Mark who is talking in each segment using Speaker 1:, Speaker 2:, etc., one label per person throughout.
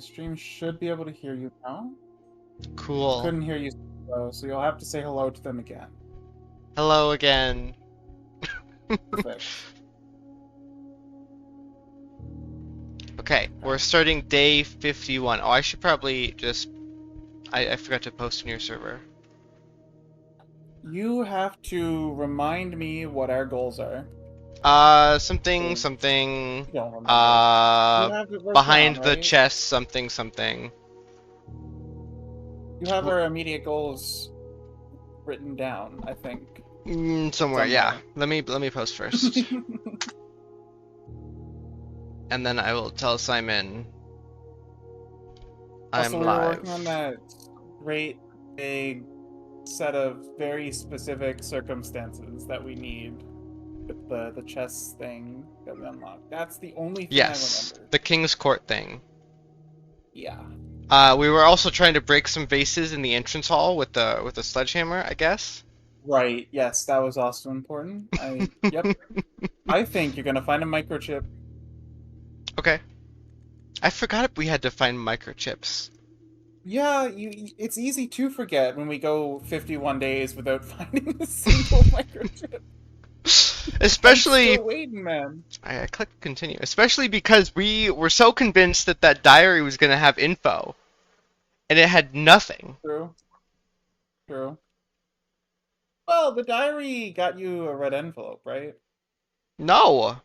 Speaker 1: stream should be able to hear you now.
Speaker 2: Cool.
Speaker 1: Couldn't hear you, so you'll have to say hello to them again.
Speaker 2: Hello again.
Speaker 1: Perfect.
Speaker 2: Okay, we're starting day 51. Oh, I should probably just... I forgot to post on your server.
Speaker 1: You have to remind me what our goals are.
Speaker 2: Something,
Speaker 1: You
Speaker 2: something,
Speaker 1: don't remember. You have it wrote down,
Speaker 2: behind the
Speaker 1: right?
Speaker 2: chest, something, something.
Speaker 1: You have our immediate goals written down, I think.
Speaker 2: Somewhere, yeah.
Speaker 1: Somewhere.
Speaker 2: Let me post first. And then I will tell Simon
Speaker 1: Also,
Speaker 2: I'm
Speaker 1: we were
Speaker 2: live.
Speaker 1: working on that great big set of very specific circumstances that we need with the chess thing that we unlocked. That's the only thing I
Speaker 2: Yes,
Speaker 1: remember.
Speaker 2: the King's Court thing.
Speaker 1: Yeah.
Speaker 2: We were also trying to break some vases in the entrance hall with the sledgehammer, I guess.
Speaker 1: Right. Yes, that was also important. Yep. I think you're gonna find a microchip.
Speaker 2: Okay. I forgot we had to find microchips.
Speaker 1: Yeah, it's easy to forget when we go 51 days without finding a single microchip. I'm
Speaker 2: Especially,
Speaker 1: still waiting, man.
Speaker 2: I clicked continue. Especially because we were so convinced that that diary was gonna have info, and it had nothing.
Speaker 1: True. True. Well, the diary got you a red envelope, right?
Speaker 2: No.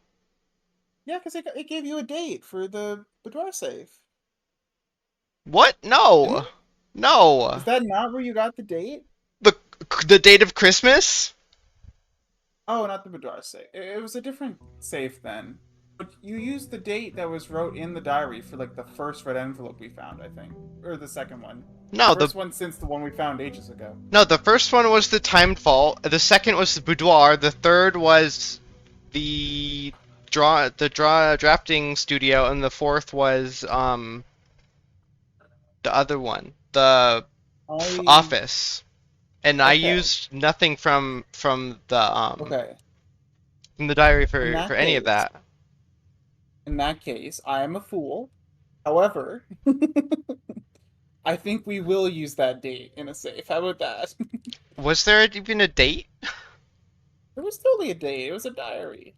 Speaker 1: Yeah, because it gave you a date for the drawer safe.
Speaker 2: What?
Speaker 1: Didn't
Speaker 2: No.
Speaker 1: it?
Speaker 2: No.
Speaker 1: Is that not where you got the date?
Speaker 2: The the date of Christmas?
Speaker 1: Oh, not the boudoir safe. It was a different safe then. But you used the date that was wrote in the diary for like the first red envelope we found, I think, or the second one.
Speaker 2: No, the
Speaker 1: First one since the one we found ages ago.
Speaker 2: no, the first one was the timed vault. The second was the boudoir. The third was the drafting studio, and the fourth was the other one, the
Speaker 1: I
Speaker 2: office. And I
Speaker 1: okay,
Speaker 2: used nothing
Speaker 1: okay.
Speaker 2: from the diary
Speaker 1: In
Speaker 2: for
Speaker 1: that
Speaker 2: any of
Speaker 1: case,
Speaker 2: that.
Speaker 1: I am a fool. However, I think we will use that date in a safe. How about that?
Speaker 2: Was there even a date?
Speaker 1: There was totally a date. It was a diary.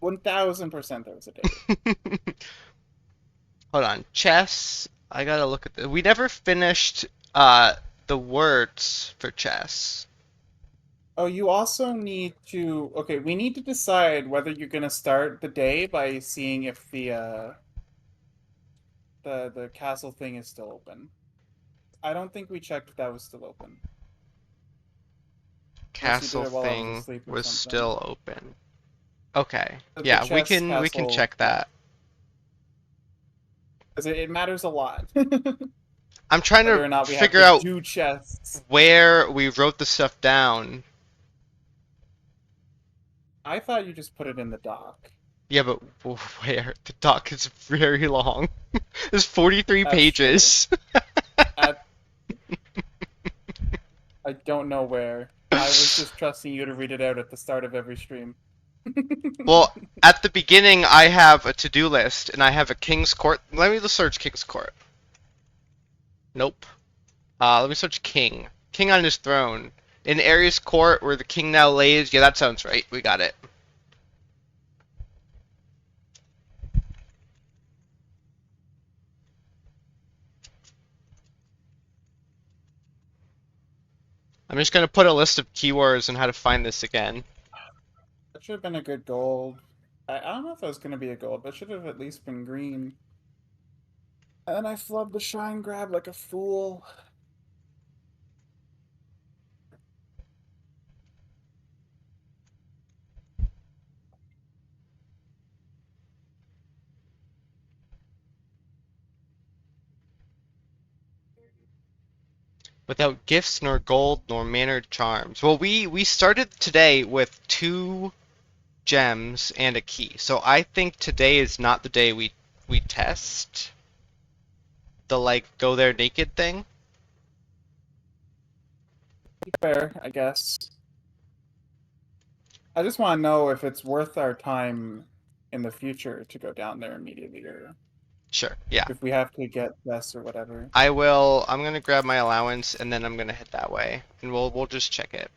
Speaker 1: 1000% there was a date.
Speaker 2: Hold on, chess. I gotta look at the. We never finished the words for chess.
Speaker 1: Oh, you also need to. Okay, we need to decide whether you're gonna start the day by seeing if the castle thing is still open. I don't think we checked if that was still open. Unless you did
Speaker 2: Castle
Speaker 1: it while I was
Speaker 2: thing
Speaker 1: asleep or
Speaker 2: was
Speaker 1: something.
Speaker 2: still open. Okay.
Speaker 1: The
Speaker 2: Yeah,
Speaker 1: chess
Speaker 2: we can
Speaker 1: castle,
Speaker 2: check
Speaker 1: yeah,
Speaker 2: that.
Speaker 1: because it matters a lot
Speaker 2: I'm trying
Speaker 1: whether
Speaker 2: to
Speaker 1: or not we have
Speaker 2: figure
Speaker 1: to
Speaker 2: out
Speaker 1: do chess.
Speaker 2: where we wrote the stuff down.
Speaker 1: I thought you just put it in the dock.
Speaker 2: Yeah, but where? The doc is very long. There's 43
Speaker 1: That's true.
Speaker 2: pages.
Speaker 1: At I don't know where. I was just trusting you to read it out at the start of every stream.
Speaker 2: Well, at the beginning, I have a to-do list, and I have a King's Court. Let me just search King's Court. Nope. Let me search King. King on his throne. In Ares Court, where the king now lays. Yeah, that sounds right. We got it. I'm just gonna put a list of keywords and how to find this again.
Speaker 1: That should have been a good gold. I don't know if that was going to be a gold, but should have at least been green. And I flubbed the shine grab like a fool.
Speaker 2: Without gifts nor gold nor mannered charms. Well, we started today with 2 gems and a key. So I think today is not the day we test the like go there naked thing.
Speaker 1: Fair, I guess. I just want to know if it's worth our time in the future to go down there immediately, or
Speaker 2: Sure. Yeah.
Speaker 1: if we have to get less or whatever.
Speaker 2: I will. I'm gonna grab my allowance and then I'm gonna head that way, and we'll just check it.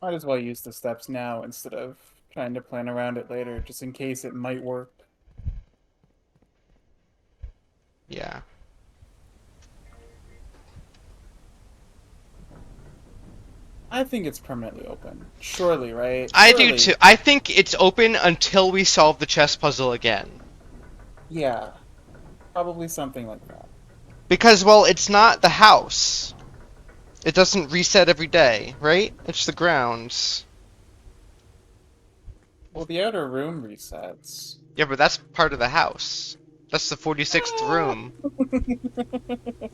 Speaker 1: Might as well use the steps now instead of trying to plan around it later, just in case it might work.
Speaker 2: Yeah.
Speaker 1: I think it's permanently open. Surely, right?
Speaker 2: I do
Speaker 1: Surely.
Speaker 2: too. I think it's open until we solve the chess puzzle again.
Speaker 1: Yeah. Probably something like that.
Speaker 2: Because, well, it's not the house. It doesn't reset every day, right? It's the grounds.
Speaker 1: Well, the outer room resets.
Speaker 2: Yeah, but that's part of the house. That's the 46th
Speaker 1: Ah!
Speaker 2: room.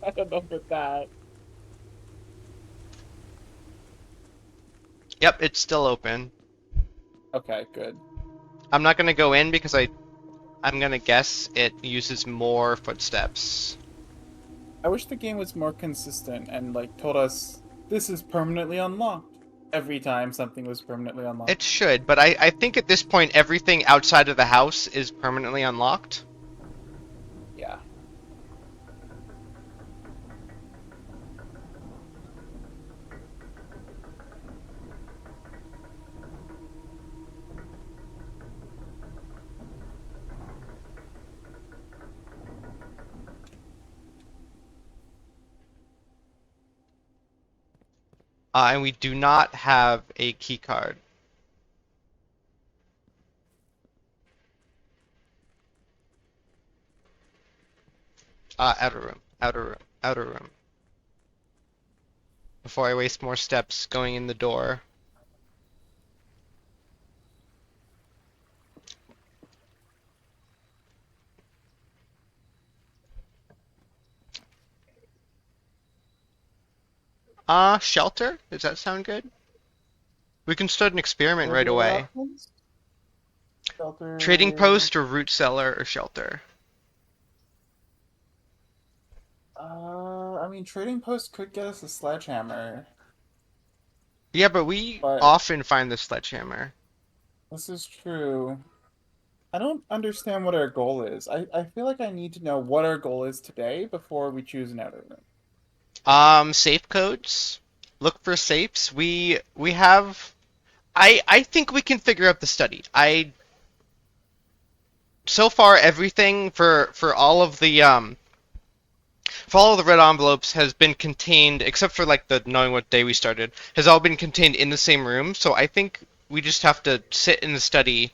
Speaker 1: I don't know about that.
Speaker 2: Yep, it's still open.
Speaker 1: Okay, good.
Speaker 2: I'm not gonna go in because I'm gonna guess it uses more footsteps.
Speaker 1: I wish the game was more consistent and like told us this is permanently unlocked every time something was permanently unlocked.
Speaker 2: It should, but I think at this point everything outside of the house is permanently unlocked.
Speaker 1: Yeah.
Speaker 2: And we do not have a key card. Outer room, outer room, outer room. Before I waste more steps going in the door. Shelter? Does that sound good? We can start an experiment
Speaker 1: What are
Speaker 2: right
Speaker 1: the other
Speaker 2: away.
Speaker 1: options? Shelter.
Speaker 2: Trading post or root cellar or shelter?
Speaker 1: I mean, trading post could get us a sledgehammer,
Speaker 2: Yeah, but we
Speaker 1: but
Speaker 2: often find the sledgehammer.
Speaker 1: this is true. I don't understand what our goal is. I feel like I need to know what our goal is today before we choose an outer room.
Speaker 2: Safe codes. Look for safes. We have. I think we can figure out the study. So far everything for all of the red envelopes has been contained, except for like the knowing what day we started, has all been contained in the same room. So I think we just have to sit in the study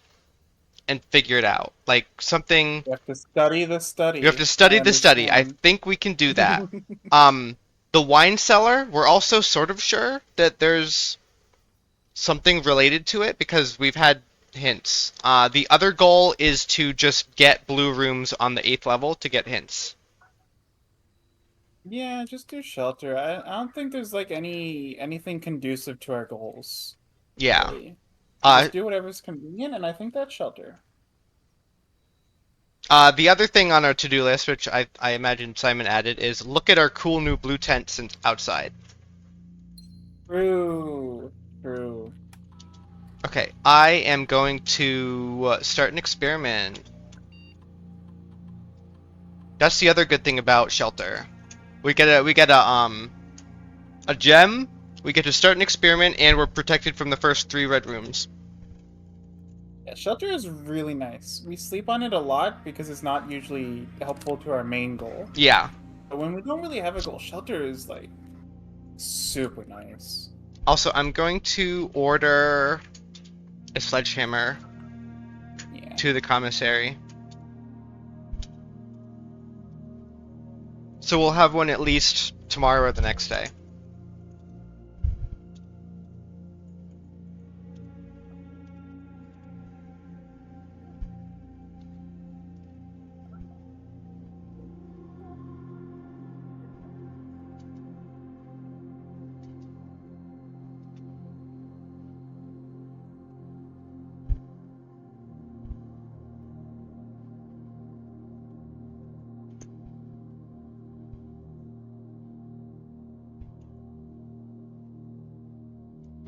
Speaker 2: and figure it out. Like something.
Speaker 1: You have to study the study.
Speaker 2: You have to study
Speaker 1: I
Speaker 2: the study. I
Speaker 1: understand.
Speaker 2: think we can do that. The wine cellar, we're also sort of sure that there's something related to it because we've had hints. The other goal is to just get blue rooms on the 8th level to get hints.
Speaker 1: Yeah, just do shelter. I don't think there's like anything conducive to our goals,
Speaker 2: Yeah.
Speaker 1: really. We
Speaker 2: Uh,
Speaker 1: just do whatever's convenient, and I think that's shelter.
Speaker 2: the other thing on our to-do list, which I imagine Simon added, is look at our cool new blue tents outside.
Speaker 1: True. True.
Speaker 2: Okay, I am going to start an experiment. That's the other good thing about shelter. We get a gem. We get to start an experiment, and we're protected from the first 3 red rooms.
Speaker 1: Yeah, shelter is really nice. We sleep on it a lot because it's not usually helpful to our main goal.
Speaker 2: Yeah.
Speaker 1: But when we don't really have a goal, shelter is like super nice.
Speaker 2: Also, I'm going to order a sledgehammer
Speaker 1: Yeah.
Speaker 2: to the commissary. So we'll have one at least tomorrow or the next day.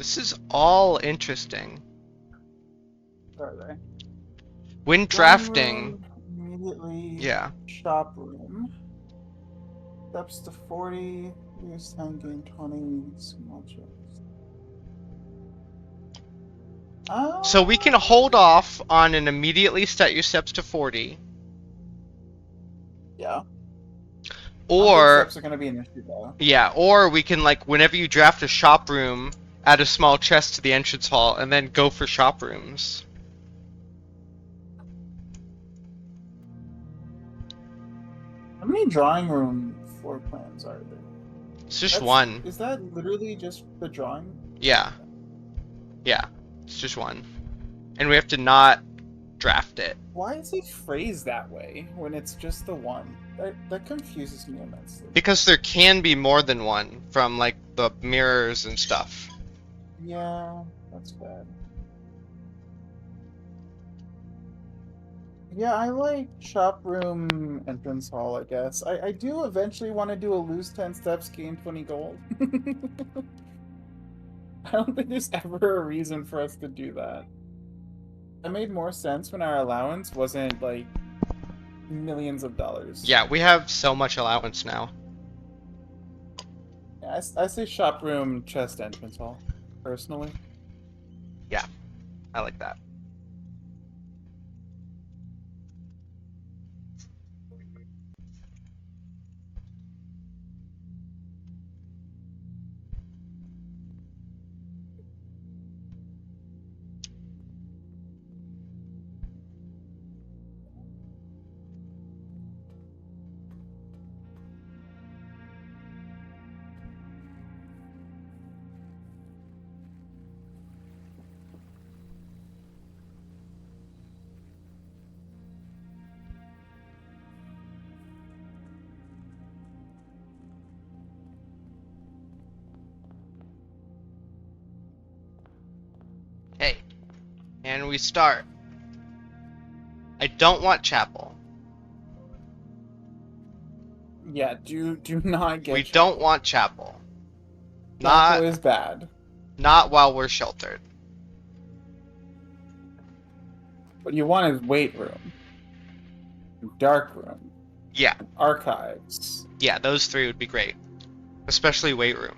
Speaker 2: This is all interesting.
Speaker 1: Where are they?
Speaker 2: When
Speaker 1: Drawing
Speaker 2: drafting,
Speaker 1: room, immediately.
Speaker 2: yeah.
Speaker 1: Shop room. Steps to 40. Use 10, gain 20. Small chest.
Speaker 2: So we can hold off on an immediately set your steps to 40,
Speaker 1: Yeah. I don't think
Speaker 2: or
Speaker 1: steps are gonna be an issue though.
Speaker 2: yeah, or we can like whenever you draft a shop room, add a small chest to the entrance hall, and then go for shop rooms.
Speaker 1: How many drawing room floor plans are there?
Speaker 2: It's just one.
Speaker 1: Is that literally just the drawing?
Speaker 2: Yeah. Yeah. It's just one. And we have to not draft it.
Speaker 1: Why is it phrased that way when it's just the one? That confuses me immensely.
Speaker 2: Because there can be more than one from like the mirrors and stuff.
Speaker 1: Yeah, that's bad. Yeah, I like shop room entrance hall, I guess. I do eventually want to do a lose 10 steps, gain 20 gold. I don't think there's ever a reason for us to do that. That made more sense when our allowance wasn't like millions of dollars.
Speaker 2: Yeah, we have so much allowance now.
Speaker 1: Yeah, I say shop room, chest entrance hall, personally.
Speaker 2: Yeah, I like that. Hey, and we start. I don't want chapel.
Speaker 1: Yeah, do not get
Speaker 2: We
Speaker 1: chapel.
Speaker 2: don't want chapel.
Speaker 1: Chapel is bad.
Speaker 2: Not while we're sheltered.
Speaker 1: What you want is weight room, dark room,
Speaker 2: Yeah,
Speaker 1: archives.
Speaker 2: yeah, those three would be great. Especially weight room.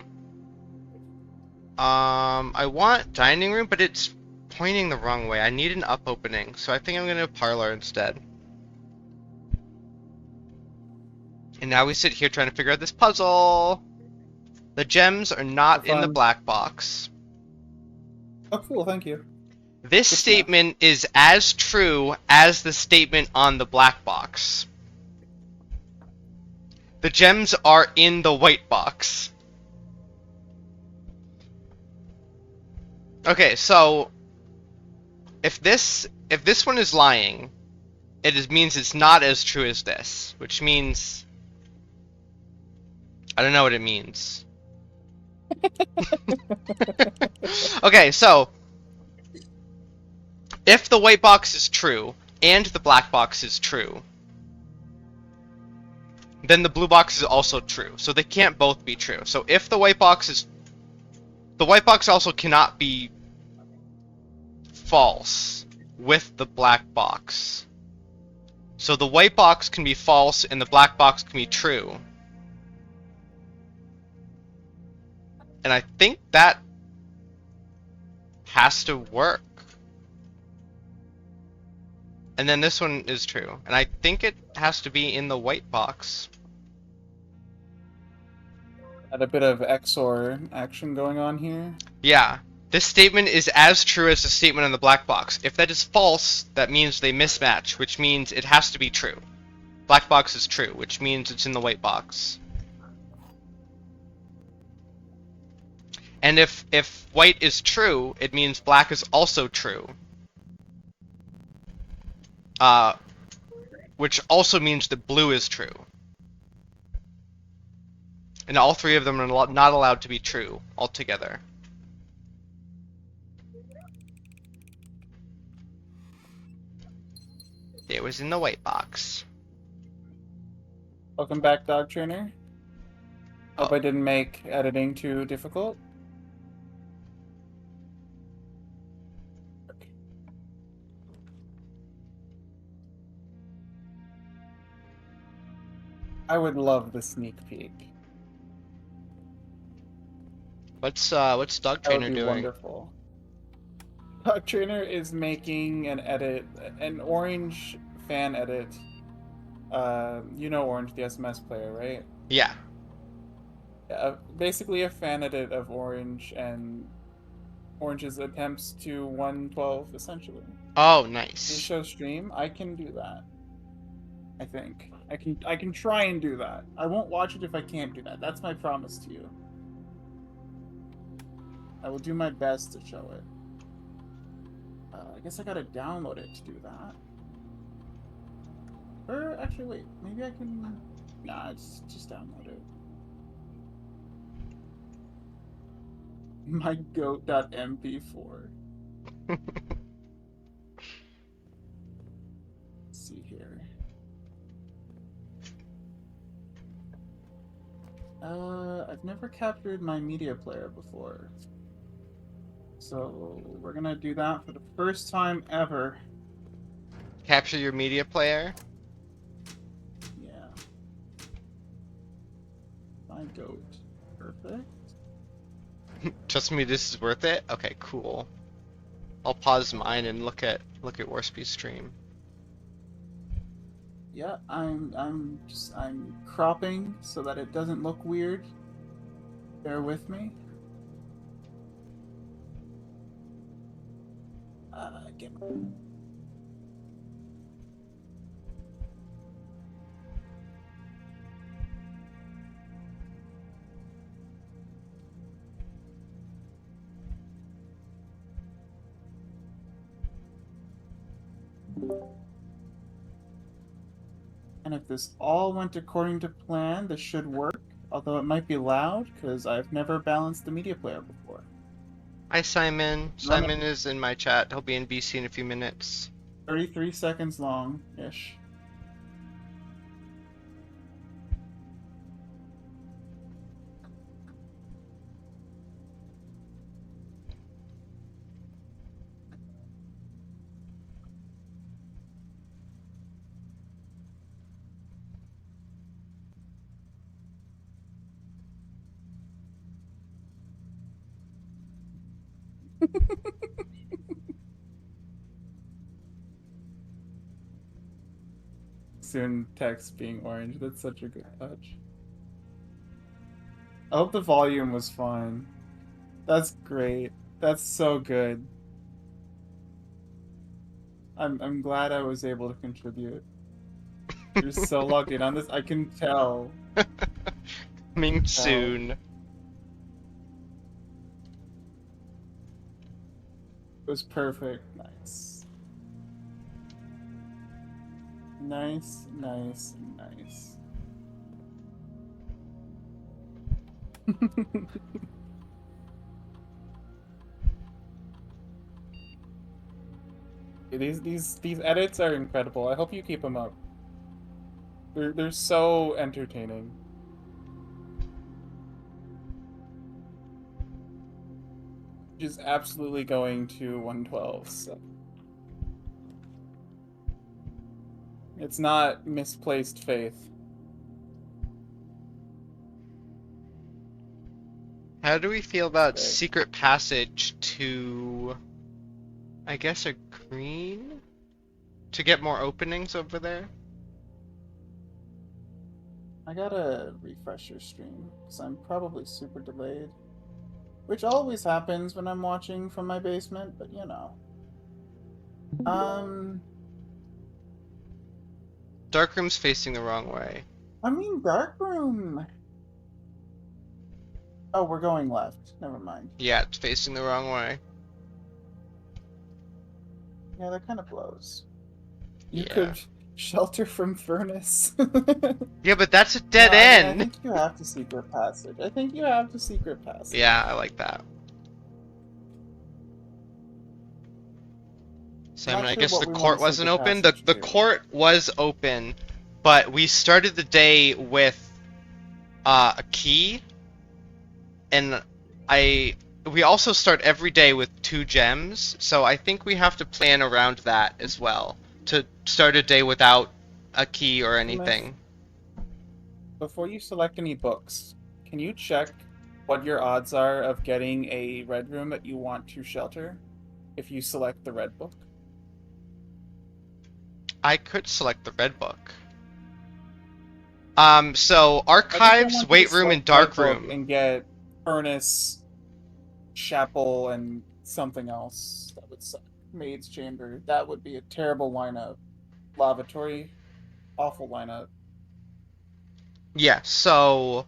Speaker 2: I want dining room, but it's pointing the wrong way. I need an up opening, so I think I'm gonna parlor instead. And now we sit here trying to figure out this puzzle. The gems are not in the black box.
Speaker 1: Oh, cool, thank you.
Speaker 2: This statement is as true as the statement on the black box. The gems are in the white box. Okay, so if this one is lying, means it's not as true as this, which means I don't know what it means. Okay, so if the white box is true and the black box is true, then the blue box is also true. So they can't both be true. So if the white box is... The white box also cannot be false with the black box. So the white box can be false and the black box can be true. And I think that has to work. And then this one is true. And I think it has to be in the white box.
Speaker 1: Had a bit of XOR action going on here.
Speaker 2: Yeah. This statement is as true as the statement on the black box. If that is false, that means they mismatch, which means it has to be true. Black box is true, which means it's in the white box. And if white is true, it means black is also true. Which also means that blue is true. And all three of them are not allowed to be true altogether. It was in the white box.
Speaker 1: Welcome back, Dog Trainer. Hope I didn't make editing too difficult. I would love the sneak peek.
Speaker 2: What's Dog
Speaker 1: That would
Speaker 2: Trainer
Speaker 1: be
Speaker 2: doing?
Speaker 1: wonderful. Dog Trainer is making an edit, an Orange fan edit. You know Orange, the SMS player, right?
Speaker 2: Yeah.
Speaker 1: Basically a fan edit of Orange and Orange's attempts to 112, essentially.
Speaker 2: Oh,
Speaker 1: You
Speaker 2: nice.
Speaker 1: show stream, I can do that. I think. I can try and do that. I won't watch it if I can't do that. That's my promise to you. I will do my best to show it. I guess I gotta download it to do that. Or actually, wait. Maybe I can. Nah, just download it. My goat.mp4. Let's see here. I've never captured my media player before. So we're gonna do that for the first time ever.
Speaker 2: Capture your media player.
Speaker 1: Yeah. My goat. Perfect.
Speaker 2: Trust me, this is worth it. Okay, cool. I'll pause mine and look at Warspy's stream.
Speaker 1: Yeah, I'm cropping so that it doesn't look weird. Bear with me. Get And if this all went according to plan, this should work. Although it might be loud, because I've never balanced the media player before.
Speaker 2: Hi, Simon. Simon is in my chat. He'll be in BC in a few minutes.
Speaker 1: 33 seconds long-ish. Soon text being orange. That's such a good touch. I hope the volume was fine. That's great. That's so good. I'm glad I was able to contribute. You're so logged in on this. I can tell.
Speaker 2: Coming soon.
Speaker 1: It was perfect. Nice. Nice, nice, nice. These edits are incredible. I hope you keep them up. They're so entertaining. Just absolutely going to 112. So. It's not misplaced faith.
Speaker 2: How do we feel about
Speaker 1: Okay.
Speaker 2: Secret Passage to, I guess, a green? To get more openings over there?
Speaker 1: I gotta refresh your stream, because I'm probably super delayed. Which always happens when I'm watching from my basement, but you know.
Speaker 2: Darkroom's facing the wrong way.
Speaker 1: I mean, Darkroom. Oh, we're going left. Never mind.
Speaker 2: Yeah, it's facing the wrong way.
Speaker 1: Yeah, that kind of blows. You
Speaker 2: Yeah.
Speaker 1: could shelter from furnace.
Speaker 2: Yeah, but that's a dead
Speaker 1: No, I mean,
Speaker 2: end!
Speaker 1: I think you have to secret passage. I think you have to secret passage.
Speaker 2: Yeah, I like that. Simon,
Speaker 1: Not
Speaker 2: I
Speaker 1: sure
Speaker 2: guess
Speaker 1: what
Speaker 2: the
Speaker 1: we
Speaker 2: court
Speaker 1: wanna
Speaker 2: wasn't
Speaker 1: secret
Speaker 2: open. The
Speaker 1: passage to.
Speaker 2: court was open, but we started the day with a key, and we also start every day with 2 gems, so I think we have to plan around that as well to start a day without a key or anything.
Speaker 1: before you select any books, can you check what your odds are of getting a red room that you want to shelter if you select the red book?
Speaker 2: I could select the red book. So
Speaker 1: I just don't
Speaker 2: archives,
Speaker 1: want you to
Speaker 2: weight room, and
Speaker 1: select red
Speaker 2: dark
Speaker 1: book
Speaker 2: room.
Speaker 1: and get furnace, chapel, and something else. That would suck. Maid's chamber. That would be a terrible lineup. Lavatory, awful lineup.
Speaker 2: Yeah, so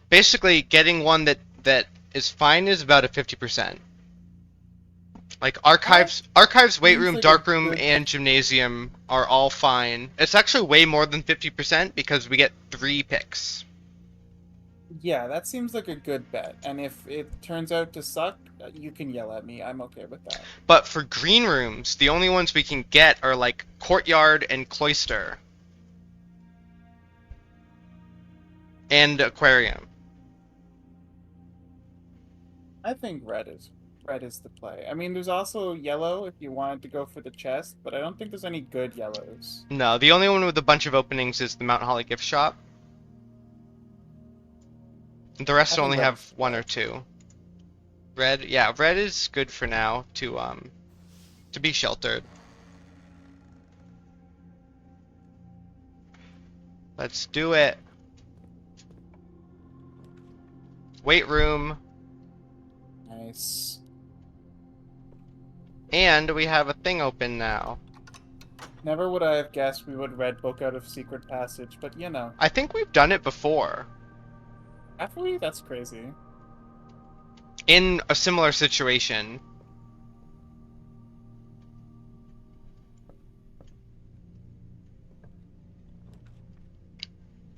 Speaker 2: basically getting one that is fine is about a 50%. Like
Speaker 1: That
Speaker 2: archives, weight
Speaker 1: seems
Speaker 2: room,
Speaker 1: like a
Speaker 2: dark room,
Speaker 1: good.
Speaker 2: and gymnasium are all fine. It's actually way more than 50% because we get 3 picks.
Speaker 1: Yeah, that seems like a good bet. And if it turns out to suck, you can yell at me. I'm okay with that.
Speaker 2: But for green rooms, the only ones we can get are like courtyard and cloister and aquarium.
Speaker 1: I think red is the play. I mean, there's also yellow if you wanted to go for the chest, but I don't think there's any good yellows.
Speaker 2: No, the only one with a bunch of openings is the Mount Holly gift shop. The
Speaker 1: I
Speaker 2: rest
Speaker 1: think
Speaker 2: only
Speaker 1: red
Speaker 2: have
Speaker 1: is the
Speaker 2: 1
Speaker 1: play.
Speaker 2: or 2. Red, yeah, red is good for now to be sheltered. Let's do it. Weight room,
Speaker 1: Nice.
Speaker 2: and we have a thing open now.
Speaker 1: Never would I have guessed we would red book out of Secret Passage, but you know.
Speaker 2: I think we've done it before
Speaker 1: Have we? That's crazy.
Speaker 2: in a similar situation.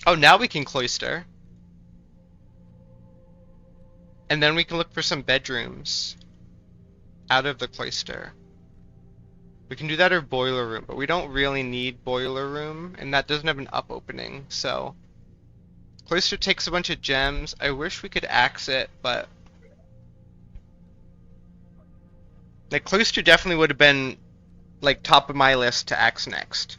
Speaker 2: Oh, now we can cloister. And then we can look for some bedrooms out of the cloister. We can do that or boiler room, but we don't really need boiler room, and that doesn't have an up opening, so. Cloister takes a bunch of gems. I wish we could axe it, but. Like, Cloister definitely would have been, like, top of my list to axe next.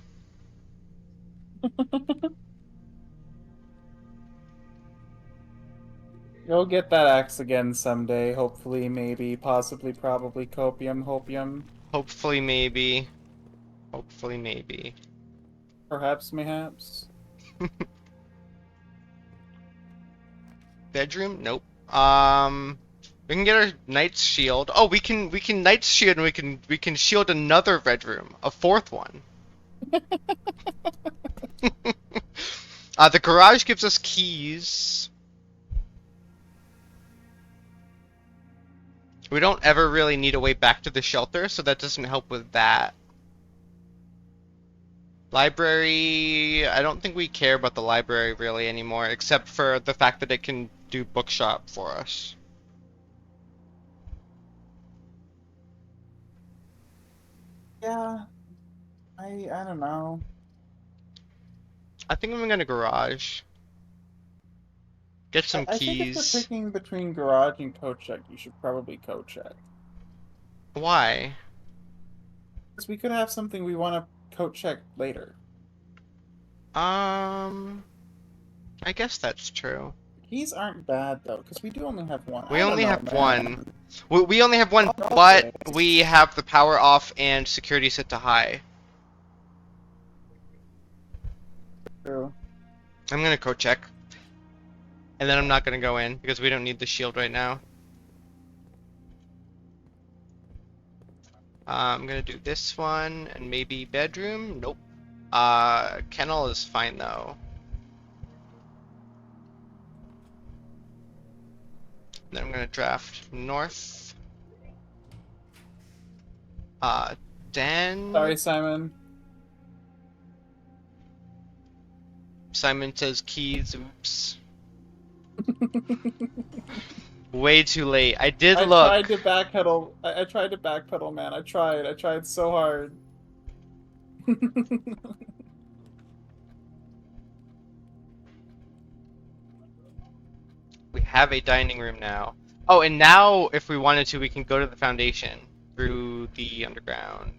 Speaker 1: You'll get that axe again someday, hopefully, maybe, possibly, probably, copium, hopium,
Speaker 2: Hopefully, maybe. Hopefully, maybe.
Speaker 1: perhaps, mayhaps.
Speaker 2: Bedroom? Nope. We can get our knight's shield. Oh, we can knight's shield and we can shield another bedroom, a 4th one. The garage gives us keys. We don't ever really need a way back to the shelter, so that doesn't help with that. Library, I don't think we care about the library really anymore, except for the fact that it can do bookshop for us.
Speaker 1: Yeah, I don't know.
Speaker 2: I think I'm gonna garage. Get some
Speaker 1: I think if we're
Speaker 2: keys.
Speaker 1: picking between garage and code check, you should probably code check.
Speaker 2: Why?
Speaker 1: Because we could have something we want to code check later.
Speaker 2: I guess that's true.
Speaker 1: Keys aren't bad though, because we do only have one.
Speaker 2: We
Speaker 1: I don't
Speaker 2: only
Speaker 1: know,
Speaker 2: have
Speaker 1: man.
Speaker 2: one. We only have one,
Speaker 1: Okay.
Speaker 2: but we have the power off and security set to high.
Speaker 1: True.
Speaker 2: I'm gonna code check. And then I'm not gonna go in because we don't need the shield right now. I'm gonna do this one and maybe bedroom. Nope. Kennel is fine though. Then I'm gonna draft north. Den.
Speaker 1: Sorry, Simon.
Speaker 2: Simon says keys. Oops. Way too late. I did
Speaker 1: I
Speaker 2: look.
Speaker 1: tried to backpedal. I tried to backpedal, man. I tried. I tried so hard.
Speaker 2: We have a dining room now. Oh, and now if we wanted to, we can go to the foundation through the underground.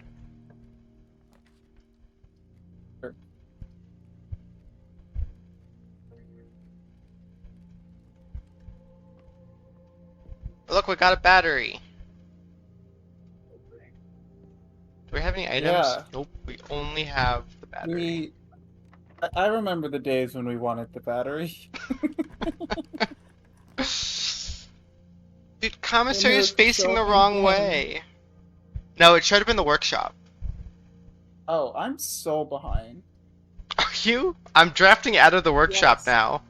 Speaker 1: Sure.
Speaker 2: Look, we got a battery. Do we have any items?
Speaker 1: Yeah,
Speaker 2: Nope, we only have the battery.
Speaker 1: we. I remember the days when we wanted the battery.
Speaker 2: Dude,
Speaker 1: I knew
Speaker 2: commissary is
Speaker 1: it could
Speaker 2: facing
Speaker 1: show
Speaker 2: the
Speaker 1: up in
Speaker 2: wrong
Speaker 1: game.
Speaker 2: way. No, it showed up in the workshop.
Speaker 1: Oh, I'm so behind.
Speaker 2: Are you? I'm drafting out of the workshop
Speaker 1: Yes,
Speaker 2: now.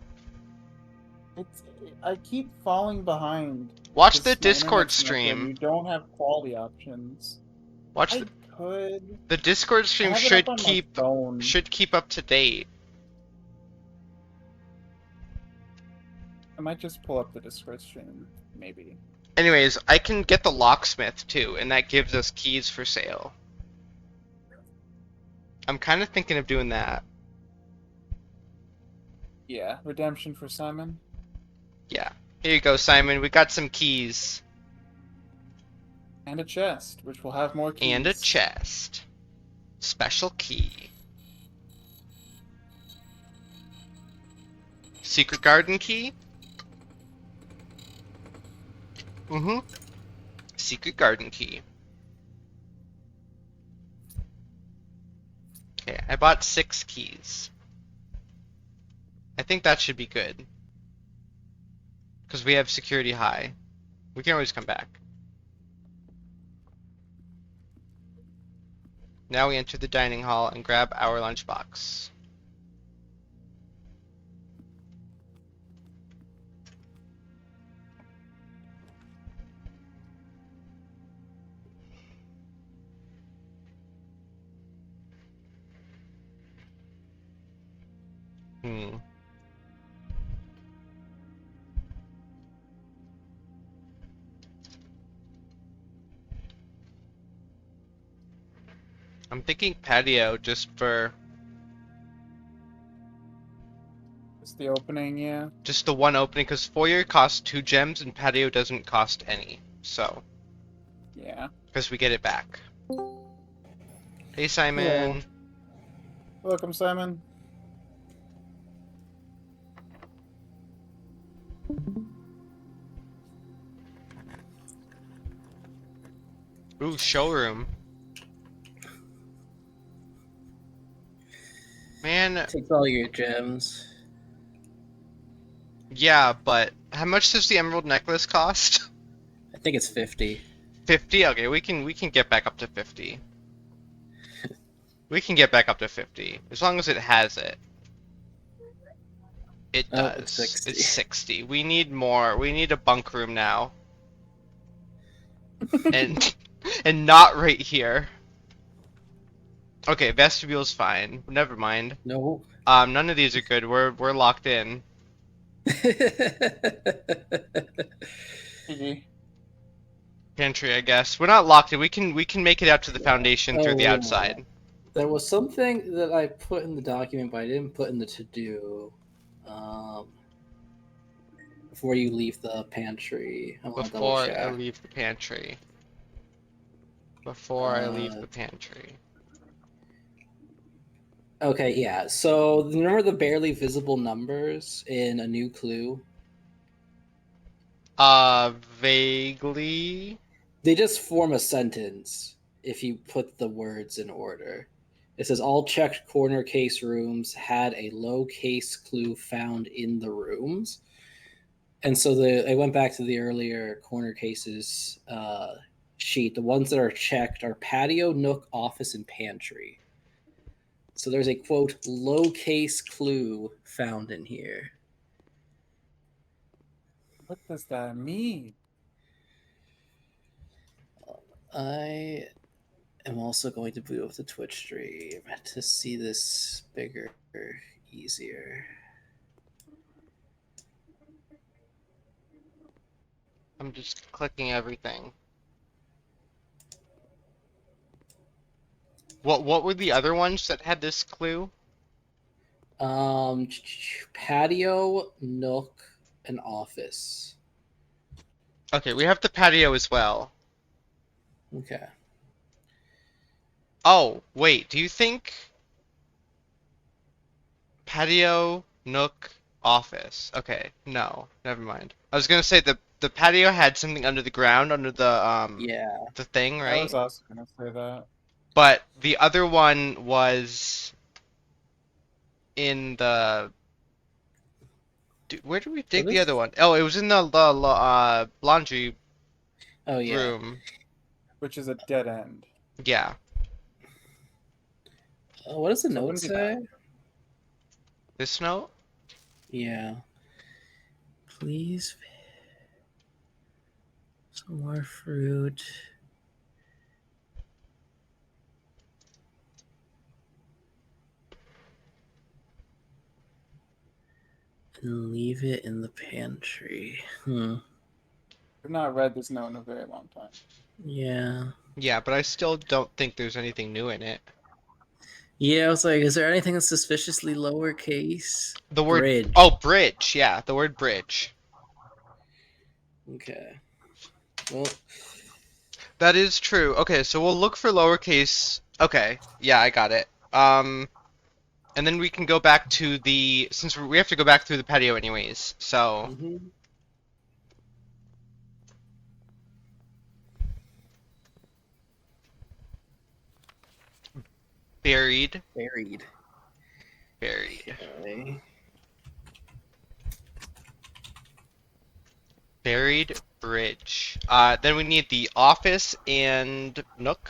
Speaker 1: it's. I keep falling behind
Speaker 2: Watch the
Speaker 1: because my
Speaker 2: Discord
Speaker 1: internet's not good.
Speaker 2: stream.
Speaker 1: You don't have quality options.
Speaker 2: Watch
Speaker 1: I could.
Speaker 2: the Discord
Speaker 1: I
Speaker 2: stream
Speaker 1: have it up on my phone.
Speaker 2: should keep up to date.
Speaker 1: I might just pull up the Discord stream, maybe.
Speaker 2: Anyways, I can get the locksmith too, and that gives us keys for sale. I'm kind of thinking of doing that.
Speaker 1: Yeah, redemption for Simon.
Speaker 2: Yeah. Here you go, Simon. We got some keys.
Speaker 1: And a chest, which will have more keys.
Speaker 2: And a chest. Special key. Secret garden key? Mm-hmm. Secret garden key. Okay, I bought 6 keys. I think that should be good. Because we have security high. We can always come back. Now we enter the dining hall and grab our lunchbox. Hmm. I'm thinking patio just for
Speaker 1: It's the opening, yeah.
Speaker 2: just the one opening because foyer costs 2 gems and patio doesn't cost any. So,
Speaker 1: Yeah.
Speaker 2: because we get it back. Hey Simon.
Speaker 1: Hello. Welcome, Simon.
Speaker 2: Ooh, showroom. Man,
Speaker 3: Takes all your gems.
Speaker 2: yeah, but how much does the emerald necklace cost?
Speaker 3: I think it's 50.
Speaker 2: 50? Okay, we can get back up to 50. We can get back up to 50 as long as it has it. It
Speaker 3: Oh,
Speaker 2: does.
Speaker 3: it's 60.
Speaker 2: It's 60. We need more. We need a bunk room now. And and not right here. Okay, vestibule's fine. Never mind.
Speaker 3: No.
Speaker 2: None of these are good. We're locked in.
Speaker 1: GG.
Speaker 2: Pantry, I guess. We're not locked in. We can make it out to the foundation through the
Speaker 3: Oh.
Speaker 2: outside.
Speaker 3: There was something that I put in the document, but I didn't put in the to-do. Before you leave the pantry, I want to double
Speaker 2: Before I
Speaker 3: check.
Speaker 2: leave the pantry. Before I leave the pantry.
Speaker 3: Okay, yeah. So remember the barely visible numbers in A New Clue?
Speaker 2: Vaguely.
Speaker 3: They just form a sentence if you put the words in order. It says all checked corner case rooms had a low case clue found in the rooms. And so I went back to the earlier corner cases sheet. The ones that are checked are patio, nook, office, and pantry. So there's a quote low case clue found in here.
Speaker 1: What does that mean?
Speaker 3: I am also going to boot off the Twitch stream to see this bigger, easier.
Speaker 2: I'm just clicking everything. What were the other ones that had this clue?
Speaker 3: Patio, nook, and office.
Speaker 2: Okay, we have the patio as well.
Speaker 3: Okay.
Speaker 2: Oh, wait, do you think patio, nook, office? Okay, no, never mind. I was gonna say the the patio had something under the ground, under
Speaker 3: Yeah.
Speaker 2: the thing,
Speaker 1: I
Speaker 2: right?
Speaker 1: was also gonna say that.
Speaker 2: But the other one was in the. Where did we dig
Speaker 3: What
Speaker 2: the
Speaker 3: is?
Speaker 2: other one? Oh, it was in the laundry
Speaker 3: Oh yeah.
Speaker 2: room.
Speaker 1: Which is a dead end.
Speaker 2: Yeah.
Speaker 3: What does the
Speaker 1: So it
Speaker 3: note
Speaker 1: wouldn't be
Speaker 3: say?
Speaker 1: bad.
Speaker 2: This note?
Speaker 3: Yeah. Please. Some more fruit. And leave it in the pantry.
Speaker 1: I've not read this note in a very long time.
Speaker 3: Yeah.
Speaker 2: Yeah, but I still don't think there's anything new in it.
Speaker 3: Yeah, I was like, is there anything that's suspiciously lowercase?
Speaker 2: The word.
Speaker 3: Bridge.
Speaker 2: Oh, bridge. Yeah, the word bridge.
Speaker 3: Okay. Well,
Speaker 2: That is true. Okay, so we'll look for lowercase. Okay, yeah, I got it. And then we can go back to the, since we have to go back through the patio anyways. So
Speaker 3: mhm.
Speaker 2: buried,
Speaker 3: Buried.
Speaker 2: buried,
Speaker 3: Okay.
Speaker 2: buried bridge. Then we need the office and nook.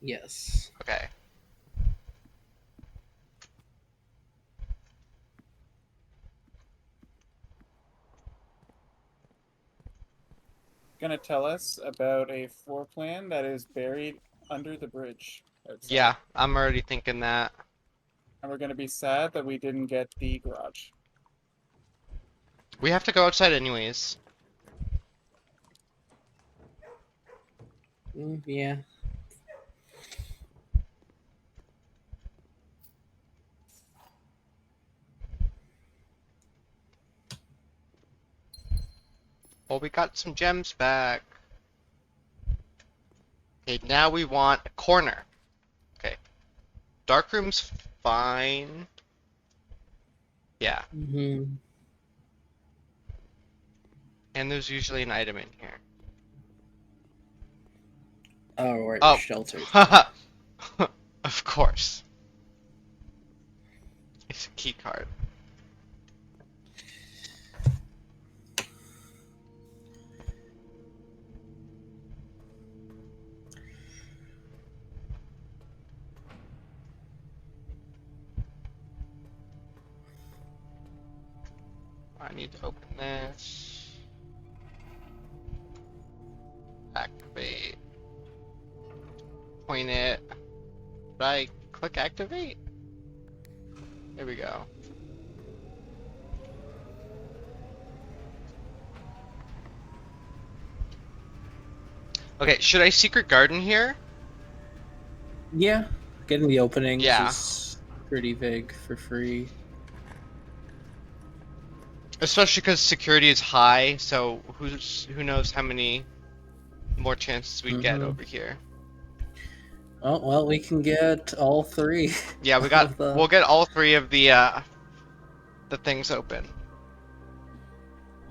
Speaker 3: Yes.
Speaker 2: Okay.
Speaker 1: Gonna tell us about a floor plan that is buried under the bridge outside.
Speaker 2: Yeah, I'm already thinking that.
Speaker 1: And we're gonna be sad that we didn't get the garage.
Speaker 2: We have to go outside anyways.
Speaker 3: Yeah.
Speaker 2: Well, we got some gems back. Okay, now we want a corner. Okay. Dark room's fine. Yeah,
Speaker 3: Mm-hmm.
Speaker 2: and there's usually an item in here.
Speaker 3: Oh, right.
Speaker 2: Oh.
Speaker 3: Shelter.
Speaker 2: Haha. Of course. It's a key card. I need to open this. Activate. Point it. Did I click activate? There we go. Okay, should I secret garden here?
Speaker 3: Yeah. Getting the opening
Speaker 2: Yeah.
Speaker 3: is pretty big for free.
Speaker 2: Especially because security is high, so who knows how many more chances we get
Speaker 3: Mhm.
Speaker 2: over here.
Speaker 3: Oh well, we can get all three.
Speaker 2: Yeah, we
Speaker 3: of
Speaker 2: got
Speaker 3: the-
Speaker 2: we'll get all three of the things open.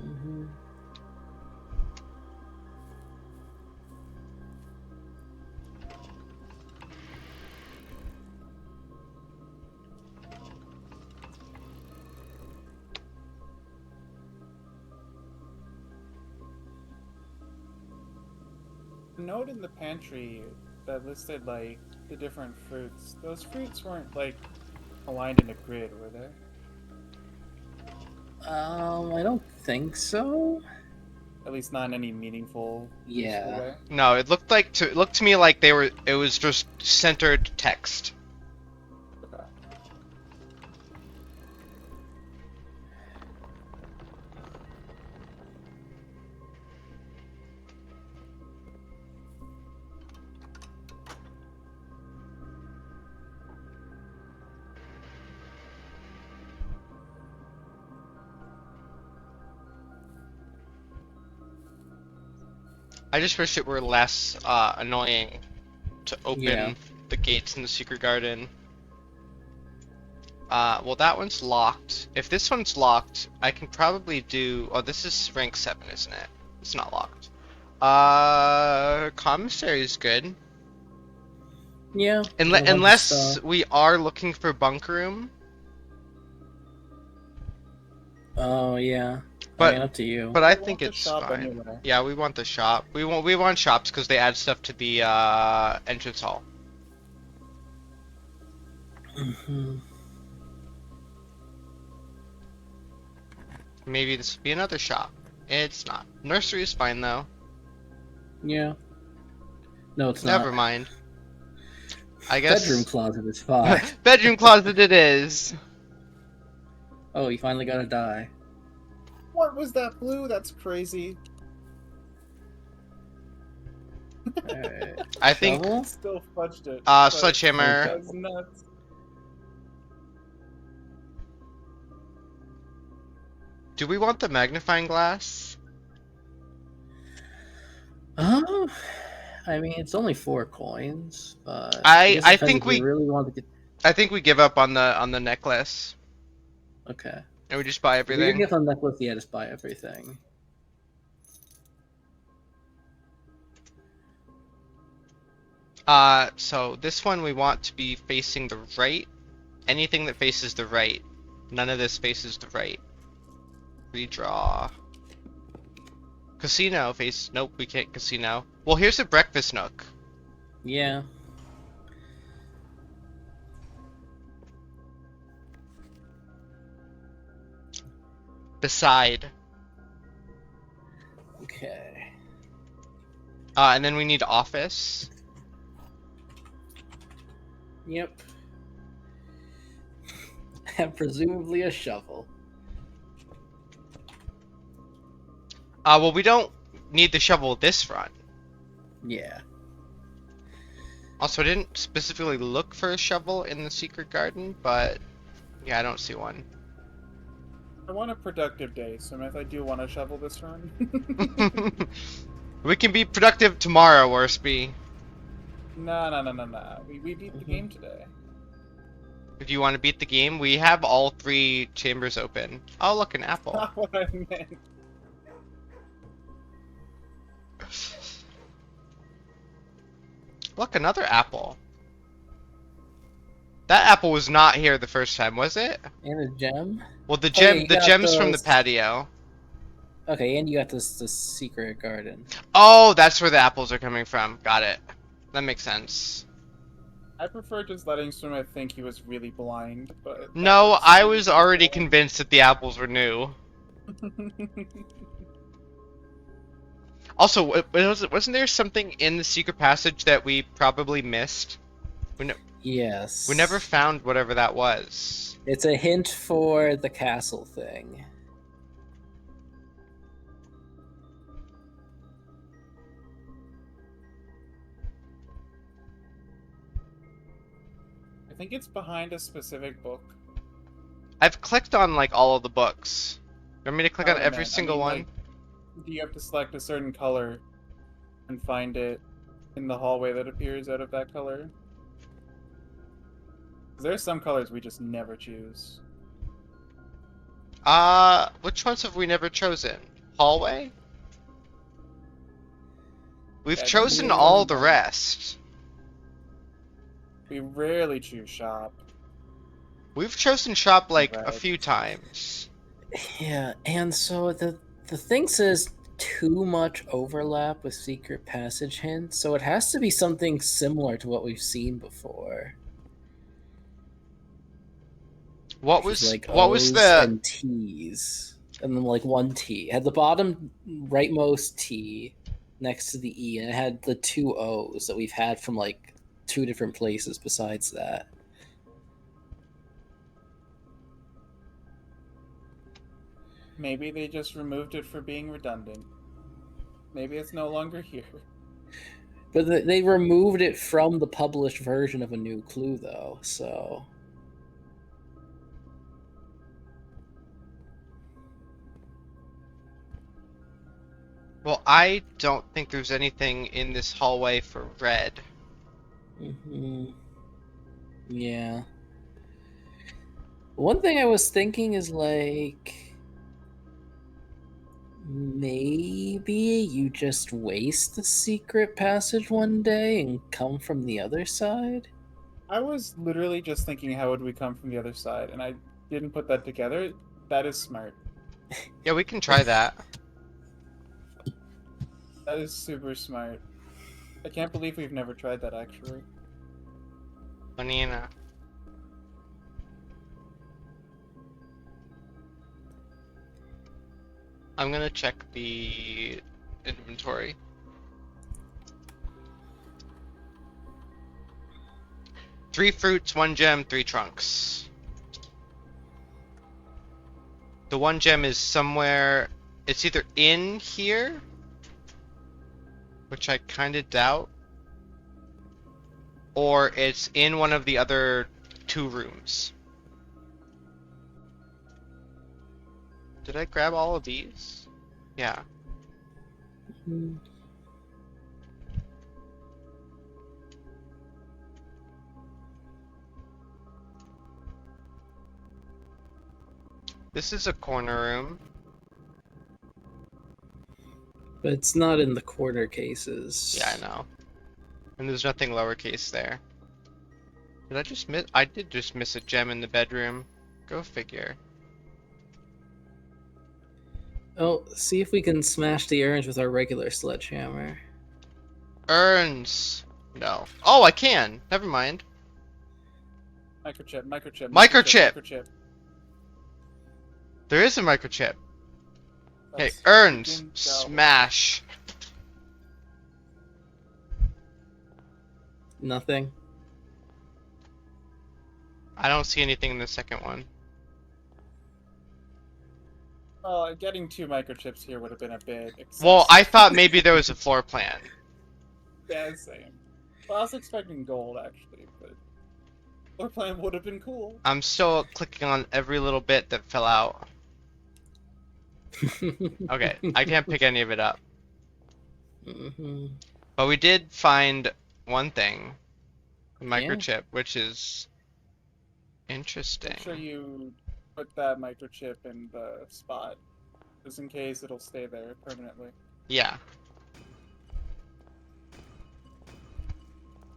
Speaker 3: Mhm.
Speaker 1: Note in the pantry that listed like the different fruits. Those fruits weren't like aligned in a grid, were they?
Speaker 3: I don't think so.
Speaker 1: At least not in any meaningful useful
Speaker 3: Yeah.
Speaker 1: way.
Speaker 2: No, it looked to me like it was just centered text.
Speaker 1: Okay.
Speaker 2: I just wish it were less annoying to open
Speaker 3: Yeah.
Speaker 2: the gates in the secret garden. Well, that one's locked. If this one's locked, I can probably do. Oh, this is rank 7, isn't it? It's not locked. Commissary is good.
Speaker 3: Yeah. got a bunch of
Speaker 2: Unless
Speaker 3: stuff.
Speaker 2: we are looking for bunk room.
Speaker 3: Oh yeah. I
Speaker 2: But
Speaker 3: mean, up to you.
Speaker 2: but I
Speaker 1: I
Speaker 2: think
Speaker 1: want the
Speaker 2: it's
Speaker 1: shop
Speaker 2: fine.
Speaker 1: anyway.
Speaker 2: Yeah, we want the shop. We want shops because they add stuff to the entrance hall.
Speaker 3: Mhm.
Speaker 2: Maybe this would be another shop. It's not. Nursery is fine though.
Speaker 3: Yeah. No, it's
Speaker 2: Never
Speaker 3: not.
Speaker 2: mind. I guess
Speaker 3: Bedroom closet is fine.
Speaker 2: bedroom closet it is.
Speaker 3: Oh, you finally got to die.
Speaker 1: What was that blue? That's crazy.
Speaker 3: Alright.
Speaker 2: I think
Speaker 3: Shovel?
Speaker 1: Still fudged it. but
Speaker 2: sledgehammer.
Speaker 1: That's nuts.
Speaker 2: Do we want the magnifying glass?
Speaker 3: Um, I mean, it's only 4 coins, but
Speaker 2: I
Speaker 3: guess it depends
Speaker 2: think
Speaker 3: if you
Speaker 2: we
Speaker 3: really want to get.
Speaker 2: I think we give up on the necklace
Speaker 3: Okay.
Speaker 2: and we just buy
Speaker 3: If you're gonna
Speaker 2: everything.
Speaker 3: get on necklace, yeah, just buy everything.
Speaker 2: So this one we want to be facing the right. Anything that faces the right. None of this faces the right. Redraw. Casino face. Nope, we can't casino. Well, here's a breakfast nook.
Speaker 3: Yeah.
Speaker 2: Beside.
Speaker 3: Okay.
Speaker 2: And then we need office.
Speaker 3: Yep. And presumably a shovel.
Speaker 2: Well, we don't need the shovel this run.
Speaker 3: Yeah.
Speaker 2: Also, I didn't specifically look for a shovel in the secret garden, but yeah, I don't see one.
Speaker 1: I want a productive day, so if I do want to shovel this run.
Speaker 2: We can be productive tomorrow, Worsby.
Speaker 1: No. We beat the game today.
Speaker 2: If you want to beat the game, we have all 3 chambers open. Oh, look, an apple.
Speaker 1: Not what I meant.
Speaker 2: Look, another apple. That apple was not here the first time, was it?
Speaker 3: And a gem.
Speaker 2: Well, the
Speaker 3: Oh, yeah,
Speaker 2: gem,
Speaker 3: you
Speaker 2: the
Speaker 3: got
Speaker 2: gems from the
Speaker 3: those-
Speaker 2: patio.
Speaker 3: Okay, and you got this secret garden.
Speaker 2: Oh, that's where the apples are coming from. Got it. That makes sense.
Speaker 1: I prefer just letting Swimmer think he was really blind, but that
Speaker 2: No,
Speaker 1: works
Speaker 2: I
Speaker 1: too
Speaker 2: was already
Speaker 1: well.
Speaker 2: convinced that the apples were new. Also, wasn't there something in the secret passage that we probably missed?
Speaker 3: Yes.
Speaker 2: We never found whatever that was.
Speaker 3: It's a hint for the castle thing.
Speaker 1: I think it's behind a specific book.
Speaker 2: I've clicked on like all of the books. You want me to click on
Speaker 1: Oh,
Speaker 2: every
Speaker 1: man,
Speaker 2: single one?
Speaker 1: like, you have to select a certain color and find it in the hallway that appears out of that color. 'Cause there's some colors we just never choose.
Speaker 2: Which ones have we never chosen? Hallway? We've
Speaker 1: Yeah,
Speaker 2: chosen
Speaker 1: just-
Speaker 2: all the rest.
Speaker 1: We rarely choose shop.
Speaker 2: We've chosen shop like a
Speaker 1: Right.
Speaker 2: few times.
Speaker 3: Yeah, and so the thing says too much overlap with secret passage hints, so it has to be something similar to what we've seen before.
Speaker 2: What
Speaker 3: Which is
Speaker 2: was
Speaker 3: like
Speaker 2: what was
Speaker 3: O's
Speaker 2: the
Speaker 3: and T's, and then like one T at the bottom rightmost T next to the E, and it had the 2 O's that we've had from like 2 different places besides that.
Speaker 1: Maybe they just removed it for being redundant. Maybe it's no longer here.
Speaker 3: But they removed it from the published version of A New Clue, though, so.
Speaker 2: Well, I don't think there's anything in this hallway for red.
Speaker 3: Hmm. Yeah. One thing I was thinking is like Maybe you just waste the secret passage one day and come from the other side?
Speaker 1: I was literally just thinking, how would we come from the other side? And I didn't put that together. That is smart.
Speaker 2: Yeah, we can try that.
Speaker 1: That is super smart. I can't believe we've never tried that, actually.
Speaker 2: Manina. I'm gonna check the inventory. Three fruits, one gem, three trunks. The one gem is somewhere. It's either in here, which I kind of doubt, or it's in one of the other two rooms. Did I grab all of these? Yeah.
Speaker 3: Hmm.
Speaker 2: This is a corner room.
Speaker 3: But it's not in the corner cases.
Speaker 2: Yeah, I know. And there's nothing lowercase there. Did I just miss? I did just miss a gem in the bedroom. Go figure.
Speaker 3: Oh, see if we can smash the urns with our regular sledgehammer.
Speaker 2: Urns. No. Oh, I can. Never mind.
Speaker 1: Microchip, microchip,
Speaker 2: Microchip!
Speaker 1: microchip.
Speaker 2: There is a microchip. Okay,
Speaker 1: Let's
Speaker 2: urns.
Speaker 1: freaking go.
Speaker 2: Smash.
Speaker 3: Nothing.
Speaker 2: I don't see anything in the second one.
Speaker 1: Getting 2 microchips here would have been a bit excessive.
Speaker 2: Well, I thought maybe there was a floor plan.
Speaker 1: Yeah, same. Well, I was expecting gold, actually, but floor plan would have been cool.
Speaker 2: I'm still clicking on every little bit that fell out. Okay, I can't pick any of it up.
Speaker 3: Mhm.
Speaker 2: But we did find one thing. A microchip, which is interesting.
Speaker 1: Make sure you put that microchip in the spot, just in case it'll stay there permanently.
Speaker 2: Yeah.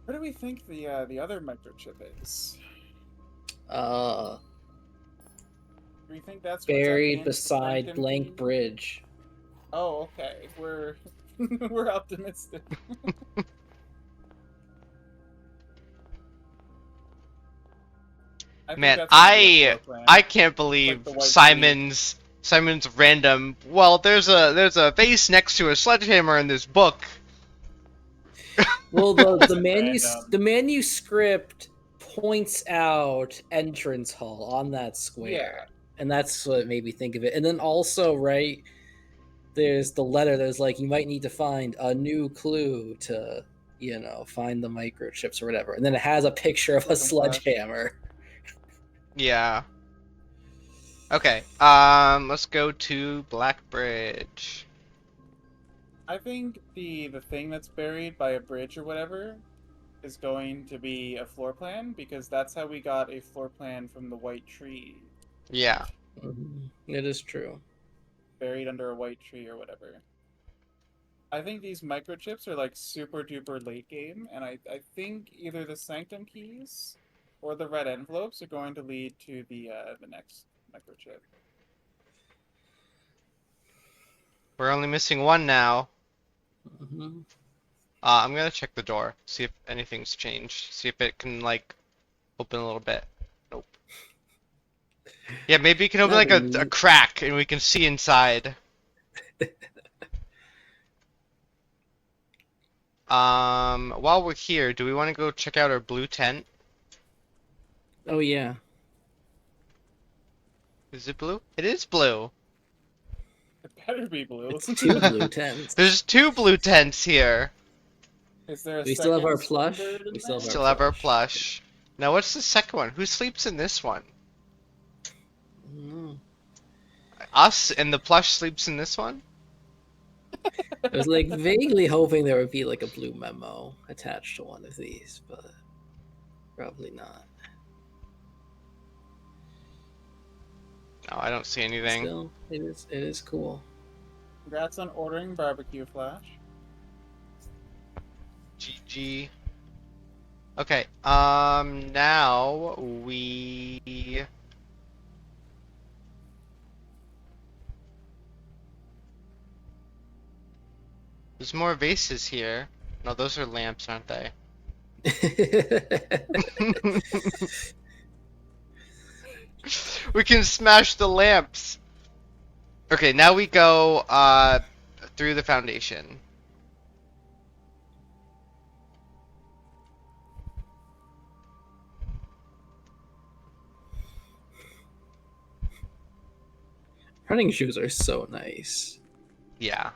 Speaker 1: Where do we think the other microchip is?
Speaker 3: Uh,
Speaker 1: Do we think that's what's
Speaker 3: buried
Speaker 1: at the
Speaker 3: beside
Speaker 1: Sanctum
Speaker 3: Blank
Speaker 1: Key?
Speaker 3: Bridge.
Speaker 1: Oh, okay. We're we're optimistic. I think
Speaker 2: Man,
Speaker 1: that's gonna be a floor plan.
Speaker 2: I can't believe
Speaker 1: the white
Speaker 2: Simon's random. Well, there's a vase next to a sledgehammer in this book.
Speaker 3: Well, the
Speaker 1: Wasn't random.
Speaker 3: the manuscript points out entrance hall on that square, and that's what made me think of it. And then also, right, there's the letter that's like, you might need to find a new clue to, find the microchips or whatever. And then it has a picture of a
Speaker 1: Looking flash.
Speaker 3: sledgehammer.
Speaker 2: Yeah. Okay. Let's go to Black Bridge.
Speaker 1: I think the thing that's buried by a bridge or whatever is going to be a floor plan, because that's how we got a floor plan from the white tree,
Speaker 2: Yeah.
Speaker 3: It is true.
Speaker 1: buried under a white tree or whatever. I think these microchips are like super duper late game, and I think either the Sanctum keys or the red envelopes are going to lead to the next microchip.
Speaker 2: We're only missing one now.
Speaker 3: Mhm.
Speaker 2: I'm gonna check the door, see if anything's changed, see if it can like open a little bit. Nope. Yeah, maybe it can open like a crack and we can see inside. While we're here, do we want to go check out our blue tent?
Speaker 3: Oh yeah.
Speaker 2: Is it blue? It is blue.
Speaker 1: It better be blue.
Speaker 3: It's 2 blue tents.
Speaker 2: There's 2 blue tents here.
Speaker 1: Is there a
Speaker 3: We still have our
Speaker 1: second
Speaker 3: plush?
Speaker 1: Stormbird in
Speaker 3: We still
Speaker 1: there?
Speaker 3: have
Speaker 2: Still have our plush. Now what's the second one? Who sleeps in this one?
Speaker 3: Mm.
Speaker 2: Us, and the plush sleeps in this one?
Speaker 3: I was like vaguely hoping there would be like a blue memo attached to one of these, but probably not.
Speaker 2: No, I don't see anything.
Speaker 3: Still, it is cool.
Speaker 1: Congrats on ordering barbecue flash.
Speaker 2: GG. Okay, now we... There's more vases here. No, those are lamps, aren't they? We can smash the lamps! Okay, now we go, through the foundation.
Speaker 3: Running shoes are so nice.
Speaker 2: Yeah.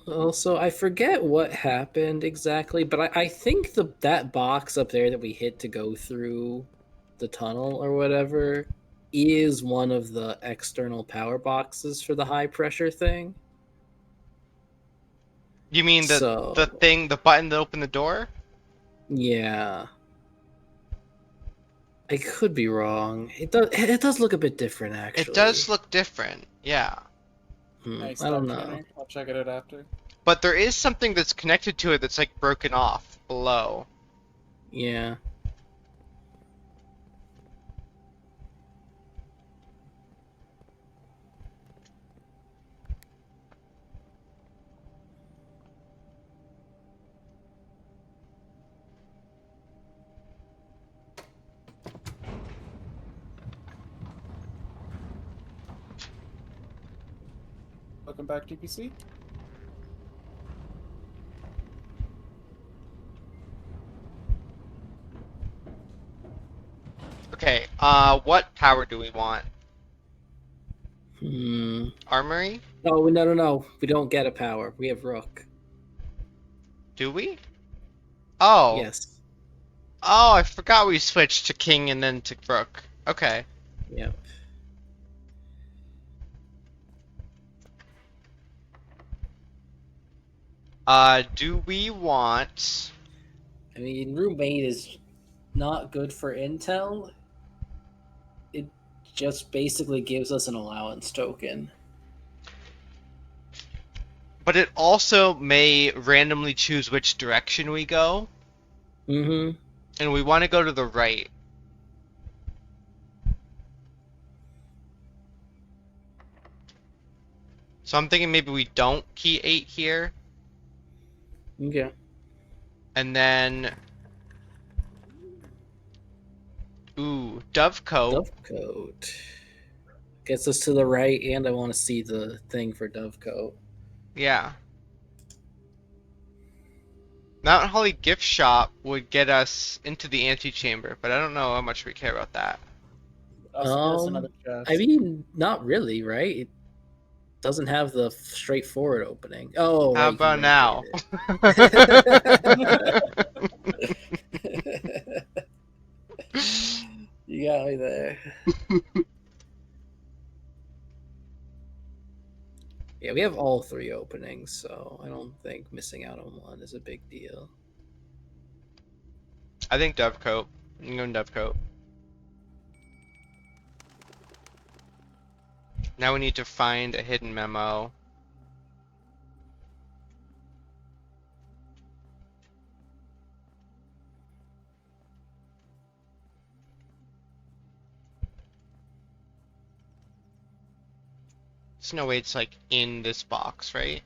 Speaker 3: Also, I forget what happened exactly, but I think that box up there that we hit to go through the tunnel or whatever is one of the external power boxes for the high pressure thing.
Speaker 2: You mean
Speaker 3: So-
Speaker 2: the thing, the button that opened the door?
Speaker 3: Yeah. I could be wrong. It does look a bit different, actually.
Speaker 2: It does look different, yeah.
Speaker 1: Nice
Speaker 3: I don't
Speaker 1: touch,
Speaker 3: know.
Speaker 1: Henry. I'll check it out after.
Speaker 2: But there is something that's connected to it that's like broken off below.
Speaker 3: Yeah.
Speaker 1: Welcome back, DPC.
Speaker 2: Okay, what power do we want? Armory?
Speaker 3: No. We don't get a power. We have Rook.
Speaker 2: Do we? Oh.
Speaker 3: Yes.
Speaker 2: Oh, I forgot we switched to King and then to Rook. Okay.
Speaker 3: Yep.
Speaker 2: Do we want...
Speaker 3: I mean, roommate is not good for intel. It just basically gives us an allowance token.
Speaker 2: But it also may randomly choose which direction we go.
Speaker 3: Mm-hmm.
Speaker 2: And we want to go to the right. So I'm thinking maybe we don't key 8 here.
Speaker 3: Okay.
Speaker 2: And then... Ooh, Dovecoat.
Speaker 3: Dovecoat. Gets us to the right, and I want to see the thing for Dovecoat.
Speaker 2: Yeah. Mount Holly gift shop would get us into the antechamber, but I don't know how much we care about that.
Speaker 1: There's another chest.
Speaker 3: I mean, not really, right? It doesn't have the straightforward opening. Oh,
Speaker 2: How
Speaker 3: right,
Speaker 2: about
Speaker 3: you
Speaker 2: now?
Speaker 3: You got me there. Yeah, we have all 3 openings, so I don't think missing out on one is a big deal.
Speaker 2: I think Dovecoat. I'm going Dovecoat. Now we need to find a hidden memo. There's no way it's like in this box, right?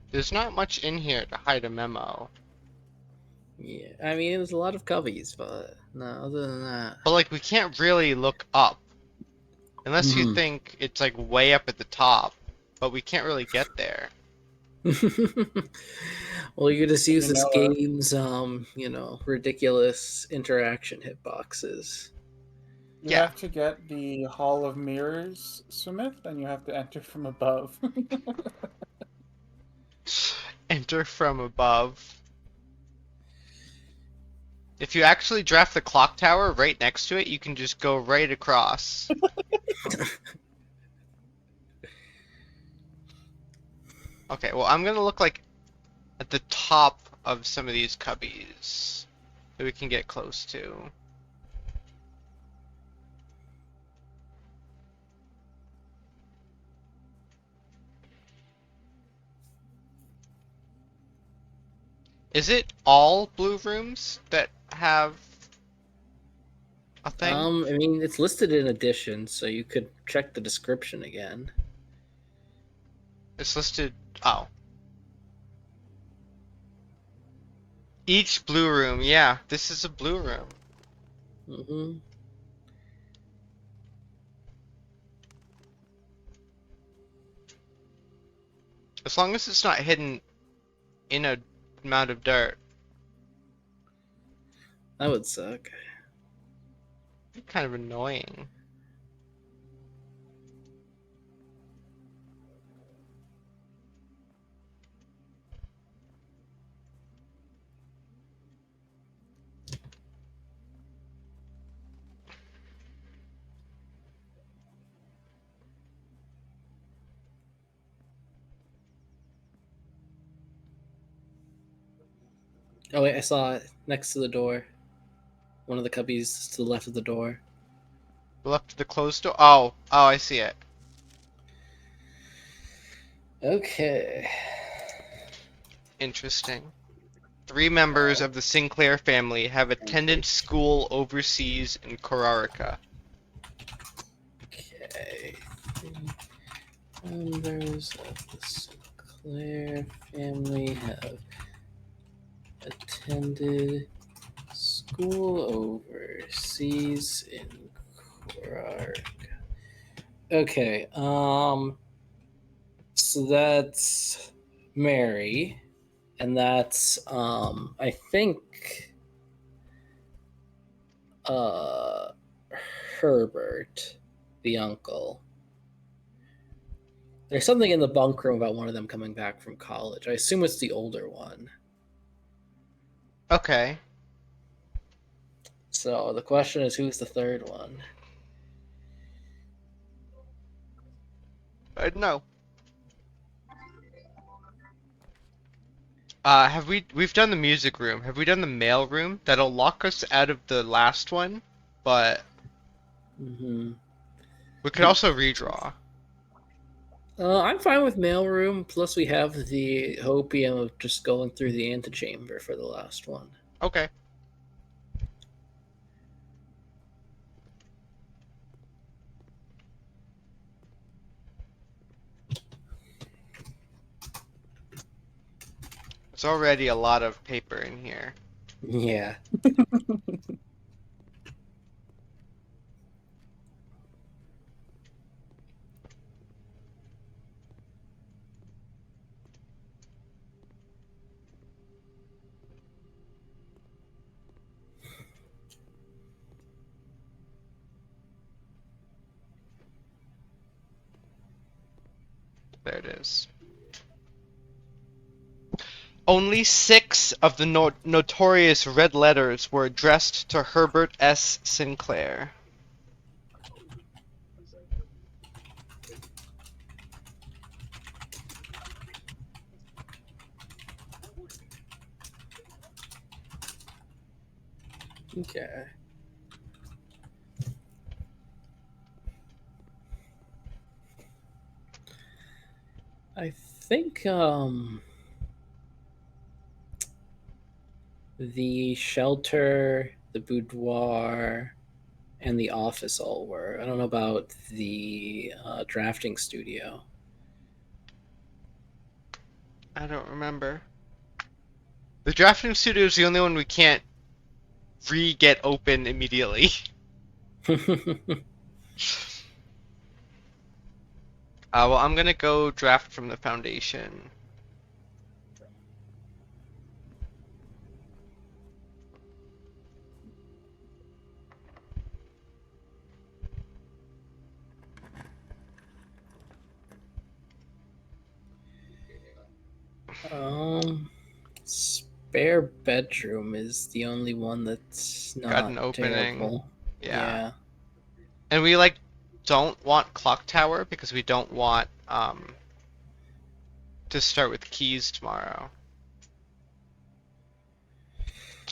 Speaker 2: There's not much in here to hide a memo.
Speaker 3: Yeah, I mean, there's a lot of coveys, but no, other than that.
Speaker 2: But like we can't really look up. Unless you think it's like way up at the top. But we can't really get there.
Speaker 3: Well, you just use this
Speaker 1: Vanilla.
Speaker 3: game's, ridiculous interaction hitboxes.
Speaker 1: You
Speaker 2: Yeah.
Speaker 1: have to get the Hall of Mirrors, Smith, and you have to enter from above.
Speaker 2: Enter from above. If you actually draft the clock tower right next to it, you can just go right across. Okay, well, I'm gonna look like at the top of some of these cubbies that we can get close to. Is it all blue rooms that have a thing?
Speaker 3: I mean, it's listed in addition, so you could check the description again.
Speaker 2: It's listed. Oh. Each blue room. Yeah, this is a blue room.
Speaker 3: Mm-hmm.
Speaker 2: As long as it's not hidden in a mound of dirt.
Speaker 3: That would suck.
Speaker 2: Kind of annoying.
Speaker 3: Oh wait, I saw it next to the door. One of the cubbies to the left of the door.
Speaker 2: Left of the closed door. Oh, I see it.
Speaker 3: Okay.
Speaker 2: Interesting. 3 members of the Sinclair family have attended school overseas in Korarica.
Speaker 3: Okay. 3 members of the Sinclair family have attended school overseas in Korarica. Okay. So that's Mary, and that's I think Herbert, the uncle. There's something in the bunk room about one of them coming back from college. I assume it's the older one.
Speaker 2: Okay.
Speaker 3: So the question is, who's the third one?
Speaker 2: No. We've done the music room. Have we done the mail room? That'll lock us out of the last one, but
Speaker 3: Mm-hmm.
Speaker 2: we could also redraw.
Speaker 3: I'm fine with mailroom. Plus, we have the hopium of just going through the antechamber for the last one.
Speaker 2: Okay. There's already a lot of paper in here.
Speaker 3: Yeah.
Speaker 2: There it is. Only 6 of the notorious red letters were addressed to Herbert S. Sinclair.
Speaker 3: Okay. I think the shelter, the boudoir, and the office all were. I don't know about the drafting studio.
Speaker 2: I don't remember. The drafting studio is the only one we can't get open immediately. Well, I'm gonna go draft from the foundation.
Speaker 3: Spare bedroom is the only one that's not
Speaker 2: Got an opening.
Speaker 3: terrible.
Speaker 2: Yeah. And we don't want clock tower because we don't want to start with keys tomorrow.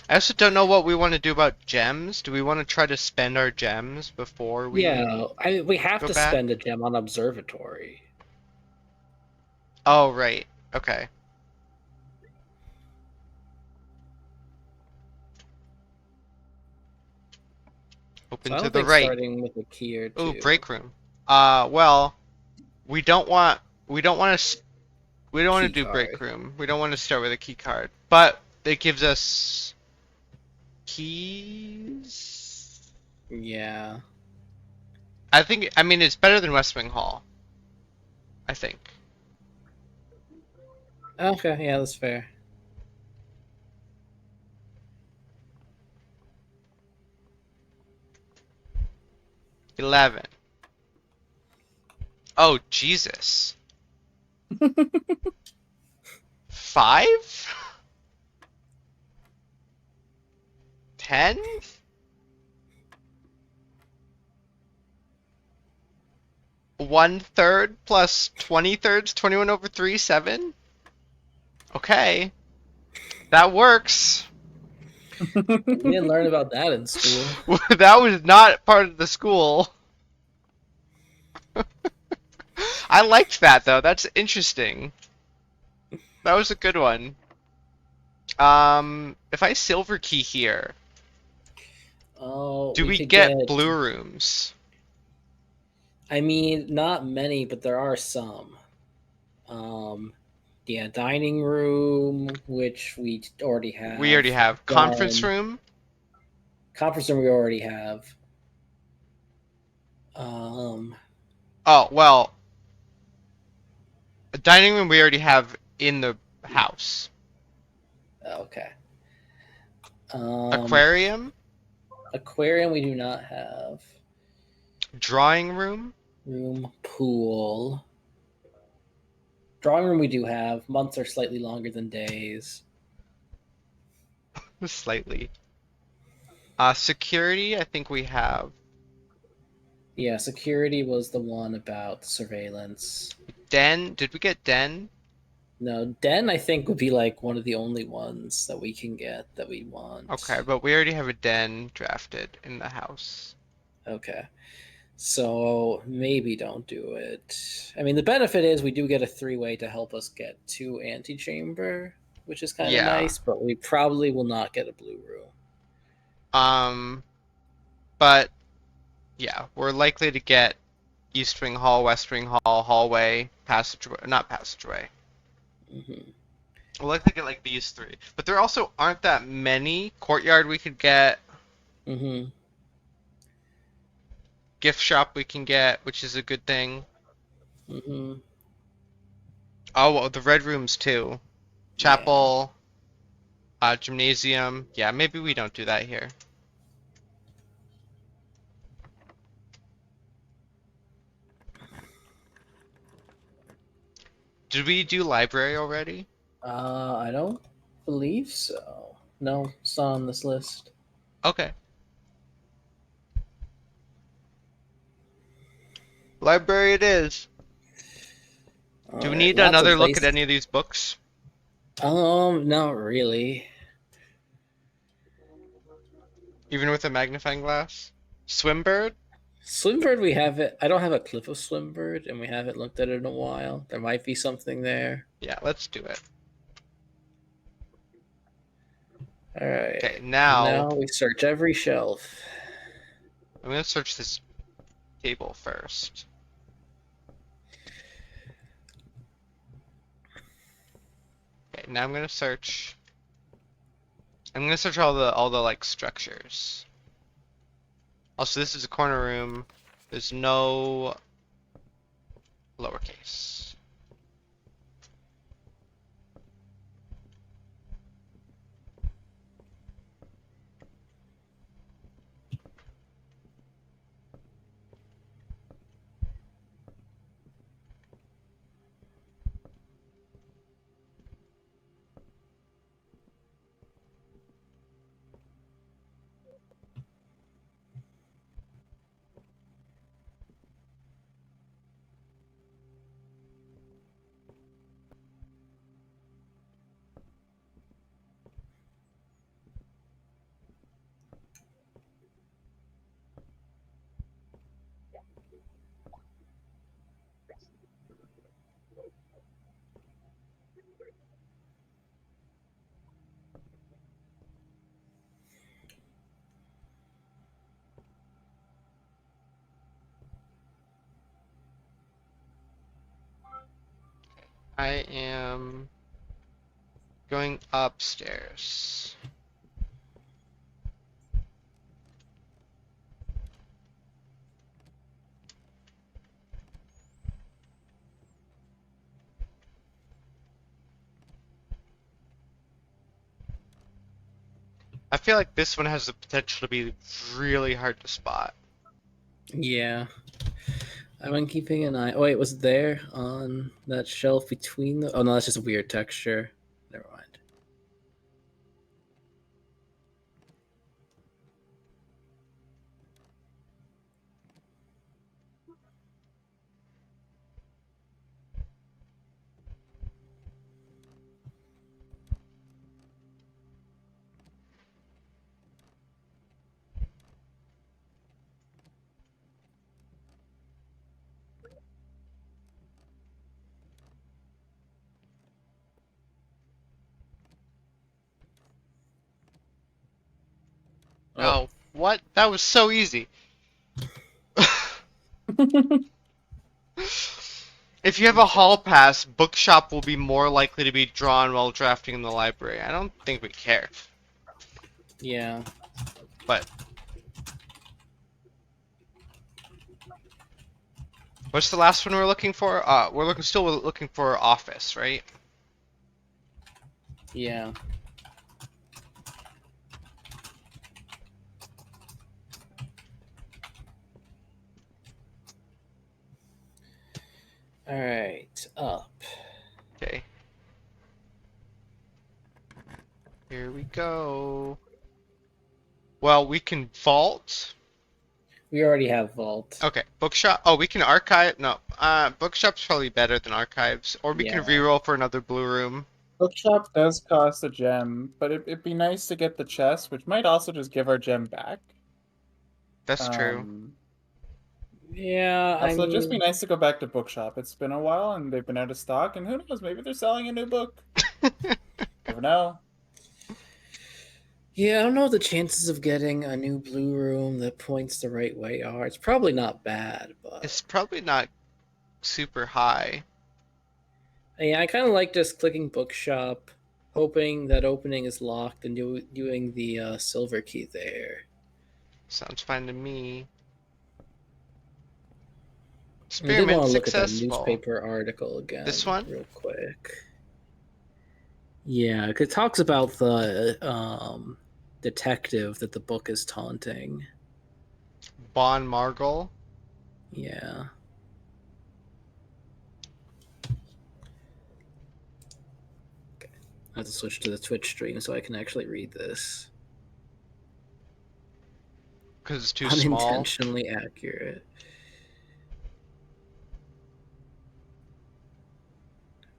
Speaker 2: I also don't know what we want to do about gems. Do we want to try to spend our gems before we
Speaker 3: Yeah, we have
Speaker 2: go
Speaker 3: to
Speaker 2: back?
Speaker 3: spend a gem on observatory.
Speaker 2: Oh, right. Okay.
Speaker 3: So
Speaker 2: Open
Speaker 3: I
Speaker 2: to
Speaker 3: don't
Speaker 2: the
Speaker 3: think
Speaker 2: right.
Speaker 3: starting with a key or
Speaker 2: Ooh,
Speaker 3: two.
Speaker 2: break room. Well, we don't want to
Speaker 3: Key
Speaker 2: do break
Speaker 3: card.
Speaker 2: room. We don't want to start with a key card, but it gives us keys.
Speaker 3: Yeah.
Speaker 2: I mean, it's better than West Wing Hall. I think.
Speaker 3: Okay, yeah, that's fair.
Speaker 2: $11. Oh, Jesus. 5? 10? 1/3 plus 20/3, 21/3, 7? Okay. That works.
Speaker 3: We didn't learn about that in school.
Speaker 2: That was not part of the school. I liked that though. That's interesting. That was a good one. If I silver key here,
Speaker 3: Oh,
Speaker 2: do
Speaker 3: we
Speaker 2: we
Speaker 3: could
Speaker 2: get
Speaker 3: get.
Speaker 2: blue rooms?
Speaker 3: I mean, not many, but there are some. Yeah, dining room, which we already
Speaker 2: We
Speaker 3: have
Speaker 2: already have conference
Speaker 3: done.
Speaker 2: room.
Speaker 3: Conference room we already have. Um,
Speaker 2: Oh, well, a dining room we already have in the house.
Speaker 3: okay. Um,
Speaker 2: Aquarium,
Speaker 3: aquarium we do not have.
Speaker 2: drawing room.
Speaker 3: Room, pool. Drawing room we do have. Months are slightly longer than days.
Speaker 2: Slightly. Security, I think we have.
Speaker 3: Yeah, security was the one about surveillance.
Speaker 2: Den, did we get Den?
Speaker 3: No, den I think would be like one of the only ones that we can get that we
Speaker 2: Okay,
Speaker 3: want.
Speaker 2: but we already have a Den drafted in the house.
Speaker 3: Okay. So maybe don't do it. I mean, the benefit is we do get a three-way to help us get to antechamber, which is kind of
Speaker 2: Yeah.
Speaker 3: nice, but we probably will not get a blue room.
Speaker 2: Um, but yeah, we're likely to get East Wing Hall, West Wing Hall, hallway, passageway, not passageway.
Speaker 3: Hmm.
Speaker 2: We'll likely get like these three. But there also aren't that many. Courtyard we could get.
Speaker 3: Hmm.
Speaker 2: Gift shop we can get, which is a good thing.
Speaker 3: Hmm.
Speaker 2: Oh, well, the red rooms too.
Speaker 3: Yeah.
Speaker 2: Chapel, gymnasium. Yeah, maybe we don't do that here. Did we do library already?
Speaker 3: I don't believe so. No, it's not on this list.
Speaker 2: Okay. Library it is.
Speaker 3: All
Speaker 2: Do we
Speaker 3: right,
Speaker 2: need
Speaker 3: lots of
Speaker 2: another look at
Speaker 3: places.
Speaker 2: any of these books?
Speaker 3: Not really.
Speaker 2: Even with a magnifying glass? Swimbird?
Speaker 3: Swimbird, we have it. I don't have a clip of Swimbird, and we haven't looked at it in a while. There might be something there.
Speaker 2: Yeah, let's do it.
Speaker 3: All right.
Speaker 2: Okay, now
Speaker 3: Now we search every shelf.
Speaker 2: I'm gonna search this table first. Okay, now I'm gonna search. I'm gonna search all the like structures. Also, this is a corner room. There's no lowercase. I am going upstairs. I feel like this one has the potential to be really hard to spot.
Speaker 3: Yeah. I've been keeping an eye. Oh, wait, was it there on that shelf between the. Oh, no, that's just a weird texture. Never mind.
Speaker 2: Oh, what? That was so easy. If you have a hall pass, bookshop will be more likely to be drawn while drafting in the library. I don't think we care,
Speaker 3: Yeah.
Speaker 2: but what's the last one we're looking for? We're still looking for office, right?
Speaker 3: Yeah. All right. Up.
Speaker 2: Okay. Here we go. Well, we can vault.
Speaker 3: We already have Vault.
Speaker 2: Okay, bookshop. Oh, we can archive. No, bookshop's probably better than archives. Or we can
Speaker 3: Yeah.
Speaker 2: reroll for another blue room.
Speaker 1: Bookshop does cost a gem, but it'd be nice to get the chest, which might also just give our gem back.
Speaker 2: That's true.
Speaker 3: Yeah, I
Speaker 1: Also, it'd just be
Speaker 3: mean,
Speaker 1: nice to go back to Bookshop. It's been a while, and they've been out of stock, and who knows? Maybe they're selling a new book. Never know.
Speaker 3: yeah, I don't know what the chances of getting a new blue room that points the right way are. It's probably not bad, but
Speaker 2: It's probably not super high.
Speaker 3: yeah, I kind of like just clicking Bookshop, hoping that opening is locked, and doing the silver key there.
Speaker 2: Sounds fine to me.
Speaker 3: I did
Speaker 2: Experiment
Speaker 3: want to look at that
Speaker 2: successful.
Speaker 3: newspaper article again,
Speaker 2: This one?
Speaker 3: real quick. Yeah, 'cause it talks about the detective that the book is taunting.
Speaker 2: Bon Margle.
Speaker 3: Yeah. Okay. I have to switch to the Twitch stream so I can actually read this.
Speaker 2: Because it's too small.
Speaker 3: Unintentionally accurate.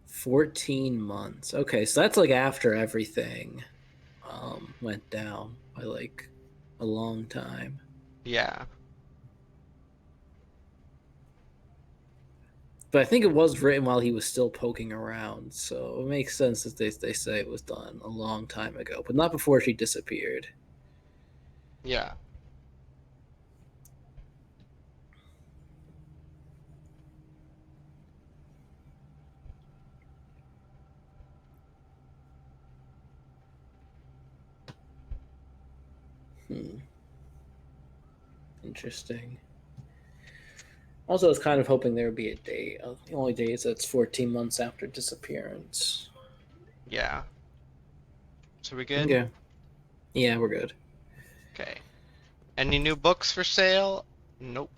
Speaker 3: 14 months. Okay, so that's like after everything went down by like a long time.
Speaker 2: Yeah.
Speaker 3: But I think it was written while he was still poking around, so it makes sense that they say it was done a long time ago, but not before she disappeared.
Speaker 2: Yeah.
Speaker 3: Interesting. Also, I was kind of hoping there would be a date. The only date is that's 14 months after disappearance.
Speaker 2: Yeah. So we good?
Speaker 3: Okay. Yeah, we're good.
Speaker 2: Okay. Any new books for sale? Nope.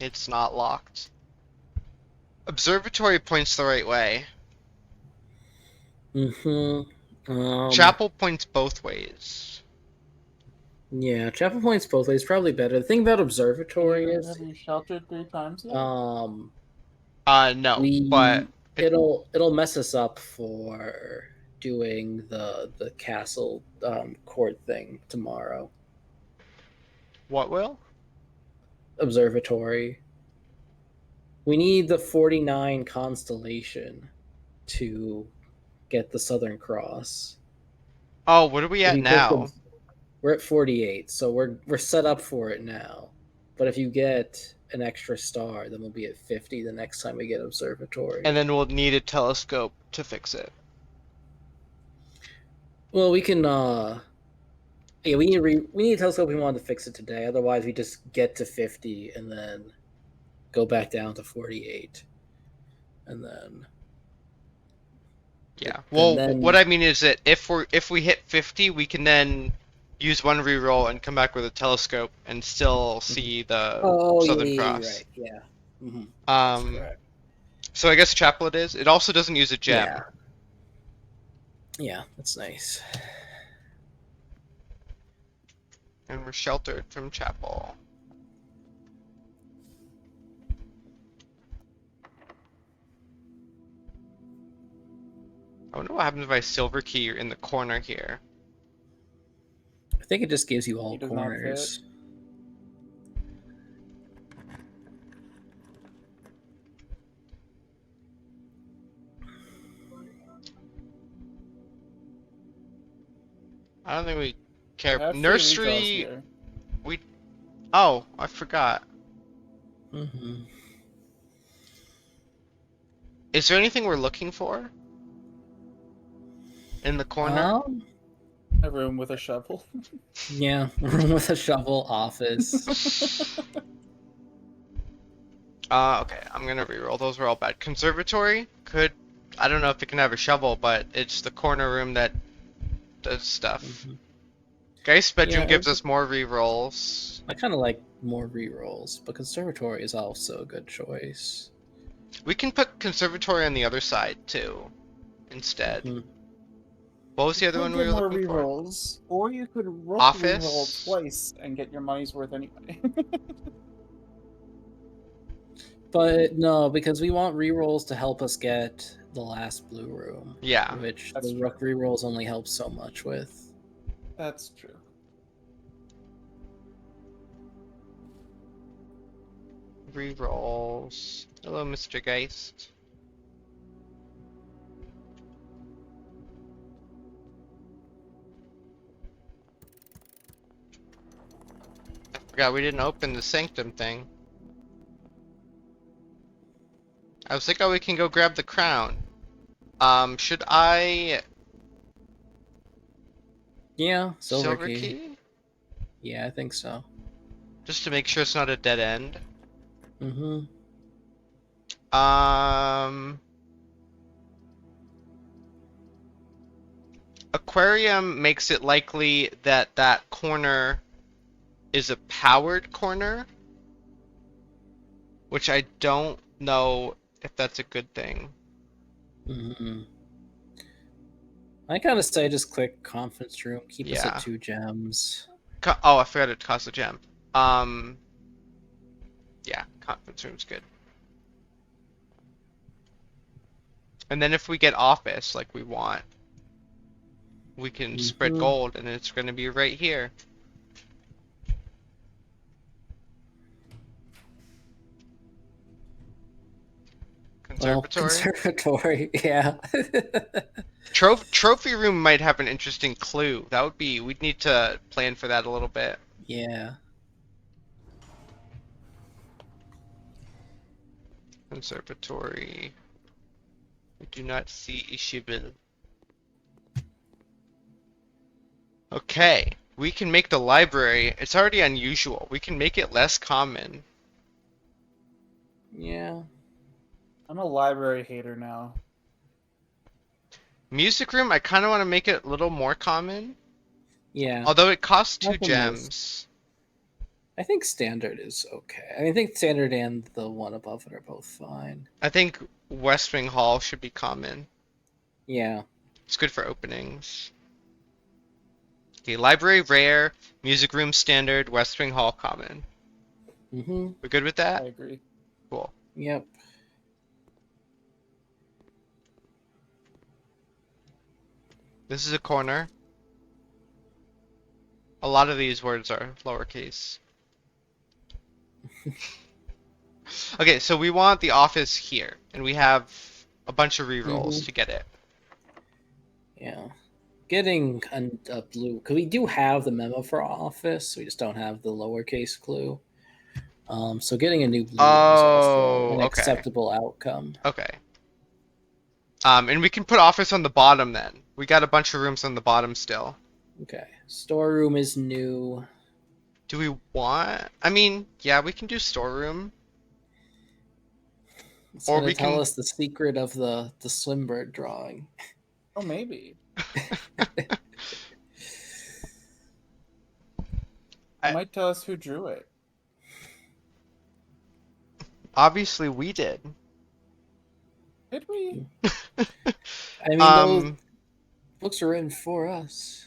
Speaker 2: It's not locked. Observatory points the right way. Chapel points both ways.
Speaker 3: Yeah, Chapel Point's both ways probably better. The thing about Observatory is,
Speaker 1: Have you sheltered 3 times yet?
Speaker 2: No, but
Speaker 3: it'll mess us up for doing the castle court thing tomorrow.
Speaker 2: what will?
Speaker 3: Observatory. We need the 49 constellation to get the Southern Cross.
Speaker 2: Oh, what are we
Speaker 3: If
Speaker 2: at
Speaker 3: you click
Speaker 2: now?
Speaker 3: We're at 48, so we're set up for it now. But if you get an extra star, then we'll be at 50 the next time we get observatory.
Speaker 2: And then we'll need a telescope to fix it.
Speaker 3: Well, we can. Yeah, we need a telescope. We wanted to fix it today. Otherwise, we just get to 50 and then go back down to 48, and then.
Speaker 2: Yeah.
Speaker 3: And
Speaker 2: Well,
Speaker 3: then-
Speaker 2: what I mean is that if we hit 50, we can then use one reroll and come back with a telescope and still see the Southern Cross.
Speaker 3: Right. Yeah. Mm-hmm.
Speaker 2: Correct. So I guess Chapel it is. It also doesn't use a gem.
Speaker 3: Yeah. Yeah, that's nice.
Speaker 2: And we're sheltered from Chapel. I wonder what happens if I silver key in the corner here.
Speaker 3: I think it just gives you all
Speaker 1: He does not
Speaker 3: corners.
Speaker 2: I don't think we
Speaker 1: I
Speaker 2: care.
Speaker 1: have three
Speaker 2: Nursery.
Speaker 1: recalls here.
Speaker 2: Oh, I forgot.
Speaker 3: Mm-hmm.
Speaker 2: Is there anything we're looking for? In the corner?
Speaker 1: A room with a shovel.
Speaker 3: Yeah, room with a shovel, office.
Speaker 2: Okay, I'm gonna reroll. Those were all bad. Conservatory could. I don't know if it can have a shovel, but it's the corner room that does stuff.
Speaker 3: Mhm.
Speaker 2: Geist bedroom
Speaker 3: Yeah,
Speaker 2: gives us more rerolls.
Speaker 3: I kind of like more rerolls, but conservatory is also a good choice.
Speaker 2: We can put conservatory on the other side too, instead.
Speaker 3: Mhm.
Speaker 2: What was the other one we were
Speaker 1: more
Speaker 2: looking for?
Speaker 1: rerolls, or you could
Speaker 2: Office.
Speaker 1: reroll twice and get your money's worth anyway.
Speaker 3: But no, because we want rerolls to help us get the last blue room,
Speaker 2: Yeah.
Speaker 3: which
Speaker 1: That's
Speaker 3: the
Speaker 1: true.
Speaker 3: rook rerolls only help so much with.
Speaker 1: That's true.
Speaker 2: Rerolls. Hello, Mr. Geist. I forgot we didn't open the sanctum thing. I was like, oh, we can go grab the crown. Should I
Speaker 3: Yeah, silver,
Speaker 2: silver
Speaker 3: key.
Speaker 2: key?
Speaker 3: Yeah, I think so.
Speaker 2: Just to make sure it's not a dead end.
Speaker 3: Mm-hmm.
Speaker 2: Aquarium makes it likely that that corner is a powered corner, which I don't know if that's a good thing.
Speaker 3: Mm-hmm. I kind of say just click conference room, keep us
Speaker 2: Yeah.
Speaker 3: at 2 gems.
Speaker 2: Oh, I forgot it costs a gem. Yeah, conference room's good. And then if we get office like we want, we can spread
Speaker 3: Mhm.
Speaker 2: gold, and it's going to be right here.
Speaker 3: Well,
Speaker 2: Conservatory.
Speaker 3: conservatory, yeah.
Speaker 2: Trophy room might have an interesting clue. That would be. We'd need to plan for that a little bit.
Speaker 3: Yeah.
Speaker 2: Conservatory. We do not see Ishibil. Okay, we can make the library. It's already unusual. We can make it less common.
Speaker 3: Yeah.
Speaker 1: I'm a library hater now.
Speaker 2: Music room, I kind of want to make it a little more common.
Speaker 3: Yeah.
Speaker 2: Although it costs 2
Speaker 3: Nothing
Speaker 2: gems.
Speaker 3: I think standard is okay. I think standard and the one above it are both fine.
Speaker 2: I think West Wing Hall should be common.
Speaker 3: Yeah.
Speaker 2: It's good for openings. Okay, library rare, music room standard, West Wing Hall common.
Speaker 3: Mm-hmm.
Speaker 2: We're good with
Speaker 1: I
Speaker 2: that?
Speaker 1: agree.
Speaker 2: Cool.
Speaker 3: Yep.
Speaker 2: This is a corner. A lot of these words are lowercase. Okay, so we want the office here, and we have a bunch of rerolls
Speaker 3: Mhm.
Speaker 2: to get it.
Speaker 3: Yeah. Getting a blue, because we do have the memo for office, we just don't have the lowercase clue. So getting a new blue room is also an
Speaker 2: okay.
Speaker 3: acceptable outcome.
Speaker 2: Okay. And we can put office on the bottom then. We got a bunch of rooms on the bottom still.
Speaker 3: Okay. Storeroom is new.
Speaker 2: Do we want? I mean, yeah, we can do storeroom.
Speaker 3: It's
Speaker 2: Or
Speaker 3: gonna
Speaker 2: we
Speaker 3: tell
Speaker 2: can-
Speaker 3: us the secret of the Swimbird drawing.
Speaker 1: Oh, maybe.
Speaker 2: I-
Speaker 1: It might tell us who drew it.
Speaker 2: Obviously, we did.
Speaker 1: Did we?
Speaker 3: I mean, those
Speaker 2: Um,
Speaker 3: books are written for us.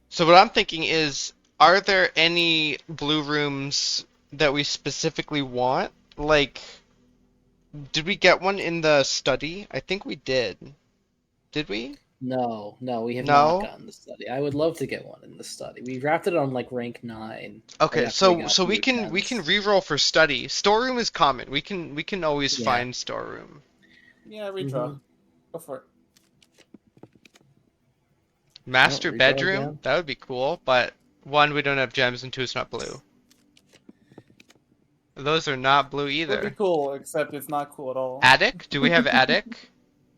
Speaker 2: so what I'm thinking is, are there any blue rooms that we specifically want? Like, did we get one in the study? I think we did. Did we?
Speaker 3: No, we have
Speaker 2: No?
Speaker 3: not gotten the study. I would love to get one in the study. We wrapped it on like rank 9.
Speaker 2: Okay,
Speaker 3: right after we
Speaker 2: so
Speaker 3: got
Speaker 2: so
Speaker 3: the
Speaker 2: we can
Speaker 3: attempts.
Speaker 2: re-roll for study. Storeroom is common. We can always
Speaker 3: Yeah.
Speaker 2: find storeroom.
Speaker 1: Yeah, redraw.
Speaker 3: Mhm.
Speaker 1: Go for it.
Speaker 2: Master
Speaker 3: redraw
Speaker 2: bedroom,
Speaker 3: again.
Speaker 2: that would be cool, but one, we don't have gems, and two, it's not blue. Those are not blue
Speaker 1: Would be
Speaker 2: either.
Speaker 1: cool, except it's not cool at all.
Speaker 2: Attic? Do we have attic?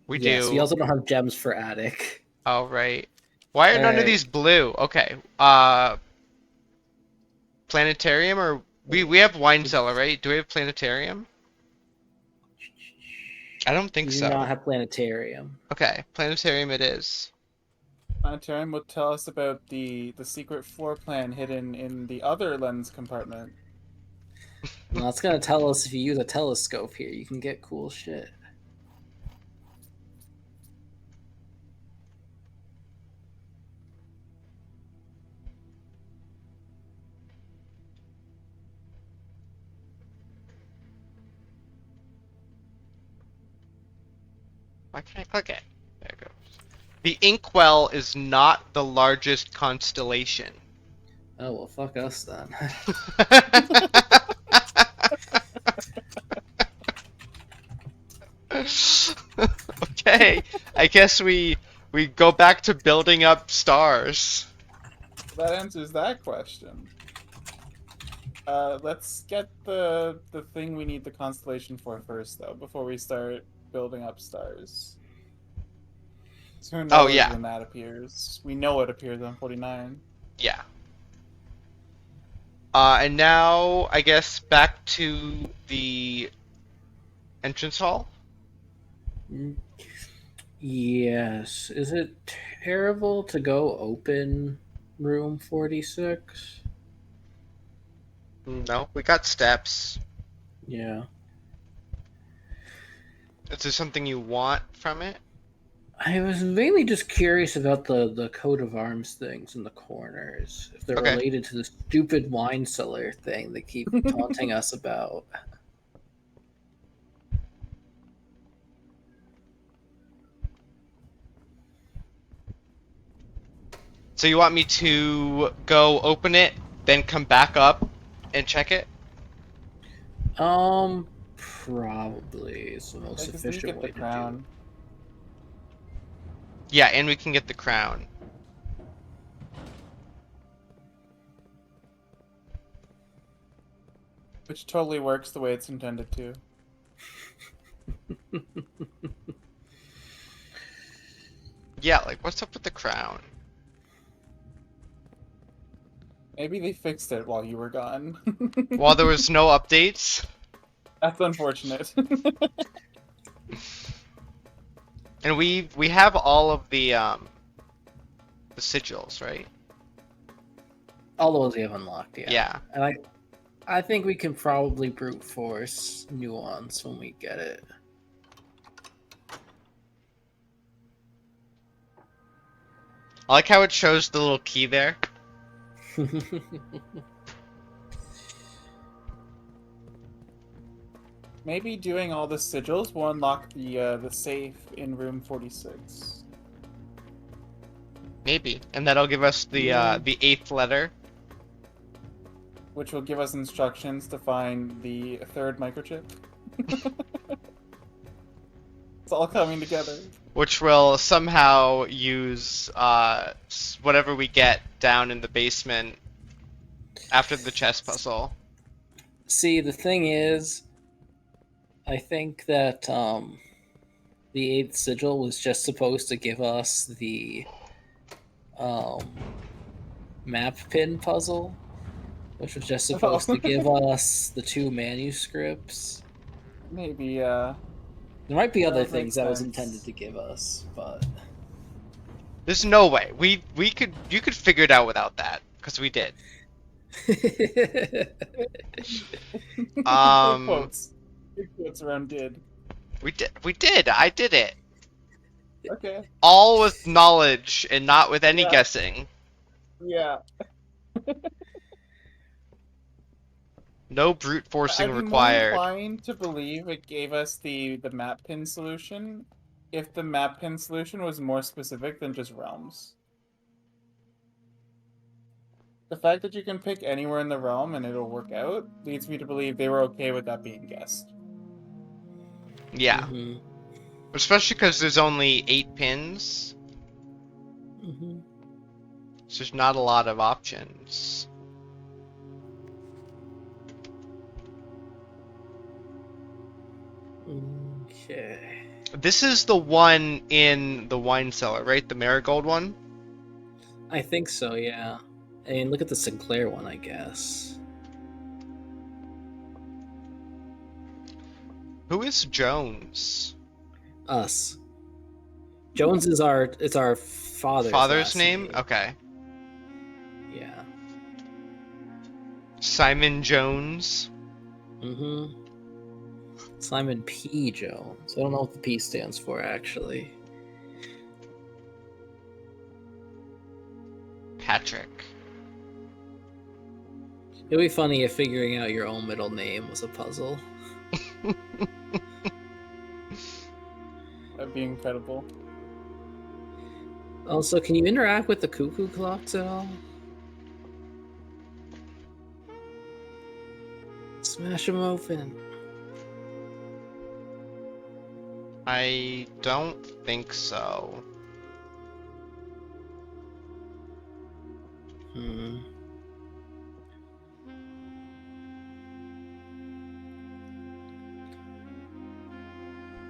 Speaker 2: We
Speaker 3: Yes,
Speaker 2: do.
Speaker 3: we also don't have gems for attic.
Speaker 2: Oh, right. Why are none of
Speaker 3: Alright.
Speaker 2: these blue? Okay. Planetarium or we have wine cellar, right? Do we have planetarium? I don't think
Speaker 3: We do
Speaker 2: so.
Speaker 3: not have planetarium.
Speaker 2: Okay, planetarium it is.
Speaker 1: Planetarium will tell us about the secret floor plan hidden in the other lens compartment.
Speaker 3: Well, that's gonna tell us if you use a telescope here, you can get cool shit.
Speaker 2: Why can't I click it? There it goes. The Inkwell is not the largest constellation.
Speaker 3: Oh well, fuck us then.
Speaker 2: Okay, I guess we go back to building up stars.
Speaker 1: That answers that question. Let's get the thing we need the constellation for first, though, before we start building up stars. So who knows
Speaker 2: Oh, yeah.
Speaker 1: when that appears? We know it appears on 49.
Speaker 2: Yeah. And now I guess back to the entrance hall.
Speaker 3: Yes. Is it terrible to go open room 46?
Speaker 2: No, we got steps.
Speaker 3: Yeah.
Speaker 2: Is there something you want from it?
Speaker 3: I was mainly just curious about the coat of arms things in the corners. If they're
Speaker 2: Okay.
Speaker 3: related to the stupid wine cellar thing they keep taunting us about.
Speaker 2: So you want me to go open it, then come back up and check it?
Speaker 3: Probably is the most
Speaker 1: I just need to
Speaker 3: efficient
Speaker 1: get
Speaker 3: way
Speaker 1: the
Speaker 3: to
Speaker 1: crown.
Speaker 2: Yeah, and we can get the crown.
Speaker 1: Which totally works the way it's intended to.
Speaker 2: Yeah, like what's up with the crown?
Speaker 1: Maybe they fixed it while you were gone.
Speaker 2: While there was no updates.
Speaker 1: That's unfortunate.
Speaker 2: And we have all of the sigils, right?
Speaker 3: All the ones we have unlocked, yeah.
Speaker 2: Yeah.
Speaker 3: And I think we can probably brute force nuance when we get it.
Speaker 2: I like how it shows the little key there.
Speaker 1: Maybe doing all the sigils will unlock the safe in room 46.
Speaker 2: Maybe. And that'll give us the 8th letter.
Speaker 1: Which will give us instructions to find the third microchip. It's all coming together.
Speaker 2: which will somehow use whatever we get down in the basement after the chess puzzle.
Speaker 3: See, the thing is, I think that the eighth sigil was just supposed to give us the um, map pin puzzle, which was just supposed to give us the 2 manuscripts.
Speaker 1: Maybe,
Speaker 3: There might be
Speaker 1: That
Speaker 3: other
Speaker 1: would make
Speaker 3: things that was
Speaker 1: sense.
Speaker 3: intended to give us, but
Speaker 2: There's no way you could figure it out without that, because we did.
Speaker 1: Good quotes. Good quotes around did.
Speaker 2: We did. I did it.
Speaker 1: Okay.
Speaker 2: All with knowledge and not with any
Speaker 1: Yeah.
Speaker 2: guessing.
Speaker 1: Yeah.
Speaker 2: No brute forcing
Speaker 1: I'd be more
Speaker 2: required.
Speaker 1: inclined to believe it gave us the map pin solution if the map pin solution was more specific than just realms. The fact that you can pick anywhere in the realm and it'll work out leads me to believe they were okay with that being guessed.
Speaker 2: Yeah.
Speaker 3: Mhm,
Speaker 2: Especially because there's only 8 pins,
Speaker 3: mhm.
Speaker 2: so there's not a lot of options.
Speaker 3: Okay.
Speaker 2: This is the one in the wine cellar, right? The marigold one?
Speaker 3: I think so, yeah. I mean, look at the Sinclair one, I guess.
Speaker 2: Who is Jones?
Speaker 3: Us. Jones is our father's last
Speaker 2: name? Okay.
Speaker 3: Yeah.
Speaker 2: Simon Jones.
Speaker 3: Mm-hmm. Simon P. Jones. I don't know what the P stands for, actually.
Speaker 2: Patrick.
Speaker 3: It'd be funny if figuring out your own middle name was a puzzle.
Speaker 1: That'd be incredible.
Speaker 3: Also, can you interact with the cuckoo clocks at all? Smash them open.
Speaker 2: I don't think so.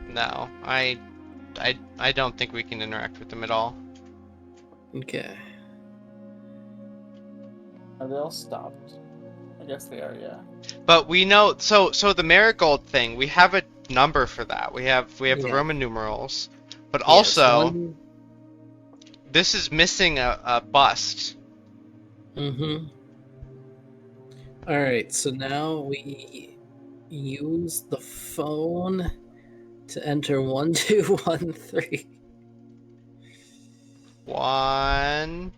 Speaker 2: No, I don't think we can interact with them at all.
Speaker 3: Okay.
Speaker 1: Are they all stopped? I guess they are, yeah.
Speaker 2: But we know, so the marigold thing, we have a number for that. We have the
Speaker 3: Yeah.
Speaker 2: Roman numerals, but
Speaker 3: Yes,
Speaker 2: also this is missing a bust.
Speaker 3: Mm-hmm. Alright, so now we use the phone to enter 1213.
Speaker 2: 1,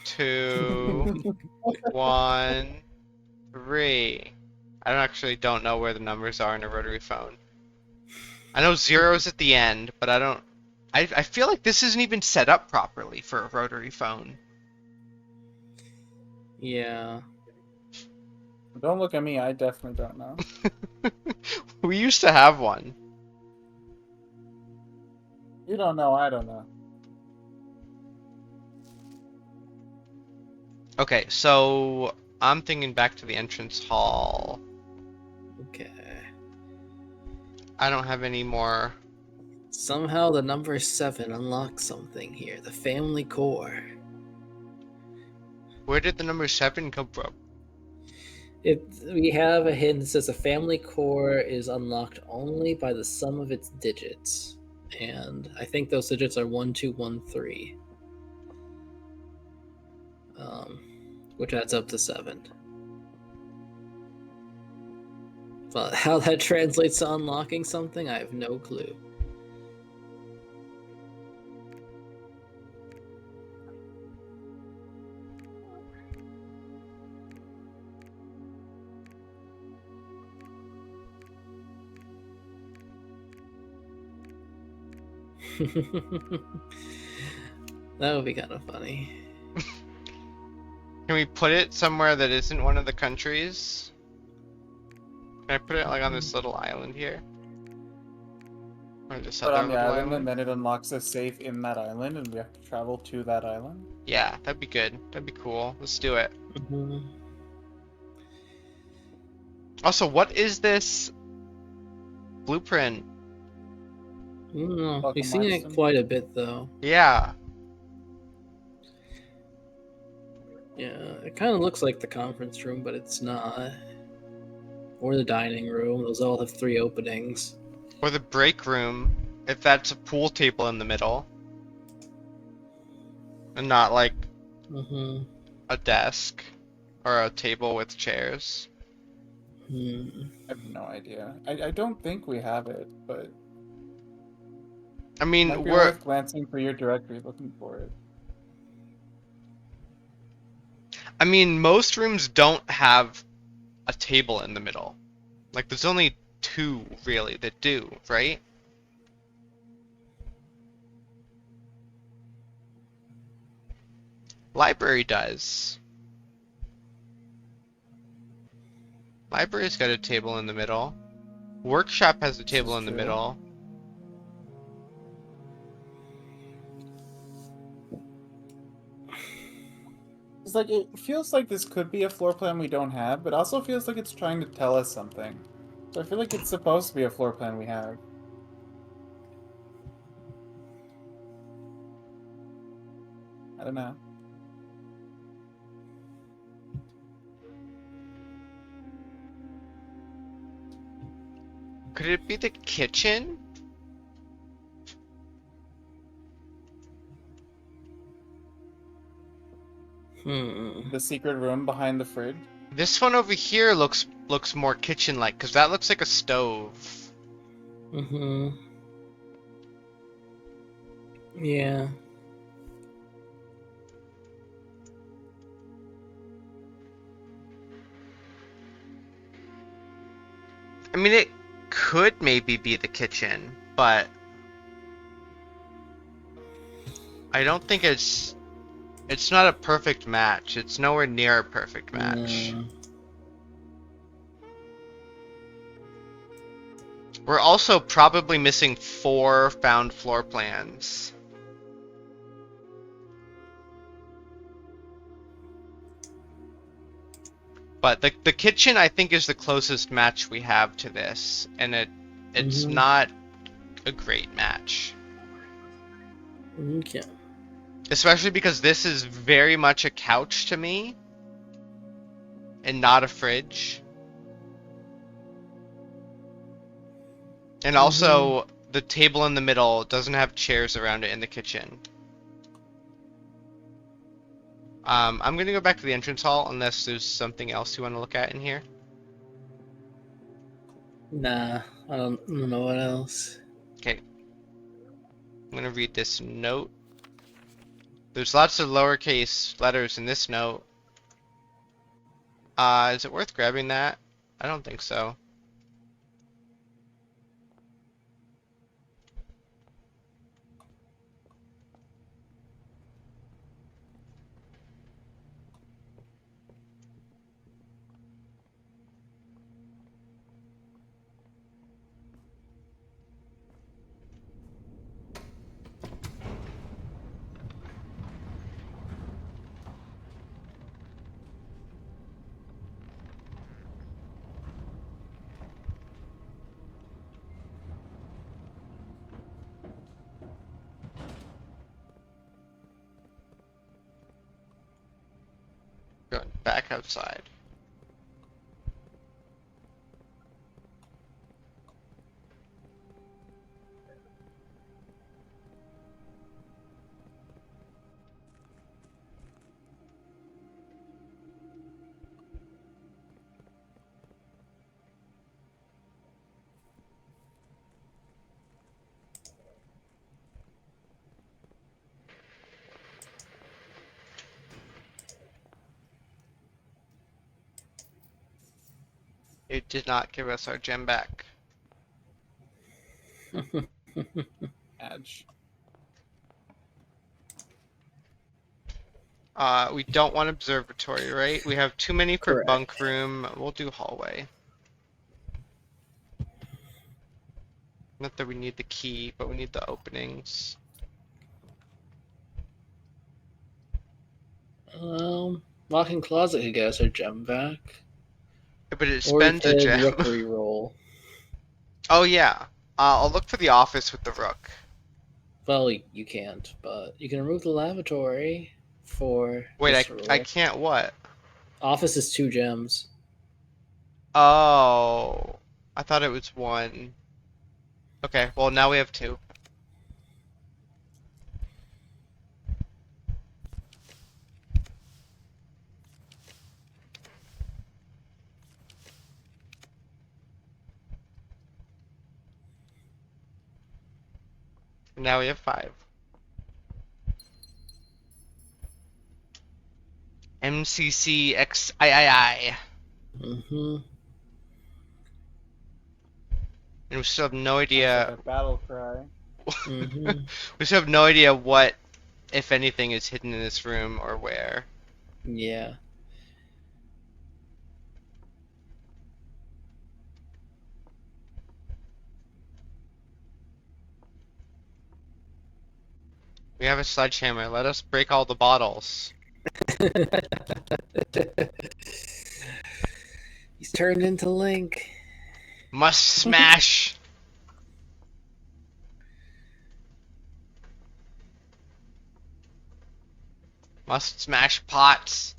Speaker 2: 2, 1, 3. I don't know where the numbers are in a rotary phone. I know 0's at the end, but I don't. I feel like this isn't even set up properly for a rotary phone.
Speaker 3: Yeah.
Speaker 1: Don't look at me, I definitely don't know.
Speaker 2: We used to have one.
Speaker 1: You don't know, I don't know.
Speaker 2: Okay, so I'm thinking back to the entrance hall.
Speaker 3: Okay.
Speaker 2: I don't have any more.
Speaker 3: Somehow the number 7 unlocks something here. The family core.
Speaker 2: Where did the number 7 come from?
Speaker 3: We have a hint that says a family core is unlocked only by the sum of its digits. And I think those digits are 1, 2, 1, 3. Which adds up to 7. But how that translates to unlocking something, I have no clue. That would be kind of funny.
Speaker 2: Can we put it somewhere that isn't one of the countries? Can I put it like on this little island here? Or this
Speaker 1: But
Speaker 2: other
Speaker 1: on the
Speaker 2: little
Speaker 1: island,
Speaker 2: island.
Speaker 1: and then it unlocks a safe in that island, and we have to travel to that island.
Speaker 2: Yeah, that'd be good. That'd be cool. Let's do it.
Speaker 3: Mhm.
Speaker 2: Also, what is this blueprint?
Speaker 3: I don't know.
Speaker 1: Welcome,
Speaker 3: We've seen it
Speaker 1: Marston.
Speaker 3: quite a bit though.
Speaker 2: Yeah.
Speaker 3: Yeah, it kind of looks like the conference room, but it's not. Or the dining room. Those all have 3 openings.
Speaker 2: Or the break room, if that's a pool table in the middle. And not like
Speaker 3: Mm-hmm.
Speaker 2: a desk or a table with chairs.
Speaker 3: Hmm.
Speaker 1: I have no idea. I don't think we have it, but
Speaker 2: I
Speaker 1: it
Speaker 2: mean,
Speaker 1: might be
Speaker 2: we're
Speaker 1: worth glancing through your directory looking for it.
Speaker 2: most rooms don't have a table in the middle. Like there's only 2 really that do, right? Library does. Library's got a table in the middle. Workshop has a
Speaker 1: This
Speaker 2: table
Speaker 1: is
Speaker 2: in the
Speaker 1: true.
Speaker 2: middle.
Speaker 1: It's like it feels like this could be a floor plan we don't have, but also feels like it's trying to tell us something. So I feel like it's supposed to be a floor plan we have. I don't know.
Speaker 2: Could it be the kitchen?
Speaker 1: The secret room behind the fridge.
Speaker 2: This one over here looks more kitchen-like, because that looks like a stove.
Speaker 3: Mm-hmm. Yeah.
Speaker 2: I mean, it could maybe be the kitchen, but I don't think it's not a perfect match. It's nowhere near a perfect match.
Speaker 3: No.
Speaker 2: We're also probably missing 4 found floor plans. But the kitchen I think is the closest match we have to this, and it's
Speaker 3: Mhm.
Speaker 2: not a great match.
Speaker 3: Okay.
Speaker 2: Especially because this is very much a couch to me and not a fridge. And also, the table in the middle doesn't have chairs around it in the kitchen. I'm gonna go back to the entrance hall unless there's something else you want to look at in here.
Speaker 3: Nah, I don't know what else.
Speaker 2: Okay. I'm gonna read this note. There's lots of lowercase letters in this note. Is it worth grabbing that? I don't think so. Going back outside. It did not give us our gem back.
Speaker 1: Edge.
Speaker 2: We don't want observatory, right? We have too many for
Speaker 3: Correct.
Speaker 2: bunk room. We'll do hallway. Not that we need the key, but we need the openings.
Speaker 3: Walk-in closet could get us our gem back.
Speaker 2: But it
Speaker 3: Or we
Speaker 2: spends a
Speaker 3: could
Speaker 2: gem.
Speaker 3: rook reroll.
Speaker 2: Oh yeah. I'll look for the office with the rook.
Speaker 3: Well, you can't, but you can remove the lavatory for
Speaker 2: Wait,
Speaker 3: this
Speaker 2: I
Speaker 3: rule.
Speaker 2: can't what?
Speaker 3: Office is 2 gems.
Speaker 2: Oh. I thought it was 1. Okay, well now we have 2. Now we have 5. MCCXIII.
Speaker 3: Mm-hmm.
Speaker 2: And we still have no
Speaker 1: Sounds
Speaker 2: idea.
Speaker 1: like a battle cry.
Speaker 3: Mm-hmm.
Speaker 2: We still have no idea what, if anything, is hidden in this room or where.
Speaker 3: Yeah.
Speaker 2: We have a sledgehammer. Let us break all the bottles.
Speaker 3: He's turned into Link.
Speaker 2: Must smash! Must smash pots.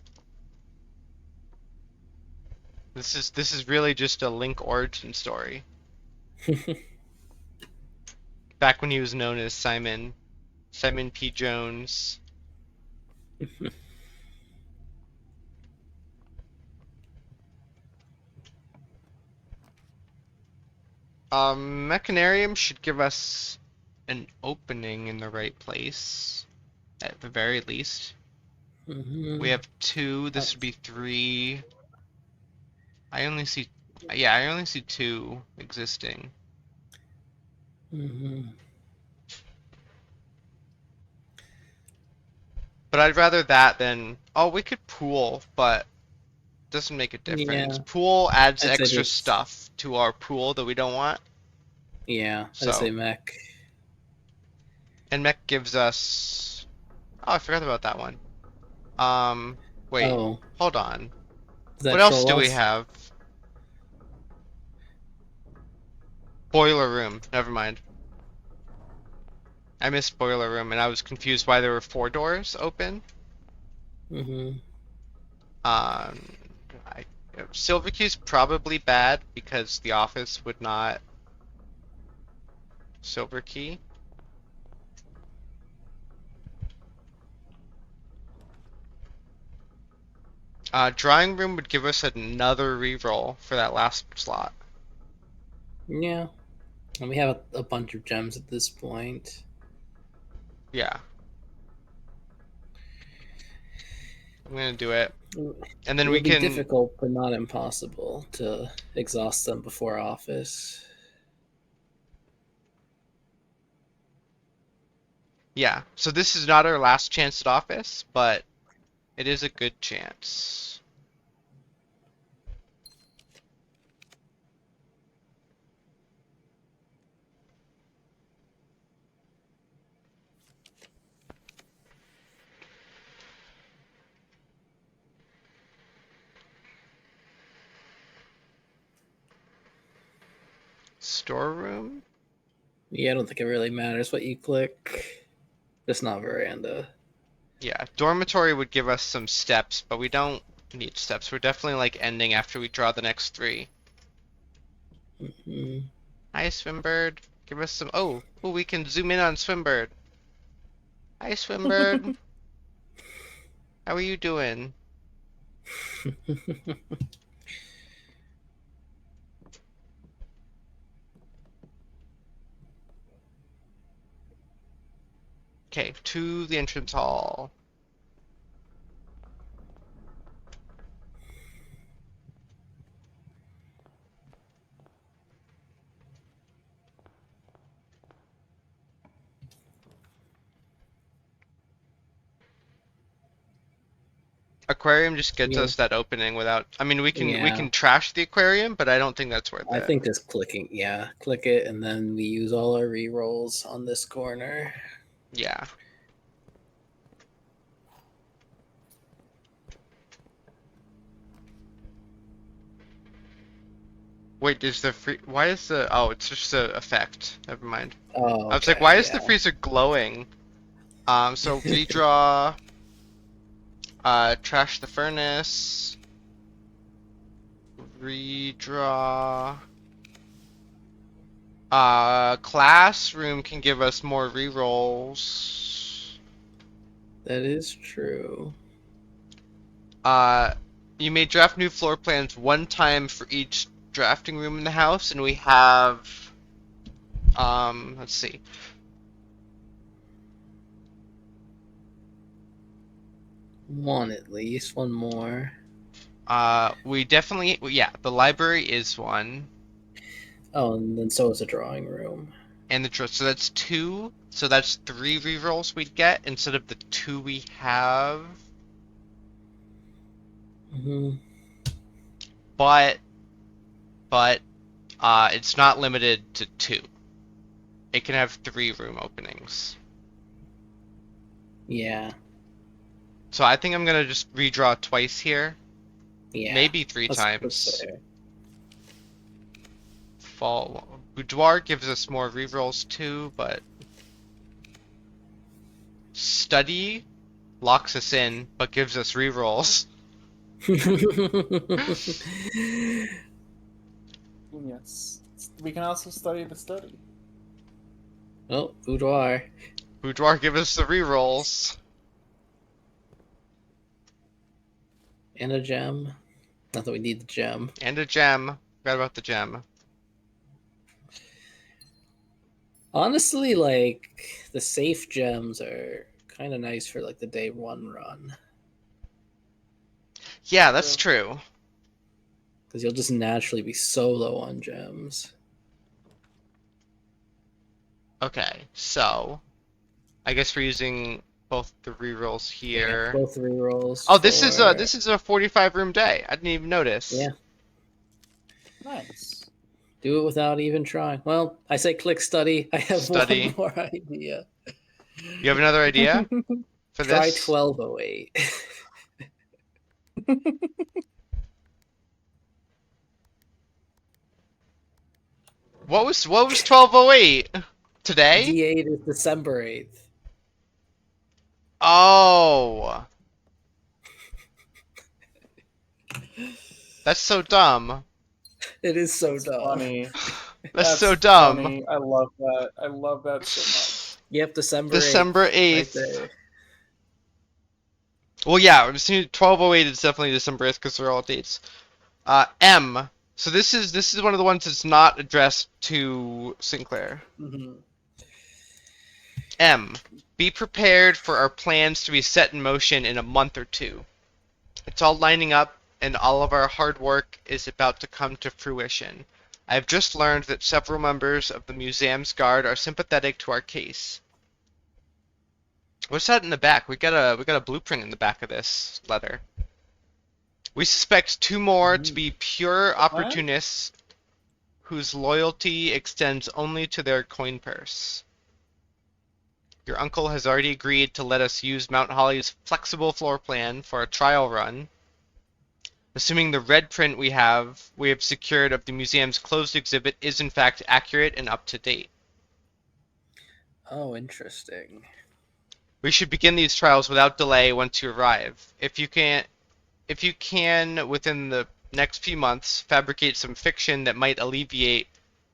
Speaker 2: This is really just a Link origin story. Back when he was known as Simon P. Jones. Mechanarium should give us an opening in the right place, at the very least.
Speaker 3: Mm-hmm.
Speaker 2: We have 2. This would be 3. I only see 2 existing.
Speaker 3: Mm-hmm.
Speaker 2: But I'd rather that than, oh, we could pool, but doesn't make a difference.
Speaker 3: Yeah.
Speaker 2: Pool adds
Speaker 3: I'd say
Speaker 2: extra
Speaker 3: just-
Speaker 2: stuff to our pool that we don't want.
Speaker 3: Yeah,
Speaker 2: So-
Speaker 3: I'd say mech.
Speaker 2: And mech gives us, oh, I forgot about that one. Wait,
Speaker 3: Oh,
Speaker 2: hold on.
Speaker 3: is that
Speaker 2: What else do
Speaker 3: troll
Speaker 2: we
Speaker 3: us?
Speaker 2: have? Boiler room. Never mind. I missed boiler room and I was confused why there were 4 doors open.
Speaker 3: Mm-hmm.
Speaker 2: Silver key's probably bad because the office would not silver key. Drawing room would give us another reroll for that last slot.
Speaker 3: Yeah. And we have a bunch of gems at this point.
Speaker 2: Yeah. I'm gonna do it. And then
Speaker 3: It
Speaker 2: we
Speaker 3: would be
Speaker 2: can
Speaker 3: difficult, but not impossible, to exhaust them before office.
Speaker 2: Yeah. So this is not our last chance at office, but it is a good chance. Storeroom?
Speaker 3: Yeah, I don't think it really matters what you click. Just not veranda.
Speaker 2: Yeah, dormitory would give us some steps, but we don't need steps. We're definitely like ending after we draw the next 3.
Speaker 3: Mm-hmm.
Speaker 2: Hi, Swimbird. Give us some. Oh, we can zoom in on Swimbird. Hi, Swimbird. How are you doing? Okay, to the entrance hall. aquarium just gets
Speaker 3: Yeah.
Speaker 2: us that opening without. I mean, we
Speaker 3: Yeah.
Speaker 2: can trash the aquarium, but I don't think that's worth
Speaker 3: I
Speaker 2: it.
Speaker 3: think just click it, and then we use all our rerolls on this corner.
Speaker 2: Yeah. Wait, is the free? Why is the? Oh, it's just a effect. Never mind.
Speaker 3: Oh,
Speaker 2: I was like,
Speaker 3: okay,
Speaker 2: why is the
Speaker 3: yeah.
Speaker 2: freezer glowing? So redraw. Trash the furnace. Redraw. Classroom can give us more rerolls.
Speaker 3: That is true.
Speaker 2: You may draft new floor plans one time for each drafting room in the house, and we have, let's see.
Speaker 3: One at least, one more.
Speaker 2: We definitely, yeah, the library is one.
Speaker 3: Oh, and then so is a drawing room.
Speaker 2: And so that's two, so that's 3 rerolls we'd get instead of the 2 we have.
Speaker 3: Mm-hmm.
Speaker 2: But, it's not limited to 2. It can have 3 room openings.
Speaker 3: Yeah.
Speaker 2: So I think I'm gonna just redraw twice here.
Speaker 3: Yeah.
Speaker 2: Maybe 3
Speaker 3: That's
Speaker 2: times.
Speaker 3: fair.
Speaker 2: Fall. Boudoir gives us more rerolls too, but study locks us in, but gives us rerolls.
Speaker 1: Yes. We can also study the study.
Speaker 3: Oh, boudoir.
Speaker 2: Boudoir gives us the rerolls.
Speaker 3: And a gem. Not that we need the gem.
Speaker 2: And a gem. Forgot about the gem.
Speaker 3: Honestly, like, the safe gems are kind of nice for, like, the day 1 run.
Speaker 2: Yeah, that's true.
Speaker 3: Because you'll just naturally be so low on gems.
Speaker 2: Okay, so I guess we're using both the rerolls here.
Speaker 3: Yeah, both rerolls.
Speaker 2: Oh, this is a 45 room day. I didn't even notice.
Speaker 3: Yeah.
Speaker 1: Nice.
Speaker 3: Do it without even trying. Well, I say click study. I have
Speaker 2: Study.
Speaker 3: one more idea.
Speaker 2: You have another idea for
Speaker 3: Try
Speaker 2: this?
Speaker 3: 1208.
Speaker 2: What was 1208? Today?
Speaker 3: D8 is December 8th.
Speaker 2: Oh. That's so dumb.
Speaker 3: It is so
Speaker 1: That's
Speaker 3: dumb.
Speaker 1: funny.
Speaker 2: That's so dumb.
Speaker 1: Funny. I love that. I love that so much.
Speaker 3: Yep, December 8th.
Speaker 2: December
Speaker 3: Right
Speaker 2: 8th.
Speaker 3: there.
Speaker 2: Well, yeah, 1208 is definitely December 8th because they're all dates. M. So this is one of the ones that's not addressed to Sinclair.
Speaker 3: Mm-hmm.
Speaker 2: M. Be prepared for our plans to be set in motion in a month or 2. It's all lining up, and all of our hard work is about to come to fruition. I have just learned that several members of the museum's guard are sympathetic to our case. What's that in the back? We got a blueprint in the back of this letter. We suspect 2 more to be pure opportunists whose loyalty extends only to their coin purse. Your uncle has already agreed to let us use Mount Holly's flexible floor plan for a trial run. Assuming the red print we have secured of the museum's closed exhibit is in fact accurate and up to date.
Speaker 3: Oh, interesting.
Speaker 2: We should begin these trials without delay once you arrive. If you can, within the next few months, fabricate some fiction that might alleviate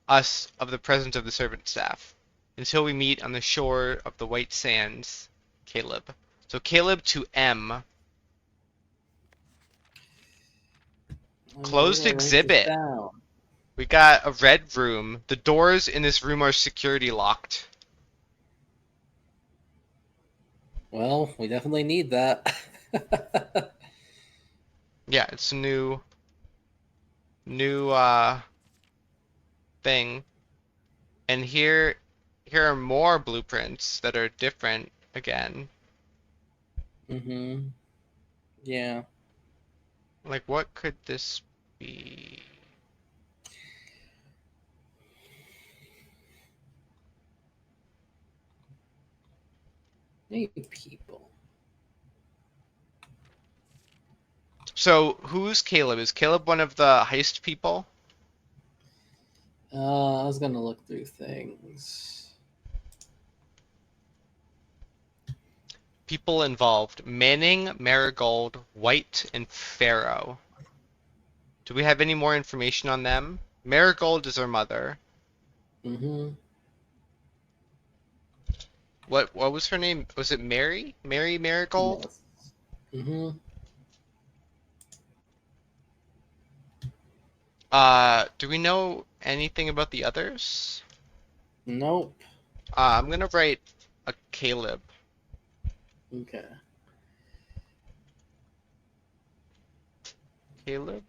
Speaker 2: us of the presence of the servant staff. Until we meet on the shore of the white sands, Caleb. So Caleb to M. Closed exhibit. We got a red room. The doors in this room are security locked.
Speaker 3: Well, we definitely need that.
Speaker 2: Yeah, it's a new thing. And here are more blueprints that are different again.
Speaker 3: Mm-hmm. Yeah.
Speaker 2: Like, what could this be?
Speaker 3: Hey, people.
Speaker 2: So, who's Caleb? Is Caleb one of the heist people?
Speaker 3: I was gonna look through things.
Speaker 2: People involved: Manning, Marigold, White, and Pharaoh. Do we have any more information on them? Marigold is her mother.
Speaker 3: Mm-hmm.
Speaker 2: What was her name? Was it Mary? Mary Marigold?
Speaker 3: Yes. Mm-hmm.
Speaker 2: Do we know anything about the others?
Speaker 3: Nope.
Speaker 2: I'm gonna write a Caleb.
Speaker 3: Okay.
Speaker 2: Caleb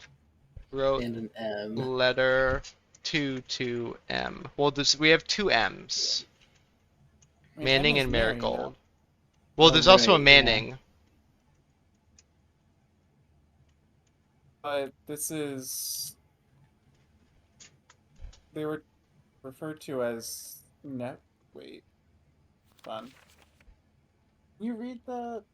Speaker 2: wrote
Speaker 3: And an M.
Speaker 2: letter to M. Well, we have two M's.
Speaker 1: I mean,
Speaker 2: Manning
Speaker 1: M is
Speaker 2: and
Speaker 1: Mary
Speaker 2: Marigold.
Speaker 1: now.
Speaker 2: Well,
Speaker 3: Oh,
Speaker 2: there's also a
Speaker 3: right, yeah.
Speaker 2: Manning.
Speaker 1: But this is. They were referred to as net. Wait. Fun. You read the.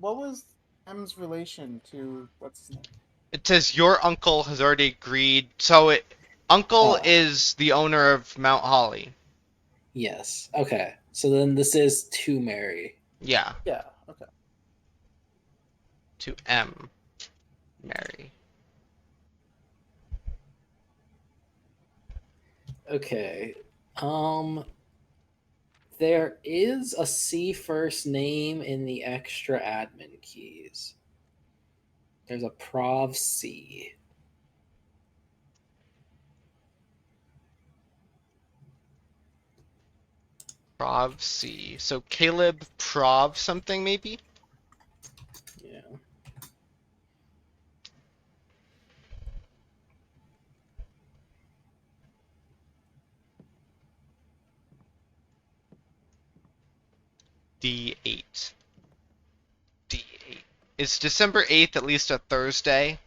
Speaker 1: What was M's relation to. What's his name?
Speaker 2: It says your uncle has already agreed. So uncle
Speaker 3: Oh.
Speaker 2: is the owner of Mount Holly.
Speaker 3: Yes. Okay. So then this is to Mary.
Speaker 2: Yeah,
Speaker 1: Yeah, okay.
Speaker 2: to M. Mary.
Speaker 3: Okay. There is a C first name in the extra admin keys. There's a Prov C.
Speaker 2: Prov C. So Caleb Prov something maybe?
Speaker 3: Yeah.
Speaker 2: D8. D8. Is December 8th at least a Thursday?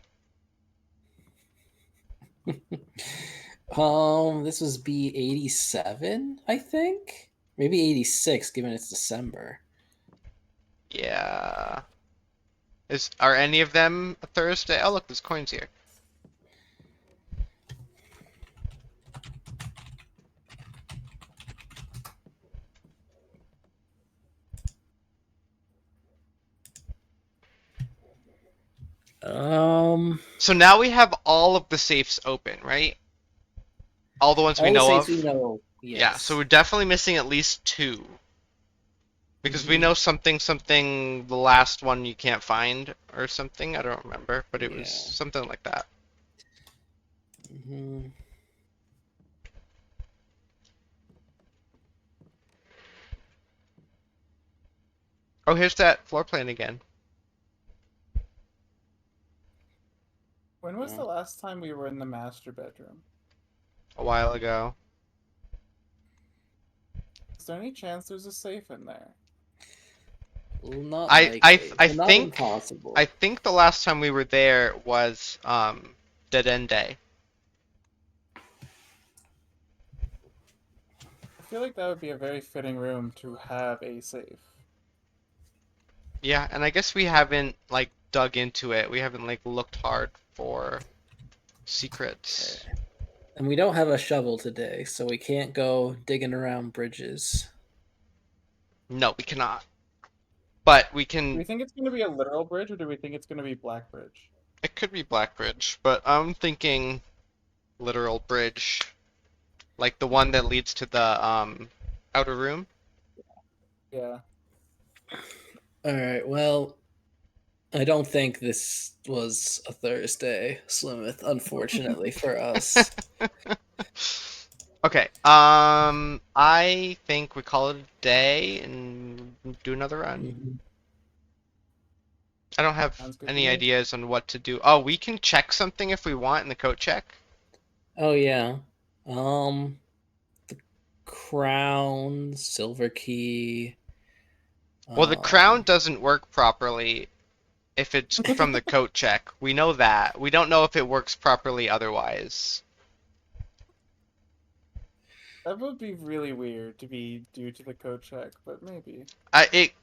Speaker 3: This was B87, I think. Maybe 86, given it's December.
Speaker 2: Yeah. Are any of them a Thursday? Oh look, there's coins here. So now we have all of the safes open, right? All the ones we
Speaker 3: all the
Speaker 2: know
Speaker 3: safes
Speaker 2: of?
Speaker 3: we know.
Speaker 2: Yeah,
Speaker 3: Yes.
Speaker 2: so we're definitely missing at least two. Because we
Speaker 3: Mhm.
Speaker 2: know something, the last one you can't find, or something. I don't remember, but it was
Speaker 3: Yeah.
Speaker 2: something like that.
Speaker 3: Mhm.
Speaker 2: Oh, here's that floor plan again.
Speaker 1: When was
Speaker 3: Yeah.
Speaker 1: the last time we were in the master bedroom?
Speaker 2: A while ago.
Speaker 1: Is there any chance there's a safe in there?
Speaker 3: Well, not
Speaker 2: I
Speaker 3: likely,
Speaker 2: I
Speaker 3: but not
Speaker 2: think
Speaker 3: impossible.
Speaker 2: I think the last time we were there was Dead End Day.
Speaker 1: I feel like that would be a very fitting room to have a safe.
Speaker 2: Yeah, and I guess we haven't like dug into it. We haven't like looked hard for secrets.
Speaker 3: Okay. And we don't have a shovel today, so we can't go digging around bridges.
Speaker 2: No, we cannot. But we
Speaker 1: Do we
Speaker 2: can.
Speaker 1: think it's going to be a literal bridge, or do we think it's going to be Black Bridge?
Speaker 2: It could be Blackbridge, but I'm thinking literal bridge, like the one that leads to the outer room.
Speaker 1: Yeah.
Speaker 3: All right. Well, I don't think this was a Thursday, Slimith, unfortunately for us.
Speaker 2: Okay. I think we call it a day and do another run.
Speaker 3: Mhm.
Speaker 2: I don't have
Speaker 1: Sounds good to
Speaker 2: any
Speaker 1: me.
Speaker 2: ideas on what to do. Oh, we can check something if we want in the coat check.
Speaker 3: Oh yeah. The crown, silver key.
Speaker 2: Well, the crown
Speaker 3: Um,
Speaker 2: doesn't work properly if it's from the coat check. We know that. We don't know if it works properly otherwise.
Speaker 1: That would be really weird to be due to the code check, but maybe.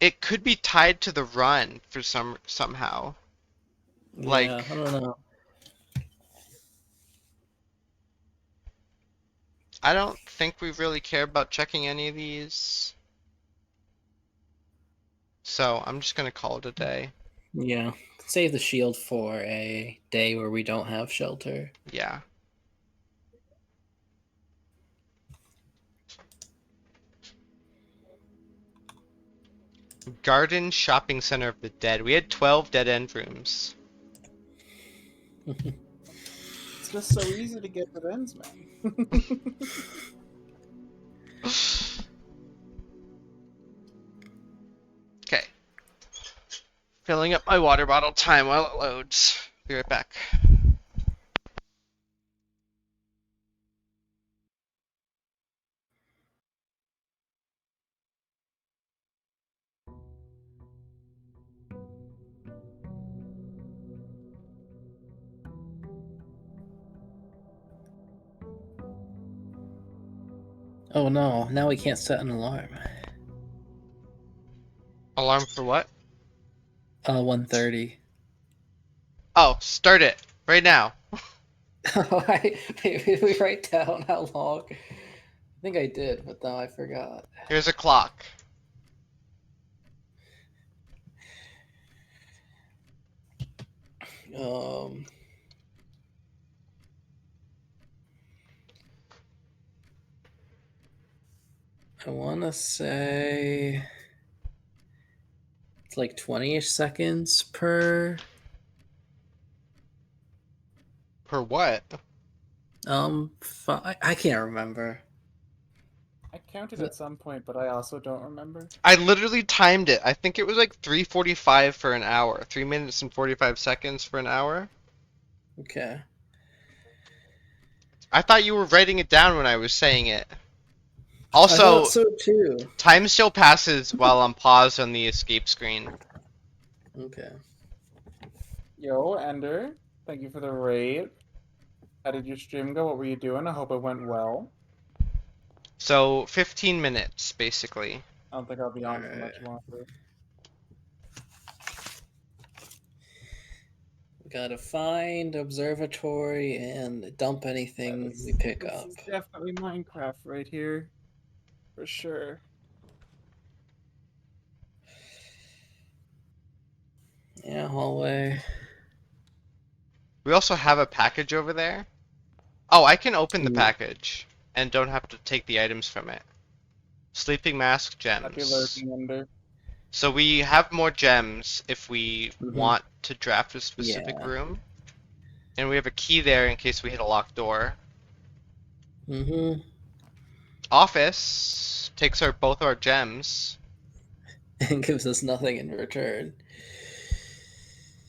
Speaker 2: It could be tied to the run for somehow. Like-
Speaker 3: Yeah, I don't know.
Speaker 2: I don't think we really care about checking any of these. So I'm just gonna call it a day.
Speaker 3: Yeah, save the shield for a day where we don't have shelter.
Speaker 2: Yeah. Garden Shopping Center of the Dead. We had 12 dead end rooms.
Speaker 1: It's just so easy to get the ends, man.
Speaker 2: Okay. Filling up my water bottle. Time while it loads. Be right back.
Speaker 3: Oh no, now we can't set an alarm.
Speaker 2: Alarm for what?
Speaker 3: 1:30.
Speaker 2: Oh, start it. Right now.
Speaker 3: Maybe we write down how long. I think I did, but now I forgot.
Speaker 2: Here's a clock.
Speaker 3: Um, I want to say it's like 20-ish seconds per.
Speaker 2: Per what?
Speaker 3: I can't remember.
Speaker 1: I counted at some point, but I also don't remember.
Speaker 2: I literally timed it. I think it was like 3:45 for an hour. 3 minutes and 45 seconds for an hour.
Speaker 3: Okay.
Speaker 2: I thought you were writing it down when I was saying it.
Speaker 3: I
Speaker 2: Also,
Speaker 3: thought so too.
Speaker 2: time still passes while I'm paused on the escape screen.
Speaker 3: Okay.
Speaker 1: Yo, Ender, thank you for the raid. How did your stream go? What were you doing? I hope it went well.
Speaker 2: So 15 minutes, basically.
Speaker 1: I don't think I'll be on for much longer.
Speaker 3: We gotta find observatory and dump anything we pick
Speaker 1: This
Speaker 3: up.
Speaker 1: is definitely Minecraft right here. For sure.
Speaker 3: Yeah, hallway.
Speaker 2: We also have a package over there. Oh, I can open the
Speaker 3: Ooh.
Speaker 2: package and don't have to take the items from it. Sleeping mask
Speaker 1: Happy
Speaker 2: gems.
Speaker 1: lurking, Ender.
Speaker 2: So we have more gems if we
Speaker 3: Mhm.
Speaker 2: want to draft a specific
Speaker 3: Yeah.
Speaker 2: room. And we have a key there in case we hit a locked door.
Speaker 3: Mm-hmm.
Speaker 2: Office takes both our gems.
Speaker 3: And gives us nothing in return.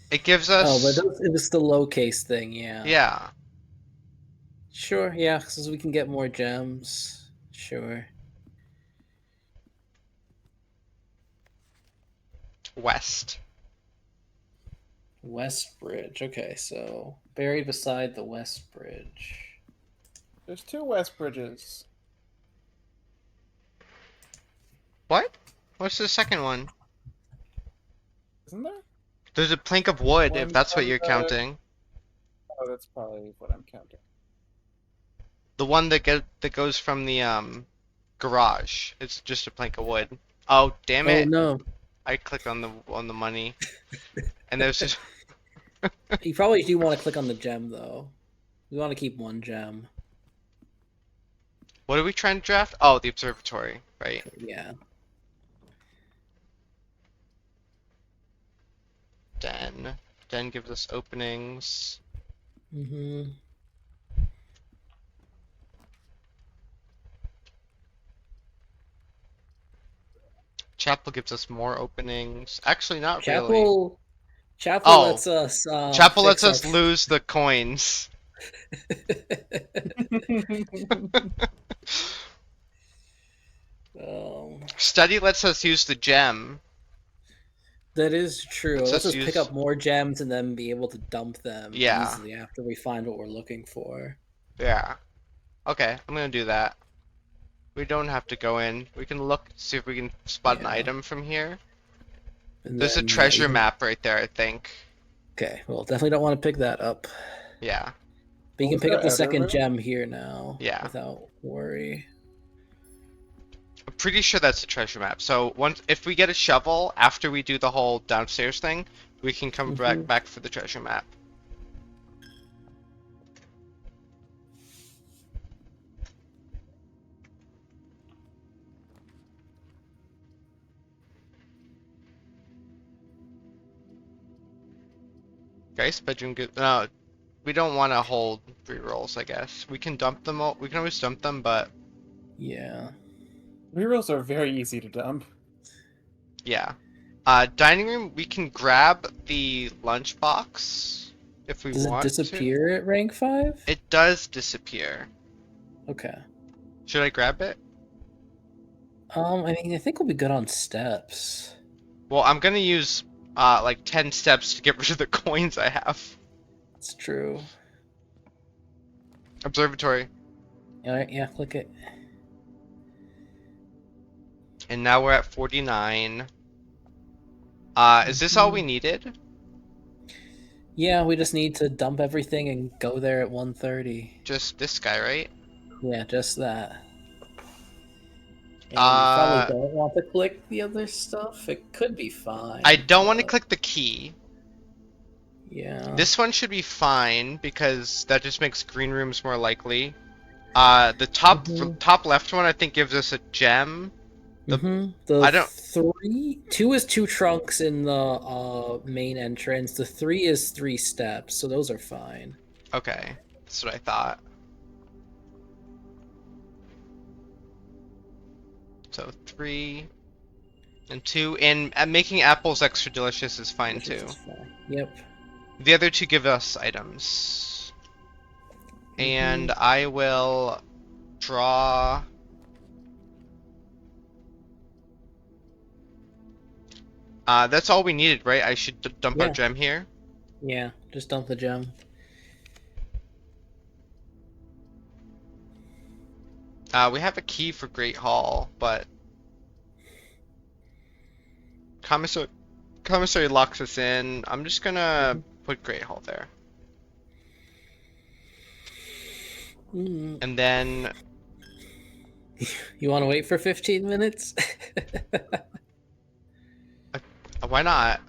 Speaker 2: It gives
Speaker 3: Oh,
Speaker 2: us
Speaker 3: but it was the low case thing, yeah.
Speaker 2: yeah.
Speaker 3: Sure, yeah, because we can get more gems. Sure.
Speaker 2: West.
Speaker 3: West Bridge. Okay, so buried beside the West Bridge.
Speaker 1: There's 2 West Bridges.
Speaker 2: What? What's the second one?
Speaker 1: Isn't there?
Speaker 2: There's a plank of wood, if
Speaker 1: One
Speaker 2: that's what
Speaker 1: from
Speaker 2: you're
Speaker 1: the-
Speaker 2: counting.
Speaker 1: Oh, that's probably what I'm counting.
Speaker 2: The one that goes from the garage. It's just a plank of wood. Oh, damn
Speaker 3: Oh
Speaker 2: it.
Speaker 3: no.
Speaker 2: I clicked on the money. And there's just
Speaker 3: You probably do want to click on the gem though. We want to keep one gem.
Speaker 2: what are we trying to draft? Oh, the observatory, right?
Speaker 3: Yeah.
Speaker 2: Den. Den gives us openings.
Speaker 3: Mm-hmm.
Speaker 2: Chapel gives us more openings. Actually, not really.
Speaker 3: Chapel
Speaker 2: Oh.
Speaker 3: lets us
Speaker 2: Chapel lets
Speaker 3: fix
Speaker 2: us
Speaker 3: our-
Speaker 2: lose the coins. Study lets us use the gem.
Speaker 3: That is true.
Speaker 2: Let's
Speaker 3: Let's
Speaker 2: just
Speaker 3: just pick
Speaker 2: use.
Speaker 3: up more gems and then be able to dump them
Speaker 2: Yeah,
Speaker 3: easily after we find what we're looking for.
Speaker 2: yeah. Okay, I'm gonna do that. We don't have to go in. We can look, see if we can spot an
Speaker 3: Yeah.
Speaker 2: item from here.
Speaker 3: And
Speaker 2: There's a
Speaker 3: then, yeah,
Speaker 2: treasure map right there, I think.
Speaker 3: Okay, well, definitely don't want to pick that up.
Speaker 2: Yeah,
Speaker 3: But you
Speaker 1: What
Speaker 3: can
Speaker 1: was
Speaker 3: pick
Speaker 1: the
Speaker 3: up the
Speaker 1: outer
Speaker 3: second
Speaker 1: room?
Speaker 3: gem here now
Speaker 2: yeah.
Speaker 3: without worry.
Speaker 2: I'm pretty sure that's a treasure map. So once, if we get a shovel after we do the whole downstairs thing, we can come
Speaker 3: Mhm.
Speaker 2: back for the treasure map. Guys, bedroom good. No, we don't want to hold rerolls. I guess we can dump them. We can always dump them, but
Speaker 3: Yeah.
Speaker 1: Rerolls are very easy to dump.
Speaker 2: yeah. Dining room. We can grab the lunchbox if we
Speaker 3: Does it
Speaker 2: want to.
Speaker 3: disappear at rank 5?
Speaker 2: It does disappear.
Speaker 3: Okay.
Speaker 2: Should I grab it?
Speaker 3: I mean, I think we'll be good on steps.
Speaker 2: Well, I'm gonna use like 10 steps to get rid of the coins I have.
Speaker 3: It's true.
Speaker 2: Observatory.
Speaker 3: Alright, yeah, click it.
Speaker 2: And now we're at 49. Is this all we needed?
Speaker 3: Yeah, we just need to dump everything and go there at 1:30.
Speaker 2: Just this guy, right?
Speaker 3: Yeah, just that. And you
Speaker 2: Uh,
Speaker 3: probably don't want to click the other stuff. It could be fine.
Speaker 2: I don't want to
Speaker 3: but
Speaker 2: click the key.
Speaker 3: Yeah.
Speaker 2: This one should be fine because that just makes green rooms more likely. The
Speaker 3: Mhm.
Speaker 2: top left one I think gives us a gem.
Speaker 3: The
Speaker 2: I don't.
Speaker 3: 2 is 2 trunks in the main entrance. The 3 is 3 steps, so those are fine.
Speaker 2: Okay, that's what I thought. So 3 and 2, and making apples extra delicious is fine
Speaker 3: Which is
Speaker 2: too.
Speaker 3: fine. Yep.
Speaker 2: The other two give us items. And I will draw. That's all we needed, right? I should dump
Speaker 3: Yeah.
Speaker 2: our gem here.
Speaker 3: Yeah, just dump the gem.
Speaker 2: We have a key for Great Hall, but commissary locks us in. I'm just gonna put Great Hall there, and then
Speaker 3: You want to wait for 15 minutes?
Speaker 2: why not?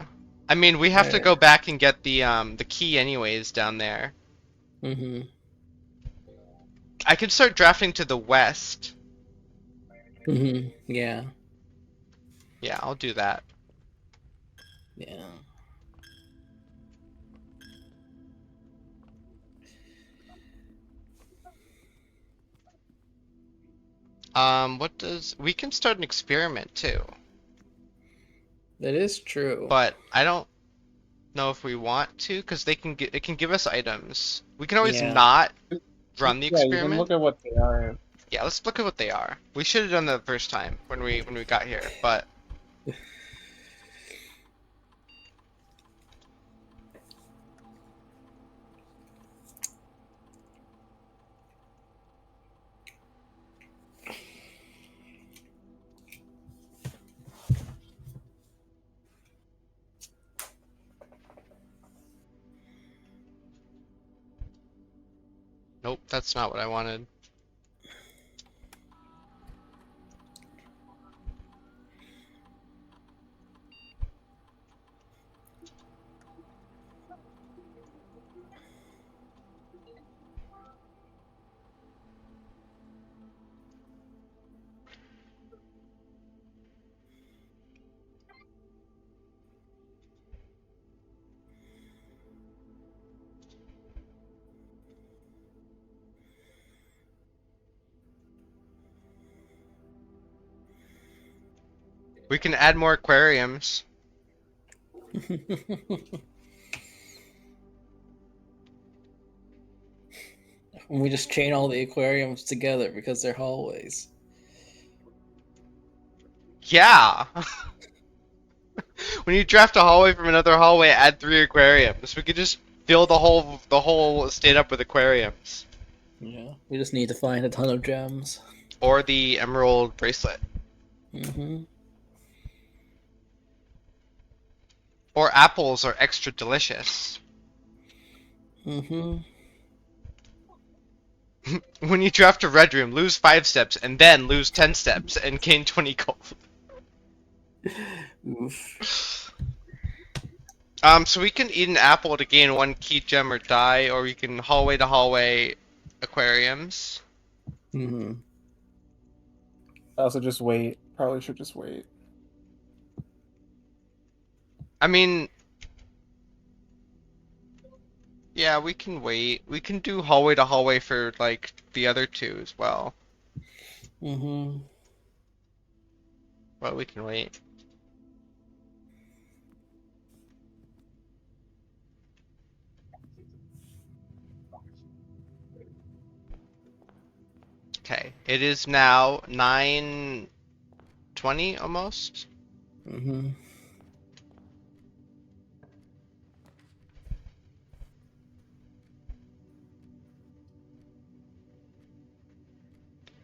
Speaker 2: I mean, we have to
Speaker 3: Alright.
Speaker 2: go back and get the key anyways down there. I can start drafting to the west.
Speaker 3: Yeah.
Speaker 2: Yeah, I'll do that.
Speaker 3: Yeah.
Speaker 2: We can start an experiment too,
Speaker 3: That is true.
Speaker 2: but I don't know if we want to because it can give us items. We can always
Speaker 3: Yeah.
Speaker 2: not run the
Speaker 1: Yeah, you can
Speaker 2: experiment.
Speaker 1: look at what they are.
Speaker 2: Yeah, let's look at what they are. We should have done that the first time when we got here, but nope, that's not what I wanted. We can add more aquariums.
Speaker 3: We just chain all the aquariums together because they're hallways.
Speaker 2: Yeah. When you draft a hallway from another hallway, add 3 aquariums. We could just fill the whole estate up with aquariums.
Speaker 3: Yeah. We just need to find a ton of gems.
Speaker 2: Or the emerald bracelet.
Speaker 3: Mm-hmm.
Speaker 2: Or apples are extra delicious.
Speaker 3: Mm-hmm.
Speaker 2: When you draft a red room, lose 5 steps and then lose 10 steps and gain 20 gold.
Speaker 3: Oof.
Speaker 2: So we can eat an apple to gain 1 key gem or die, or we can hallway to hallway aquariums.
Speaker 3: Mm-hmm.
Speaker 1: I also just wait. Probably should just wait.
Speaker 2: I mean, yeah, we can wait. We can do hallway to hallway for like the other 2 as well.
Speaker 3: Mm-hmm.
Speaker 2: But we can wait. Okay, it is now 9:20 almost.
Speaker 3: Mm-hmm.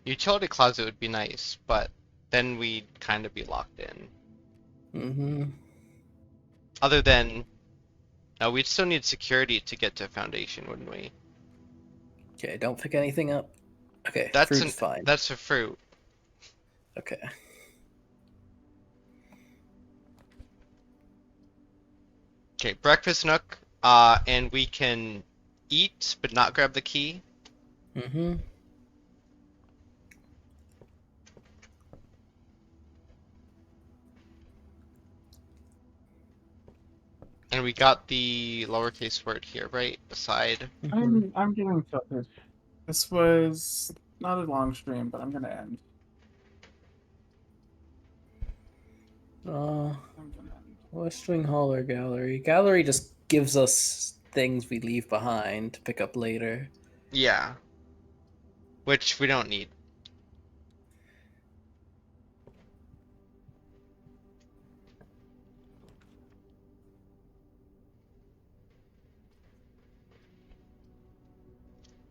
Speaker 2: Utility closet would be nice, but then we'd kind of be locked in.
Speaker 3: Mm-hmm.
Speaker 2: Other than, no, we'd still need security to get to foundation, wouldn't we?
Speaker 3: Okay, don't pick anything up. Okay,
Speaker 2: That's
Speaker 3: fruit's fine.
Speaker 2: That's a fruit.
Speaker 3: Okay.
Speaker 2: Okay, breakfast nook. And we can eat, but not grab the key.
Speaker 3: Mm-hmm.
Speaker 2: And we got the lowercase word here, right? Beside.
Speaker 1: I'm getting filtered. This was not a long stream, but I'm gonna end. I'm gonna end.
Speaker 3: Westwing Hall or Gallery? Gallery just gives us things we leave behind to pick up later.
Speaker 2: Yeah. Which we don't need.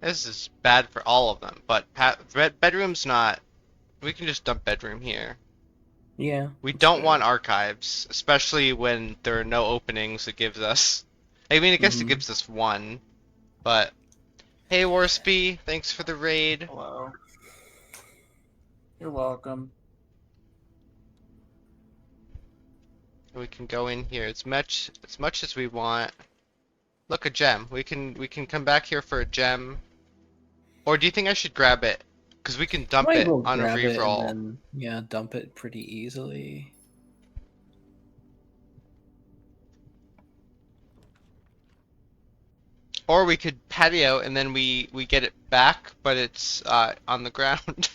Speaker 2: This is bad for all of them, but bedroom's not. We can just dump bedroom here.
Speaker 3: Yeah.
Speaker 2: We
Speaker 3: that's
Speaker 2: don't
Speaker 3: fair.
Speaker 2: want archives, especially when there are no openings. It gives us. I mean, I guess it
Speaker 3: Mhm.
Speaker 2: gives us 1, but hey, Warspy, thanks for the raid.
Speaker 1: Hello. You're welcome.
Speaker 2: We can go in here as much as we want. Look, a gem. We can come back here for a gem. Or do you think I should grab it? Because we can dump
Speaker 3: Might
Speaker 2: it
Speaker 3: well
Speaker 2: on a
Speaker 3: grab it and
Speaker 2: reroll.
Speaker 3: then, yeah, dump it pretty easily.
Speaker 2: Or we could patio and then we get it back, but it's on the ground.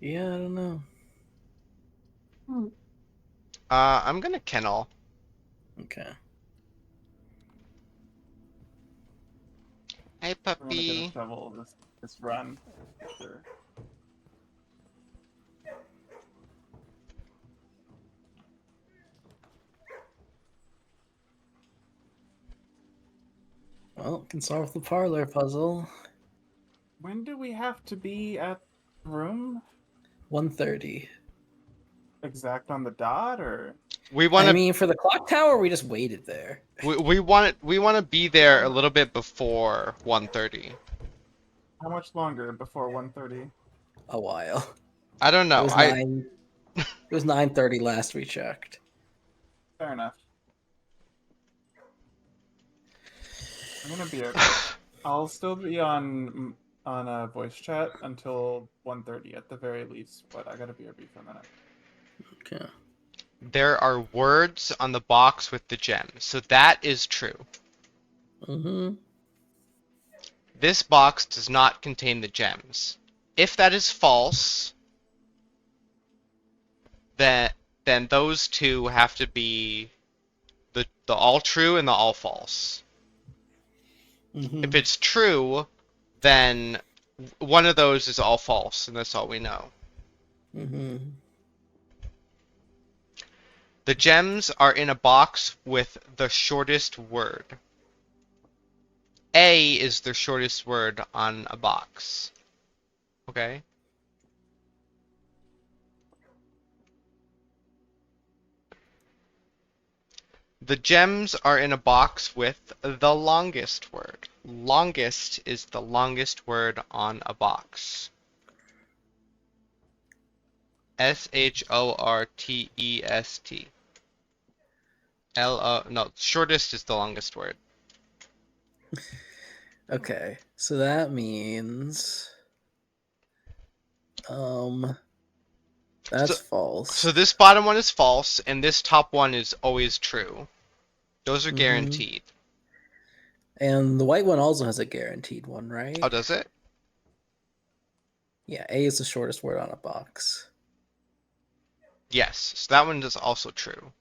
Speaker 3: Yeah, I don't know.
Speaker 2: I'm gonna kennel.
Speaker 3: Okay.
Speaker 2: Hey,
Speaker 1: I want to get
Speaker 2: puppy.
Speaker 1: a shovel this run. Sure.
Speaker 3: Well, can solve the parlor puzzle.
Speaker 1: When do we have to be at room
Speaker 3: 1:30.
Speaker 1: exact on the dot, or
Speaker 2: We want
Speaker 3: I
Speaker 2: to
Speaker 3: mean, for the clock tower, we just waited there.
Speaker 2: we want to be there a little bit before 1:30.
Speaker 1: how much longer before 1:30?
Speaker 3: A while.
Speaker 2: I don't
Speaker 3: It
Speaker 2: know.
Speaker 3: was 9. It was 9:30 last we checked.
Speaker 1: Fair enough. I'm gonna be. I'll still be on a voice chat until 1:30 at the very least, but I gotta BRB for a minute.
Speaker 3: Okay.
Speaker 2: There are words on the box with the gems, so that is true.
Speaker 3: Mm-hmm.
Speaker 2: This box does not contain the gems. If that is false, then those 2 have to be the all true and the all false.
Speaker 3: Mm-hmm.
Speaker 2: If it's true, then one of those is all false, and that's all we know.
Speaker 3: Mm-hmm.
Speaker 2: The gems are in a box with the shortest word. A is the shortest word on a box. Okay? The gems are in a box with the longest word. Longest is the longest word on a box. shortest. No, shortest is the longest word.
Speaker 3: Okay, so that means that's
Speaker 2: So,
Speaker 3: false.
Speaker 2: so this bottom one is false, and this top one is always true. Those are
Speaker 3: Mm-hmm.
Speaker 2: guaranteed.
Speaker 3: And the white one also has a guaranteed one,
Speaker 2: Oh,
Speaker 3: right?
Speaker 2: does it?
Speaker 3: Yeah, A is the shortest word on a box.
Speaker 2: Yes, so that one is also true.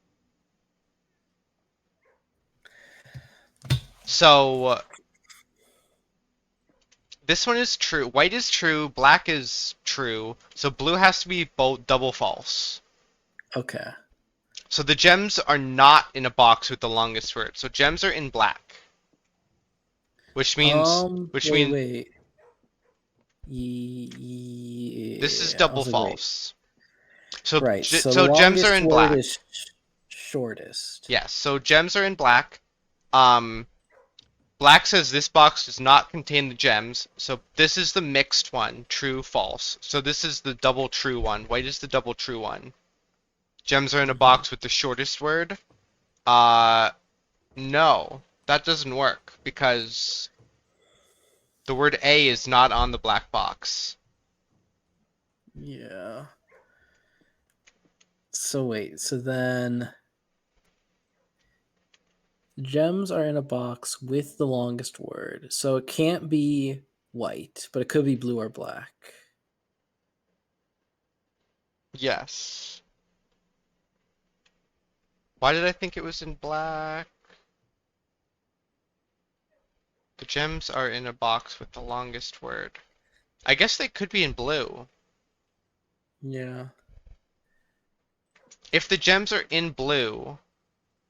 Speaker 2: So this one is true. White is true. Black is true. So blue has to be both double false.
Speaker 3: Okay.
Speaker 2: So the gems are not in a box with the longest word. So gems are in black, which means
Speaker 3: Wait, wait.
Speaker 2: this is
Speaker 3: Yeah, I
Speaker 2: double
Speaker 3: was like, wait.
Speaker 2: false. So
Speaker 3: Right. So the
Speaker 2: so gems are
Speaker 3: longest
Speaker 2: in
Speaker 3: word
Speaker 2: black.
Speaker 3: is shortest.
Speaker 2: Yes. So gems are in black. Um, Black says this box does not contain the gems, so this is the mixed one, true, false. So this is the double true one. White is the double true one. Gems are in a
Speaker 3: Mm-hmm.
Speaker 2: box with the shortest word. Uh, no, that doesn't work because the word A is not on the black box.
Speaker 3: Yeah. So wait, so then gems are in a box with the longest word. So it can't be white, but it could be blue or black.
Speaker 2: Yes. Why did I think it was in black? The gems are in a box with the longest word. I guess they could be in blue.
Speaker 3: Yeah.
Speaker 2: If the gems are in blue,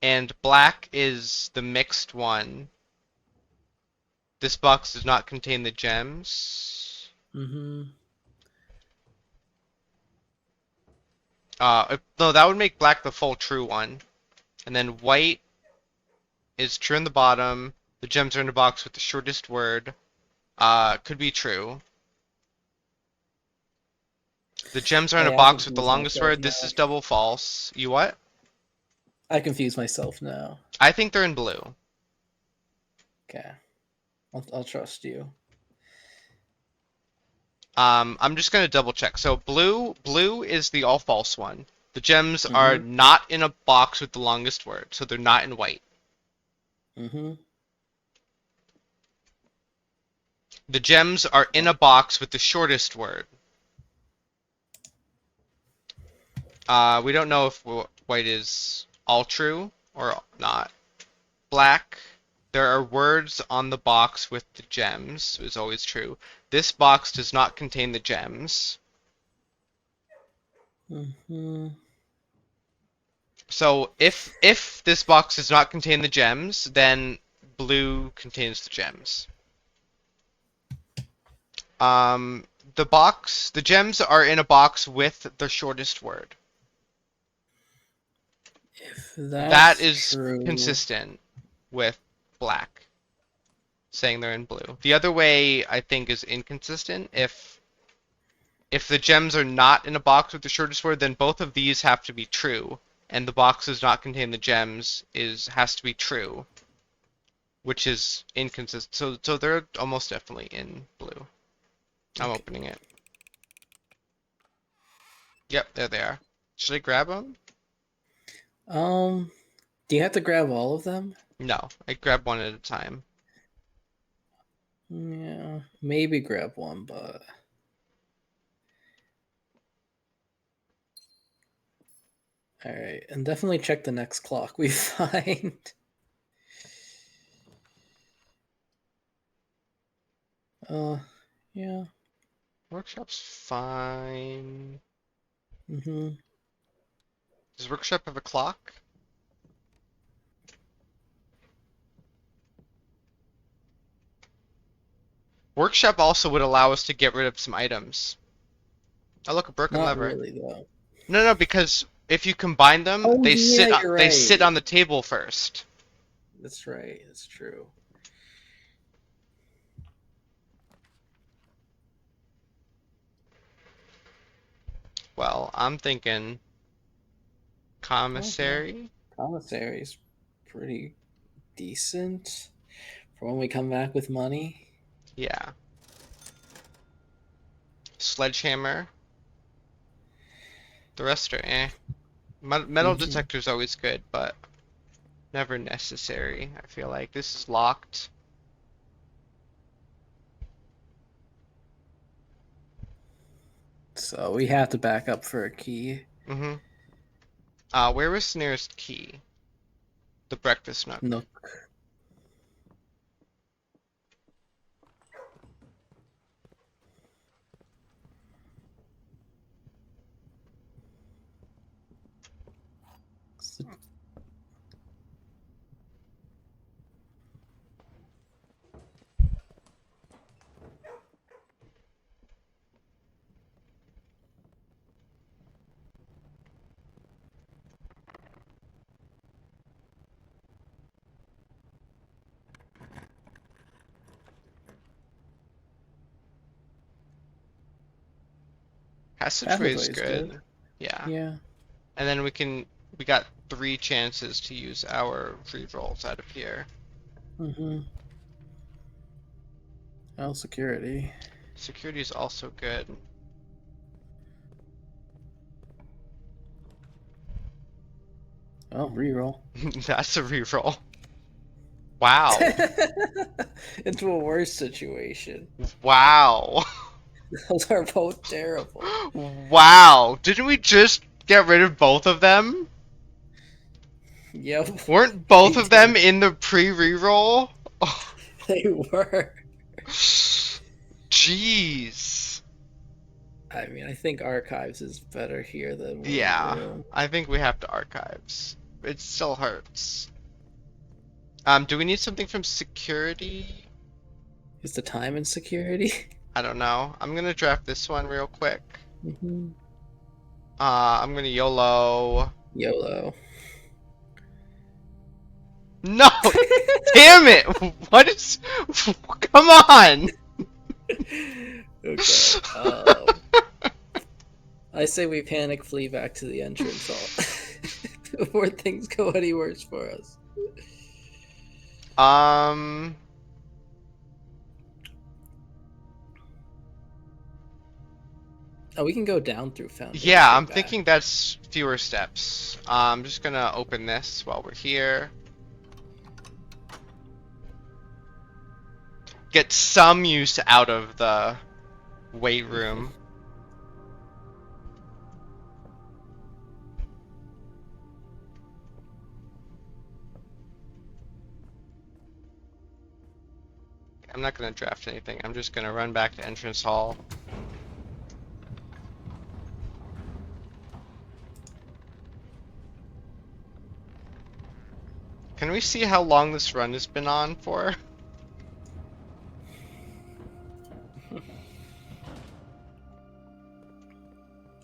Speaker 2: and black is the mixed one. This box does not contain the gems.
Speaker 3: Mm-hmm.
Speaker 2: No, that would make black the full true one. And then white is true in the bottom. The gems are in the box with the shortest word. Could be true. The gems are in a
Speaker 3: Hey, I
Speaker 2: box with the
Speaker 3: confuse
Speaker 2: longest
Speaker 3: myself
Speaker 2: word. This
Speaker 3: now.
Speaker 2: is double false. You what?
Speaker 3: I confuse myself now.
Speaker 2: I think they're in blue.
Speaker 3: Okay. I'll trust you.
Speaker 2: I'm just gonna double check. So blue is the all false one. The gems are
Speaker 3: Mm-hmm.
Speaker 2: not in a box with the longest word, so they're not in white.
Speaker 3: Mm-hmm.
Speaker 2: The gems are in a box with the shortest word. We don't know if white is all true or not. Black, there are words on the box with the gems, is always true. This box does not contain the gems.
Speaker 3: Mm-hmm.
Speaker 2: So if this box does not contain the gems, then blue contains the gems. Um, the gems are in a box with the shortest word.
Speaker 3: If
Speaker 2: That
Speaker 3: that's
Speaker 2: is
Speaker 3: true,
Speaker 2: consistent with black saying they're in blue. The other way I think is inconsistent. If the gems are not in a box with the shortest word, then both of these have to be true, and the box does not contain the gems has to be true, which is inconsistent. So they're almost definitely in blue. I'm
Speaker 3: okay.
Speaker 2: opening it. Yep, there they are. Should I grab them?
Speaker 3: Do you have to grab all of them?
Speaker 2: No, I grab one at a time.
Speaker 3: Yeah, maybe grab one, but all right, and definitely check the next clock we find. Uh, yeah.
Speaker 2: Workshop's fine.
Speaker 3: Mm-hmm.
Speaker 2: Does Workshop have a clock? Workshop also would allow us to get rid of some items. Oh, look, a broken
Speaker 3: Not
Speaker 2: lever.
Speaker 3: really though.
Speaker 2: No, no, because if you combine them,
Speaker 3: Oh yeah, you're
Speaker 2: they sit
Speaker 3: right.
Speaker 2: on the table first.
Speaker 3: That's right. That's true.
Speaker 2: Well, I'm thinking
Speaker 3: Okay.
Speaker 2: commissary.
Speaker 3: Commissary's pretty decent for when we come back with money.
Speaker 2: Yeah. Sledgehammer. The rest are eh. Metal
Speaker 3: Mhm.
Speaker 2: detector's always good, but never necessary. I feel like this is locked.
Speaker 3: So we have to back up for a key.
Speaker 2: Mm-hmm. Where was the nearest key? The breakfast nook.
Speaker 3: Nook.
Speaker 2: Passageway is
Speaker 3: Passageway's
Speaker 2: good.
Speaker 3: good.
Speaker 2: Yeah.
Speaker 3: Yeah.
Speaker 2: And then we got 3 chances to use our rerolls out of here.
Speaker 3: Mm-hmm. Oh, security.
Speaker 2: Security is also good.
Speaker 3: Oh, reroll.
Speaker 2: That's a reroll. Wow.
Speaker 3: Into a worse situation.
Speaker 2: Wow.
Speaker 3: Those are both terrible.
Speaker 2: Wow. Didn't we just get rid of both of them?
Speaker 3: Yep.
Speaker 2: Weren't both
Speaker 3: We
Speaker 2: of them
Speaker 3: did.
Speaker 2: in the pre-reroll? Oh,
Speaker 3: They were.
Speaker 2: jeez.
Speaker 3: I mean, I think archives is better here than weight
Speaker 2: Yeah,
Speaker 3: room.
Speaker 2: I think we have to archives. It still hurts. Do we need something from security?
Speaker 3: Is the time in security?
Speaker 2: I don't know. I'm gonna draft this one real quick.
Speaker 3: Mm-hmm.
Speaker 2: I'm gonna YOLO.
Speaker 3: YOLO.
Speaker 2: No! Damn it! What is... Come on!
Speaker 3: Okay. I say we panic, flee back to the entrance hall before things go any worse for us. Oh, we can go down through
Speaker 2: Yeah,
Speaker 3: Foundation
Speaker 2: I'm
Speaker 3: back.
Speaker 2: thinking that's fewer steps. I'm just gonna open this while we're here. Get some use out of the weight room. I'm not gonna draft anything. I'm just gonna run back to entrance hall. Can we see how long this run has been on for?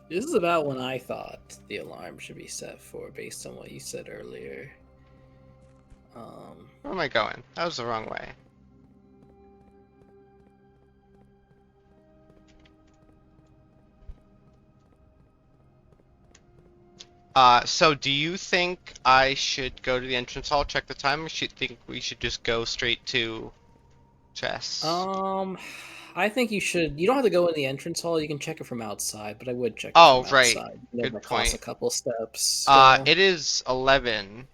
Speaker 3: This is about when I thought the alarm should be set for, based on what you said earlier.
Speaker 2: Where am I going? That was the wrong way. So do you think I should go to the entrance hall, check the time, or should think we should just go straight to chess?
Speaker 3: I think you should. You don't have to go in the entrance hall. You can check it from outside, but I would check it
Speaker 2: Oh,
Speaker 3: from
Speaker 2: right.
Speaker 3: outside.
Speaker 2: Good
Speaker 3: Never costs a
Speaker 2: point.
Speaker 3: couple steps. So.
Speaker 2: It is 11.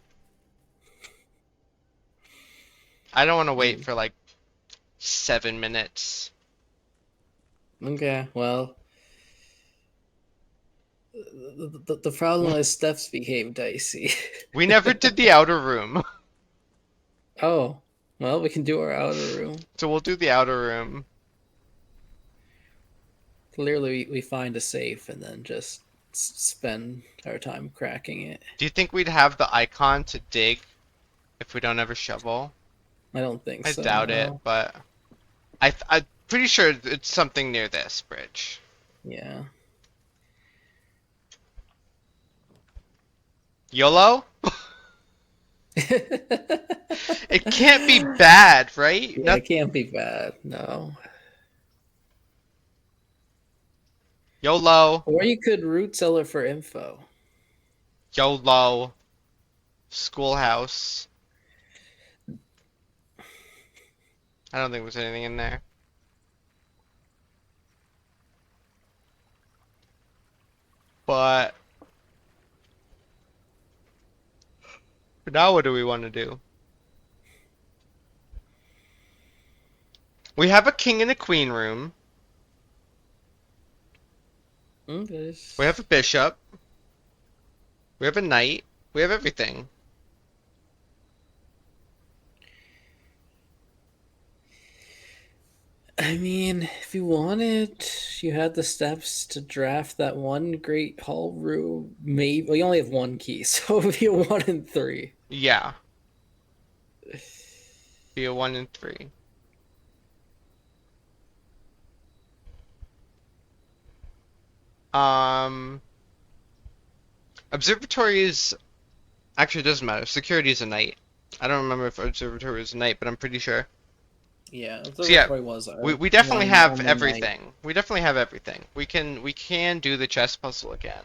Speaker 2: I don't want to wait for like 7 minutes.
Speaker 3: Okay, well, the problem is steps behave dicey.
Speaker 2: We never did the outer room,
Speaker 3: Oh, well, we can do our outer room.
Speaker 2: so we'll do the outer room.
Speaker 3: Clearly, we find a safe and then just spend our time cracking it.
Speaker 2: Do you think we'd have the icon to dig if we don't ever shovel?
Speaker 3: I don't think
Speaker 2: I
Speaker 3: so.
Speaker 2: doubt it,
Speaker 3: no.
Speaker 2: but I'm pretty sure it's something near this bridge.
Speaker 3: Yeah.
Speaker 2: YOLO? It can't be bad, right?
Speaker 3: Yeah, it can't be bad. No.
Speaker 2: YOLO.
Speaker 3: Or you could root cellar for info.
Speaker 2: YOLO. Schoolhouse. I don't think there's anything in there. But now what do we want to do? We have a king and a queen room. We have a bishop. We have a knight. We have everything.
Speaker 3: I mean, if you wanted, you had the steps to draft that one great hall room. Maybe well, you only have one key, so it would be a 1 and 3.
Speaker 2: Yeah. Be a 1 and 3. Observatory is actually it doesn't matter. Security is a knight. I don't remember if observatory was a knight, but I'm pretty sure.
Speaker 3: Yeah,
Speaker 2: So yeah,
Speaker 3: was
Speaker 2: we definitely have
Speaker 3: only
Speaker 2: everything.
Speaker 3: knight.
Speaker 2: We definitely have everything. We can do the chess puzzle again.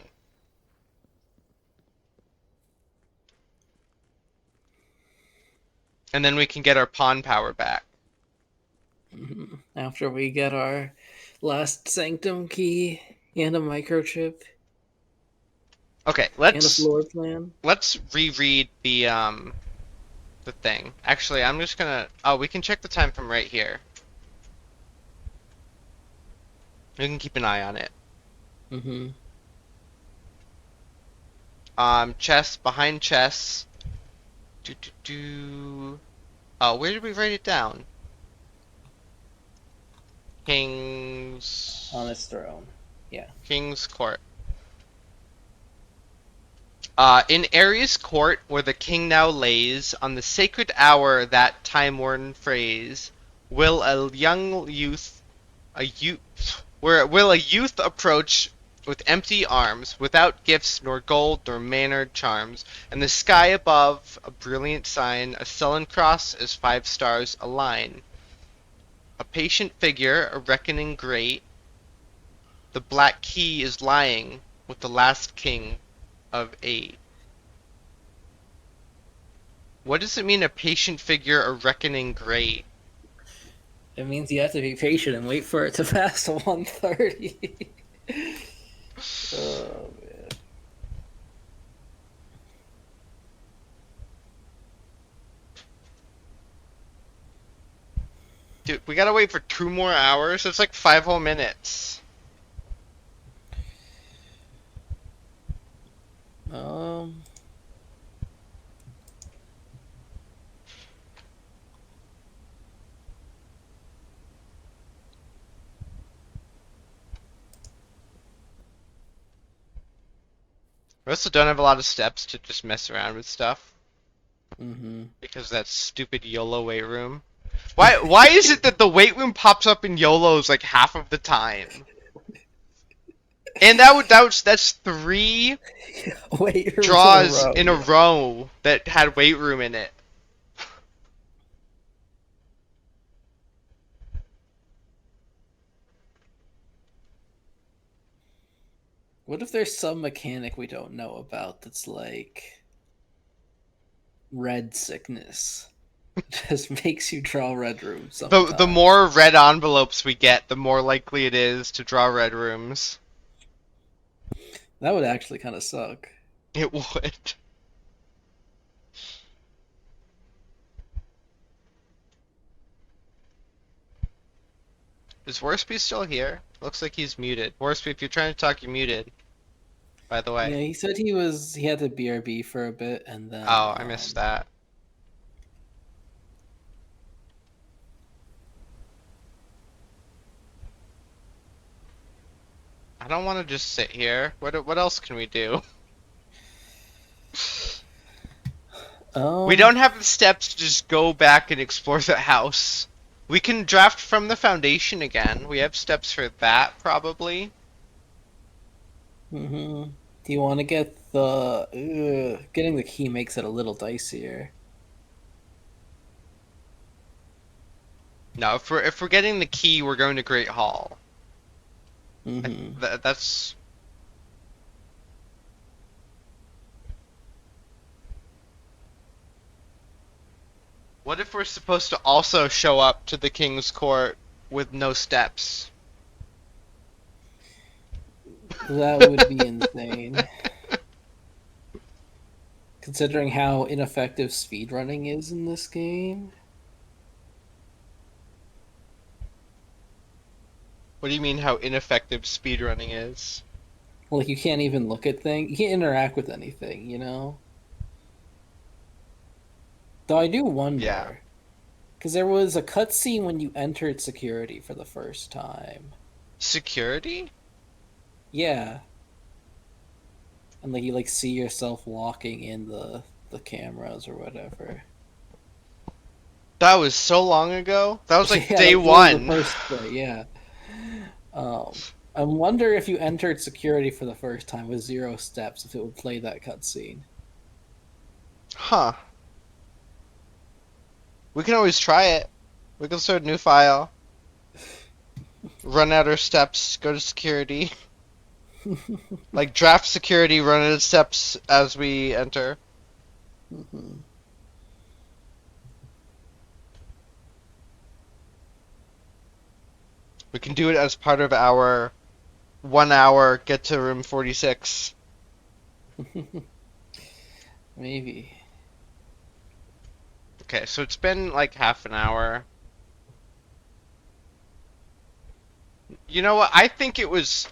Speaker 2: And then we can get our pawn power back.
Speaker 3: After we get our last sanctum key and a microchip
Speaker 2: Okay,
Speaker 3: and a floor plan.
Speaker 2: let's reread the thing. Actually, I'm just gonna we can check the time from right here. We can keep an eye on it.
Speaker 3: Mm-hmm.
Speaker 2: Chess behind chess. Oh, where did we write it down? King's
Speaker 3: On his throne. Yeah.
Speaker 2: King's Court. In Ares' court, where the king now lays, on the sacred hour that time-worn phrase, will a youth approach with empty arms, without gifts nor gold nor mannered charms, and the sky above a brilliant sign, a sullen cross as 5 stars align. A patient figure, a reckoning great, the black key is lying with the last king of 8. What does it mean, a patient figure, a reckoning great?
Speaker 3: It means you have to be patient and wait for it to pass to 130. Oh, man.
Speaker 2: Dude, we gotta wait for 2 more hours? It's like 5 whole minutes. We also don't have a lot of steps to just mess around with stuff.
Speaker 3: Mm-hmm.
Speaker 2: Because of that stupid YOLO weight room. Why is it that the weight room pops up in YOLOs like half of the time? And that's 3 draws in a row that had weight room in it.
Speaker 3: What if there's some mechanic we don't know about that's like red sickness? Just makes you draw red rooms sometimes.
Speaker 2: The more red envelopes we get, the more likely it is to draw red rooms.
Speaker 3: That would actually kind of suck.
Speaker 2: It would. Is Worsby still here? Looks like he's muted. Worsby, if you're trying to talk, you're muted. By the way.
Speaker 3: Yeah, he said he had the BRB for a bit and then.
Speaker 2: Oh, I missed that. I don't want to just sit here. What else can we do? We don't have the steps to just go back and explore the house. We can draft from the foundation again. We have steps for that, probably.
Speaker 3: Do you want to get the... getting the key makes it a little dicier.
Speaker 2: No, if we're getting the key, we're going to Great Hall. That's... What if we're supposed to also show up to the King's Court with no steps?
Speaker 3: That would be insane. Considering how ineffective speedrunning is in this game.
Speaker 2: What do you mean how ineffective speedrunning is?
Speaker 3: Like, you can't even look at things. You can't interact with anything, you know? Though I do wonder.
Speaker 2: Yeah.
Speaker 3: Because there was a cutscene when you entered security for the first time.
Speaker 2: Security?
Speaker 3: Yeah. And like you like see yourself walking in the cameras or whatever.
Speaker 2: That was so long ago. That was like
Speaker 3: Yeah,
Speaker 2: day
Speaker 3: that was
Speaker 2: one.
Speaker 3: the first day, yeah. I wonder if you entered security for the first time with 0 steps, if it would play that cutscene.
Speaker 2: Huh. We can always try it. We can start a new file. Run out our steps, go to security. Like draft security, run out of steps as we enter. We can do it as part of our 1 hour get to room 46.
Speaker 3: Maybe.
Speaker 2: Okay, so it's been like half an hour. You know what? I think it was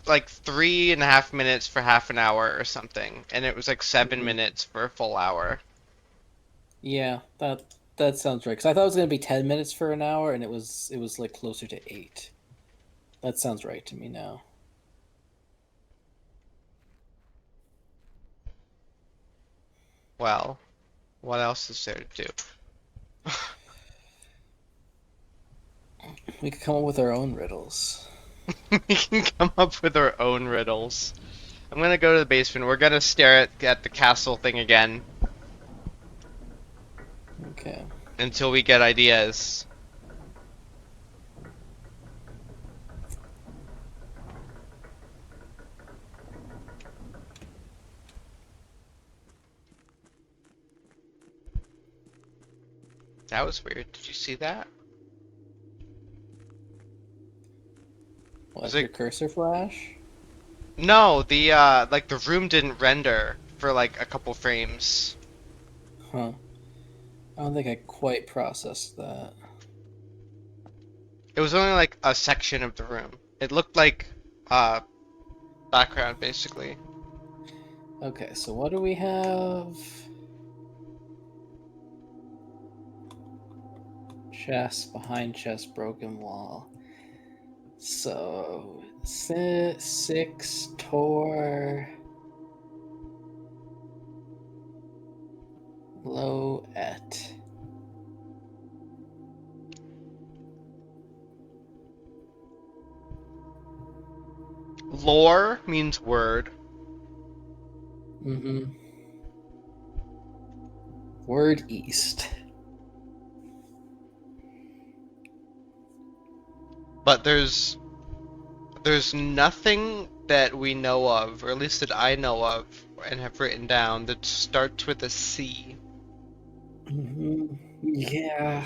Speaker 2: like 3.5 minutes for half an hour or something, and it was like 7 minutes for a full hour.
Speaker 3: Yeah, that sounds right. Because I thought it was gonna be 10 minutes for an hour, and it was like closer to 8. That sounds right to me now.
Speaker 2: Well, what else is there to do?
Speaker 3: We could come up with our own riddles.
Speaker 2: We can come up with our own riddles. I'm gonna go to the basement. We're gonna stare at the castle thing again
Speaker 3: Okay.
Speaker 2: until we get ideas. That was weird. Did you see that?
Speaker 3: What,
Speaker 2: Was
Speaker 3: your
Speaker 2: it-
Speaker 3: cursor flash?
Speaker 2: No, the like the room didn't render for like a couple frames.
Speaker 3: Huh. I don't think I quite processed that.
Speaker 2: It was only like a section of the room. It looked like background basically.
Speaker 3: Okay, so what do we have? Chest, behind chest, broken wall. So, 6 Tor low et.
Speaker 2: Lore means word.
Speaker 3: Word east.
Speaker 2: But there's nothing that we know of, or at least that I know of and have written down, that starts with a C.
Speaker 3: Yeah.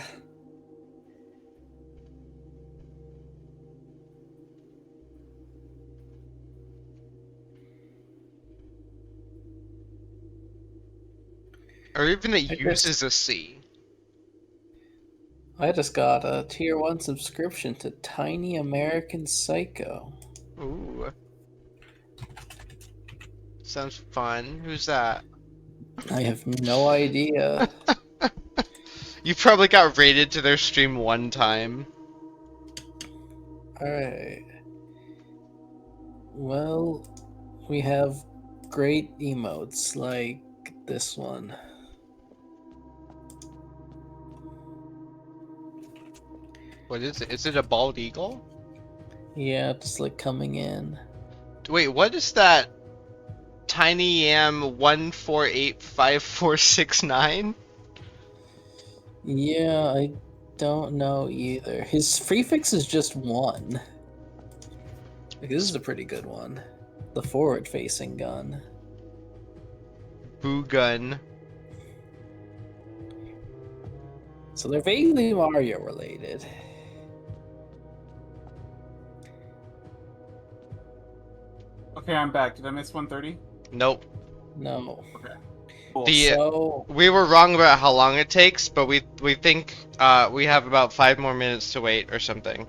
Speaker 2: Or even that
Speaker 3: I guess-
Speaker 2: uses a C.
Speaker 3: I just got a tier 1 subscription to Tiny American Psycho.
Speaker 2: Ooh. Sounds fun. Who's that?
Speaker 3: I have no idea.
Speaker 2: You probably got rated to their stream one time.
Speaker 3: Alright. Well, we have great emotes like this one.
Speaker 2: What is it? Is it a bald eagle?
Speaker 3: Yeah, just like coming in.
Speaker 2: Wait, what is that? Tiny Yam 1485469?
Speaker 3: Yeah, I don't know either. His prefix is just 1. Like, this is a pretty good one. The forward-facing gun.
Speaker 2: Boo gun.
Speaker 3: So they're vaguely Mario related.
Speaker 1: Okay, I'm back. Did I miss 130?
Speaker 2: Nope.
Speaker 3: No.
Speaker 1: Cool.
Speaker 3: So
Speaker 2: We were wrong about how long it takes, but we think we have about 5 more minutes to wait or something.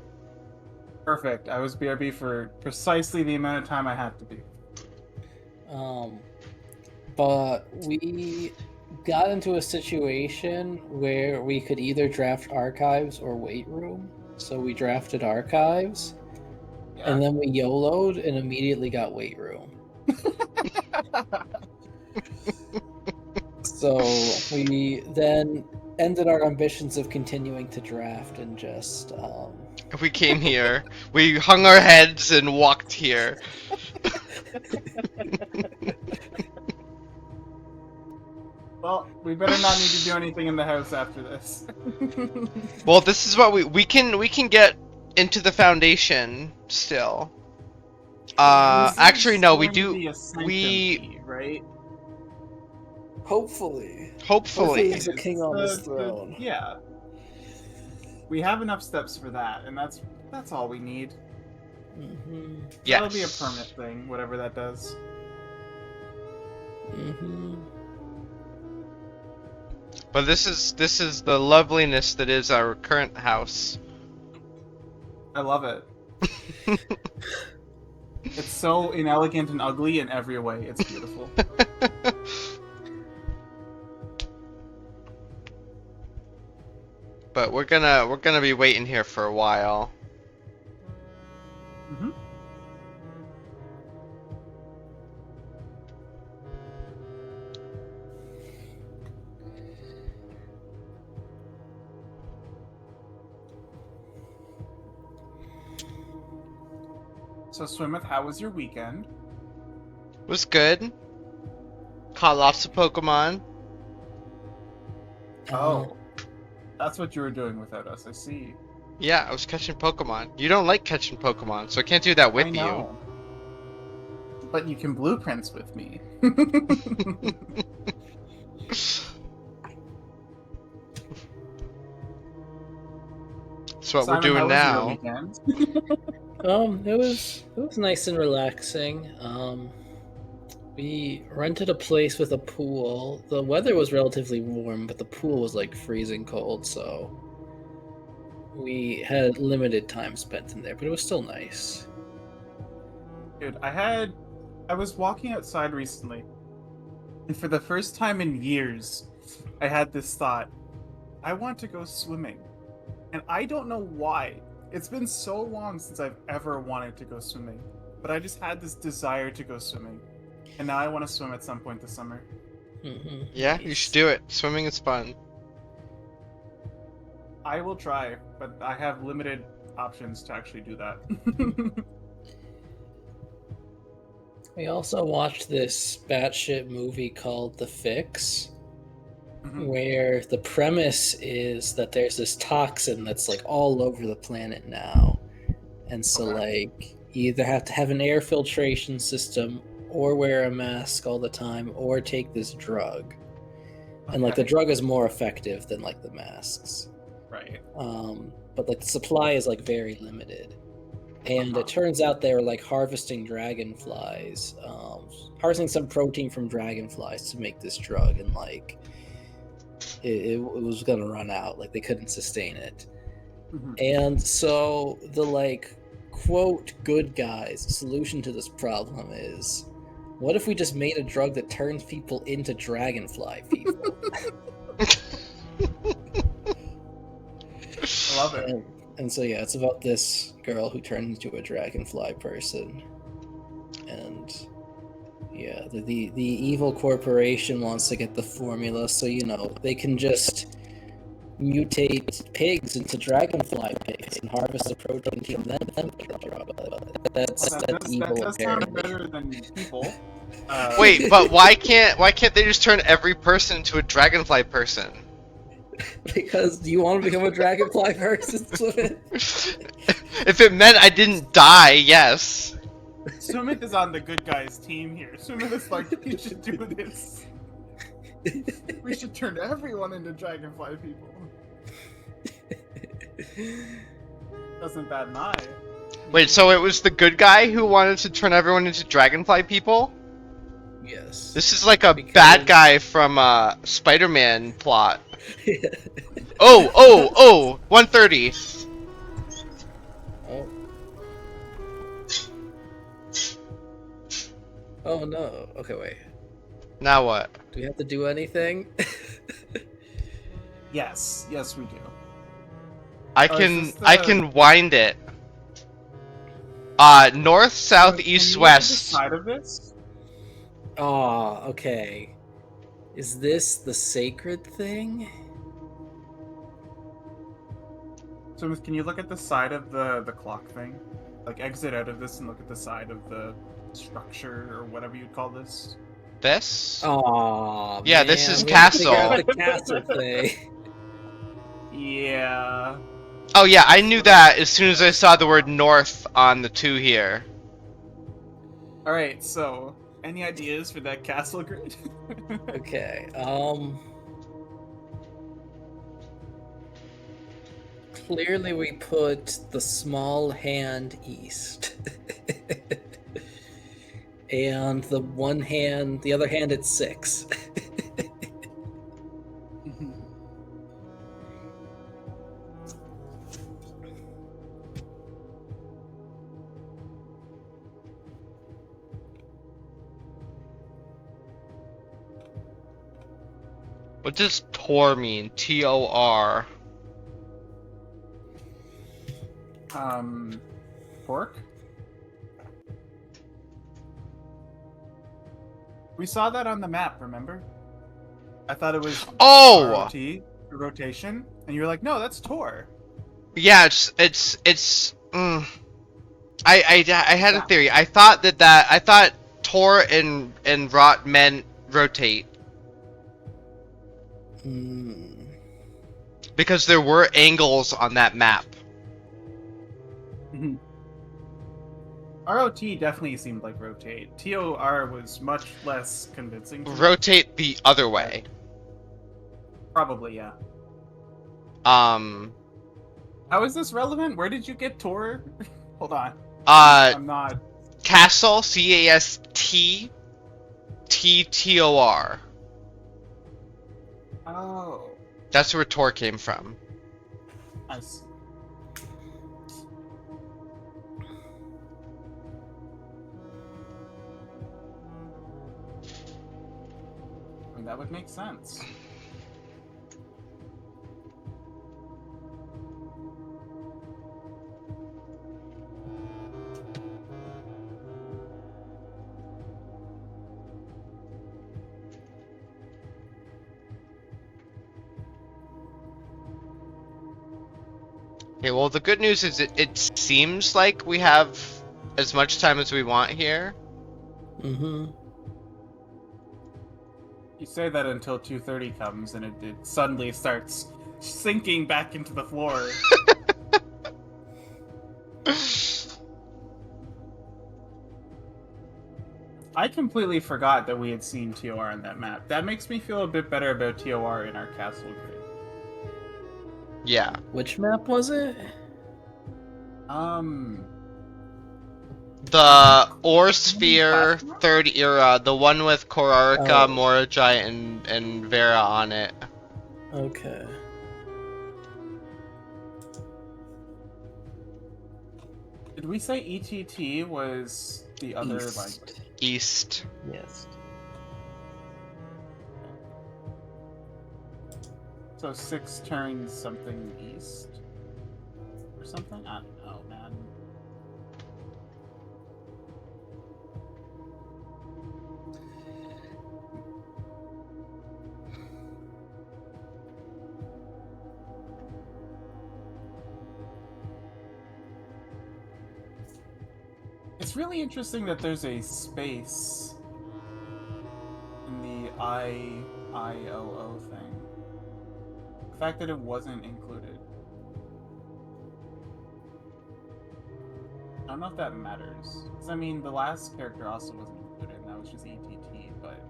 Speaker 1: Perfect. I was BRB for precisely the amount of time I have to be.
Speaker 3: but we got into a situation where we could either draft archives or weight room. So we drafted archives,
Speaker 1: Yeah.
Speaker 3: and then we YOLO'd and immediately got weight room. So we then ended our ambitions of continuing to draft and just
Speaker 2: We came here, we hung our heads and walked here.
Speaker 1: Well, we better not need to do anything in the house after this.
Speaker 2: Well, this is what we can get into the foundation still. Actually no, we do. We
Speaker 1: right?
Speaker 3: hopefully
Speaker 2: hopefully.
Speaker 3: he's the king on his throne.
Speaker 1: Yeah. We have enough steps for that, and that's all we need.
Speaker 3: Mm-hmm.
Speaker 2: Yes.
Speaker 1: That'll be a permanent thing, whatever that does.
Speaker 3: Mm-hmm.
Speaker 2: But this is the loveliness that is our current house.
Speaker 1: I love it. It's so inelegant and ugly in every way. It's beautiful.
Speaker 2: But we're gonna be waiting here for a while.
Speaker 1: Mm-hmm. So, Swimeth, how was your weekend?
Speaker 2: Was good. Caught lots of Pokemon.
Speaker 1: Oh, that's what you were doing without us. I see.
Speaker 2: Yeah, I was catching Pokemon. You don't like catching Pokemon, so I can't do that with
Speaker 1: I
Speaker 2: you.
Speaker 1: know. But you can blueprints with me.
Speaker 2: That's what
Speaker 1: Simon,
Speaker 2: we're doing
Speaker 1: how was
Speaker 2: now.
Speaker 1: your weekend?
Speaker 3: It was nice and relaxing. We rented a place with a pool. The weather was relatively warm, but the pool was like freezing cold, so we had limited time spent in there, but it was still nice.
Speaker 1: Dude, I was walking outside recently, and for the first time in years, I had this thought. I want to go swimming. And I don't know why. It's been so long since I've ever wanted to go swimming. But I just had this desire to go swimming. And now I want to swim at some point this summer.
Speaker 3: Mm-hmm.
Speaker 2: Yeah, you should do it. Swimming is fun.
Speaker 1: I will try, but I have limited options to actually do that.
Speaker 3: We also watched this batshit movie called The Fix, where the premise is that there's this toxin that's like all over the planet now. And so like you either have to have an air filtration system or wear a mask all the time or take this drug. And like the drug is more effective than like the masks.
Speaker 1: Right.
Speaker 3: But like the supply is like very limited. And it turns out they were like harvesting dragonflies, harvesting some protein from dragonflies to make this drug, and like it was gonna run out. Like they couldn't sustain it. And so the like quote good guys solution to this problem is, what if we just made a drug that turns people into dragonfly people?
Speaker 1: I love it.
Speaker 3: And so yeah, it's about this girl who turned into a dragonfly person. Yeah, the evil corporation wants to get the formula, so they can just mutate pigs into dragonfly pigs and harvest the protein from them. That's
Speaker 1: That
Speaker 3: evil,
Speaker 1: does sound
Speaker 3: apparently.
Speaker 1: better than people.
Speaker 2: Wait, but why can't they just turn every person into a dragonfly person?
Speaker 3: Because do you want to become a dragonfly person, Swift?
Speaker 2: If it meant I didn't die, yes.
Speaker 1: Sumit is on the good guys team here. Sumit is like, we should do this. We should turn everyone into dragonfly people. Doesn't bat an eye.
Speaker 2: Wait, so it was the good guy who wanted to turn everyone into dragonfly people?
Speaker 3: Yes.
Speaker 2: This is like a
Speaker 3: Because-
Speaker 2: bad guy from Spider-Man plot. Oh, 130.
Speaker 3: Oh. Oh no. Okay, wait.
Speaker 2: Now what?
Speaker 3: Do we have to do anything?
Speaker 1: Yes, we do.
Speaker 2: I
Speaker 1: Oh, is
Speaker 2: can
Speaker 1: this
Speaker 2: I
Speaker 1: the-
Speaker 2: can wind it. North, south,
Speaker 1: Can
Speaker 2: east,
Speaker 1: you look at the
Speaker 2: west.
Speaker 1: side of this?
Speaker 3: Oh, okay. Is this the sacred thing?
Speaker 1: Sumit, can you look at the side of the clock thing? Like, exit out of this and look at the side of the structure or whatever you'd call this.
Speaker 2: This?
Speaker 3: Oh,
Speaker 2: Yeah, this is
Speaker 3: we have to figure
Speaker 2: castle.
Speaker 3: out the castle thing.
Speaker 1: Yeah.
Speaker 2: Oh yeah, I knew that as soon as I saw the word north on the 2 here.
Speaker 1: Alright, so, any ideas for that castle grid?
Speaker 3: Okay. Clearly, we put the small hand east, and the other hand at 6.
Speaker 2: What does Tor mean? T-O-R.
Speaker 1: Pork? We saw that on the map, remember? I thought it was
Speaker 2: Oh!
Speaker 1: ROT, rotation, and you were like, no, that's Tor.
Speaker 2: Yeah, it's. I had a theory. I thought Tor and Rot meant rotate
Speaker 3: Hmm.
Speaker 2: because there were angles on that map.
Speaker 1: ROT definitely seemed like rotate. TOR was much less convincing. To me.
Speaker 2: Rotate the other way.
Speaker 1: Probably, yeah.
Speaker 2: Um.
Speaker 1: How is this relevant? Where did you get Tor? Hold on.
Speaker 2: Uh.
Speaker 1: I'm not.
Speaker 2: Castle. C-A-S-T. T-T-O-R.
Speaker 1: Oh,
Speaker 2: That's where Tor came from.
Speaker 1: I see. I mean, that would make sense.
Speaker 2: Okay, well, the good news is it seems like we have as much time as we want here.
Speaker 3: Mm-hmm.
Speaker 1: You say that until 2:30 comes, and it suddenly starts sinking back into the floor. I completely forgot that we had seen TOR on that map. That makes me feel a bit better about TOR in our castle grid.
Speaker 2: Yeah.
Speaker 3: Which map was it?
Speaker 2: The Ore Sphere 3rd era, the one with Korarika,
Speaker 3: Oh.
Speaker 2: Morajai, and Vera on it.
Speaker 3: Okay.
Speaker 1: Did we say ETT was the other
Speaker 3: East.
Speaker 1: language?
Speaker 2: East.
Speaker 3: Yes.
Speaker 1: So 6 turns something east? Or something? I don't know, man. really interesting that there's a space in the IOO thing. The fact that it wasn't included. I don't know if that matters. Because, I mean, the last character also wasn't included, and that was just ETT, but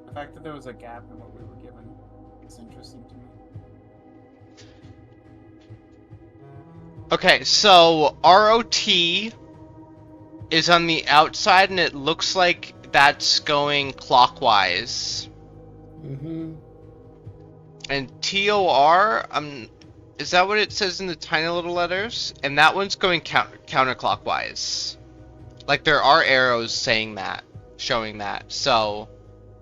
Speaker 1: the fact that there was a gap in what we were given is interesting to me.
Speaker 2: Okay, so ROT is on the outside, and it looks like that's going clockwise.
Speaker 3: Mm-hmm.
Speaker 2: And TOR, is that what it says in the tiny little letters? And that one's going counterclockwise. Like, there are arrows saying that, showing that. So,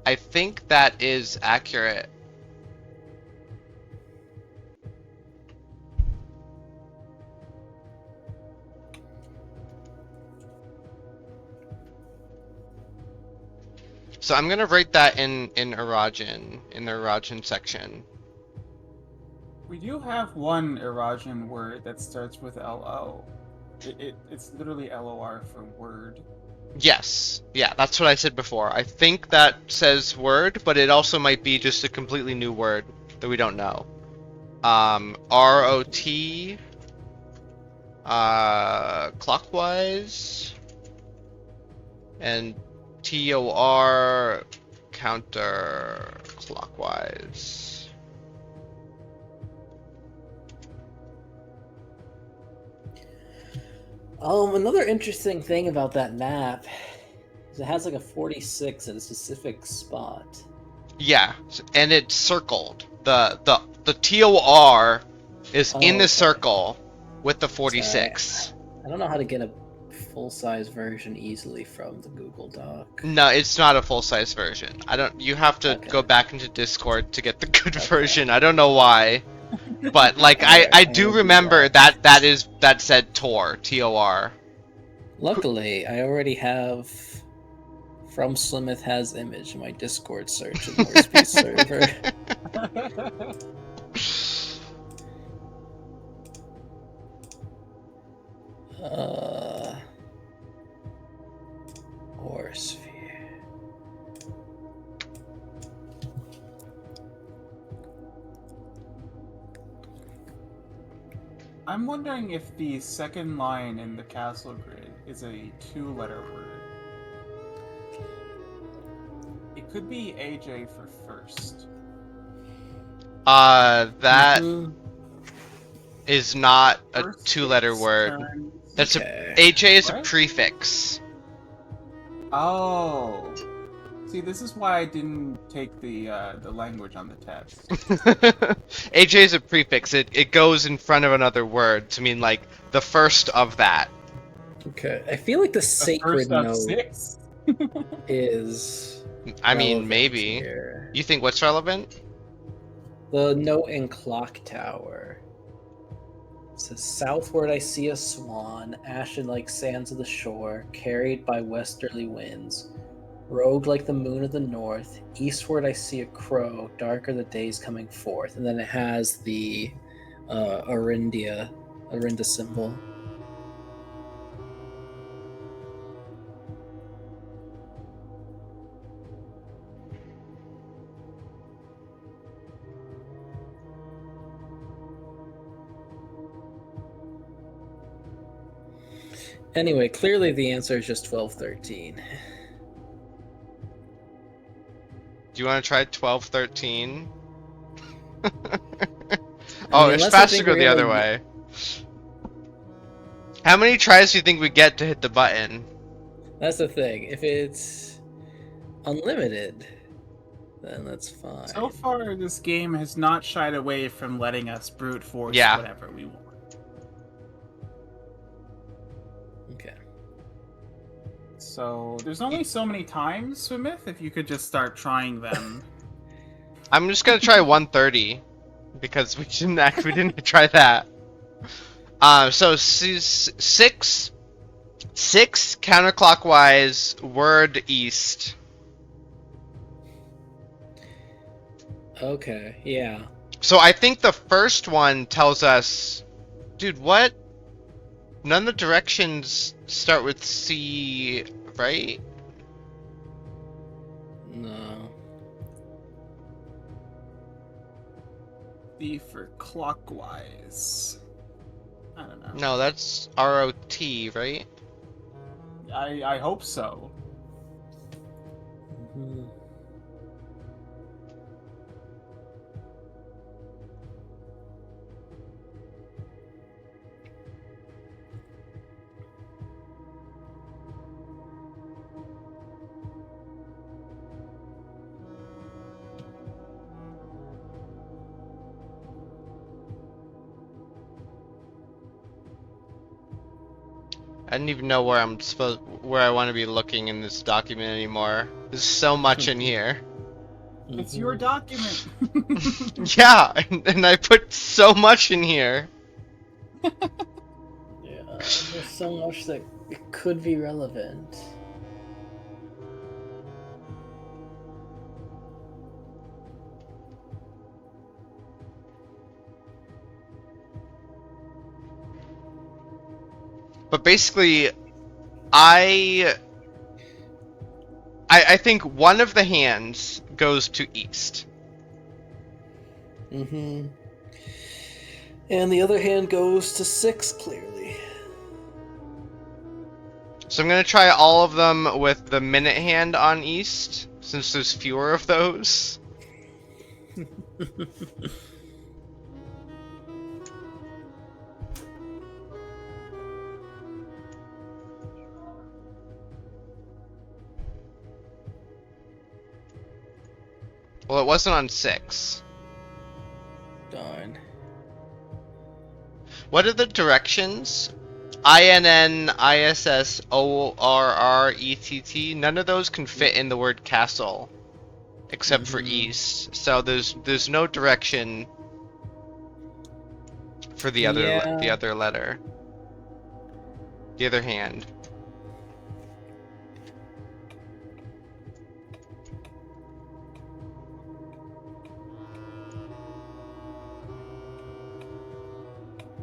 Speaker 2: I think that is accurate. So I'm gonna write that in Erajan, in the Erajan section.
Speaker 1: We do have one Erajan word that starts with LO. It's literally LOR for word.
Speaker 2: Yes, yeah, that's what I said before. I think that says word, but it also might be just a completely new word that we don't know. ROT, clockwise, and TOR, counterclockwise.
Speaker 3: Another interesting thing about that map is it has like a 46 at a specific spot.
Speaker 2: Yeah, and it's circled. The TOR is in the
Speaker 3: okay.
Speaker 2: circle with the 46.
Speaker 3: I don't know how to get a full-size version easily from the Google Doc.
Speaker 2: No, it's not a full-size version. You have to
Speaker 3: Okay.
Speaker 2: go back into Discord to get the good version. I don't know why. But like I do remember that said TOR, TOR.
Speaker 3: Luckily, I already have From Slimith has image in my Discord search in the Warspeed server. Warsphere.
Speaker 1: I'm wondering if the second line in the castle grid is a 2-letter word. It could be AJ for first.
Speaker 2: That
Speaker 3: Mhm.
Speaker 2: is not a
Speaker 1: First
Speaker 2: 2-letter
Speaker 1: takes
Speaker 2: word.
Speaker 1: turns.
Speaker 2: That's
Speaker 3: Okay.
Speaker 2: AJ is a
Speaker 1: What?
Speaker 2: prefix.
Speaker 1: Oh. See, this is why I didn't take the language on the test.
Speaker 2: AJ is a prefix. It goes in front of another word to mean like the first of that.
Speaker 3: Okay. I feel like the
Speaker 1: The
Speaker 3: sacred
Speaker 1: first of
Speaker 3: note
Speaker 1: 6.
Speaker 3: is.
Speaker 2: I mean,
Speaker 3: relevant
Speaker 2: maybe.
Speaker 3: here.
Speaker 2: You think what's relevant?
Speaker 3: The note in Clock Tower. It says, southward I see a swan, ashen like sands of the shore, carried by westerly winds. Rogue like the moon of the north, eastward I see a crow, darker the days coming forth. And then it has the Arinda symbol. Anyway, clearly the answer is just 1213.
Speaker 2: Do you want to try 1213?
Speaker 3: I
Speaker 2: Oh,
Speaker 3: mean,
Speaker 2: it's
Speaker 3: unless I
Speaker 2: faster to
Speaker 3: think
Speaker 2: go
Speaker 3: we're
Speaker 2: the other
Speaker 3: gonna-
Speaker 2: way. How many tries do you think we get to hit the button?
Speaker 3: That's the thing. If it's unlimited, then that's fine.
Speaker 1: So far, this game has not shied away from letting us brute force
Speaker 2: Yeah.
Speaker 1: whatever we want.
Speaker 3: Okay.
Speaker 1: So there's only so many times, Smith. If you could just start trying them.
Speaker 2: I'm just gonna try 130 because we didn't try that. So six counterclockwise, word east.
Speaker 3: Okay. Yeah.
Speaker 2: So I think the first one tells us, dude, what? None of the directions start with C, right?
Speaker 3: No.
Speaker 1: B for clockwise. I don't know.
Speaker 2: No, that's R-O-T, right?
Speaker 1: I hope so.
Speaker 3: Mhm.
Speaker 2: I don't even know where I want to be looking in this document anymore. There's so much in here.
Speaker 1: It's your
Speaker 3: Mhm.
Speaker 1: document.
Speaker 2: Yeah, and I put so much in here.
Speaker 3: Yeah, there's so much that it could be relevant.
Speaker 2: But basically, I I think one of the hands goes to east.
Speaker 3: Mm-hmm. And the other hand goes to 6, clearly.
Speaker 2: So I'm gonna try all of them with the minute hand on east, since there's fewer of those. Well, it wasn't on 6.
Speaker 3: Darn.
Speaker 2: What are the directions? INN, ISS, ORR, ETT. None of those can fit in the word castle, except for
Speaker 3: Mhm.
Speaker 2: east. So there's no direction for the other
Speaker 3: Yeah.
Speaker 2: letter, the other hand.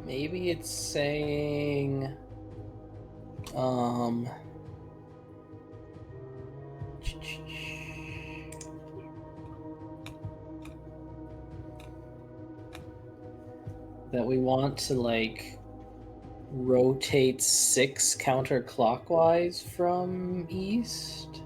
Speaker 3: Maybe it's saying, um, that we want to like rotate 6 counterclockwise from east.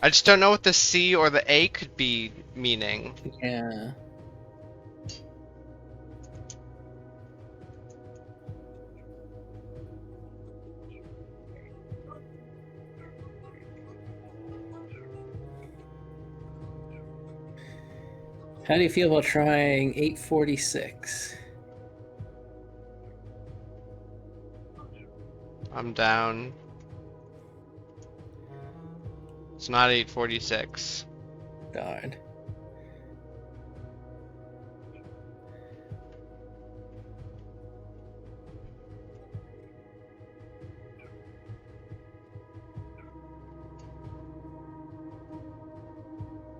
Speaker 2: I just don't know what the C or the A could be meaning.
Speaker 3: Yeah. How do you feel about trying 846?
Speaker 2: I'm down. It's not 846.
Speaker 3: Darn.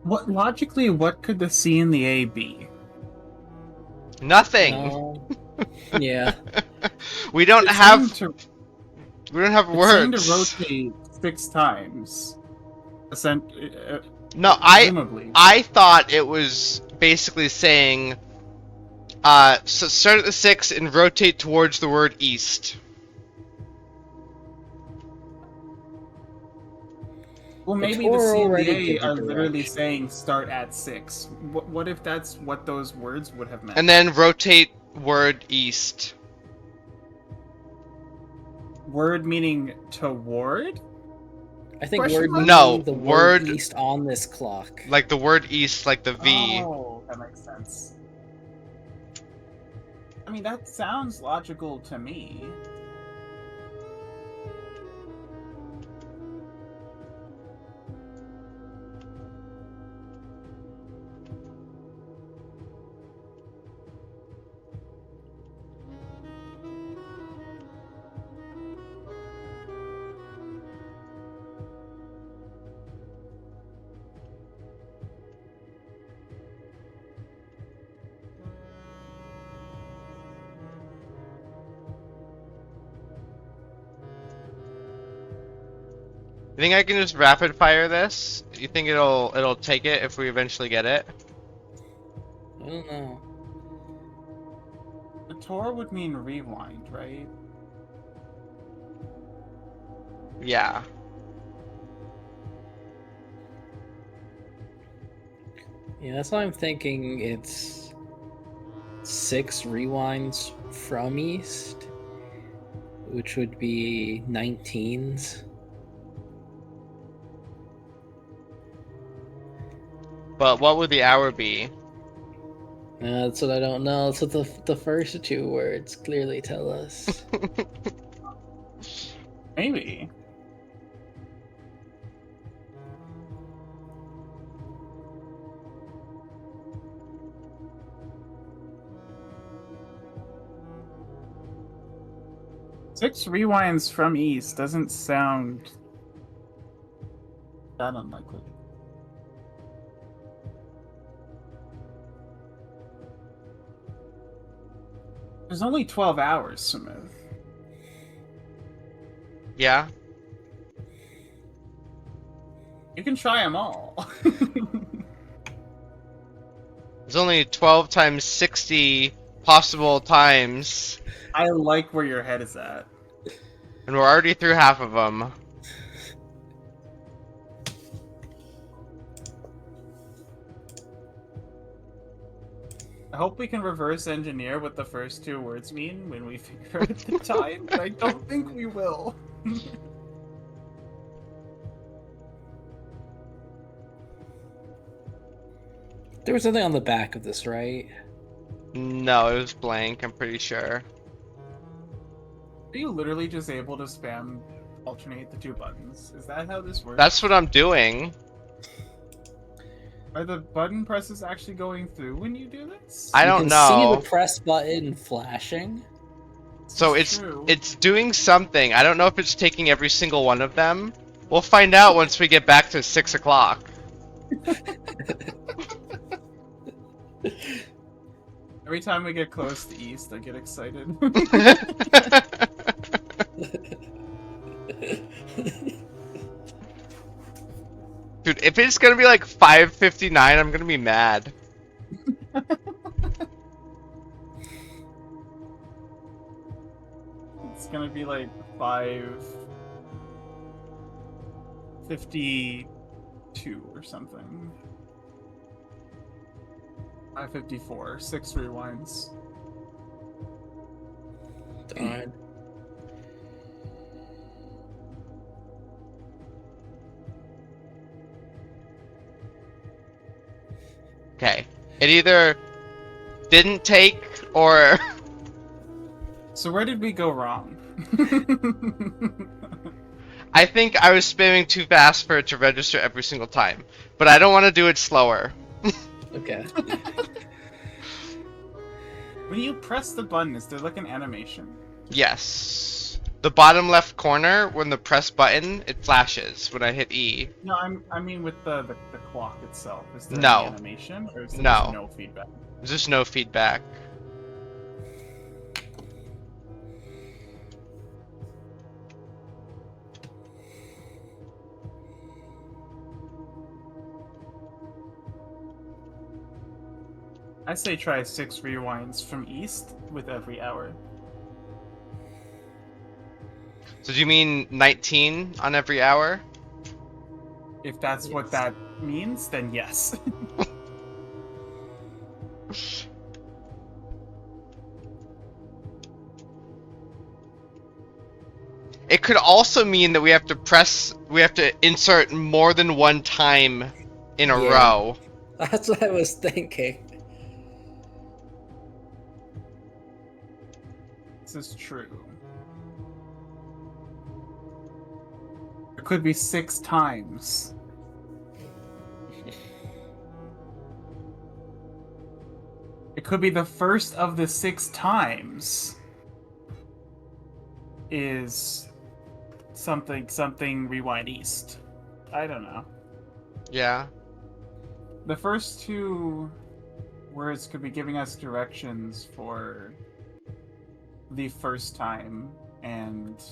Speaker 1: What could the C and the A be?
Speaker 2: Nothing.
Speaker 3: No. Yeah.
Speaker 2: We don't
Speaker 1: It's
Speaker 2: have
Speaker 1: saying
Speaker 2: words.
Speaker 1: saying to rotate 6 times.
Speaker 2: No,
Speaker 1: Presumably.
Speaker 2: I thought it was basically saying, so start at the 6 and rotate towards the word east.
Speaker 1: Well,
Speaker 3: The
Speaker 1: maybe the
Speaker 3: Torah
Speaker 1: C and
Speaker 3: already
Speaker 1: the A
Speaker 3: gives you
Speaker 1: are literally
Speaker 3: direction.
Speaker 1: saying start at 6. What if that's what those words would have meant?
Speaker 2: And then rotate word east.
Speaker 1: Word meaning toward?
Speaker 3: I think
Speaker 1: Question
Speaker 3: word
Speaker 1: mark?
Speaker 2: No,
Speaker 3: meaning the
Speaker 2: word-
Speaker 3: word east on this clock.
Speaker 2: Like the word east, like the V.
Speaker 1: Oh, that makes sense. I mean, that sounds logical to me.
Speaker 2: You think I can just rapid fire this? You think it'll take it if we eventually get it?
Speaker 3: I don't know.
Speaker 1: The Tor would mean rewind, right?
Speaker 2: Yeah.
Speaker 3: Yeah, that's why I'm thinking it's 6 rewinds from east, which would be 19s.
Speaker 2: But what would the hour be?
Speaker 3: That's what I don't know. That's what the first 2 words clearly tell us.
Speaker 1: Maybe. Six rewinds from east doesn't sound that unlikely. There's only 12 hours, Smith.
Speaker 2: Yeah.
Speaker 1: You can try them all.
Speaker 2: There's only 12 times 60 possible times,
Speaker 1: I like where your head is at.
Speaker 2: and we're already through half of them.
Speaker 1: I hope we can reverse engineer what the first 2 words mean when we figure out the time, but I don't think we will.
Speaker 3: There was something on the back of this, right?
Speaker 2: No, it was blank, I'm pretty sure.
Speaker 1: Are you literally just able to spam alternate the 2 buttons? Is that how this works?
Speaker 2: That's what I'm doing.
Speaker 1: Are the button presses actually going through when you do this?
Speaker 2: I
Speaker 3: You
Speaker 2: don't
Speaker 3: can
Speaker 2: know.
Speaker 3: see the press button flashing.
Speaker 1: This
Speaker 2: So
Speaker 1: is true.
Speaker 2: it's doing something. I don't know if it's taking every single one of them. We'll find out once we get back to 6 o'clock.
Speaker 1: Every time we get close to east, I get excited.
Speaker 2: Dude, if it's gonna be like 5:59, I'm gonna be mad.
Speaker 1: It's gonna be like 5:52 or something. 5:54. 6 rewinds.
Speaker 3: Darn.
Speaker 2: Okay. It either didn't take or
Speaker 1: So where did we go wrong?
Speaker 2: I think I was spamming too fast for it to register every single time. But I don't want to do it slower.
Speaker 3: Okay.
Speaker 1: When you press the button, is there like an animation?
Speaker 2: Yes. The bottom left corner, when the press button, it flashes when I hit E.
Speaker 1: No, I mean with the clock itself. Is there
Speaker 2: No.
Speaker 1: any animation or is there
Speaker 2: No.
Speaker 1: just no feedback?
Speaker 2: There's just no feedback.
Speaker 1: I say try 6 rewinds from east with every hour.
Speaker 2: So do you mean 19 on every hour?
Speaker 1: If that's what
Speaker 3: Yes.
Speaker 1: that means, then yes.
Speaker 2: It could also mean that we have to press we have to insert more than one time in a
Speaker 3: Yeah.
Speaker 2: row.
Speaker 3: That's what I was thinking.
Speaker 1: This is true. It could be 6 times. It could be the first of the 6 times is something rewind east. I don't know.
Speaker 2: Yeah.
Speaker 1: The first 2 words could be giving us directions for the first time, and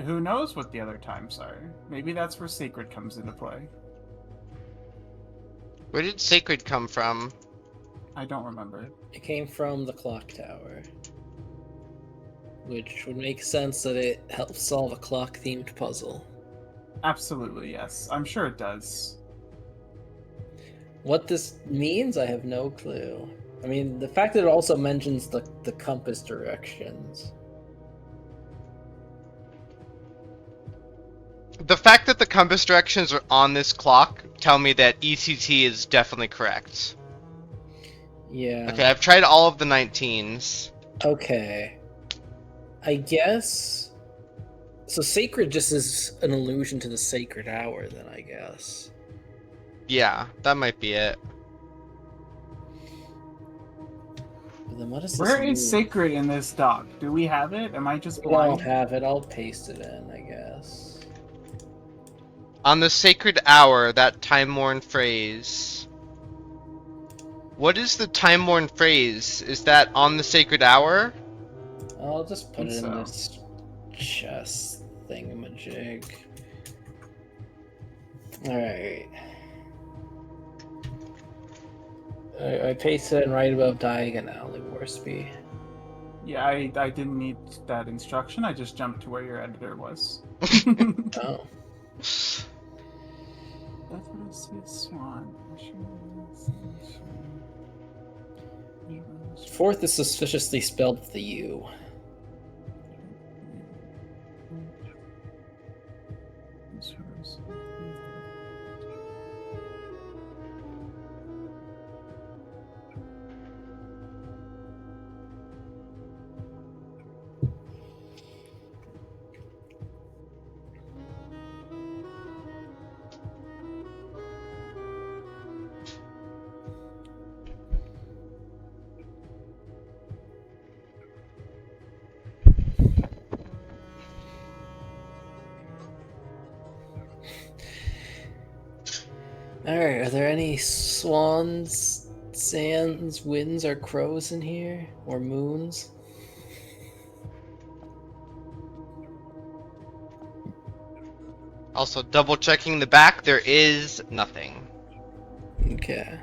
Speaker 1: who knows what the other times are. Maybe that's where Sacred comes into play.
Speaker 2: Where did Sacred come from?
Speaker 1: I don't remember.
Speaker 3: It came from the clock tower, which would make sense that it helps solve a clock-themed puzzle.
Speaker 1: Absolutely, yes. I'm sure it does.
Speaker 3: What this means, I have no clue. I mean, the fact that it also mentions the compass directions.
Speaker 2: The fact that the compass directions are on this clock tell me that ECT is definitely correct.
Speaker 3: Yeah.
Speaker 2: Okay, I've tried all of the 19s.
Speaker 3: Okay. I guess. So sacred just is an allusion to the sacred hour, then, I guess.
Speaker 2: Yeah, that might be it.
Speaker 3: But then what does this
Speaker 1: Where
Speaker 3: mean?
Speaker 1: is Sacred in this doc? Do we have it? Am I just
Speaker 3: I don't
Speaker 1: blind?
Speaker 3: have it. I'll paste it in, I guess.
Speaker 2: On the sacred hour, that time-worn phrase. What is the time-worn phrase? Is that on the sacred hour?
Speaker 3: I'll just put
Speaker 1: Think
Speaker 3: it in
Speaker 1: so.
Speaker 3: this chest thingamajig. Alright. I pasted it right above diagonally, Warsby.
Speaker 1: Yeah, I didn't need that instruction. I just jumped to where your editor was.
Speaker 3: Oh.
Speaker 1: That's what I see a swan.
Speaker 3: Fourth is suspiciously spelled with the U. Alright, are there any swans, sands, winds, or crows in here? Or moons?
Speaker 2: Also, double-checking the back, there is nothing.
Speaker 3: Okay.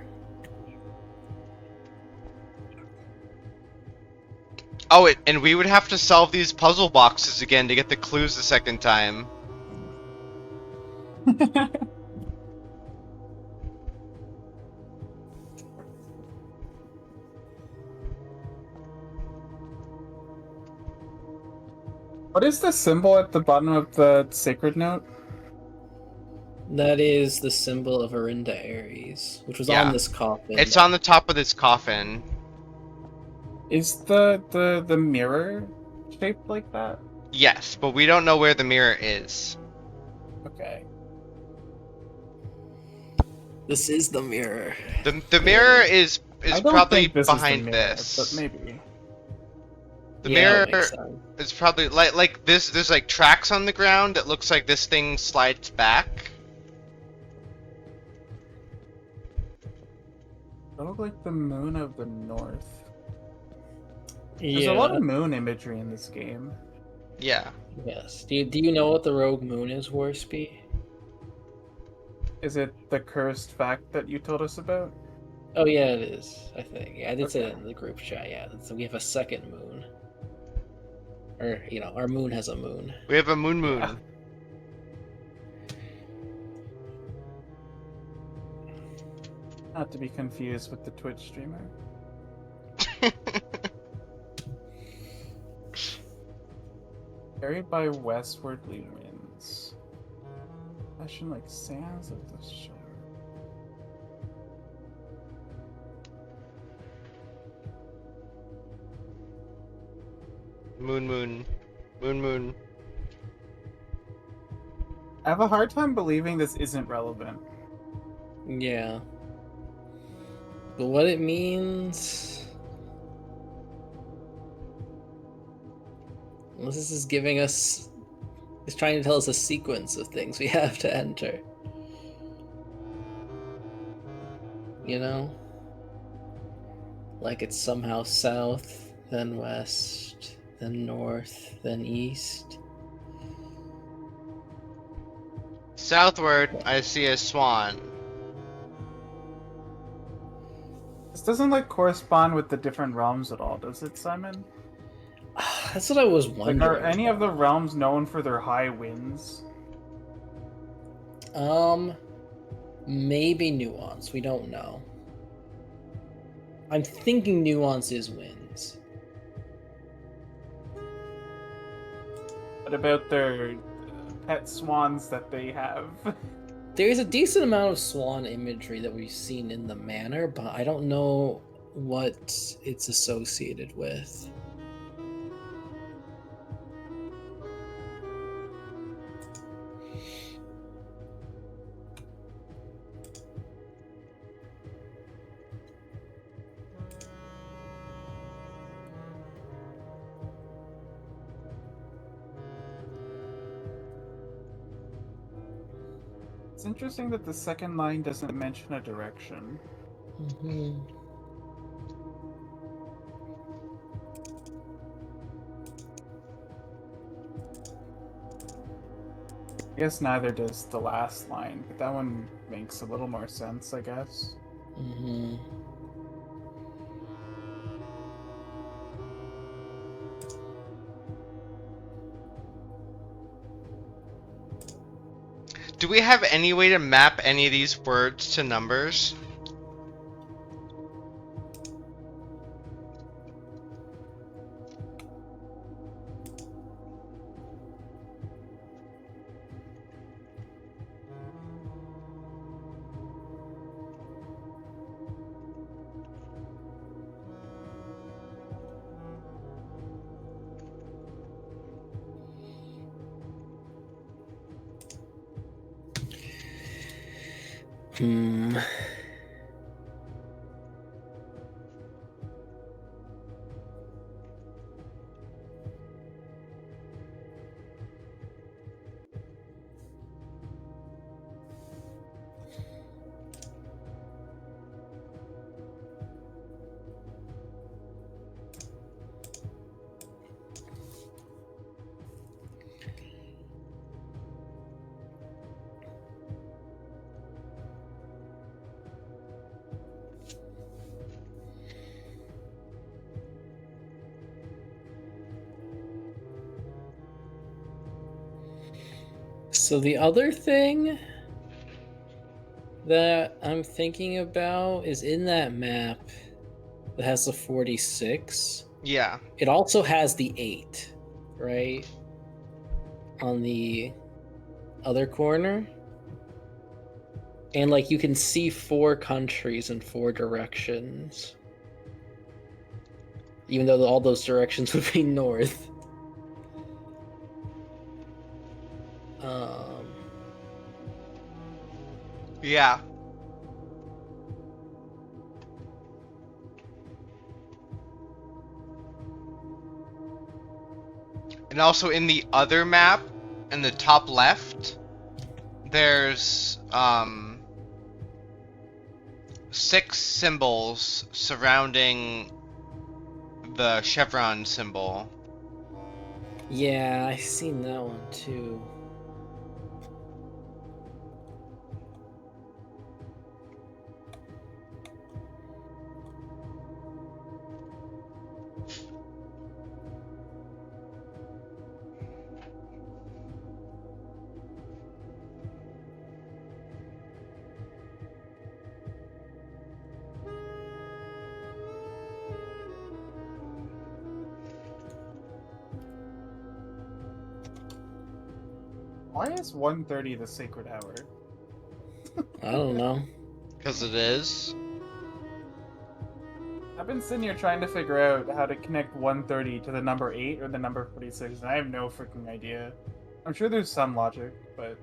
Speaker 2: Oh, and we would have to solve these puzzle boxes again to get the clues the second time.
Speaker 1: What is the symbol at the bottom of the sacred note?
Speaker 3: That is the symbol of Arinda Ares, which was
Speaker 2: Yeah.
Speaker 3: on this coffin.
Speaker 2: It's on the top of this coffin.
Speaker 1: Is the mirror shaped like that?
Speaker 2: Yes, but we don't know where the mirror is.
Speaker 1: Okay.
Speaker 3: This is the mirror.
Speaker 2: The mirror is
Speaker 1: I don't
Speaker 2: probably
Speaker 1: think this is the
Speaker 2: behind
Speaker 1: mirror,
Speaker 2: this.
Speaker 1: but maybe.
Speaker 2: The
Speaker 3: Yeah, that
Speaker 2: mirror
Speaker 3: makes sense.
Speaker 2: is probably like this. There's like tracks on the ground. It looks like this thing slides back.
Speaker 1: They look like the moon of the north. There's
Speaker 3: Yeah.
Speaker 1: a lot of moon imagery in this game.
Speaker 2: Yeah.
Speaker 3: Yes. Do you know what the rogue moon is, Warsby?
Speaker 1: Is it the cursed fact that you told us about?
Speaker 3: Oh yeah, it is. I think. Yeah, I did say
Speaker 1: Okay.
Speaker 3: that in the group chat. Yeah, so we have a second moon, or our moon has a moon.
Speaker 2: We have a moon.
Speaker 1: Yeah. Not to be confused with the Twitch streamer. Carried by westwardly winds. Fashion like sands of the shore.
Speaker 2: Moon, moon, moon, moon.
Speaker 1: I have a hard time believing this isn't relevant.
Speaker 3: Yeah. But what it means. Unless this is giving us. It's trying to tell us a sequence of things we have to enter. You know? Like it's somehow south, then west, then north, then east.
Speaker 2: Southward, I see a swan.
Speaker 1: This doesn't like correspond with the different realms at all, does it, Simon?
Speaker 3: That's what I was
Speaker 1: Like,
Speaker 3: wondering.
Speaker 1: are any of the realms known for their high winds?
Speaker 3: Maybe nuance. We don't know. I'm thinking nuance is winds.
Speaker 1: What about their pet swans that they have?
Speaker 3: There's a decent amount of swan imagery that we've seen in the manor, but I don't know what it's associated with.
Speaker 1: It's interesting that the second line doesn't mention a direction.
Speaker 3: Mm-hmm.
Speaker 1: I guess neither does the last line, but that one makes a little more sense, I guess.
Speaker 3: Mm-hmm.
Speaker 2: Do we have any way to map any of these words to numbers?
Speaker 3: Hmm. So the other thing that I'm thinking about is in that map that has the 46.
Speaker 2: Yeah.
Speaker 3: It also has the 8, right? On the other corner. And like you can see 4 countries in 4 directions. Even though all those directions would be north.
Speaker 2: Yeah. And also in the other map, in the top left, there's 6 symbols surrounding the chevron symbol.
Speaker 3: Yeah, I've seen that one too.
Speaker 1: Why is 1:30 the sacred hour?
Speaker 3: I don't know.
Speaker 2: Because it is.
Speaker 1: I've been sitting here trying to figure out how to connect 1:30 to the number 8 or the number 46, and I have no freaking idea. I'm sure there's some logic, but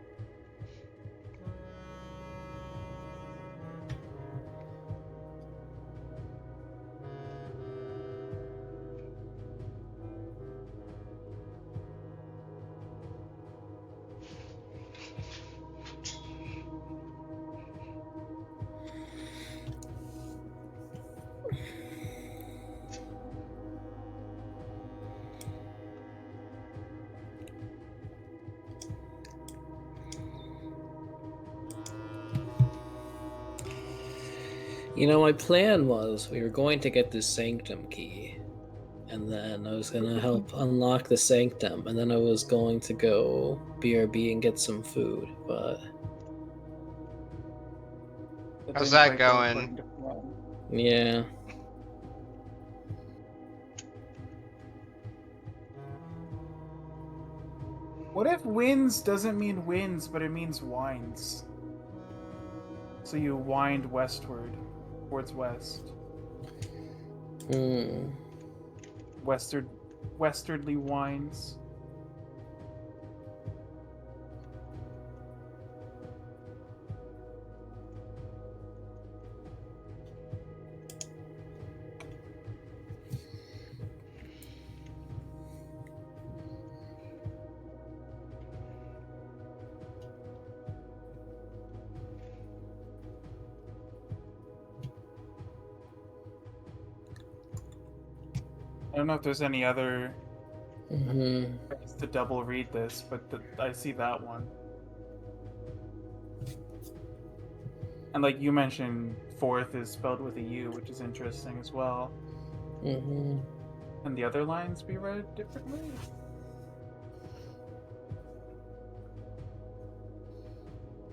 Speaker 3: You know, my plan was we were going to get this sanctum key, and then I was gonna help unlock the sanctum, and then I was going to go BRB and get some food, but
Speaker 1: it
Speaker 2: How's
Speaker 1: didn't
Speaker 2: that
Speaker 1: quite go
Speaker 2: going?
Speaker 1: according to plan.
Speaker 3: yeah.
Speaker 1: What if wins doesn't mean wins, but it means winds? So you wind westward, towards west.
Speaker 3: Hmm.
Speaker 1: Westwardly winds. I don't know if there's any other
Speaker 3: Mm-hmm.
Speaker 1: ways to double read this, but I see that one. And like you mentioned, fourth is spelled with a U, which is interesting as well.
Speaker 3: Mm-hmm.
Speaker 1: Can the other lines be read differently?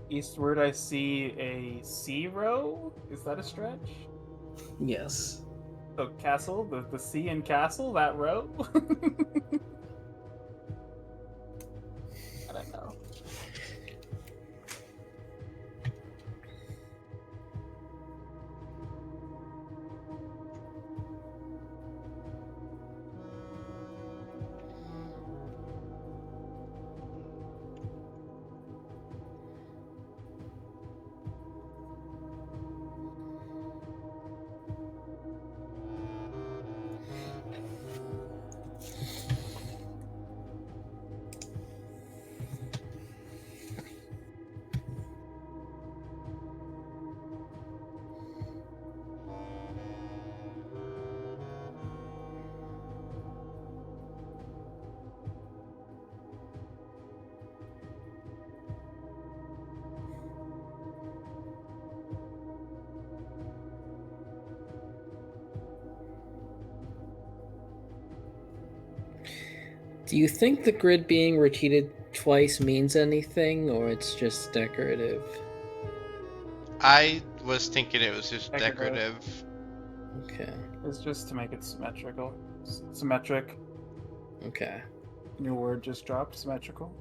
Speaker 1: Eastward, I see a C row. Is that a stretch?
Speaker 3: Yes.
Speaker 1: So castle, the C in castle, that row? I don't know.
Speaker 3: Do you think the grid being repeated twice means anything, or it's just decorative?
Speaker 2: I was thinking it was just
Speaker 1: Decorative.
Speaker 2: decorative.
Speaker 3: Okay.
Speaker 1: It's just to make it symmetrical. Symmetric.
Speaker 3: Okay.
Speaker 1: New word just dropped. Symmetrical.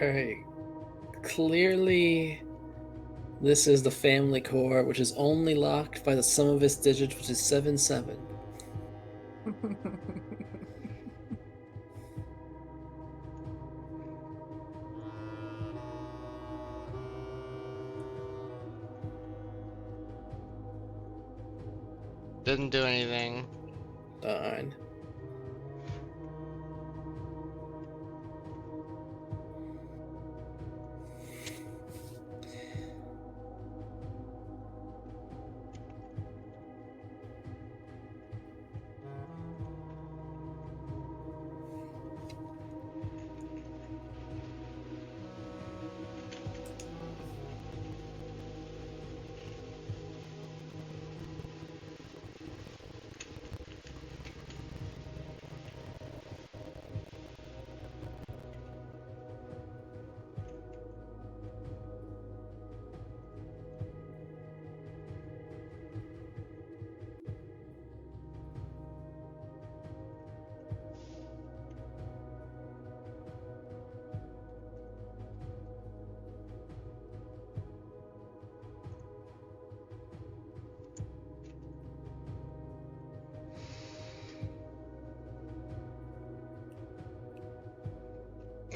Speaker 3: Alright. Clearly, this is the family core, which is only locked by the sum of its digits, which is 7-7.
Speaker 2: Didn't do anything.
Speaker 3: Darn.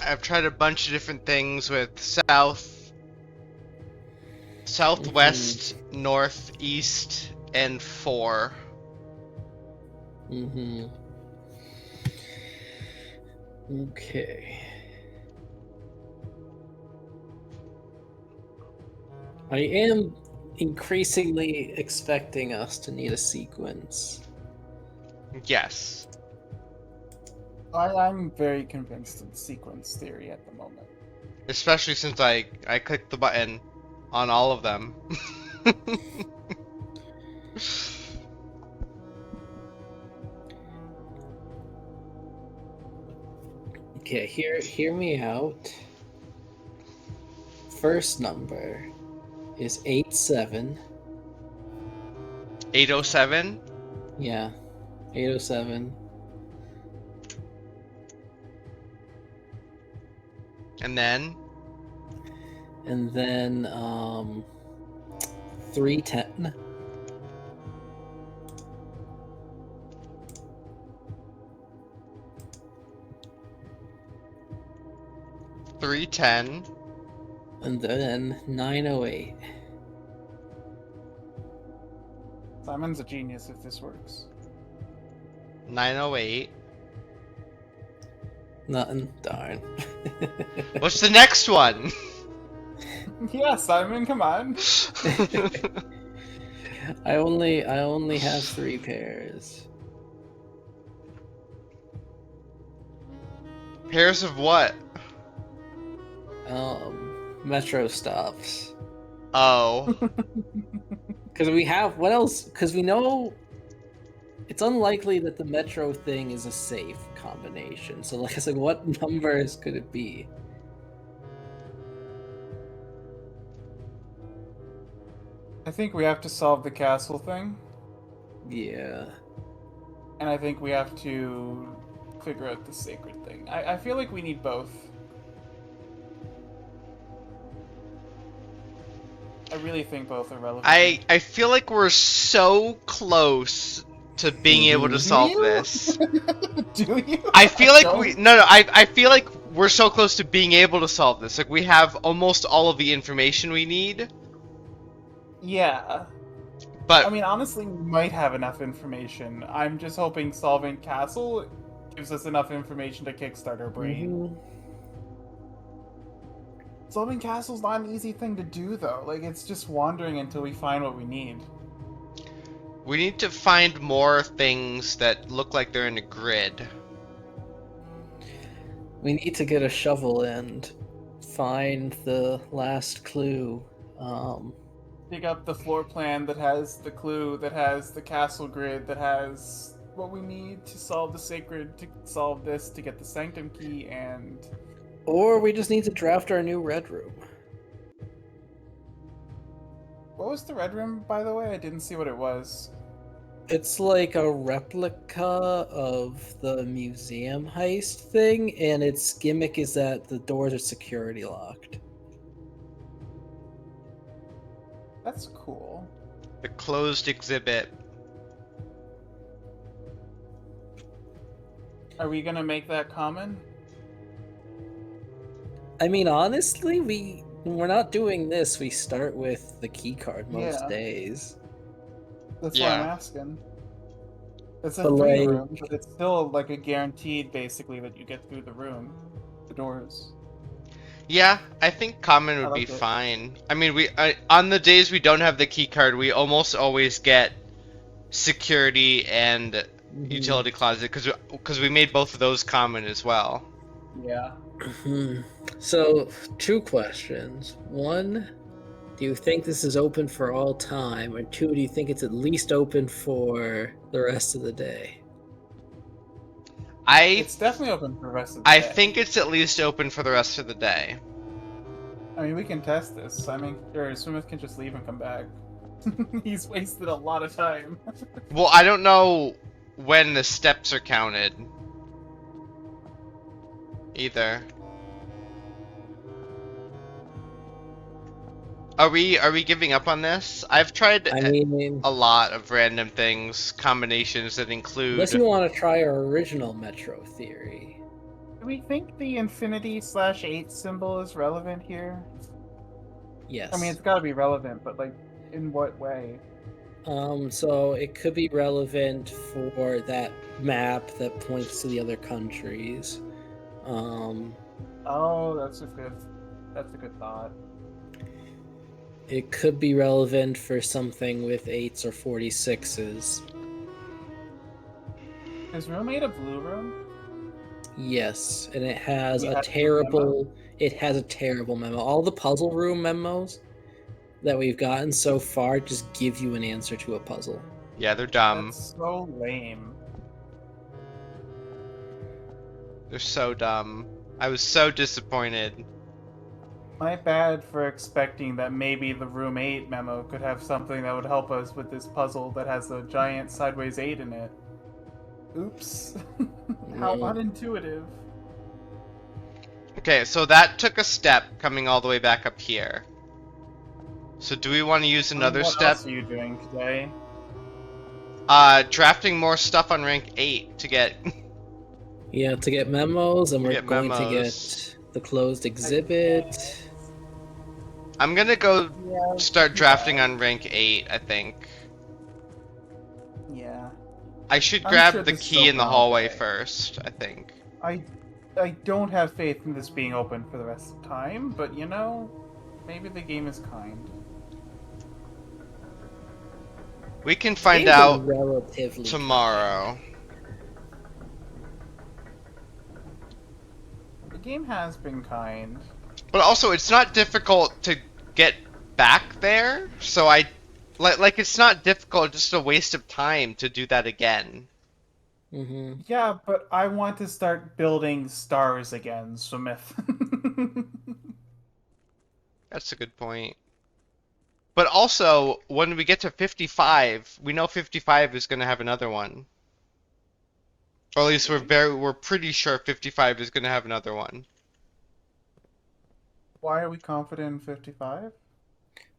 Speaker 2: I've tried a bunch of different things with southwest, northeast, and 4.
Speaker 3: Okay. I am increasingly expecting us to need a sequence.
Speaker 2: Yes.
Speaker 1: I'm very convinced of sequence theory at the moment.
Speaker 2: Especially since I clicked the button on all of them.
Speaker 3: Okay, hear me out. First number is 87.
Speaker 2: 807.
Speaker 3: Yeah, 807.
Speaker 2: And then
Speaker 3: 310.
Speaker 2: 310.
Speaker 3: And then 908.
Speaker 1: Simon's a genius if this works.
Speaker 2: 908.
Speaker 3: Nothing. Darn.
Speaker 2: What's the next one?
Speaker 1: Yeah, Simon, come on.
Speaker 3: I only have 3 pairs.
Speaker 2: Pairs of what?
Speaker 3: Metro stops.
Speaker 2: Oh.
Speaker 3: Because we have what else? Because we know it's unlikely that the Metro thing is a safe combination. So, like I said, what numbers could it be?
Speaker 1: I think we have to solve the castle thing,
Speaker 3: Yeah.
Speaker 1: and I think we have to figure out the sacred thing. I feel like we need both. I really think both are relevant.
Speaker 2: I feel like we're so close to being able to solve this.
Speaker 1: Do you?
Speaker 2: I feel like
Speaker 1: don't.
Speaker 2: I feel like we're so close to being able to solve this. Like we have almost all of the information we need.
Speaker 1: Yeah.
Speaker 2: But
Speaker 1: I mean, honestly, we might have enough information. I'm just hoping solving castle gives us enough information to kickstart our brain. Solving castle's not an easy thing to do, though. Like, it's just wandering until we find what we need.
Speaker 2: we need to find more things that look like they're in a grid.
Speaker 3: We need to get a shovel and find the last clue.
Speaker 1: Dig up the floor plan that has the clue, that has the castle grid, that has what we need to solve the sacred, to solve this, to get the sanctum key, and...
Speaker 3: Or we just need to draft our new red room.
Speaker 1: What was the red room, by the way? I didn't see what it was.
Speaker 3: It's like a replica of the museum heist thing, and its gimmick is that the doors are security locked.
Speaker 1: That's cool.
Speaker 2: The closed exhibit.
Speaker 1: Are we gonna make that common?
Speaker 3: I mean, honestly, when we're not doing this, we start with the key card most
Speaker 1: Yeah.
Speaker 3: days.
Speaker 1: That's
Speaker 2: Yeah.
Speaker 1: what I'm asking. It's a
Speaker 3: But,
Speaker 1: free
Speaker 3: like-
Speaker 1: room, but it's still like a guaranteed, basically, that you get through the room, the doors.
Speaker 2: Yeah, I think common would
Speaker 1: I
Speaker 2: be
Speaker 1: like it.
Speaker 2: fine. I mean, on the days we don't have the key card, we almost always get security and utility closet because we made both of those common as well.
Speaker 1: Yeah.
Speaker 3: Mhm. So, 2 questions. 1, do you think this is open for all time? Or 2, do you think it's at least open for the rest of the day?
Speaker 1: It's definitely open for the rest of the
Speaker 2: I
Speaker 1: day.
Speaker 2: think it's at least open for the rest of the day.
Speaker 1: I mean, we can test this. I mean, sure, Smith can just leave and come back. He's wasted a lot of time.
Speaker 2: Well, I don't know when the steps are counted either. Are we giving up on this? I've tried
Speaker 3: I mean,
Speaker 2: a lot of random things, combinations that include.
Speaker 3: unless you want to try our original Metro theory.
Speaker 1: we think the infinity/8 symbol is relevant here?
Speaker 3: Yes.
Speaker 1: I mean, it's got to be relevant, but like, in what way?
Speaker 3: So it could be relevant for that map that points to the other countries.
Speaker 1: Oh, that's a good thought.
Speaker 3: It could be relevant for something with 8s or 46s.
Speaker 1: Is room 8 a blue room?
Speaker 3: Yes, and it has
Speaker 1: We
Speaker 3: a
Speaker 1: have the
Speaker 3: terrible. It has a terrible memo. All the puzzle room memos that we've gotten so far just give you an answer to a puzzle.
Speaker 2: Yeah, they're dumb.
Speaker 1: That's so lame.
Speaker 2: They're so dumb. I was so disappointed.
Speaker 1: My bad for expecting that maybe the room 8 memo could have something that would help us with this puzzle that has a giant sideways 8 in it. Oops. How
Speaker 3: No.
Speaker 1: unintuitive.
Speaker 2: Okay, so that took a step coming all the way back up here. So do we want to use another
Speaker 1: What
Speaker 2: step?
Speaker 1: else are you doing today?
Speaker 2: Drafting more stuff on rank 8 to get...
Speaker 3: Yeah, to get memos, and
Speaker 2: To
Speaker 3: we're
Speaker 2: get
Speaker 3: going to
Speaker 2: memos.
Speaker 3: get the closed exhibit.
Speaker 2: I'm gonna go
Speaker 1: Yeah.
Speaker 2: start drafting on rank 8, I think.
Speaker 1: Yeah.
Speaker 2: I should
Speaker 1: I'm
Speaker 2: grab
Speaker 1: sure
Speaker 2: the
Speaker 1: this is
Speaker 2: key in the
Speaker 1: open all
Speaker 2: hallway
Speaker 1: day.
Speaker 2: first, I think.
Speaker 1: I don't have faith in this being open for the rest of the time, but you know, maybe the game is kind.
Speaker 2: We can find
Speaker 3: Games are
Speaker 2: out
Speaker 3: relatively
Speaker 2: tomorrow.
Speaker 1: The game has been kind.
Speaker 2: But also, it's not difficult to get back there, so I... Like, it's not difficult, just a waste of time to do that again.
Speaker 3: Mm-hmm.
Speaker 1: Yeah, but I want to start building stars again, Smith.
Speaker 2: That's a good point. But also, when we get to 55, we know 55 is going to have another one. Or at least we're pretty sure 55 is going to have another one.
Speaker 1: Why are we confident in 55?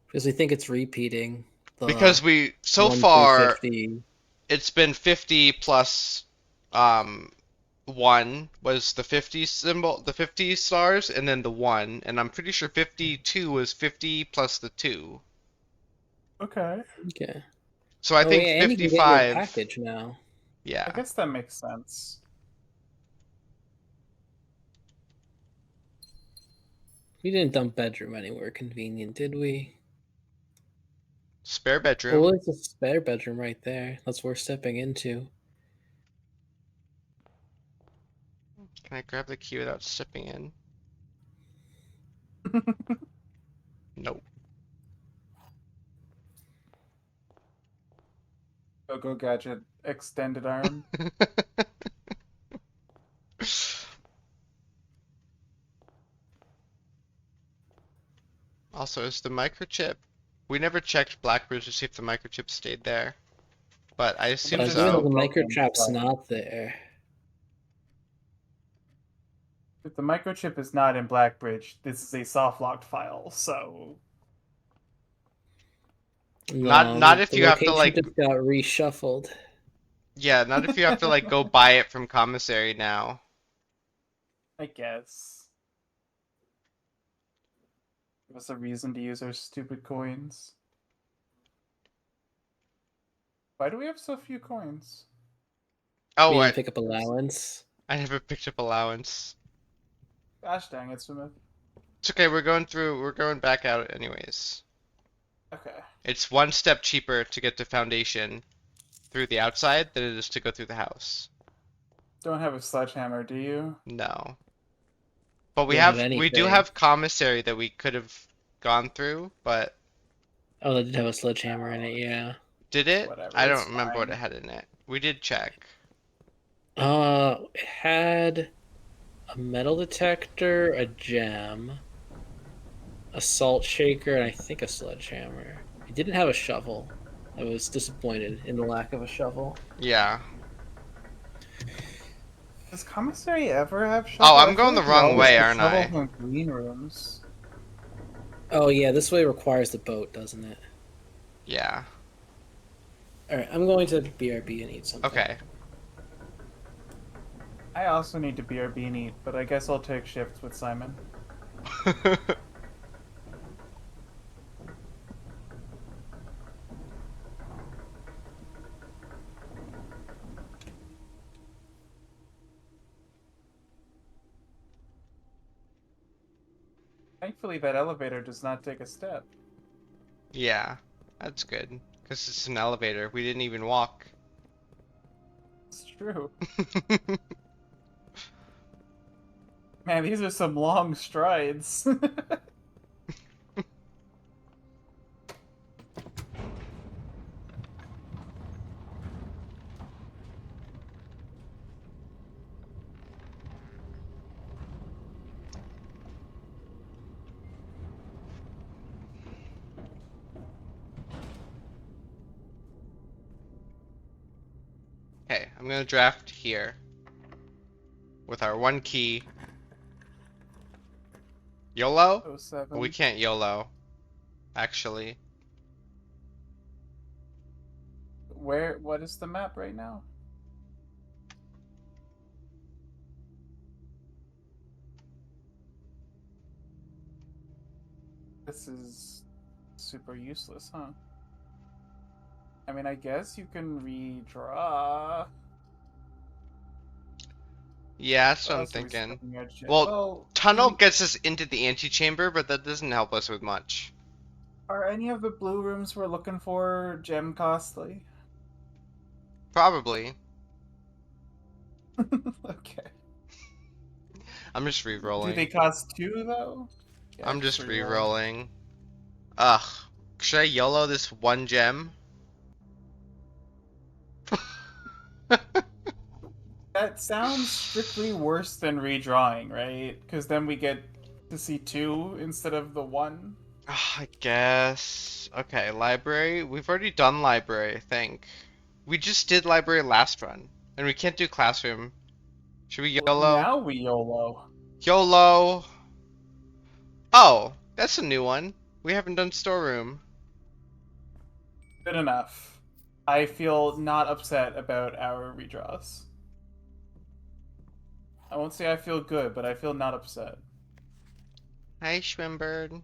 Speaker 3: Because we think it's repeating.
Speaker 2: Because we, so
Speaker 3: 1 through
Speaker 2: far,
Speaker 3: 50.
Speaker 2: it's been 50 plus 1 was the 50 symbol, the 50 stars, and then the 1. And I'm pretty sure 52 was 50 plus the 2.
Speaker 1: Okay.
Speaker 3: Okay.
Speaker 2: So I think
Speaker 3: and you can get your
Speaker 2: 55.
Speaker 3: package now.
Speaker 2: Yeah.
Speaker 1: I guess that makes sense.
Speaker 3: We didn't dump bedroom anywhere convenient, did we?
Speaker 2: Spare bedroom.
Speaker 3: Well, there's a spare bedroom right there. That's worth stepping into.
Speaker 2: Can I grab the key without stepping in? Nope.
Speaker 1: Go gadget extended arm.
Speaker 2: Also, is the microchip? We never checked Blackbridge to see if the microchip stayed there, but I assume
Speaker 3: But
Speaker 1: Seems
Speaker 3: even though
Speaker 2: so.
Speaker 3: the
Speaker 1: broken,
Speaker 3: microchip's
Speaker 1: but-
Speaker 3: not there.
Speaker 1: If the microchip is not in Blackbridge, this is a soft locked file, so
Speaker 2: Not if
Speaker 3: the
Speaker 2: you have to,
Speaker 3: location
Speaker 2: like-
Speaker 3: just got reshuffled.
Speaker 2: Yeah, not if you have to like go buy it from commissary now.
Speaker 1: I guess. Give us a reason to use our stupid coins. Why do we have so few coins?
Speaker 2: Oh,
Speaker 3: We
Speaker 2: I
Speaker 3: didn't pick up allowance.
Speaker 2: never picked up allowance.
Speaker 1: Gosh dang it, Smith.
Speaker 2: It's okay, we're going back out anyways.
Speaker 1: Okay.
Speaker 2: It's 1 step cheaper to get to foundation through the outside than it is to go through the house.
Speaker 1: Don't have a sledgehammer, do you?
Speaker 2: No. But we
Speaker 3: We don't
Speaker 2: have
Speaker 3: have
Speaker 2: we do
Speaker 3: anything.
Speaker 2: have commissary that we could have gone through, but
Speaker 3: Oh, they did have a sledgehammer in it, yeah.
Speaker 2: did it?
Speaker 1: Whatever,
Speaker 2: I
Speaker 1: it's
Speaker 2: don't remember what
Speaker 1: fine.
Speaker 2: it had in it. We did check.
Speaker 3: It had a metal detector, a gem, a salt shaker, and I think a sledgehammer. It didn't have a shovel. I was disappointed in the lack of a shovel.
Speaker 2: Yeah.
Speaker 1: Does commissary ever have shovels?
Speaker 2: Oh, I'm
Speaker 1: I feel
Speaker 2: going
Speaker 1: like
Speaker 2: the
Speaker 1: we
Speaker 2: wrong
Speaker 1: always
Speaker 2: way,
Speaker 1: get
Speaker 2: aren't I?
Speaker 1: shovels in green rooms.
Speaker 3: Oh yeah, this way requires the boat, doesn't it?
Speaker 2: Yeah.
Speaker 3: Alright, I'm going to BRB and eat something.
Speaker 2: Okay.
Speaker 1: I also need to BRB and eat, but I guess I'll take shifts with Simon. Thankfully, that elevator does not take a step.
Speaker 2: Yeah, that's good. Because it's an elevator. We didn't even walk.
Speaker 1: It's true. Man, these are some long strides.
Speaker 2: Okay, I'm gonna draft here. With our one key. YOLO?
Speaker 1: Oh, seven.
Speaker 2: We can't YOLO. Actually.
Speaker 1: What is the map right now? This is super useless, huh? I mean, I guess you can redraw.
Speaker 2: Yeah, that's what I'm
Speaker 1: So we're
Speaker 2: thinking.
Speaker 1: skipping edge.
Speaker 2: Well, tunnel
Speaker 1: do-
Speaker 2: gets us into the antechamber, but that doesn't help us with much.
Speaker 1: Are any of the blue rooms we're looking for gem costly?
Speaker 2: Probably.
Speaker 1: Okay.
Speaker 2: I'm just
Speaker 1: Do they
Speaker 2: re-rolling.
Speaker 1: cost 2 though? Yeah,
Speaker 2: I'm just
Speaker 1: re-roll.
Speaker 2: re-rolling. Ugh. Should I YOLO this one gem?
Speaker 1: That sounds strictly worse than redrawing, right? Because then we get to see 2 instead of the 1.
Speaker 2: I guess. Okay, library. We've already done library, I think. We just did library last run. And we can't do classroom. Should we YOLO?
Speaker 1: Now we YOLO.
Speaker 2: YOLO! Oh, that's a new one. We haven't done storeroom.
Speaker 1: Good enough. I feel not upset about our redraws. I won't say I feel good, but I feel not upset.
Speaker 2: Hi, Schwimbird.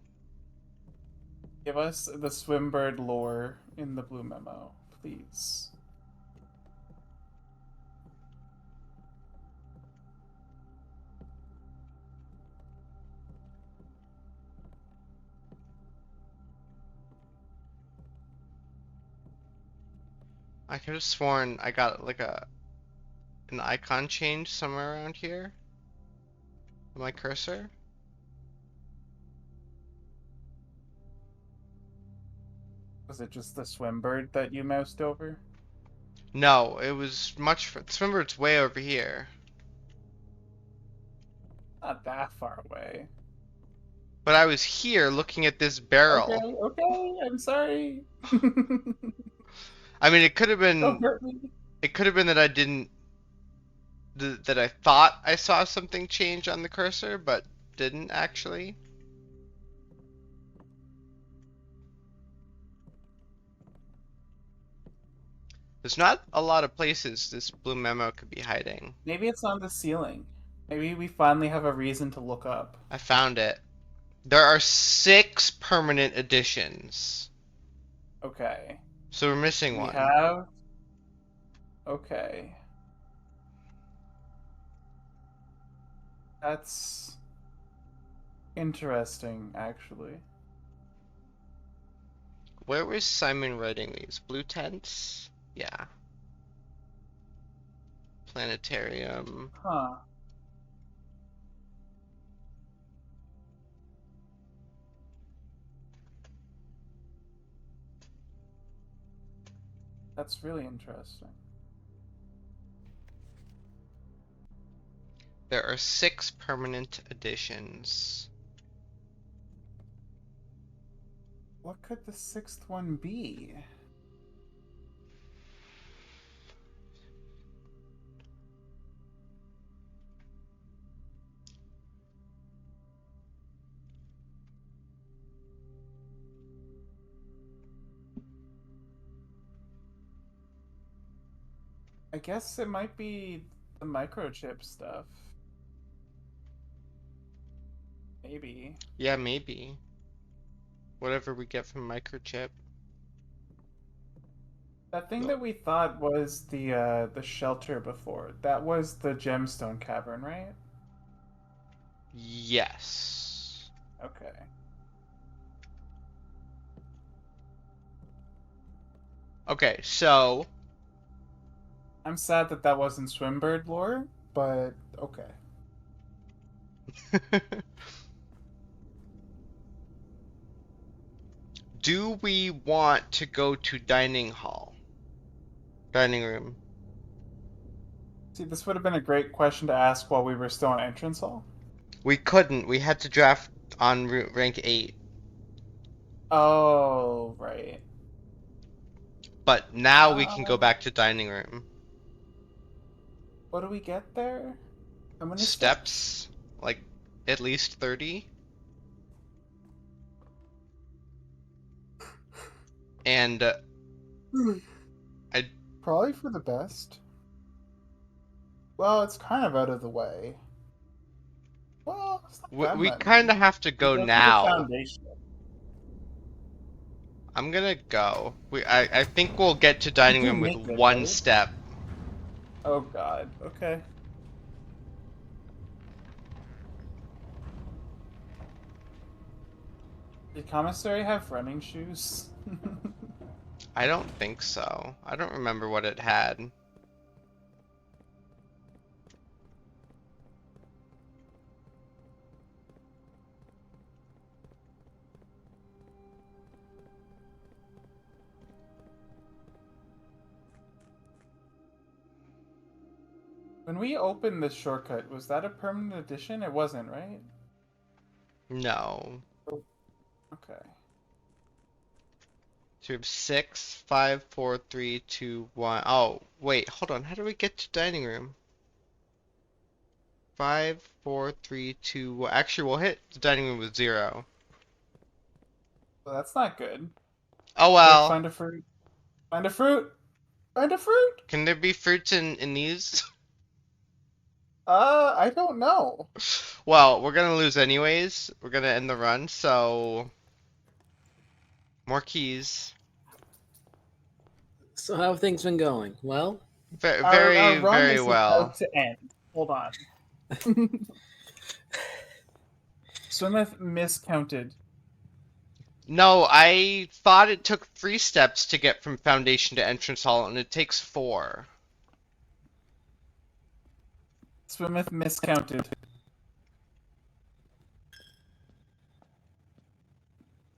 Speaker 1: Give us the Swimbird lore in the blue memo, please.
Speaker 2: I could have sworn I got like an icon change somewhere around here. My cursor.
Speaker 1: Was it just the Swimbird that you moused over?
Speaker 2: No, it was much. Swimbird's way over here.
Speaker 1: Not that far away.
Speaker 2: But I was here looking at this barrel.
Speaker 1: Okay, I'm sorry.
Speaker 2: I mean, it could have
Speaker 1: Don't
Speaker 2: been.
Speaker 1: hurt me.
Speaker 2: It could have been that I didn't. That I thought I saw something change on the cursor, but didn't actually. There's not a lot of places this blue memo could be hiding.
Speaker 1: Maybe it's on the ceiling. Maybe we finally have a reason to look up.
Speaker 2: I found it. There are 6 permanent additions.
Speaker 1: Okay.
Speaker 2: So we're missing
Speaker 1: We
Speaker 2: one.
Speaker 1: have. Okay. That's interesting, actually.
Speaker 2: Where was Simon writing these? Blue tents? Yeah. Planetarium.
Speaker 1: Huh. That's really interesting.
Speaker 2: There are 6 permanent additions.
Speaker 1: What could the 6th one be? I guess it might be The microchip stuff. Maybe.
Speaker 2: Yeah, maybe. Whatever we get from microchip.
Speaker 1: That thing that we thought was the shelter before, that was the gemstone cavern, right?
Speaker 2: Yes.
Speaker 1: Okay.
Speaker 2: Okay, so
Speaker 1: I'm sad that that wasn't Swimbird lore, but okay.
Speaker 2: do we want to go to dining room?
Speaker 1: See, this would have been a great question to ask while we were still in entrance hall.
Speaker 2: We couldn't. We had to draft on rank 8.
Speaker 1: Oh, right.
Speaker 2: But now we can go back to dining room.
Speaker 1: What do we get there? How many
Speaker 2: Steps? Like, at least 30? And,
Speaker 1: Probably for the best. Well, it's kind of out of the way. Well, it's not that
Speaker 2: we
Speaker 1: much.
Speaker 2: kind of have to go
Speaker 1: through the
Speaker 2: now.
Speaker 1: foundation.
Speaker 2: I'm gonna go. I think we'll get to dining
Speaker 1: can
Speaker 2: room with
Speaker 1: make it,
Speaker 2: one
Speaker 1: right?
Speaker 2: step.
Speaker 1: Oh god. Okay. Did commissary have running shoes?
Speaker 2: I don't think so. I don't remember what it had.
Speaker 1: When we opened this shortcut, was that a permanent addition? It wasn't, right?
Speaker 2: No.
Speaker 1: Okay.
Speaker 2: So we have 6, 5, 4, 3, 2, 1. Oh, wait, hold on. How do we get to dining room? 5, 4, 3, 2, 1. Actually, we'll hit the dining room with 0.
Speaker 1: Well, that's not good.
Speaker 2: Oh
Speaker 1: Quick,
Speaker 2: well.
Speaker 1: find a fruit. Find a fruit. Find a fruit.
Speaker 2: Can there be fruits in these?
Speaker 1: I don't know.
Speaker 2: Well, we're gonna lose anyways. We're gonna end the run, so more keys.
Speaker 3: So how have things been going? Well,
Speaker 2: Very,
Speaker 1: Our run
Speaker 2: very
Speaker 1: is
Speaker 2: well.
Speaker 1: about to end. Hold on. Swimeth miscounted.
Speaker 2: No, I thought it took 3 steps to get from foundation to entrance hall, and it takes 4.
Speaker 1: Swimeth miscounted.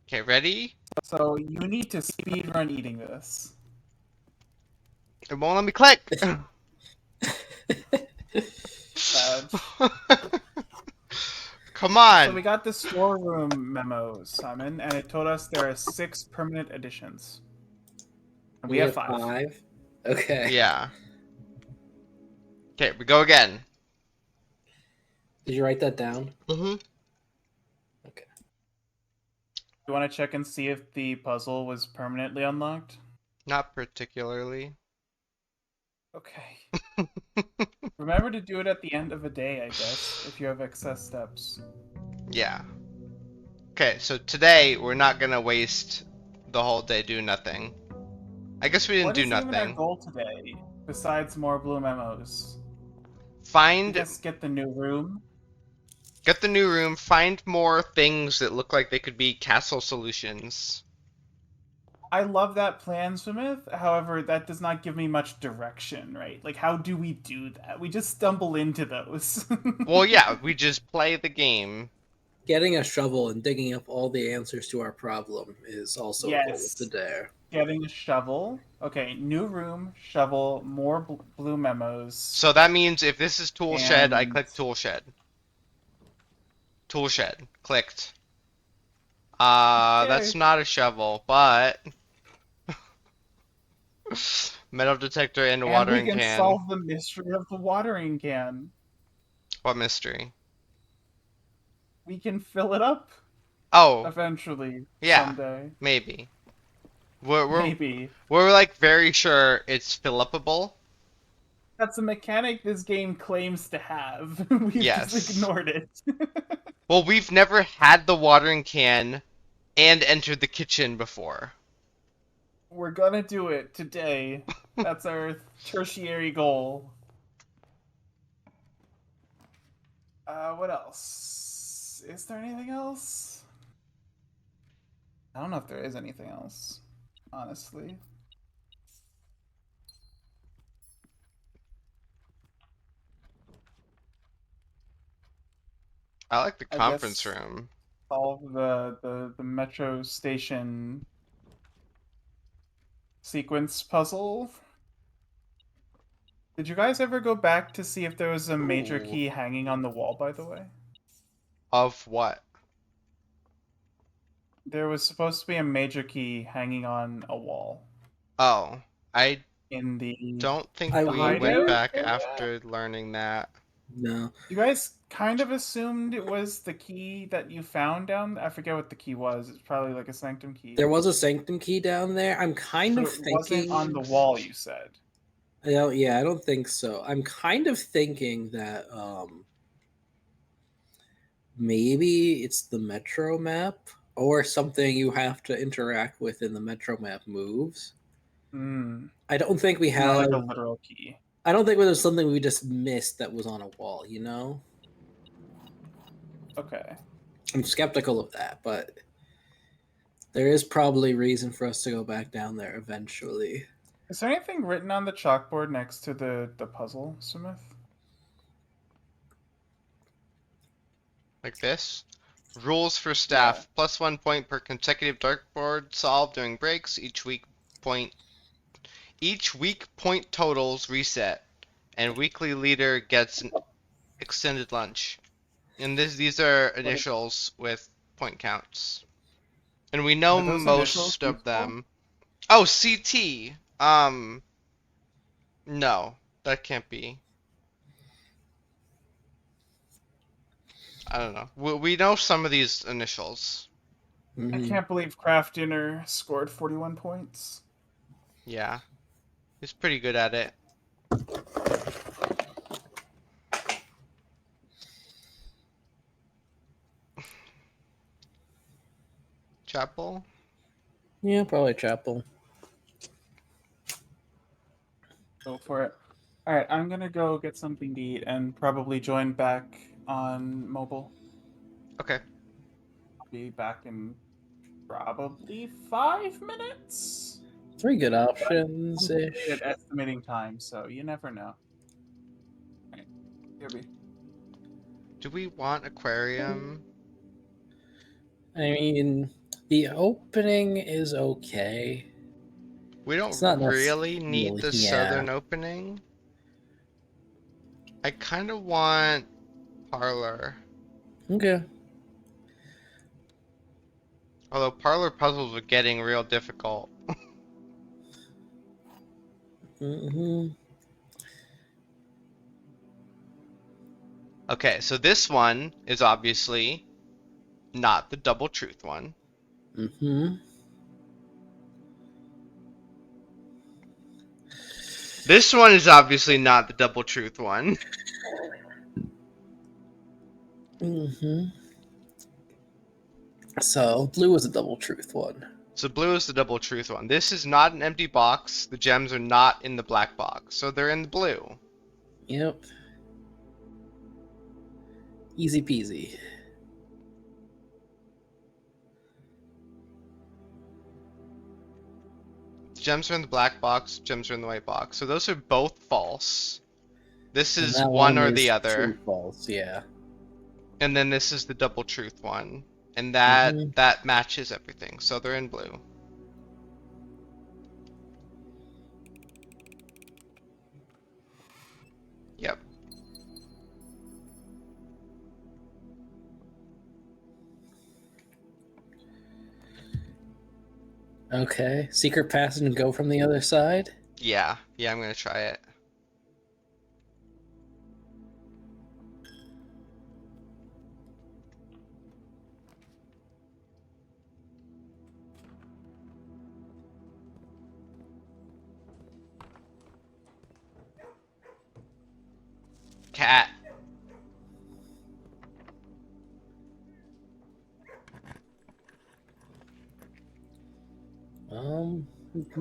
Speaker 2: Okay, ready?
Speaker 1: So you need to speed run eating this.
Speaker 2: It won't let me click.
Speaker 1: Bad.
Speaker 2: Come on.
Speaker 1: So we got the storeroom memo, Simon, and it told us there are 6 permanent additions. And we have 5.
Speaker 3: Okay.
Speaker 2: Yeah. Okay, we go again.
Speaker 3: Did you write that down?
Speaker 2: Mm-hmm.
Speaker 3: Okay.
Speaker 1: You want to check and see if the puzzle was permanently unlocked?
Speaker 2: Not particularly.
Speaker 1: Okay. Remember to do it at the end of a day, I guess, if you have excess steps.
Speaker 2: Yeah. Okay, so today we're not gonna waste the whole day doing nothing. I guess we didn't do
Speaker 1: What is even our
Speaker 2: nothing.
Speaker 1: goal today, besides more blue memos?
Speaker 2: Find,
Speaker 1: Just get the new room.
Speaker 2: get the new room, find more things that look like they could be castle solutions.
Speaker 1: I love that plan, Smith. However, that does not give me much direction, right? Like, how do we do that? We just stumble into those.
Speaker 2: Well, yeah, we just play the game.
Speaker 3: Getting a shovel and digging up all the answers to our problem is also a goal
Speaker 1: Yes.
Speaker 3: today.
Speaker 1: Getting a shovel. Okay, new room, shovel, more blue memos.
Speaker 2: So that means if this is tool shed, I
Speaker 1: And-
Speaker 2: click tool shed. Tool shed. Clicked.
Speaker 1: Okay.
Speaker 2: That's not a shovel, but metal detector and a
Speaker 1: And
Speaker 2: watering
Speaker 1: we can
Speaker 2: can.
Speaker 1: solve the mystery of the watering can.
Speaker 2: What mystery?
Speaker 1: We can fill it up
Speaker 2: Oh,
Speaker 1: eventually.
Speaker 2: Yeah.
Speaker 1: Someday.
Speaker 2: maybe. We're
Speaker 1: Maybe.
Speaker 2: we're like very sure it's fill-upable.
Speaker 1: That's a mechanic this game claims to have. We've
Speaker 2: Yes.
Speaker 1: just ignored it.
Speaker 2: Well, we've never had the watering can and entered the kitchen before.
Speaker 1: We're gonna do it today. That's our tertiary goal. What else? Is there anything else? I don't know if there is anything else, honestly.
Speaker 2: I like the
Speaker 1: I
Speaker 2: conference
Speaker 1: guess
Speaker 2: room.
Speaker 1: solve the metro station sequence puzzle. Did you guys ever go back to see if there was a major
Speaker 2: Ooh.
Speaker 1: key hanging on the wall, by the way?
Speaker 2: Of what?
Speaker 1: There was supposed to be a major key hanging on a wall
Speaker 2: Oh, I
Speaker 1: in the
Speaker 2: don't think
Speaker 3: I
Speaker 2: we went
Speaker 1: hideout
Speaker 3: wonder.
Speaker 2: back
Speaker 1: area.
Speaker 2: after learning that.
Speaker 3: No,
Speaker 1: You guys kind of assumed it was the key that you found down. I forget what the key was. It's probably like a sanctum key.
Speaker 3: there was a sanctum key down there. I'm kind
Speaker 1: But
Speaker 3: of
Speaker 1: it wasn't on
Speaker 3: thinking.
Speaker 1: the wall. You said.
Speaker 3: I don't think so. I'm kind of thinking that maybe it's the metro map or something you have to interact with in the metro map moves.
Speaker 1: Hmm.
Speaker 3: I don't think we
Speaker 1: Not
Speaker 3: have.
Speaker 1: like a literal key.
Speaker 3: I don't think there's something we just missed that was on a wall.
Speaker 1: Okay.
Speaker 3: I'm skeptical of that, but there is probably reason for us to go back down there eventually.
Speaker 1: Is there anything written on the chalkboard next to the puzzle, Smith?
Speaker 2: Like this. Rules for staff. Plus 1 point per consecutive dartboard solved during breaks. Each week point totals reset. And weekly leader gets an extended lunch. And these are initials with point counts. And we know
Speaker 1: Are those initials
Speaker 2: most of
Speaker 1: useful?
Speaker 2: them. Oh, CT. No, that can't be. I don't know. We know some of these initials.
Speaker 1: I
Speaker 3: Mhm.
Speaker 1: can't believe Kraft Dinner scored 41 points.
Speaker 2: Yeah. He's pretty good at it. Chapel?
Speaker 3: Yeah, probably Chapel.
Speaker 1: Go for it. All right, I'm gonna go get something to eat and probably join back on mobile.
Speaker 2: Okay.
Speaker 1: I'll be back in probably 5 minutes.
Speaker 3: 3 good
Speaker 1: I'm
Speaker 3: options
Speaker 1: great
Speaker 3: ish.
Speaker 1: at estimating time, so you never know. All right, here we.
Speaker 2: Do we want aquarium?
Speaker 3: I mean, the opening is okay.
Speaker 2: We don't
Speaker 3: It's not
Speaker 2: really need
Speaker 3: necessarily,
Speaker 2: the
Speaker 3: yeah.
Speaker 2: southern opening. I kind of want parlor.
Speaker 3: Okay.
Speaker 2: Although parlor puzzles are getting real difficult.
Speaker 3: Mm-hmm.
Speaker 2: Okay, so this one is obviously not the double truth one.
Speaker 3: Mm-hmm.
Speaker 2: This one is obviously not the double truth one.
Speaker 3: Mm-hmm. So blue is a double truth one.
Speaker 2: So blue is the double truth one. This is not an empty box. The gems are not in the black box, so they're in the blue.
Speaker 3: Yep. Easy peasy.
Speaker 2: The gems are in the black box, gems are in the white box. So those are both false. This
Speaker 3: And
Speaker 2: is
Speaker 3: that
Speaker 2: one or
Speaker 3: is
Speaker 2: the
Speaker 3: true
Speaker 2: other.
Speaker 3: false, yeah.
Speaker 2: And then this is the double truth one. And that
Speaker 3: Mhm.
Speaker 2: that matches everything. So they're in blue. Yep.
Speaker 3: Okay. Secret passage and go from the other side.
Speaker 2: Yeah. Yeah, I'm gonna try it.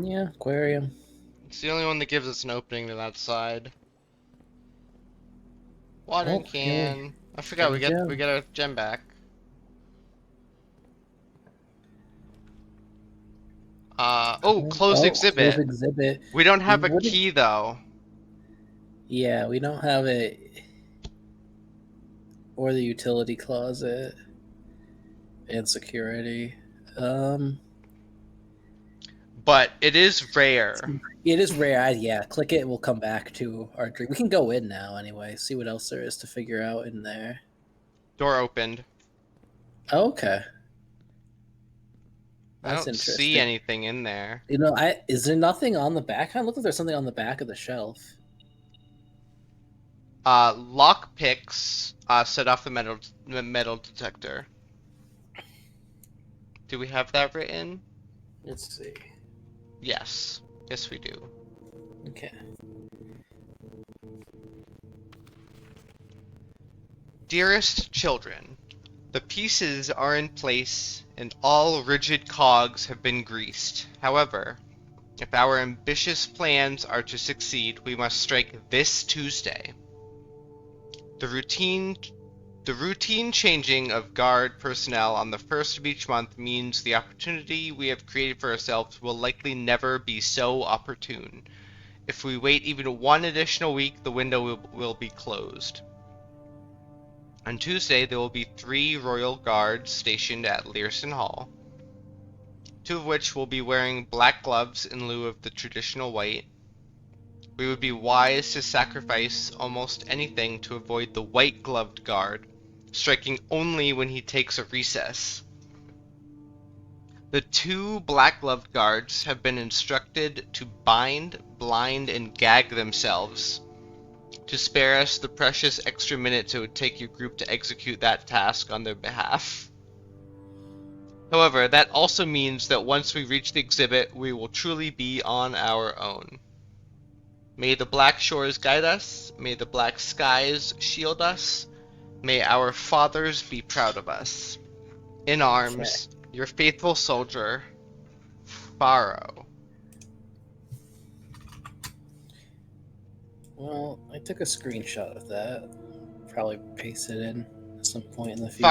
Speaker 3: Yeah, aquarium.
Speaker 2: It's the only one that gives us an opening to that side. Watering
Speaker 3: Oh, yeah,
Speaker 2: can. I forgot
Speaker 3: got
Speaker 2: we
Speaker 3: a
Speaker 2: get
Speaker 3: gem.
Speaker 2: our gem back. Oh, closed
Speaker 3: Oh, close
Speaker 2: exhibit.
Speaker 3: exhibit.
Speaker 2: We don't
Speaker 3: We
Speaker 2: have a
Speaker 3: wouldn't.
Speaker 2: key though.
Speaker 3: Yeah, we don't have it. Or the utility closet and security. Um,
Speaker 2: But it is rare.
Speaker 3: it is rare. Yeah, click it. We'll come back to our dream. We can go in now anyway. See what else there is to figure out in there.
Speaker 2: Door opened.
Speaker 3: Oh, okay,
Speaker 2: I
Speaker 3: that's
Speaker 2: don't see
Speaker 3: interesting.
Speaker 2: anything in there.
Speaker 3: You know, I is there nothing on the back? I look like there's something on the back of the shelf.
Speaker 2: Lock picks set off the metal detector. Do we have that written?
Speaker 3: Let's see.
Speaker 2: Yes. Yes, we do.
Speaker 3: Okay.
Speaker 2: Dearest children, the pieces are in place and all rigid cogs have been greased. However, if our ambitious plans are to succeed, we must strike this Tuesday. The routine changing of guard personnel on the first of each month means the opportunity we have created for ourselves will likely never be so opportune. If we wait even one additional week, the window will be closed. On Tuesday, there will be 3 royal guards stationed at Learson Hall, 2 of which will be wearing black gloves in lieu of the traditional white. We would be wise to sacrifice almost anything to avoid the white-gloved guard, striking only when he takes a recess. The 2 black-gloved guards have been instructed to bind, blind, and gag themselves to spare us the precious extra minutes it would take your group to execute that task on their behalf. However, that also means that once we reach the exhibit, we will truly be on our own. May the black shores guide us, may the black skies shield us, may our fathers be proud of us. In
Speaker 3: Okay.
Speaker 2: arms, your faithful soldier, Pharaoh.
Speaker 3: Well, I took a screenshot of that. Probably paste it in at some point in the future.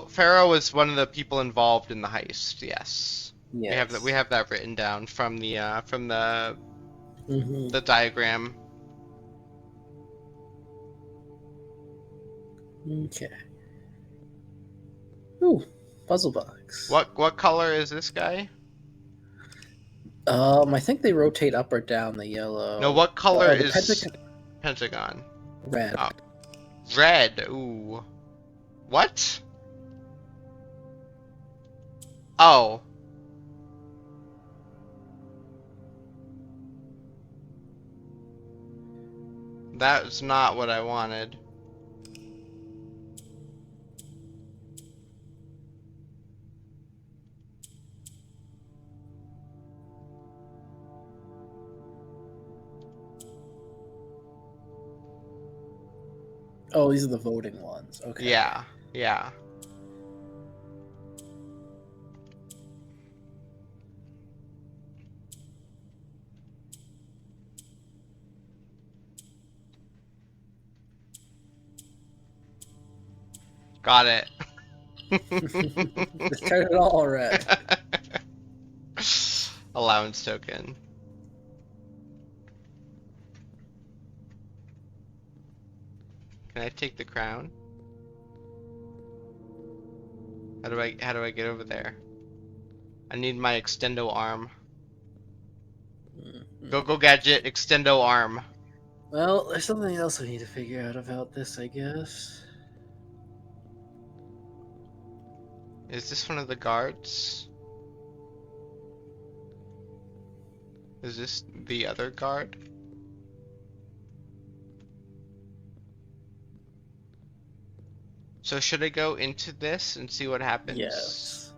Speaker 2: Pharaoh was one of the people involved in the heist. Yes, we
Speaker 3: Yes.
Speaker 2: have that written down from
Speaker 3: Mm-hmm.
Speaker 2: the diagram.
Speaker 3: Okay. Ooh, puzzle box.
Speaker 2: What color is this guy?
Speaker 3: I think they rotate up or down the
Speaker 2: No,
Speaker 3: yellow.
Speaker 2: what color
Speaker 3: Oh, the
Speaker 2: is
Speaker 3: pentagon
Speaker 2: Pentagon?
Speaker 3: red.
Speaker 2: Oh, red. Ooh. What? Oh. That's not what I wanted.
Speaker 3: Oh, these are the voting ones. Okay.
Speaker 2: Yeah. Yeah. Got it.
Speaker 3: Just turn it all red.
Speaker 2: Allowance token. Can I take the crown? How do I get over there? I need my extendo arm. Go gadget, extendo arm.
Speaker 3: Well, there's something else we need to figure out about this, I guess.
Speaker 2: Is this one of the guards? Is this the other guard? So should I go into this and see what happens?
Speaker 3: Yes.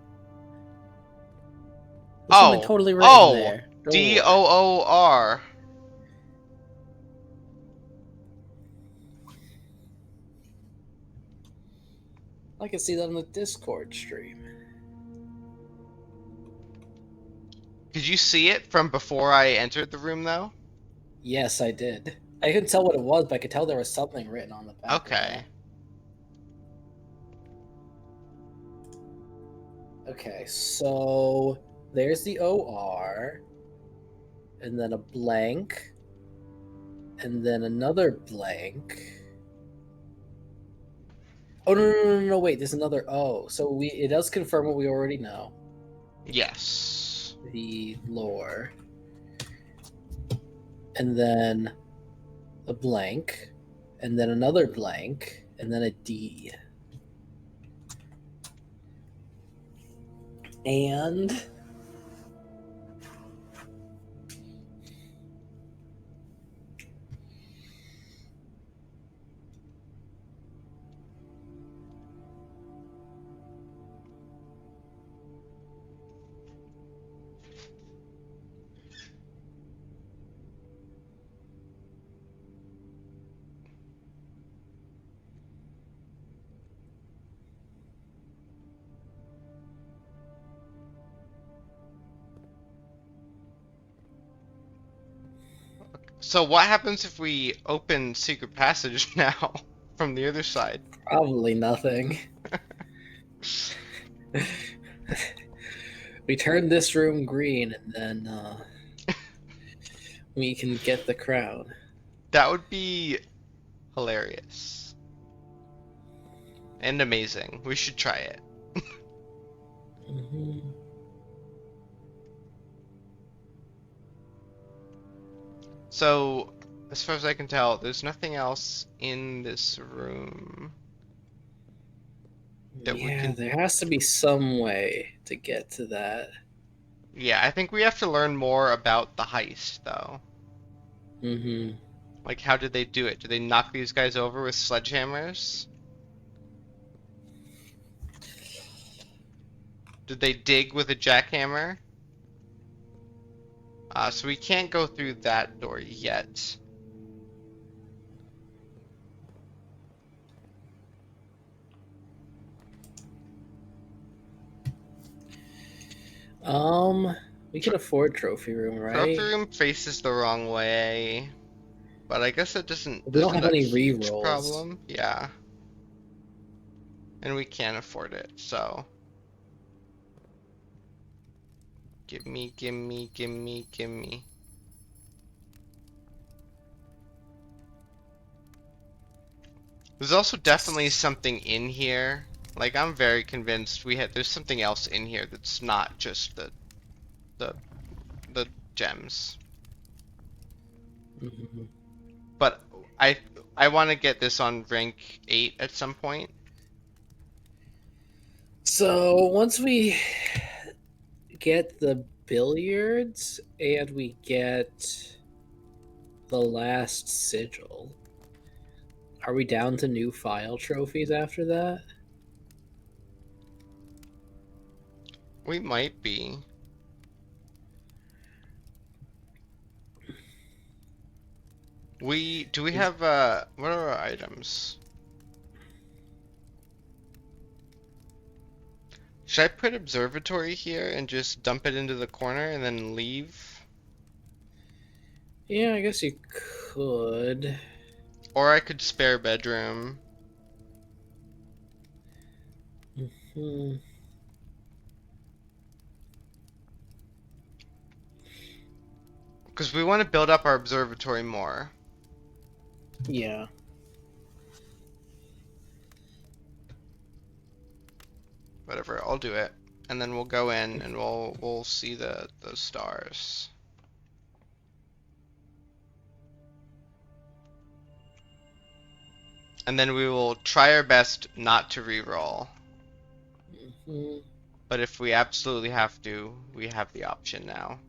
Speaker 3: There's something
Speaker 2: Oh!
Speaker 3: totally written
Speaker 2: Oh!
Speaker 3: there. Door.
Speaker 2: DOOR.
Speaker 3: I can see that on the Discord stream.
Speaker 2: Could you see it from before I entered the room, though?
Speaker 3: Yes, I did. I couldn't tell what it was, but I could tell there was something written on the back.
Speaker 2: Okay.
Speaker 3: Okay, so there's the OR, and then a blank, and then another blank. Oh no! Wait, there's another O. So it does confirm what we already know.
Speaker 2: Yes.
Speaker 3: The lore, and then a blank, and then another blank, and then a D. And
Speaker 2: So what happens if we open Secret Passage now from the other side?
Speaker 3: probably nothing. We turn this room green, and then we can get the crown.
Speaker 2: That would be hilarious. And amazing. We should try it.
Speaker 3: Mm-hmm.
Speaker 2: So, as far as I can tell, there's nothing else in this room that we
Speaker 3: Yeah,
Speaker 2: can...
Speaker 3: there has to be some way to get to that.
Speaker 2: Yeah, I think we have to learn more about the heist, though.
Speaker 3: Mm-hmm.
Speaker 2: Like, how did they do it? Did they knock these guys over with sledgehammers? Did they dig with a jackhammer? So we can't go through that door yet.
Speaker 3: We can afford trophy room, right?
Speaker 2: Trophy room faces the wrong way, but I guess it doesn't.
Speaker 3: We don't
Speaker 2: isn't
Speaker 3: have
Speaker 2: a
Speaker 3: any
Speaker 2: huge
Speaker 3: rerolls.
Speaker 2: problem. Yeah, and we can't afford it, so. Gimme, gimme, gimme, gimme. There's also definitely something in here. Like, I'm very convinced there's something else in here that's not just the gems.
Speaker 3: Mm-hmm.
Speaker 2: But I want to get this on rank 8 at some point.
Speaker 3: So once we get the billiards and we get the last sigil, are we down to new file trophies after that?
Speaker 2: We might be. Do we have what are our items? Should I put observatory here and just dump it into the corner and then leave?
Speaker 3: Yeah, I guess you could.
Speaker 2: Or I could spare bedroom.
Speaker 3: Hmm.
Speaker 2: Because we want to build up our observatory more.
Speaker 3: Yeah.
Speaker 2: Whatever, I'll do it. And then we'll go in and we'll see the stars. And then we will try our best not to reroll.
Speaker 3: Hmm.
Speaker 2: But if we absolutely have to, we have the option now.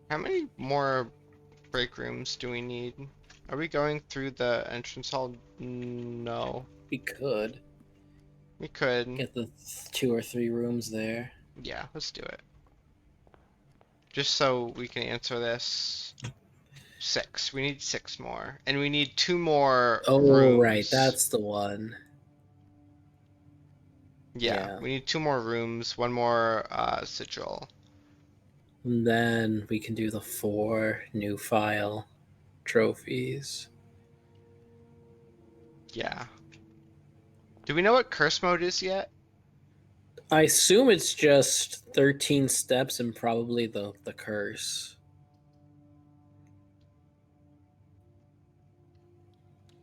Speaker 2: How many more break rooms do we need? Are we going through the entrance hall? No.
Speaker 3: We could
Speaker 2: We could.
Speaker 3: get the 2 or 3 rooms there.
Speaker 2: Yeah, let's do it. Just so we can answer this. 6. We need 6 more. And we need 2 more
Speaker 3: Oh,
Speaker 2: rooms.
Speaker 3: right, that's the one.
Speaker 2: Yeah, we need 2 more rooms, 1 more sigil.
Speaker 3: And then we can do the 4 new file trophies.
Speaker 2: Yeah. Do we know what curse mode is yet?
Speaker 3: I assume it's just 13 steps and probably the curse.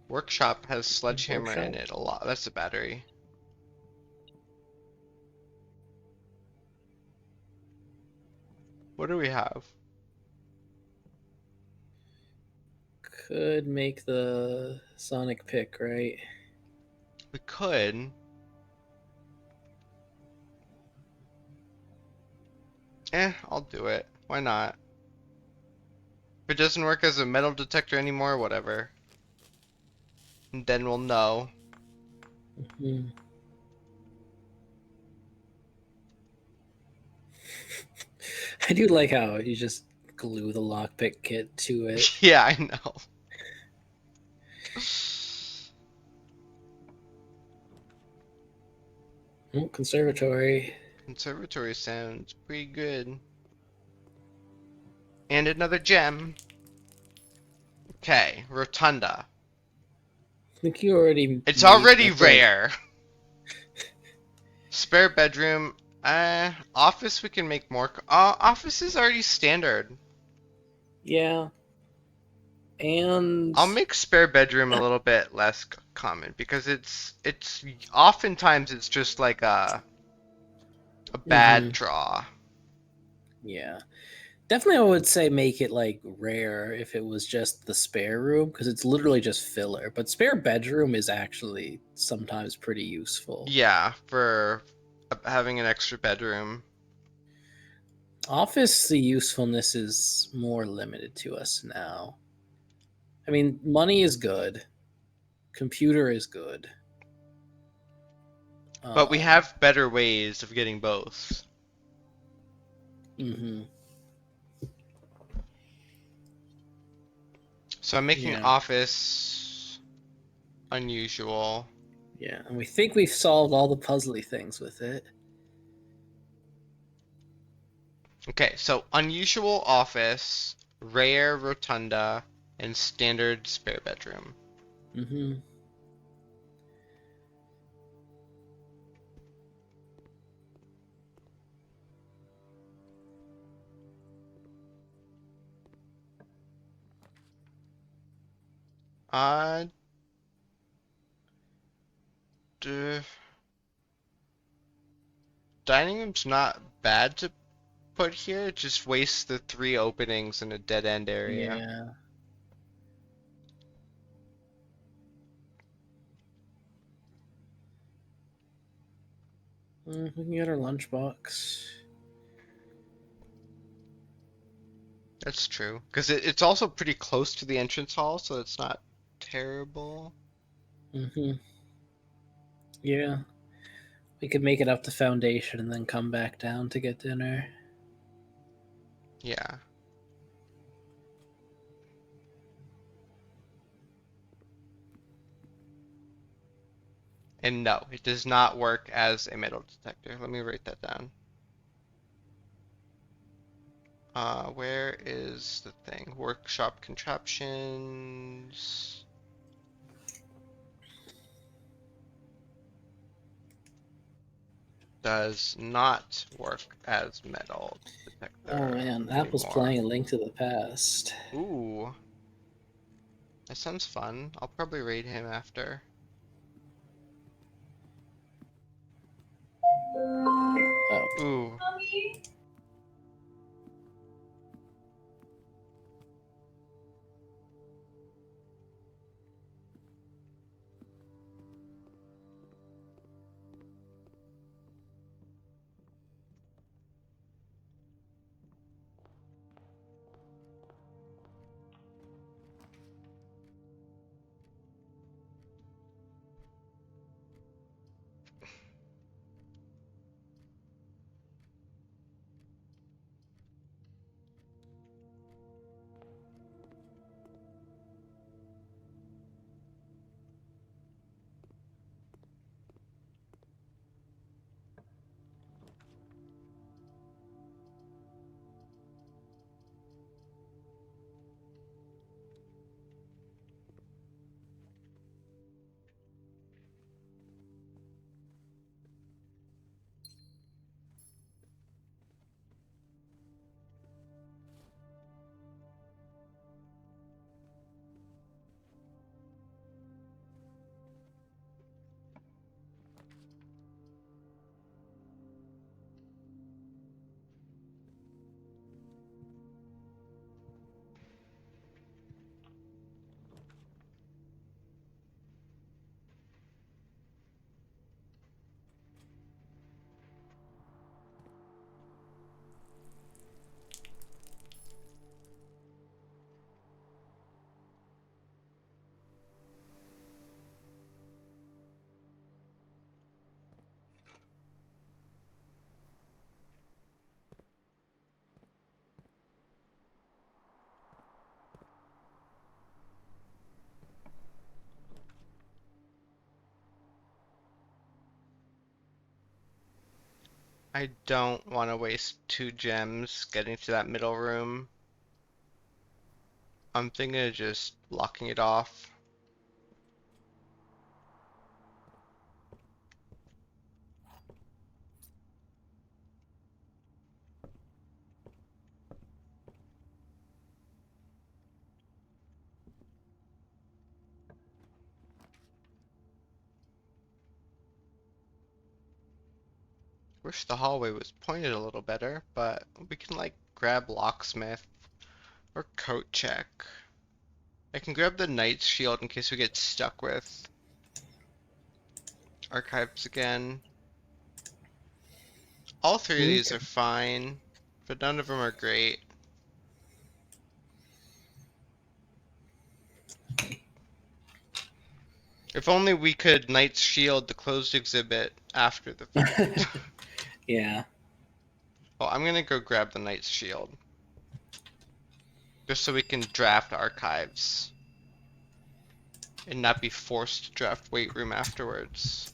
Speaker 2: Workshop has sledgehammer in
Speaker 3: Workshop?
Speaker 2: it a lot. That's a battery. What do we have?
Speaker 3: Could make the Sonic pick, right?
Speaker 2: We could. I'll do it. Why not? If it doesn't work as a metal detector anymore, whatever. And then we'll know.
Speaker 3: Hmm. I do like how you just glue the lockpick kit to it.
Speaker 2: Yeah, I know.
Speaker 3: Oh, conservatory.
Speaker 2: Conservatory sounds pretty good. And another gem. Okay, Rotunda.
Speaker 3: I think you already.
Speaker 2: It's
Speaker 3: made
Speaker 2: already
Speaker 3: that, like-
Speaker 2: rare. Spare bedroom. Office we can make more. Office is already standard.
Speaker 3: Yeah. And
Speaker 2: I'll make spare bedroom a little bit less common because it's oftentimes it's just like a bad draw.
Speaker 3: yeah. Definitely I would say make it like rare if it was just the spare room because it's literally just filler. But spare bedroom is actually sometimes pretty useful.
Speaker 2: Yeah, for having an extra bedroom.
Speaker 3: Office, the usefulness is more limited to us now. I mean, money is good. Computer is good.
Speaker 2: But we have better ways of getting both.
Speaker 3: Mm-hmm.
Speaker 2: So I'm making
Speaker 3: Yeah.
Speaker 2: office unusual.
Speaker 3: Yeah, and we think we've solved all the puzzly things with it.
Speaker 2: Okay, so unusual office, rare rotunda, and standard spare bedroom.
Speaker 3: Mm-hmm.
Speaker 2: Uh, dining room's not bad to put here. It just wastes the 3 openings in a dead end area.
Speaker 3: Yeah. We can get our lunchbox.
Speaker 2: That's true. Because it's also pretty close to the entrance hall, so it's not terrible.
Speaker 3: Mm-hmm. Yeah. We could make it up to Foundation and then come back down to get dinner.
Speaker 2: Yeah. And no, it does not work as a metal detector. Let me write that down. Where is the thing? Workshop contraptions. Does not work as metal detector.
Speaker 3: Oh man, Apple's
Speaker 2: anymore.
Speaker 3: playing A Link to the Past.
Speaker 2: Ooh. That sounds fun. I'll probably raid him after.
Speaker 3: Oh.
Speaker 2: Ooh. I don't want to waste 2 gems getting to that middle room. I'm thinking of just blocking it off. Wish the hallway was pointed a little better, but we can like grab locksmith or coat check. I can grab the knight's shield in case we get stuck with archives again. All 3 of these
Speaker 3: Okay.
Speaker 2: are fine, but none of them are great. If only we could knight's shield the closed exhibit after the fact.
Speaker 3: Yeah.
Speaker 2: Well, I'm gonna go grab the knight's shield. Just so we can draft archives. And not be forced to draft weight room afterwards.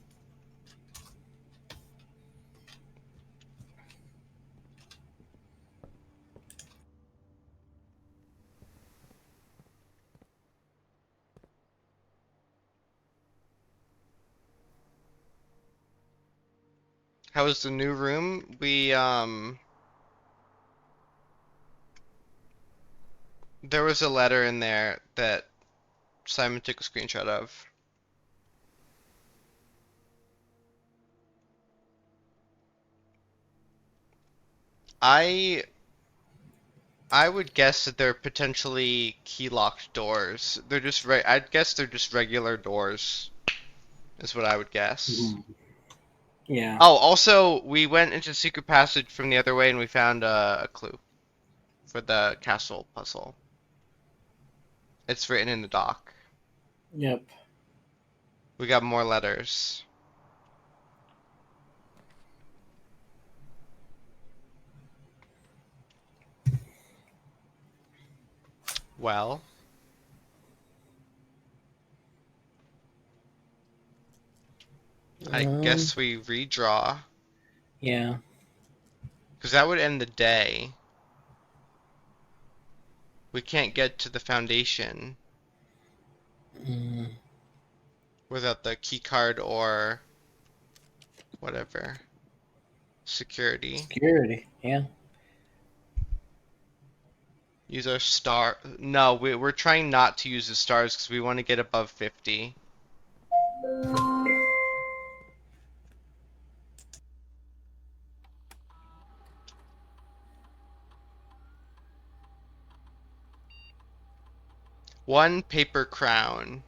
Speaker 2: How was the new room? There was a letter in there that Simon took a screenshot of. I I would guess that they're potentially key locked doors. They're just I'd guess they're just regular doors, is what I would guess.
Speaker 3: Mhm. Yeah.
Speaker 2: Oh, also, we went into secret passage from the other way and we found a clue for the castle puzzle. It's written in the dock.
Speaker 3: Yep.
Speaker 2: We got more letters. Well, I
Speaker 3: Um.
Speaker 2: guess we redraw,
Speaker 3: Yeah.
Speaker 2: because that would end the day. We can't get to the foundation
Speaker 3: Mm,
Speaker 2: without the key card or whatever. Security.
Speaker 3: security. Yeah.
Speaker 2: Use our star. No, we're trying not to use the stars because we want to get above 50. One paper crown.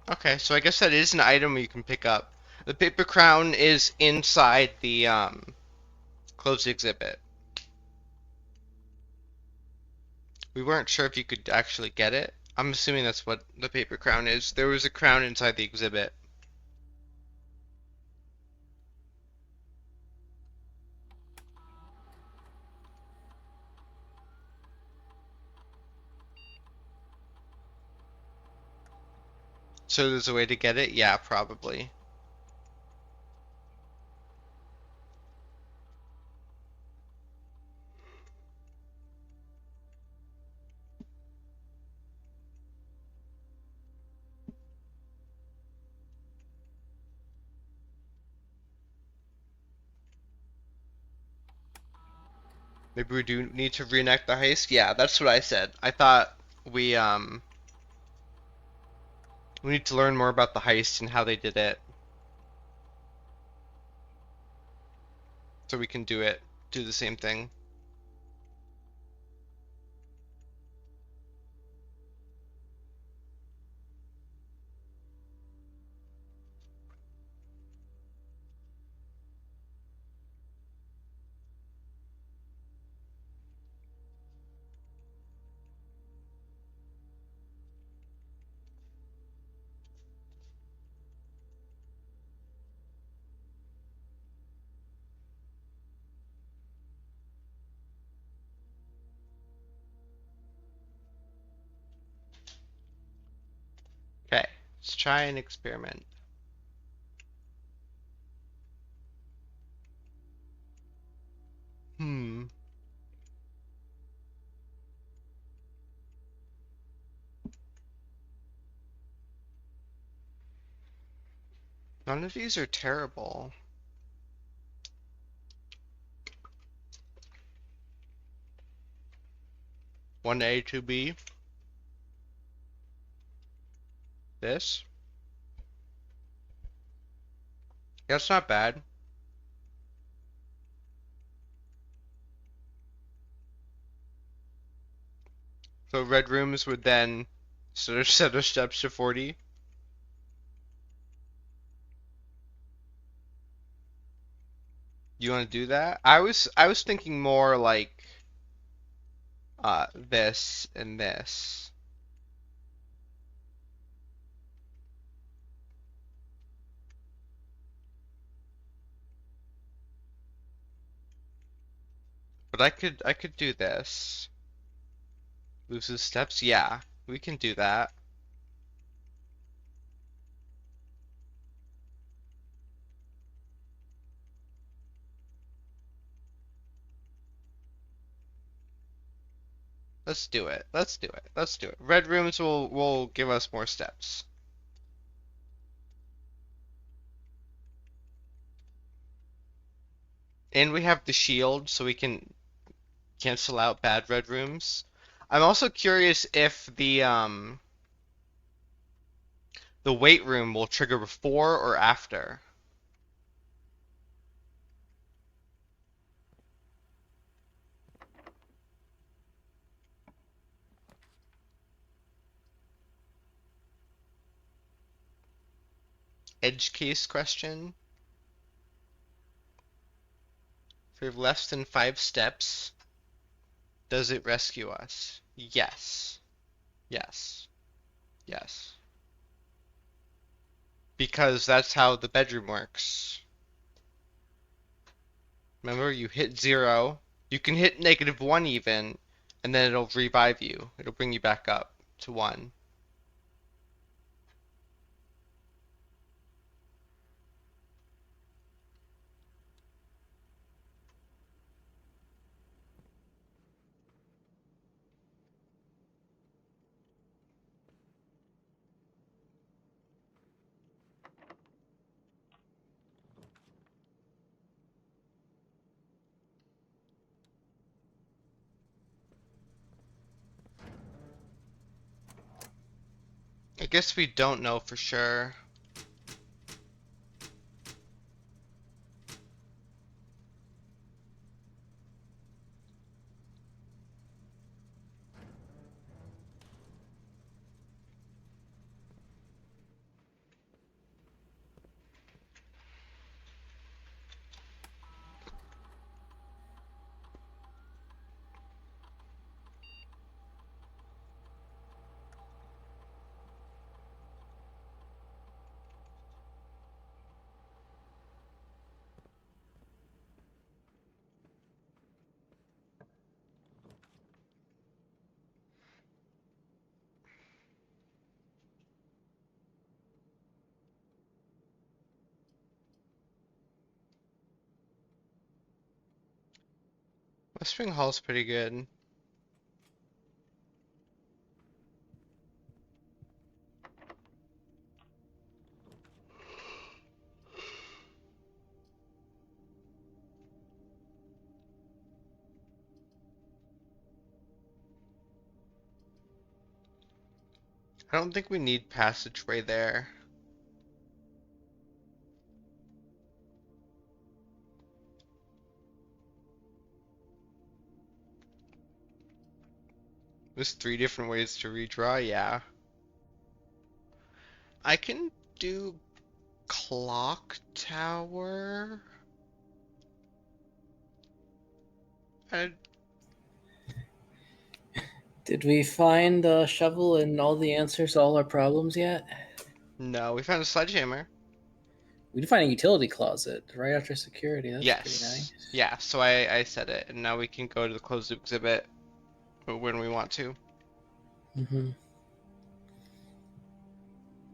Speaker 2: Okay, so I guess that is an item you can pick up. The paper crown is inside the closed exhibit. We weren't sure if you could actually get it. I'm assuming that's what the paper crown is. There was a crown inside the exhibit. So there's a way to get it? Yeah, probably. Maybe we do need to reenact the heist? Yeah, that's what I said. I thought we need to learn more about the heist and how they did it. So we can do the same thing. Okay, let's try an experiment. None of these are terrible. One A, two B. This. That's not bad. So red rooms would then sort of set our steps to 40. You want to do that? I was thinking more like this and this. But I could do this. Loses steps? Yeah, we can do that. Let's do it. Let's do it. Let's do it. Red rooms will give us more steps. And we have the shield, so we can cancel out bad red rooms. I'm also curious if the weight room will trigger before or after. Edge case question. If we have less than 5 steps, does it rescue us? Yes. Yes. Yes. Because that's how the bedroom works. Remember, you hit 0, you can hit -1 even, and then it'll revive you. It'll bring you back up to 1. I guess we don't know for sure. West Spring Hall's pretty good. I don't think we need passageway there. There's 3 different ways to redraw, yeah. I can do clock tower. I,
Speaker 3: Did we find a shovel and all the answers to all our problems yet?
Speaker 2: no, we found a sledgehammer.
Speaker 3: We did find a utility closet right after security. That's pretty
Speaker 2: Yes.
Speaker 3: nice.
Speaker 2: Yeah, so I said it, and now we can go to the closed exhibit when we want to.
Speaker 3: Mm-hmm.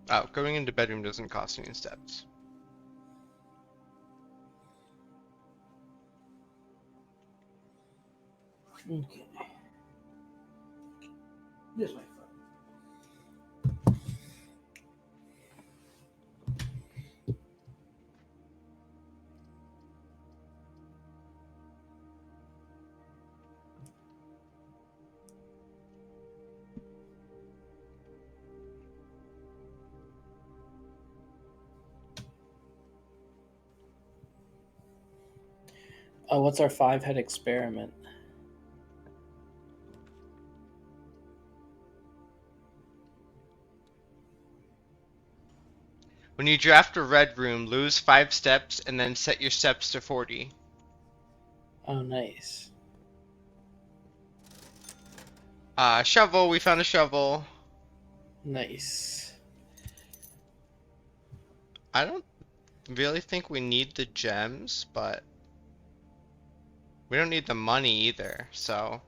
Speaker 2: Oh, going into bedroom doesn't cost any steps.
Speaker 3: Okay. This my phone. Oh, what's our 5-head experiment?
Speaker 2: When you draft a red room, lose 5 steps and then set your steps to 40.
Speaker 3: Oh, nice.
Speaker 2: Shovel. We found a shovel.
Speaker 3: Nice.
Speaker 2: I don't really think we need the gems, but we don't need the money either, so.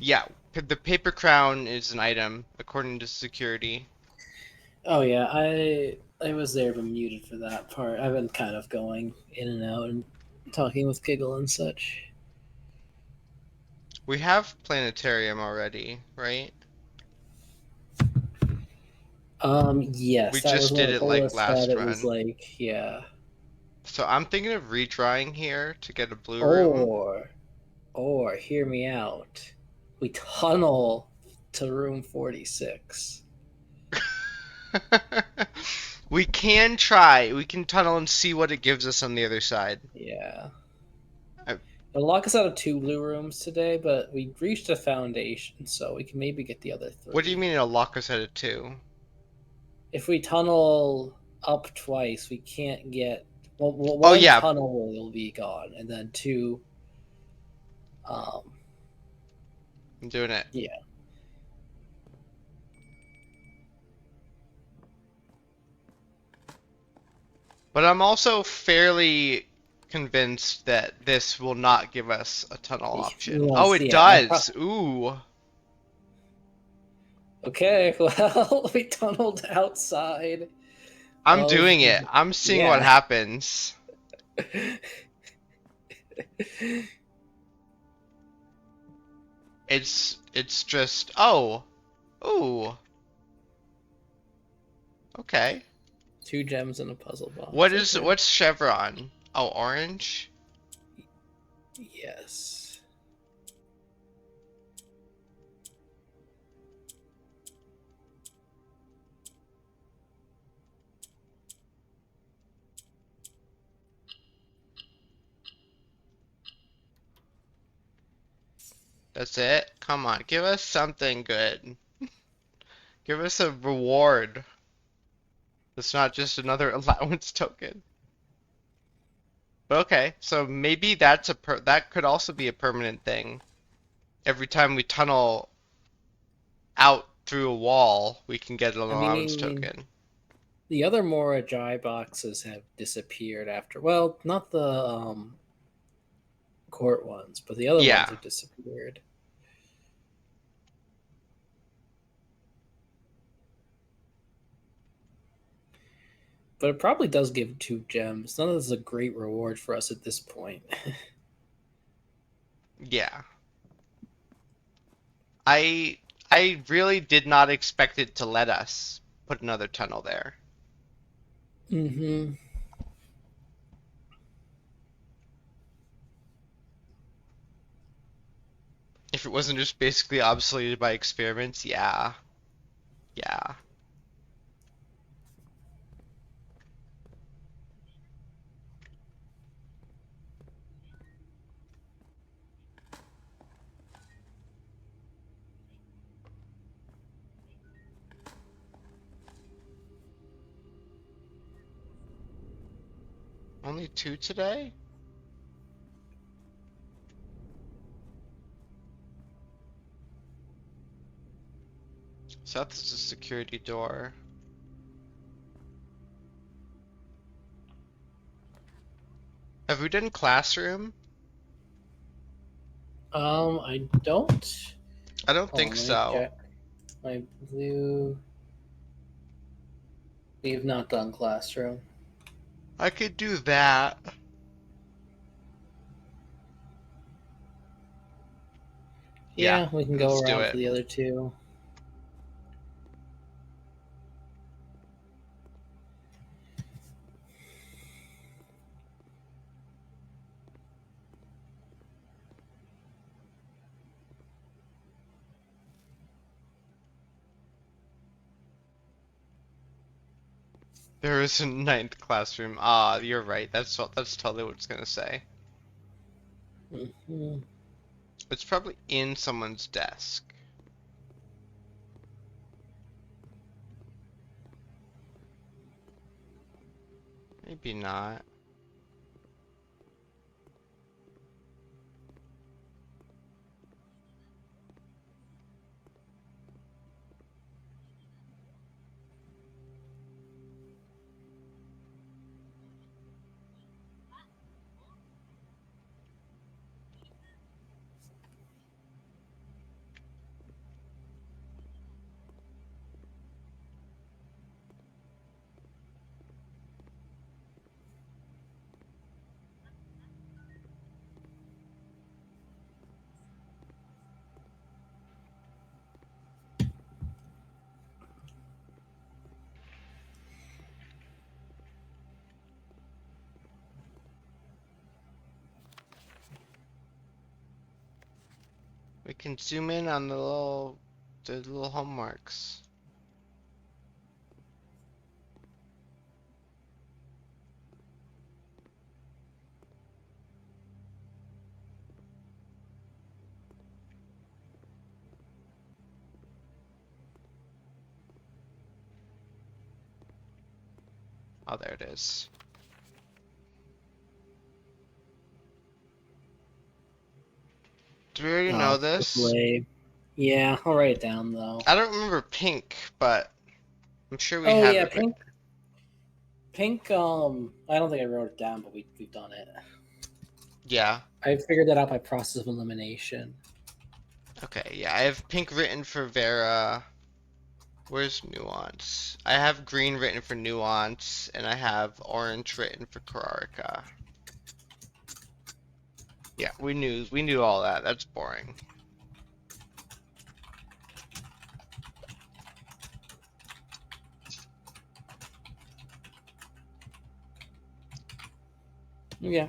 Speaker 2: Yeah, the paper crown is an item according to security.
Speaker 3: Oh yeah, I was there but muted for that part. I've been kind of going in and out and talking with Giggle and such.
Speaker 2: We have planetarium already, right?
Speaker 3: Yes,
Speaker 2: We
Speaker 3: that was
Speaker 2: just
Speaker 3: one
Speaker 2: did
Speaker 3: of
Speaker 2: it
Speaker 3: told
Speaker 2: like
Speaker 3: us that
Speaker 2: last
Speaker 3: it was
Speaker 2: run.
Speaker 3: like, yeah.
Speaker 2: So I'm thinking of retrying here to get a blue room.
Speaker 3: Or hear me out. We tunnel to room 46.
Speaker 2: We can try. We can tunnel and see what it gives us on the other side.
Speaker 3: Yeah.
Speaker 2: I-
Speaker 3: It'll lock us out of 2 blue rooms today, but we reached a foundation, so we can maybe get the other 3.
Speaker 2: What do you mean it'll lock us at it too?
Speaker 3: If we tunnel up twice, we can't get. Well,
Speaker 2: Oh
Speaker 3: one
Speaker 2: yeah,
Speaker 3: tunnel will be gone, and then 2. Um,
Speaker 2: I'm doing it.
Speaker 3: yeah.
Speaker 2: But I'm also fairly convinced that this will not give us a tunnel option.
Speaker 3: Well,
Speaker 2: Oh, it
Speaker 3: yeah.
Speaker 2: does! Ooh.
Speaker 3: Okay. Well, we tunneled outside.
Speaker 2: I'm
Speaker 3: Of
Speaker 2: doing it. I'm seeing what
Speaker 3: yeah.
Speaker 2: happens. It's just oh. Ooh. Okay.
Speaker 3: 2 gems in a puzzle box. Okay.
Speaker 2: What's chevron? Oh, orange?
Speaker 3: Yes.
Speaker 2: That's it? Come on, give us something good. Give us a reward. It's not just another allowance token. But okay, so maybe that could also be a permanent thing. Every time we tunnel out through a wall, we can get an
Speaker 3: I
Speaker 2: allowance
Speaker 3: mean,
Speaker 2: token.
Speaker 3: the other Morajai boxes have disappeared after. Well, not the court ones, but the other ones
Speaker 2: Yeah.
Speaker 3: have disappeared. But it probably does give 2 gems. None of this is a great reward for us at this point.
Speaker 2: Yeah. I I really did not expect it to let us put another tunnel there.
Speaker 3: Mm-hmm.
Speaker 2: If it wasn't just basically obsoleted by experiments, yeah. Yeah. Only 2 today? South is a security door. Have we done classroom?
Speaker 3: I don't.
Speaker 2: I don't
Speaker 3: Hold
Speaker 2: think
Speaker 3: on, let me
Speaker 2: so.
Speaker 3: check. My blue. We've not done classroom.
Speaker 2: I could do that. Yeah,
Speaker 3: Yeah, we can go
Speaker 2: let's do
Speaker 3: around
Speaker 2: it.
Speaker 3: for the other 2.
Speaker 2: There is a ninth classroom. Ah, you're right. That's totally what it's gonna say.
Speaker 3: Mhm.
Speaker 2: It's probably in someone's desk. Maybe not. We can zoom in on the little home marks. Oh, there it is. Do we already know this?
Speaker 3: Play. Yeah, I'll write it down though.
Speaker 2: I don't remember pink, but I'm sure we
Speaker 3: Oh
Speaker 2: have
Speaker 3: yeah,
Speaker 2: it written.
Speaker 3: pink. I don't think I wrote it down, but we've done it.
Speaker 2: Yeah.
Speaker 3: I figured that out by process of elimination.
Speaker 2: Okay, yeah, I have pink written for Vera. Where's nuance? I have green written for nuance, and I have orange written for Kararika. Yeah, we knew all that. That's boring.
Speaker 3: Yeah.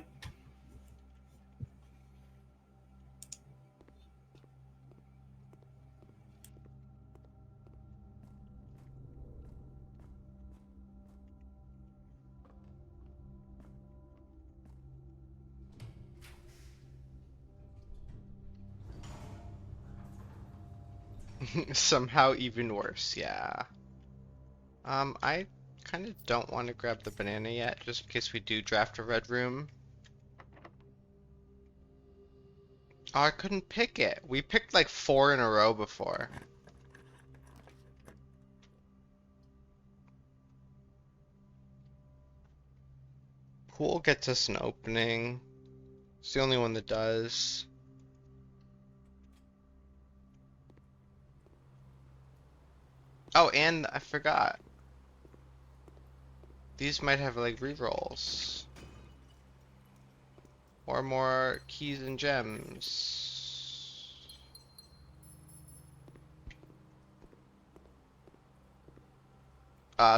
Speaker 2: Somehow even worse, yeah. I kind of don't want to grab the banana yet, just in case we do draft a red room. Oh, I couldn't pick it. We picked like 4 in a row before. Pool gets us an opening. It's the only one that does. Oh, and I forgot. These might have like rerolls. Or more keys and gems.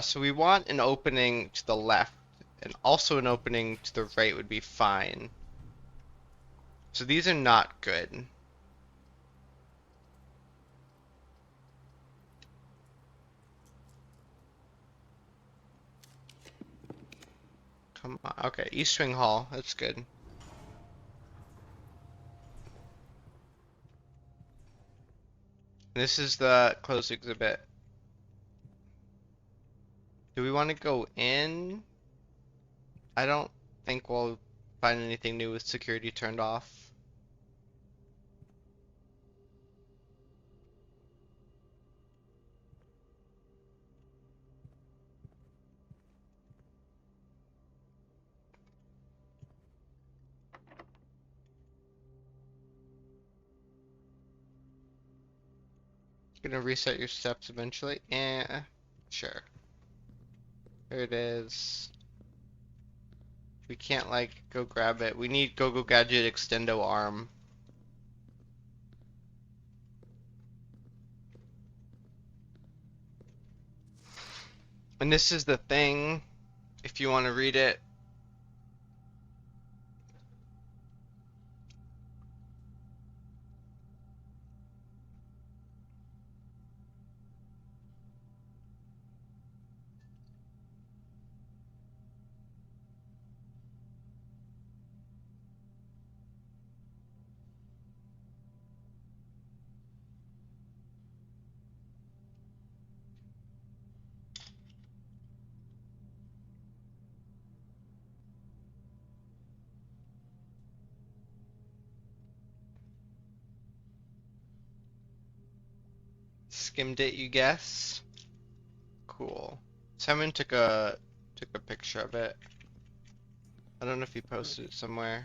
Speaker 2: So we want an opening to the left, and also an opening to the right would be fine. So these are not good. Come on. Okay, East Swing Hall. That's good. This is the closed exhibit. Do we want to go in? I don't think we'll find anything new with security turned off. Gonna reset your steps eventually. Sure. There it is. We can't like go grab it. We need Go-Go Gadget Extendo Arm. And this is the thing, if you want to read it. skimmed it, you guess. Cool. Simon took a picture of it. I don't know if he posted it somewhere.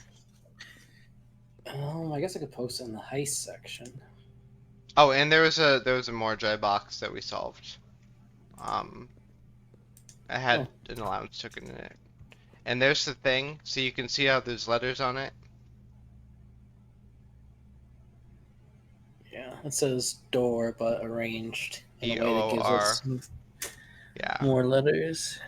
Speaker 3: I guess I could post it in the heist section.
Speaker 2: Oh, and there was a Mordrai box that we solved. I had an allowance token in it. And there's the thing, so you can see how there's letters on it.
Speaker 3: Yeah, it says door, but arranged in a way that gives
Speaker 2: DOOR.
Speaker 3: us
Speaker 2: Yeah.
Speaker 3: more letters.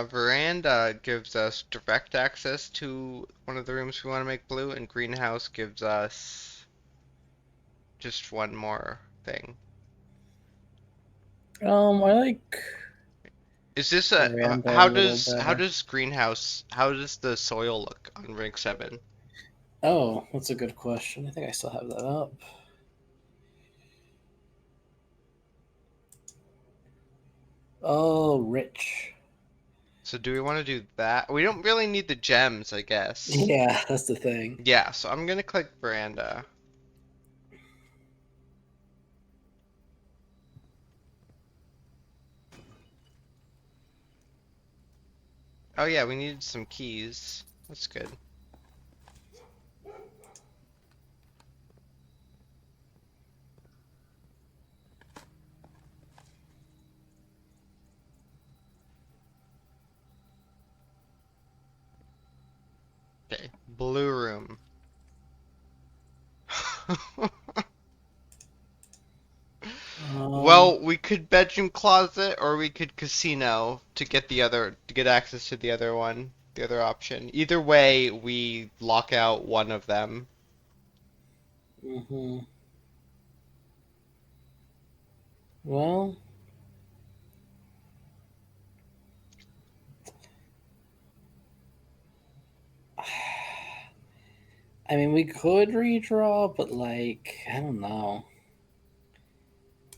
Speaker 2: Veranda gives us direct access to one of the rooms we want to make blue, and greenhouse gives us just one more thing.
Speaker 3: I like
Speaker 2: Is this
Speaker 3: veranda
Speaker 2: how
Speaker 3: a little better.
Speaker 2: does greenhouse, how does the soil look on rank 7?
Speaker 3: Oh, that's a good question. I think I still have that up. Oh, rich.
Speaker 2: So do we want to do that? We don't really need the gems, I guess.
Speaker 3: Yeah, that's the thing.
Speaker 2: Yeah, so I'm gonna click veranda. Oh yeah, we needed some keys. That's good. Okay, blue room. Well, we could bedroom closet or we could casino to get access to the other one, the other option. Either way, we lock out one of them.
Speaker 3: Mm-hmm. Well, I mean, we could redraw, but like, I don't know.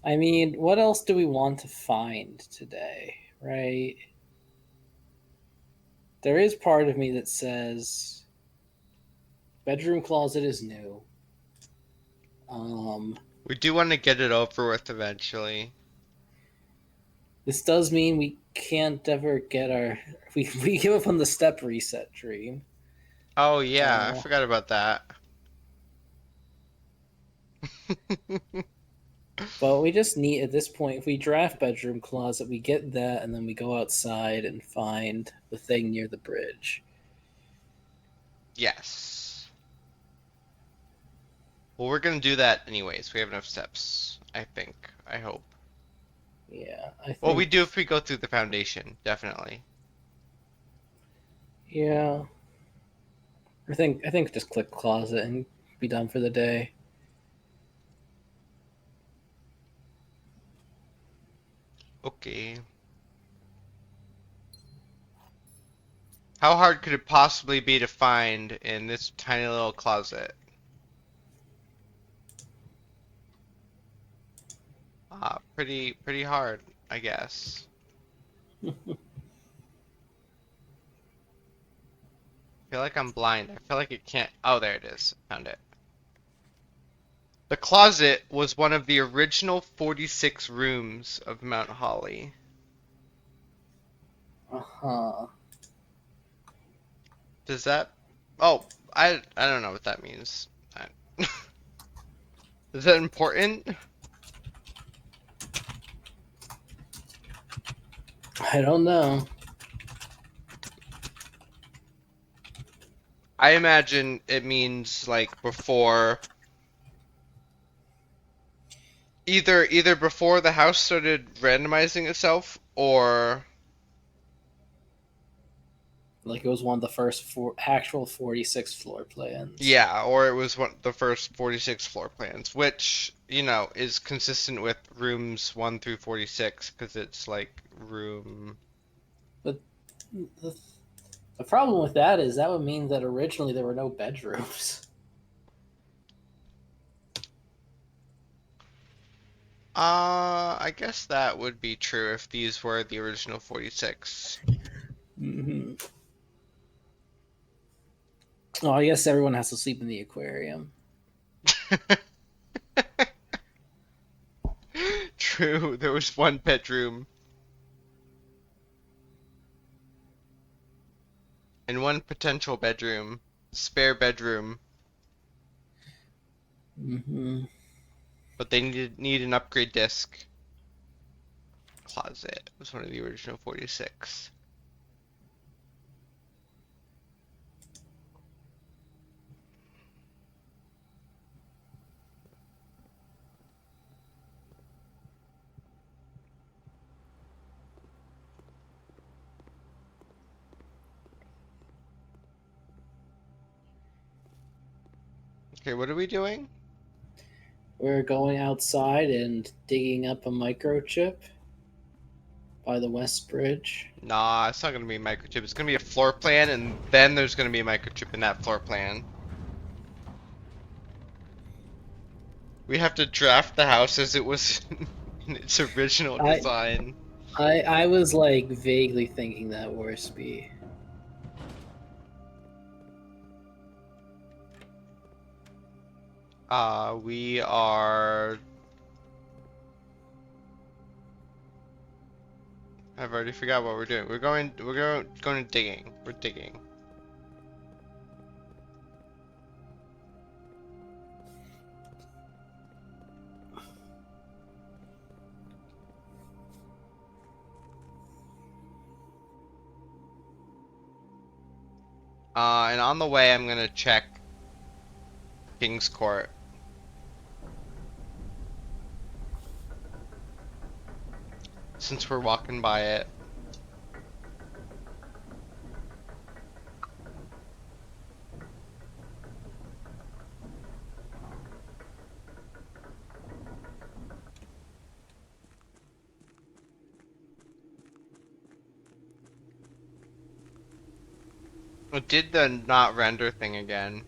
Speaker 3: I mean, what else do we want to find today, right? There is part of me that says bedroom closet is new.
Speaker 2: We do want to get it over with eventually.
Speaker 3: This does mean we can't ever get our we give up on the step reset dream.
Speaker 2: Oh yeah, I forgot about that.
Speaker 3: But we just need at this point, if we draft bedroom closet, we get that, and then we go outside and find the thing near the bridge.
Speaker 2: Yes. Well, we're gonna do that anyways. We have enough steps, I think. I hope.
Speaker 3: Yeah, I think.
Speaker 2: Well, we do if we go through the foundation, definitely.
Speaker 3: Yeah. I think just click closet and be done for the day.
Speaker 2: Okay. How hard could it possibly be to find in this tiny little closet? Pretty hard, I guess. I feel like I'm blind. I feel like it can't. Oh, there it is. Found it. The closet was one of the original 46 rooms of Mount Holly.
Speaker 3: Uh-huh.
Speaker 2: Does that? Oh, I don't know what that means. Is that important?
Speaker 3: I don't know.
Speaker 2: I imagine it means like before, either before the house started randomizing itself, or
Speaker 3: Like it was one of the first actual 46 floor plans.
Speaker 2: yeah, or it was one the first 46 floor plans, which is consistent with rooms 1 through 46 because it's like room.
Speaker 3: But the The problem with that is that would mean that originally there were no bedrooms.
Speaker 2: I guess that would be true if these were the original 46.
Speaker 3: Mm-hmm. Oh, I guess everyone has to sleep in the aquarium.
Speaker 2: True, there was one bedroom. And one potential bedroom. Spare bedroom.
Speaker 3: Mm-hmm.
Speaker 2: But they need an upgrade disc. Closet was one of the original 46. Okay, what are we doing?
Speaker 3: We're going outside and digging up a microchip by the West Bridge.
Speaker 2: Nah, it's not gonna be a microchip. It's gonna be a floor plan, and then there's gonna be a microchip in that floor plan. We have to draft the house as it was in its original design.
Speaker 3: I was like vaguely thinking that Worsby.
Speaker 2: We are. I've already forgot what we're doing. We're going digging. We're digging. And on the way, I'm gonna check King's Court. Since we're walking by it. It did the not render thing again.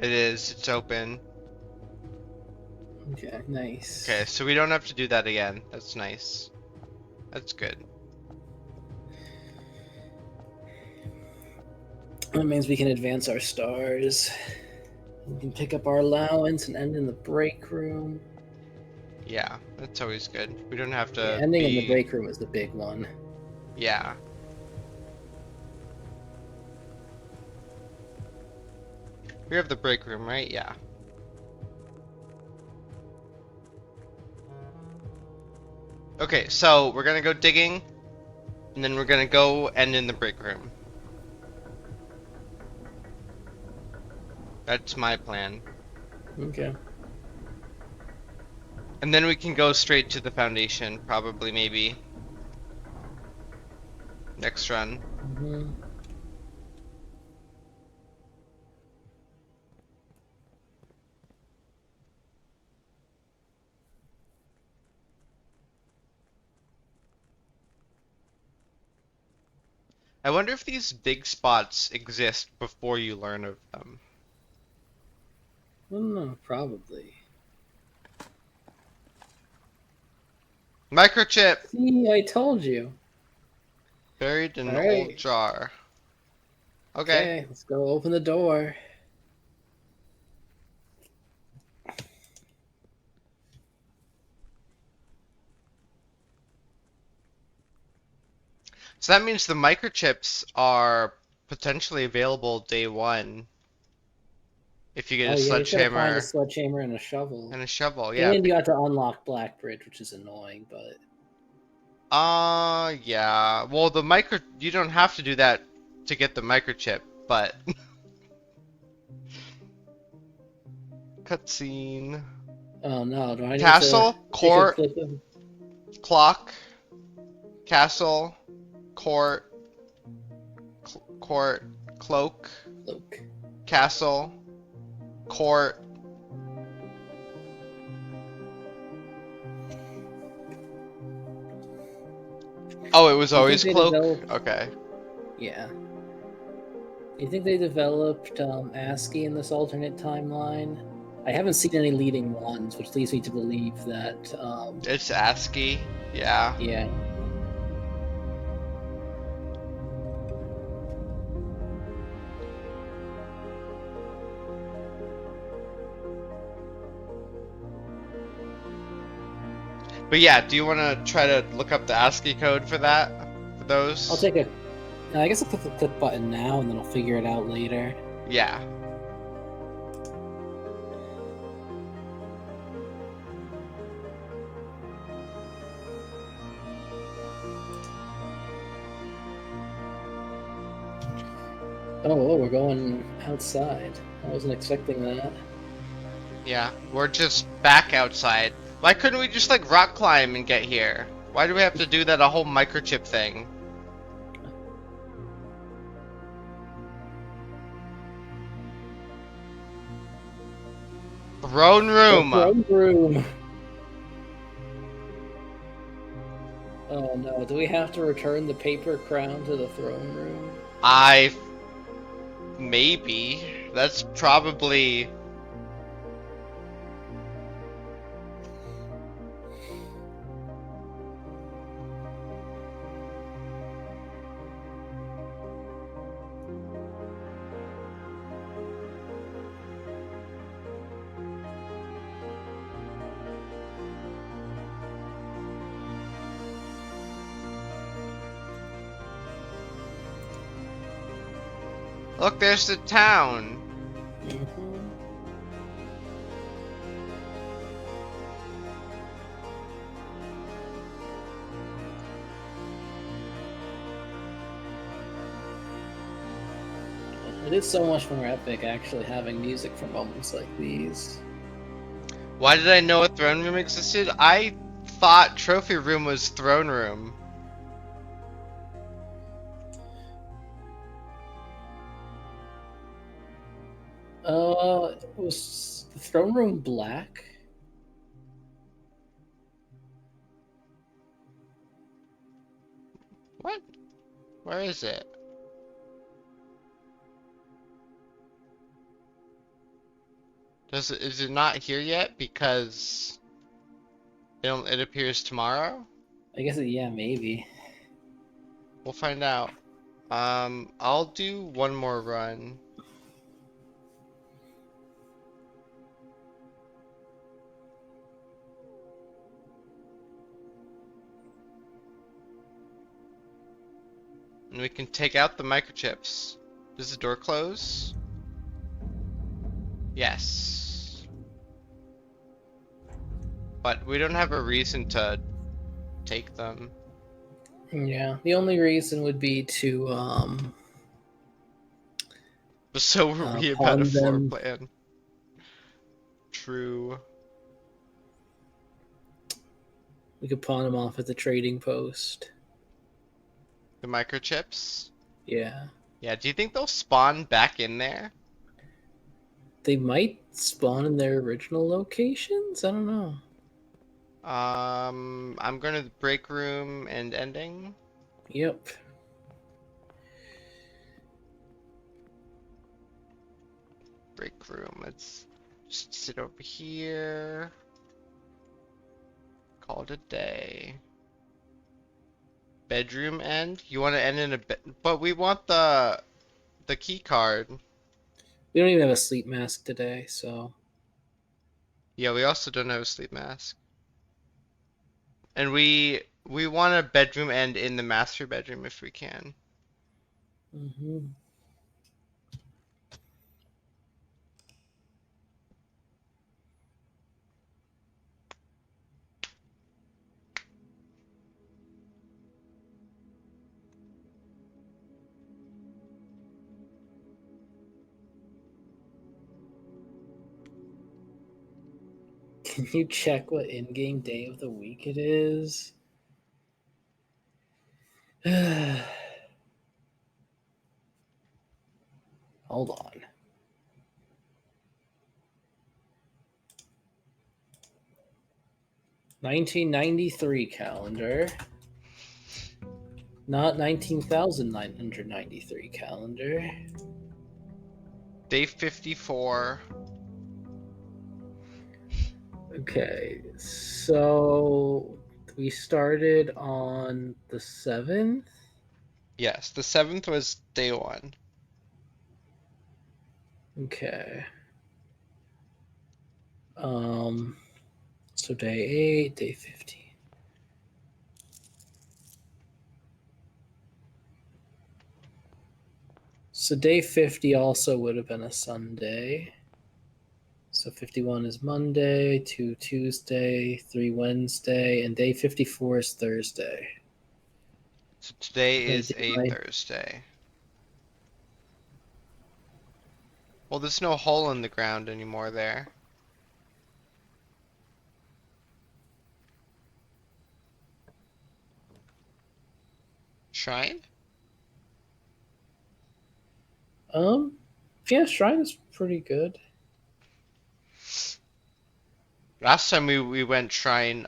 Speaker 2: It is. It's open.
Speaker 3: Okay, nice.
Speaker 2: Okay, so we don't have to do that again. That's nice. That's good.
Speaker 3: That means we can advance our stars. We can pick up our allowance and end in the break room.
Speaker 2: Yeah, that's always good. We don't have to
Speaker 3: Yeah, ending in the
Speaker 2: be...
Speaker 3: break room is the big one.
Speaker 2: Yeah. We have the break room, right? Yeah. Okay, so we're gonna go digging, and then we're gonna go end in the break room. That's my plan.
Speaker 3: Okay.
Speaker 2: And then we can go straight to the foundation, probably, maybe. Next run.
Speaker 3: Mm-hmm.
Speaker 2: I wonder if these big spots exist before you learn of them.
Speaker 3: I don't know, probably.
Speaker 2: Microchip!
Speaker 3: See, I told you.
Speaker 2: Buried in an
Speaker 3: Alright.
Speaker 2: old jar. Okay.
Speaker 3: Okay, let's go open the door.
Speaker 2: So that means the microchips are potentially available day one. If you get a
Speaker 3: You gotta find
Speaker 2: sledgehammer
Speaker 3: a sledgehammer and a shovel.
Speaker 2: and a shovel, yeah.
Speaker 3: And you have to unlock Black Bridge, which is annoying, but...
Speaker 2: Yeah. Well, you don't have to do that to get the microchip, but... Cutscene.
Speaker 3: Oh no, do I need
Speaker 2: Castle,
Speaker 3: to
Speaker 2: court,
Speaker 3: take a clip of...
Speaker 2: clock, castle, court, cloak,
Speaker 3: Look.
Speaker 2: castle, court. Oh, it was
Speaker 3: Do you
Speaker 2: always
Speaker 3: think they
Speaker 2: cloak?
Speaker 3: developed-
Speaker 2: Okay.
Speaker 3: Yeah. Do you think they developed ASCII in this alternate timeline? I haven't seen any leading ones, which leads me to believe that.
Speaker 2: It's ASCII. Yeah.
Speaker 3: Yeah.
Speaker 2: But yeah, do you want to try to look up the ASCII code for that? For those?
Speaker 3: I'll take a. I guess I'll click the click button now, and then I'll figure it out later.
Speaker 2: Yeah.
Speaker 3: Oh, we're going outside. I wasn't expecting that.
Speaker 2: Yeah. We're just back outside. Why couldn't we just like rock climb and get here? Why do we have to do that a whole microchip thing? Throne room.
Speaker 3: The throne room. Oh no! Do we have to return the paper crown to the throne room?
Speaker 2: Maybe. That's probably. Look, there's the town.
Speaker 3: Mhm. It is so much more epic actually having music for moments like these.
Speaker 2: Why did I know a throne room existed? I thought trophy room was throne room.
Speaker 3: Was the throne room black?
Speaker 2: What? Where is it? Is it not here yet? Because it appears tomorrow?
Speaker 3: I guess yeah, maybe.
Speaker 2: We'll find out. I'll do one more run. And we can take out the microchips. Does the door close? Yes. But we don't have a reason to take them.
Speaker 3: Yeah, the only reason would be to
Speaker 2: So were we about a
Speaker 3: pawn
Speaker 2: floor
Speaker 3: them.
Speaker 2: plan. True.
Speaker 3: We could pawn them off at the trading post.
Speaker 2: The microchips?
Speaker 3: Yeah.
Speaker 2: Yeah, do you think they'll spawn back in there?
Speaker 3: They might spawn in their original locations? I don't know.
Speaker 2: I'm going to the break room and ending.
Speaker 3: Yep.
Speaker 2: Break room. Let's just sit over here. Call it a day. Bedroom end? You want to end in a bed? But we want the key card.
Speaker 3: We don't even have a sleep mask today, so
Speaker 2: Yeah, we also don't have a sleep mask. And we want a bedroom end in the master bedroom if we can.
Speaker 3: mm-hmm. Can you check what in-game day of the week it is? Hold on. (1993) calendar, not 19,993 calendar.
Speaker 2: Day 54.
Speaker 3: Okay, so we started on the 7th.
Speaker 2: Yes, the 7th was day 1.
Speaker 3: Okay. So day 8, day 15. So day 50 also would have been a Sunday. So 51 is Monday, 2 Tuesday, 3 Wednesday, and day 54 is Thursday.
Speaker 2: So today
Speaker 3: Can I
Speaker 2: is
Speaker 3: do
Speaker 2: a
Speaker 3: my-
Speaker 2: Thursday. Well, there's no hole in the ground anymore there. Shrine?
Speaker 3: Yeah, Shrine is pretty good.
Speaker 2: Last time we went shrine,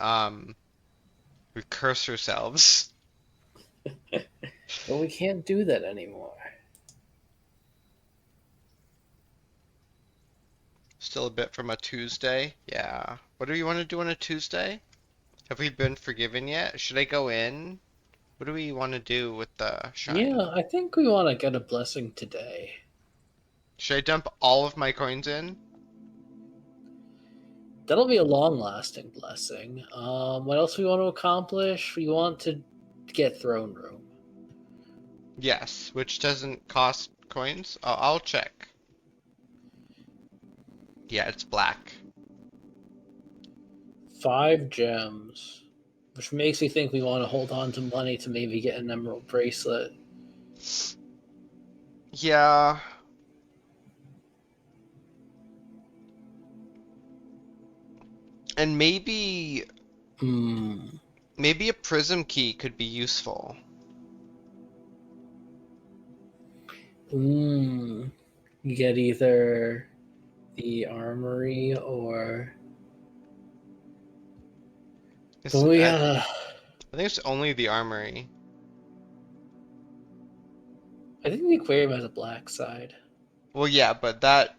Speaker 2: we curse ourselves.
Speaker 3: But we can't do that anymore.
Speaker 2: Still a bit from a Tuesday. Yeah. What do we want to do on a Tuesday? Have we been forgiven yet? Should I go in? What do we want to do with the shrine?
Speaker 3: Yeah, I think we want to get a blessing today.
Speaker 2: Should I dump all of my coins in?
Speaker 3: That'll be a long-lasting blessing. What else we want to accomplish? We want to get throne room.
Speaker 2: Yes, which doesn't cost coins. I'll check. Yeah, it's black.
Speaker 3: 5 gems, which makes me think we want to hold on to money to maybe get an emerald bracelet.
Speaker 2: Yeah. And maybe a prism key could be useful.
Speaker 3: You get either the armory or. But we gotta.
Speaker 2: I think it's only the armory.
Speaker 3: I think the aquarium has a black side.
Speaker 2: Well, yeah, but that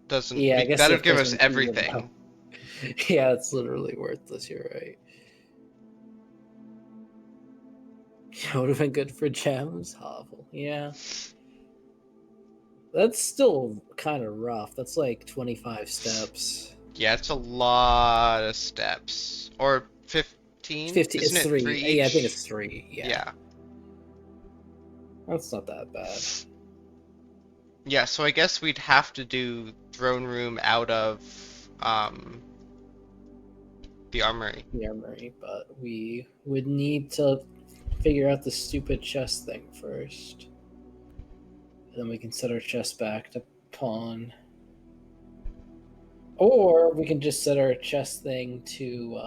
Speaker 2: doesn't.
Speaker 3: Yeah, I guess
Speaker 2: That'll
Speaker 3: if
Speaker 2: give
Speaker 3: there's
Speaker 2: us
Speaker 3: an even
Speaker 2: everything.
Speaker 3: amount- Yeah, it's literally worthless. You're right. It would have been good for gems. Hovel. Yeah. That's still kind of rough. That's like 25 steps.
Speaker 2: Yeah, it's a lot of steps. Or 15?
Speaker 3: 50.
Speaker 2: Isn't
Speaker 3: It's
Speaker 2: it
Speaker 3: 3.
Speaker 2: 3
Speaker 3: Yeah, I think
Speaker 2: each?
Speaker 3: it's 3. Yeah.
Speaker 2: Yeah.
Speaker 3: That's not that bad.
Speaker 2: Yeah, so I guess we'd have to do throne room out of the armory.
Speaker 3: The armory, but we would need to figure out the stupid chest thing first. And then we can set our chest back to pawn. Or we can just set our chest thing to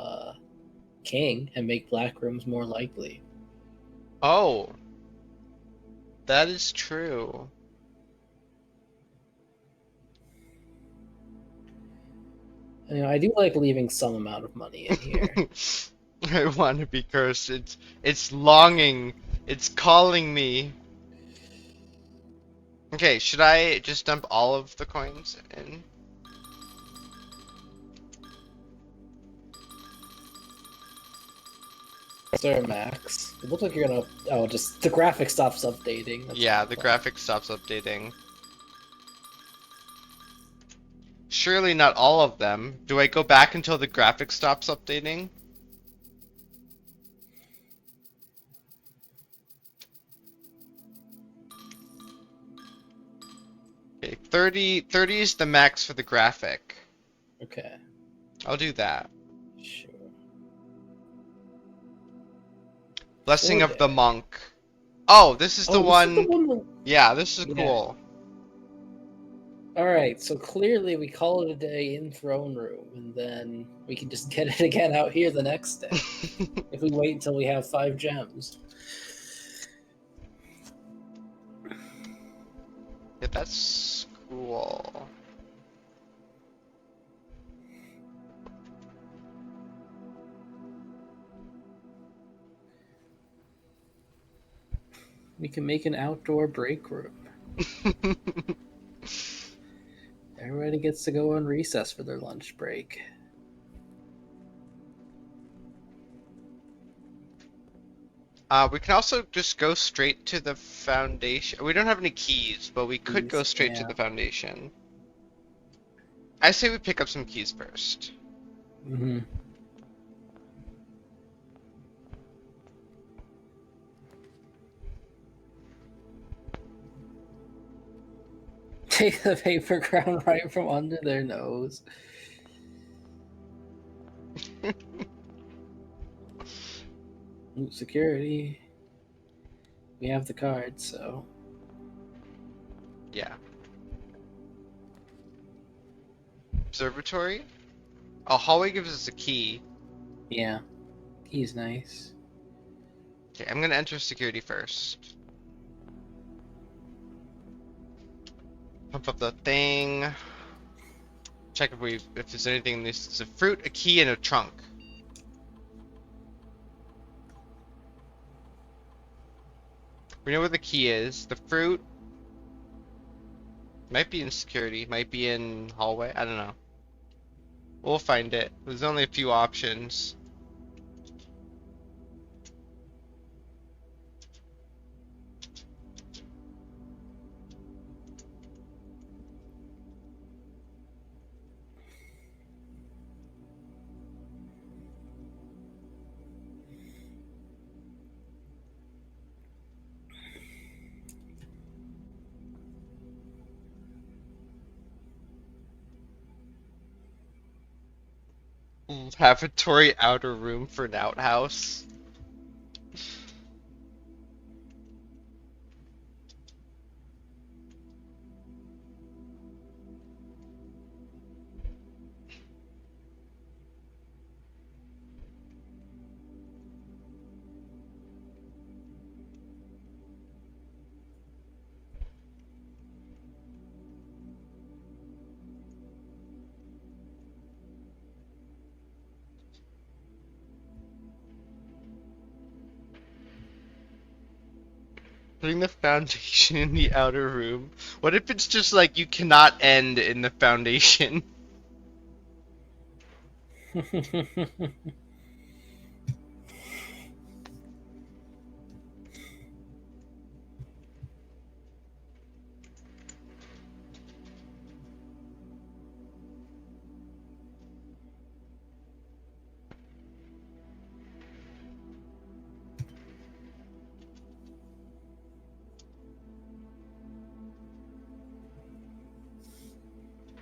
Speaker 3: king and make black rooms more likely.
Speaker 2: Oh. That is true.
Speaker 3: You know, I do like leaving some amount of money in here.
Speaker 2: I want to be cursed. It's longing. It's calling me. Okay, should I just dump all of the coins in?
Speaker 3: Is there a max? It looks like you're gonna. Oh, just the graphic stops updating. That's
Speaker 2: Yeah,
Speaker 3: not
Speaker 2: the
Speaker 3: fun.
Speaker 2: graphic stops updating. Surely not all of them. Do I go back until the graphic stops updating? Okay, 30 is the max for the graphic.
Speaker 3: Okay,
Speaker 2: I'll do that.
Speaker 3: sure.
Speaker 2: Blessing of the
Speaker 3: Okay.
Speaker 2: Monk. Oh, this is the
Speaker 3: Oh,
Speaker 2: one.
Speaker 3: this is the one that-
Speaker 2: Yeah, this is
Speaker 3: Yeah.
Speaker 2: cool.
Speaker 3: All right, so clearly we call it a day in throne room, and then we can just get it again out here the next day if we wait until we have 5 gems.
Speaker 2: Yeah, but that's cool.
Speaker 3: We can make an outdoor break room. Everybody gets to go on recess for their lunch break.
Speaker 2: We can also just go straight to the foundation. We don't have any keys, but we could go straight to
Speaker 3: Yeah.
Speaker 2: the foundation. I say we pick up some keys first.
Speaker 3: Mm-hmm. Take the paper crown right from under their nose. Ooh, security. We have the card, so.
Speaker 2: Yeah. Observatory? A hallway gives us a key.
Speaker 3: Yeah. He's nice.
Speaker 2: Okay, I'm gonna enter security first. Pump up the thing. Check if there's anything in this. There's a fruit, a key, and a trunk. We know where the key is. The fruit might be in security, might be in hallway. I don't know. We'll find it. There's only a few options. Lavatory outer room for an outhouse. Putting the foundation in the outer room. What if it's just like you cannot end in the foundation?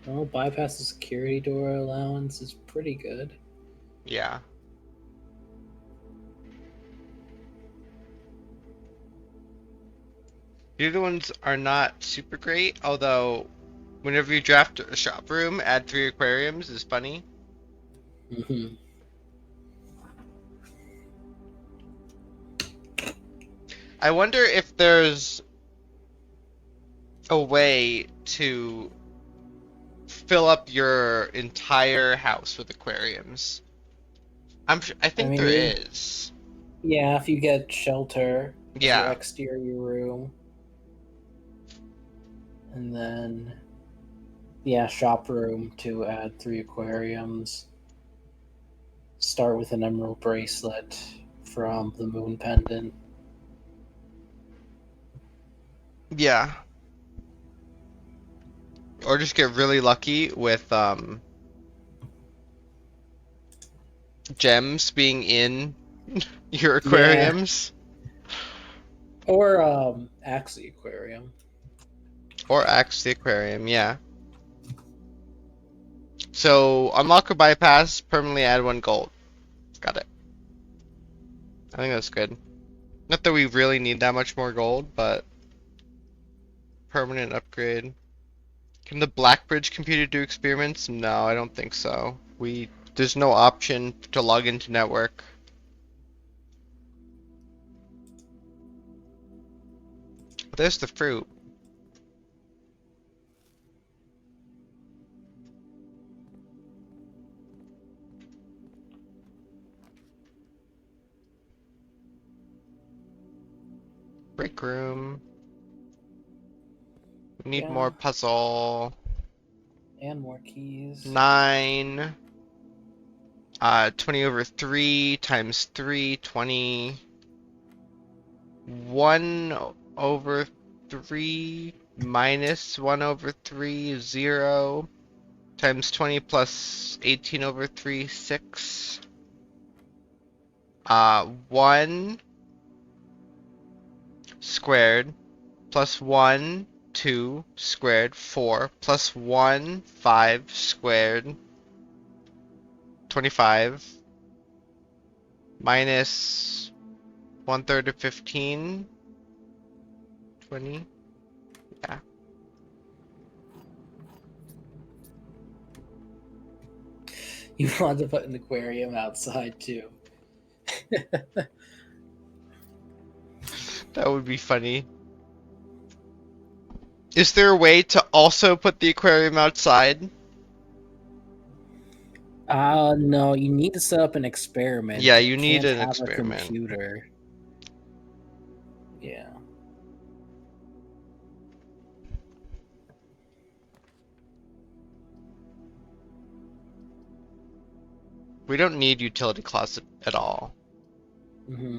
Speaker 3: Well, bypass the security door allowance is pretty good.
Speaker 2: Yeah. The other ones are not super great, although whenever you draft a shop room, add 3 aquariums is funny.
Speaker 3: Mm-hmm.
Speaker 2: I wonder if there's a way to fill up your entire house with aquariums. I think there
Speaker 3: mean,
Speaker 2: is.
Speaker 3: Yeah, if you get shelter as your
Speaker 2: Yeah.
Speaker 3: exterior room. And then, yeah, shop room to add 3 aquariums. Start with an emerald bracelet from the moon pendant.
Speaker 2: Yeah. Or just get really lucky with gems being in your aquariums.
Speaker 3: Or Axe the Aquarium.
Speaker 2: Or axe the aquarium, yeah. So unlock or bypass, permanently add 1 gold. Got it. I think that's good. Not that we really need that much more gold, but permanent upgrade. Can the Blackbridge computer do experiments? No, I don't think so. There's no option to log into network. There's the fruit. Break room. We need
Speaker 3: Yeah.
Speaker 2: more puzzle.
Speaker 3: And more keys.
Speaker 2: 9. 20 over 3 times 3, 20. 1 over 3 minus 1 over 3, 0. Times 20 plus 18 over 3, 6. 1 squared plus 1, 2 squared, 4 plus 1, 5 squared, 25 minus 1/3 of 15, 20. Yeah.
Speaker 3: You want to put an aquarium outside too.
Speaker 2: That would be funny. Is there a way to also put the aquarium outside?
Speaker 3: No, you need to set up an experiment.
Speaker 2: Yeah, you need
Speaker 3: can't
Speaker 2: an
Speaker 3: have
Speaker 2: experiment.
Speaker 3: a computer. Yeah.
Speaker 2: We don't need utility closet at all.
Speaker 3: Mm-hmm.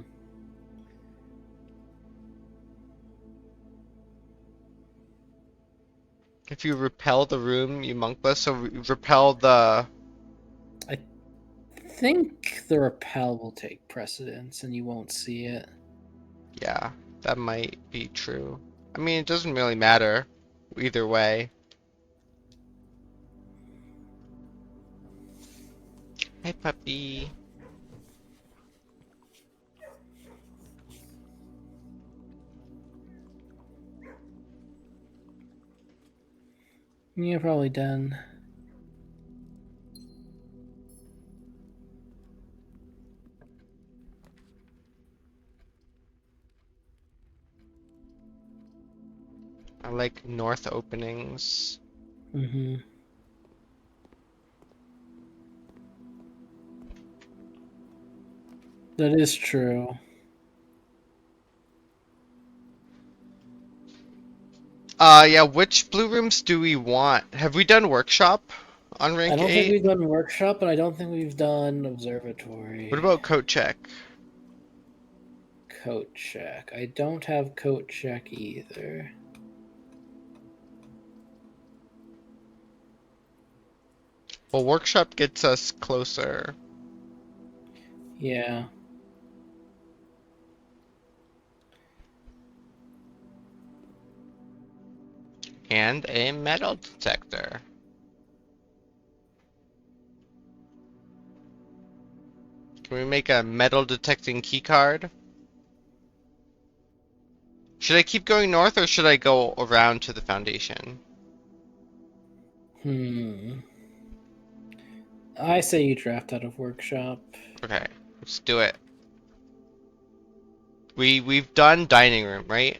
Speaker 2: If you repel the room, you monkless, so repel the...
Speaker 3: I think the repel will take precedence and you won't see it.
Speaker 2: Yeah, that might be true. I mean, it doesn't really matter either way. Hey, puppy.
Speaker 3: You're probably done.
Speaker 2: I like north openings.
Speaker 3: Mm-hmm. That is true.
Speaker 2: Yeah, which blue rooms do we want? Have we done workshop on rank
Speaker 3: I don't think
Speaker 2: 8?
Speaker 3: we've done workshop, and I don't think we've done observatory.
Speaker 2: What about coat check?
Speaker 3: Coat check? I don't have coat check either.
Speaker 2: Well, workshop gets us closer.
Speaker 3: Yeah.
Speaker 2: And a metal detector. Can we make a metal detecting key card? Should I keep going north or should I go around to the foundation?
Speaker 3: I say you draft out of workshop.
Speaker 2: Okay, let's do it. We've done dining room, right?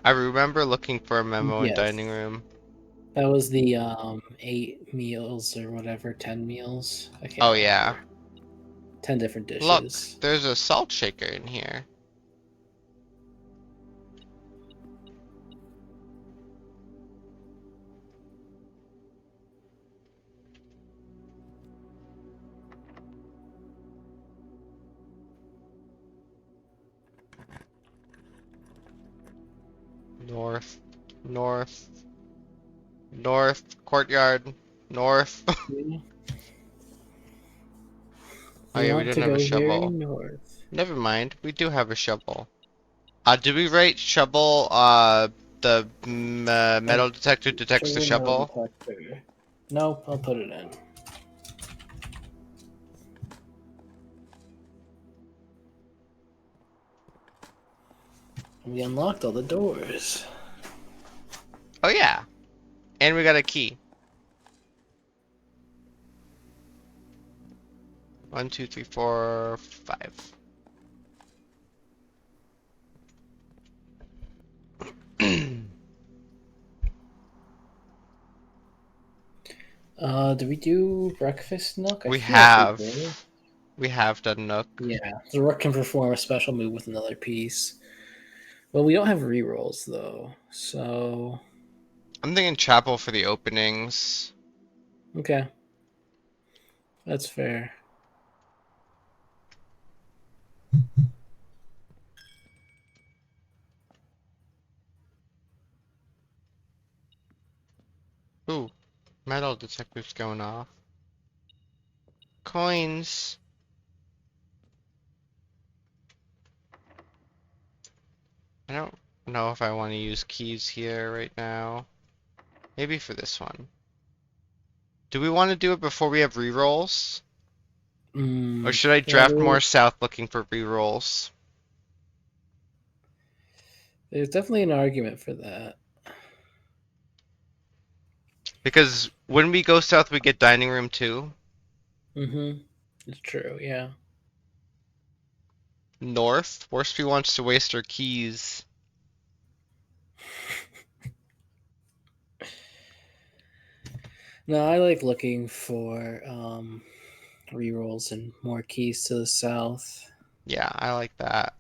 Speaker 2: I remember looking for a memo in
Speaker 3: Yes.
Speaker 2: dining room.
Speaker 3: That was the 8 meals or whatever, 10 meals. I can't
Speaker 2: Oh
Speaker 3: remember.
Speaker 2: yeah.
Speaker 3: 10 different dishes.
Speaker 2: Look, there's a salt shaker in here. North, north, north, courtyard, north. Oh yeah, we didn't have a shovel.
Speaker 3: North.
Speaker 2: Never mind, we do have a shovel. Did we write shovel, the metal detector detects the shovel?
Speaker 3: Detector. Nope, I'll put it in. We unlocked all the doors.
Speaker 2: Oh yeah. And we got a key. 1, 2, 3, 4, 5.
Speaker 3: Did we do breakfast nook?
Speaker 2: We
Speaker 3: feel like
Speaker 2: have.
Speaker 3: we did.
Speaker 2: We have done Nook.
Speaker 3: Yeah, the rook can perform a special move with another piece. Well, we don't have rerolls though, so
Speaker 2: I'm thinking chapel for the openings.
Speaker 3: okay, that's fair.
Speaker 2: Ooh, metal detectors going off. Coins. I don't know if I want to use keys here right now. Maybe for this one. Do we want to do it before we have rerolls? Or should I draft more south looking for rerolls?
Speaker 3: There's definitely an argument for that.
Speaker 2: Because when we go south, we get dining room too.
Speaker 3: Mm-hmm. It's true, yeah.
Speaker 2: North, Worsby wants to waste her keys.
Speaker 3: No, I like looking for rerolls and more keys to the south.
Speaker 2: Yeah, I like that.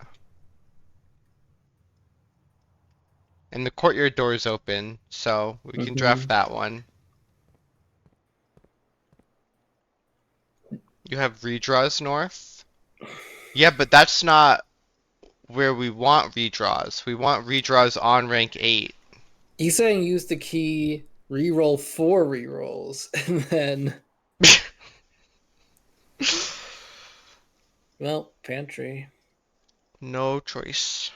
Speaker 2: And the courtyard door is open, so we can draft that one. You have redraws north? Yeah, but that's not where we want redraws. We want redraws on rank 8.
Speaker 3: He's saying use the key reroll 4 rerolls and then well, pantry.
Speaker 2: No choice.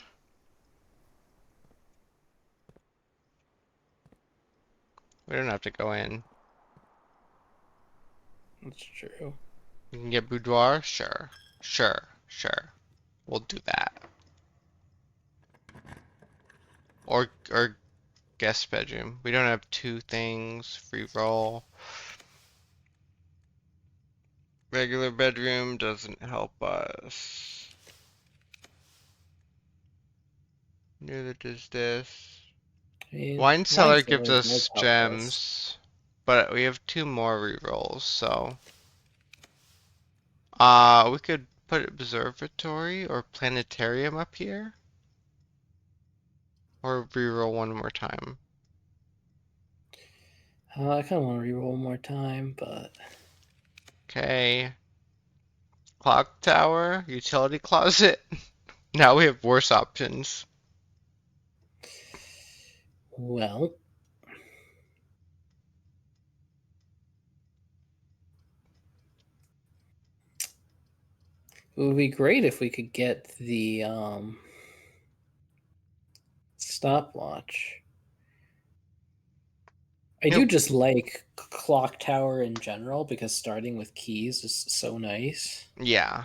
Speaker 2: We don't have to go in.
Speaker 3: That's true.
Speaker 2: We can get boudoir? Sure. Sure. Sure. We'll do that. Or guest bedroom. We don't have 2 things. Free roll. Regular bedroom doesn't help us. Neither does this.
Speaker 3: I mean,
Speaker 2: Wine cellar gives
Speaker 3: does
Speaker 2: us
Speaker 3: help
Speaker 2: gems, but we have 2 more rerolls, so we could put observatory or planetarium up here, or reroll one more time.
Speaker 3: I kind of want to reroll one more time, but
Speaker 2: Okay. Clock tower, utility closet. Now we have worse options.
Speaker 3: well, it would be great if we could get the stopwatch. I do just like clock tower in general because starting with keys is so nice.
Speaker 2: Yeah.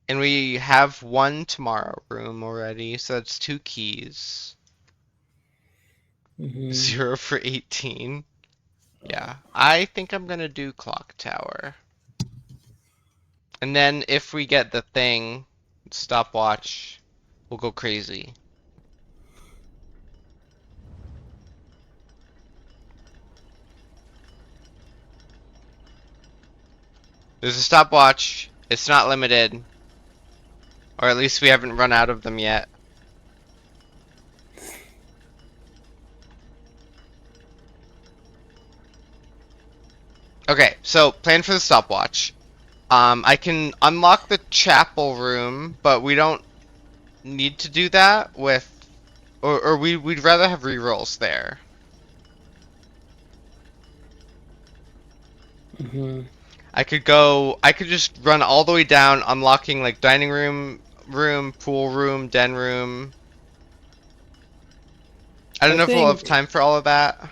Speaker 2: And we have 1 tomorrow room already, so that's 2 keys. 0 for 18. Yeah, I think I'm gonna do clock tower. And then if we get the thing, stopwatch, we'll go crazy. There's a stopwatch. It's not limited. Or at least we haven't run out of them yet. Okay, so plan for the stopwatch. I can unlock the chapel room, but we don't need to do that with... Or we'd rather have rerolls there. I could just run all the way down, unlocking like dining room, pool room, den room. I don't know if we'll have time for all of that.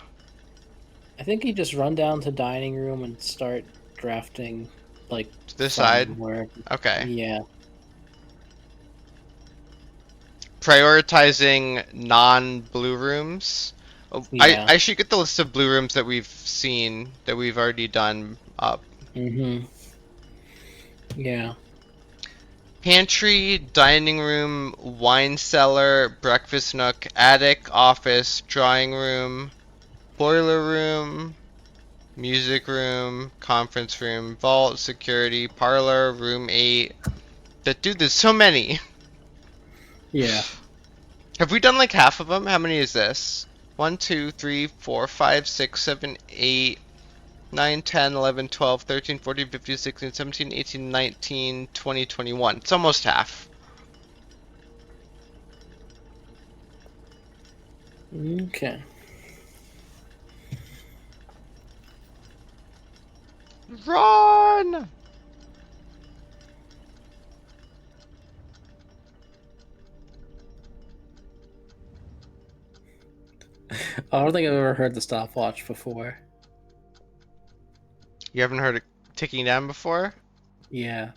Speaker 3: I think you just run down to dining room and start drafting, like,
Speaker 2: to this side. Okay.
Speaker 3: Yeah.
Speaker 2: Prioritizing non-blue rooms.
Speaker 3: Yeah.
Speaker 2: I should get the list of blue rooms that we've seen, that we've already done up.
Speaker 3: Yeah.
Speaker 2: Pantry, dining room, wine cellar, breakfast nook, attic, office, drawing room, boiler room, music room, conference room, vault, security, parlor, room 8. Dude, there's so many.
Speaker 3: Yeah.
Speaker 2: Have we done like half of them? How many is this? 1, 2, 3, 4, 5, 6, 7, 8, 9, 10, 11, 12, 13, 14, 15, 16, 17, 18, 19, 20, 21. It's almost half.
Speaker 3: Okay.
Speaker 2: Run!
Speaker 3: I don't think I've ever heard the stopwatch before.
Speaker 2: You haven't heard it ticking down before?
Speaker 3: Yeah.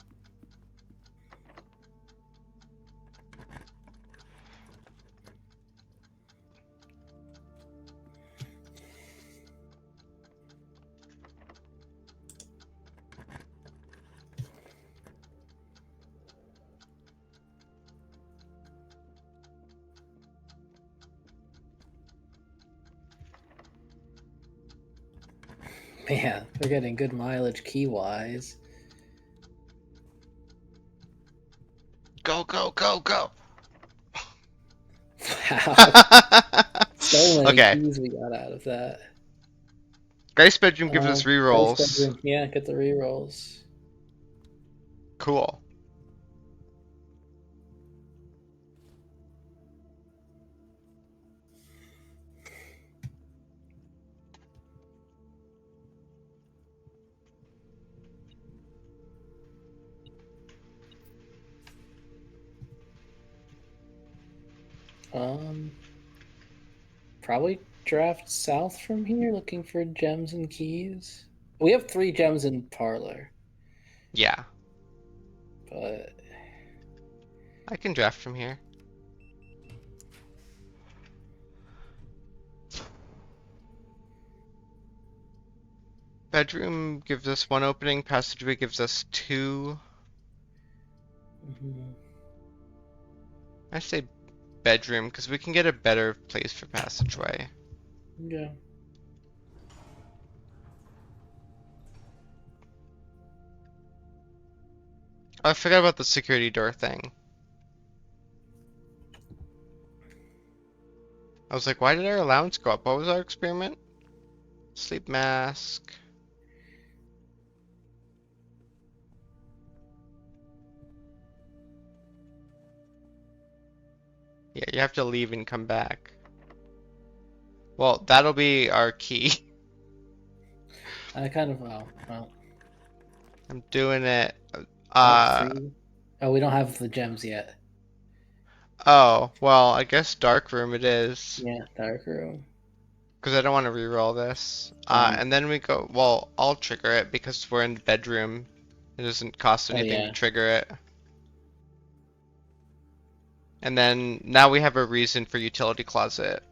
Speaker 3: Man, we're getting good mileage key wise.
Speaker 2: Go, go, go, go!
Speaker 3: Wow. So many
Speaker 2: Okay.
Speaker 3: keys we got out of that.
Speaker 2: Geist Bedroom gives us
Speaker 3: Dice
Speaker 2: rerolls.
Speaker 3: bedroom. Yeah, get the rerolls.
Speaker 2: Cool.
Speaker 3: Probably draft south from here, looking for gems and keys. We have 3 gems in parlor,
Speaker 2: Yeah.
Speaker 3: but
Speaker 2: I can draft from here. Bedroom gives us 1 opening, passageway gives us 2.
Speaker 3: mhm.
Speaker 2: I say bedroom because we can get a better place for passageway.
Speaker 3: Yeah.
Speaker 2: Oh, I forgot about the security door thing. I was like, why did our allowance go up? What was our experiment? Sleep mask. Yeah, you have to leave and come back. Well, that'll be our key.
Speaker 3: I kind of well.
Speaker 2: I'm doing it.
Speaker 3: Oh,
Speaker 2: Uh,
Speaker 3: 3. Oh, we don't have the gems yet.
Speaker 2: oh, well, I guess dark room it is.
Speaker 3: Yeah, dark room.
Speaker 2: Because I don't want to reroll this.
Speaker 3: Um,
Speaker 2: And then we go, well, I'll trigger it because we're in the bedroom. It doesn't cost
Speaker 3: oh
Speaker 2: anything to
Speaker 3: yeah.
Speaker 2: trigger it. And then now we have a reason for utility closet.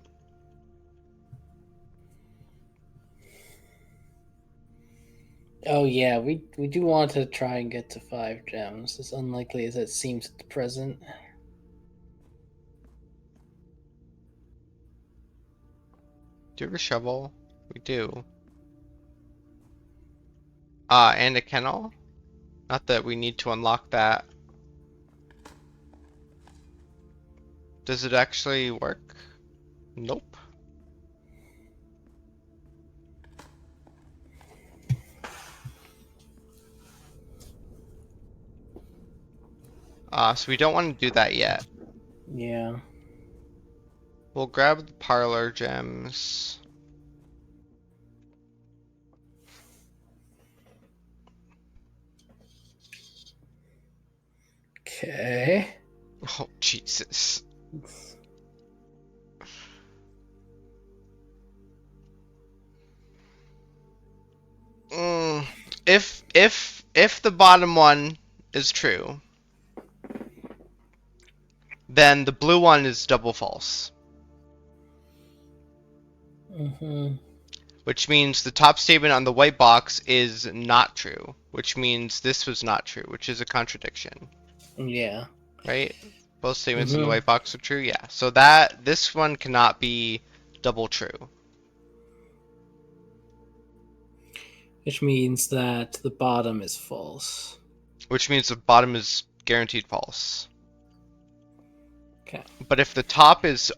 Speaker 3: Oh yeah, we do want to try and get to 5 gems, as unlikely as it seems at the present.
Speaker 2: Do you have a shovel? We do. And a kennel? Not that we need to unlock that. Does it actually work? Nope. So we don't want to do that yet.
Speaker 3: Yeah.
Speaker 2: We'll grab the parlor gems.
Speaker 3: Okay.
Speaker 2: Oh, Jesus. Mm, if the bottom one is true, then the blue one is double false.
Speaker 3: Mm-hmm.
Speaker 2: Which means the top statement on the white box is not true, which means this was not true, which is a contradiction,
Speaker 3: Yeah.
Speaker 2: right? Both statements in the
Speaker 3: Mm-hmm.
Speaker 2: white box are true, yeah. So that this one cannot be double true.
Speaker 3: Which means that the bottom is false.
Speaker 2: Which means the bottom is guaranteed false.
Speaker 3: Okay.
Speaker 2: But if the top is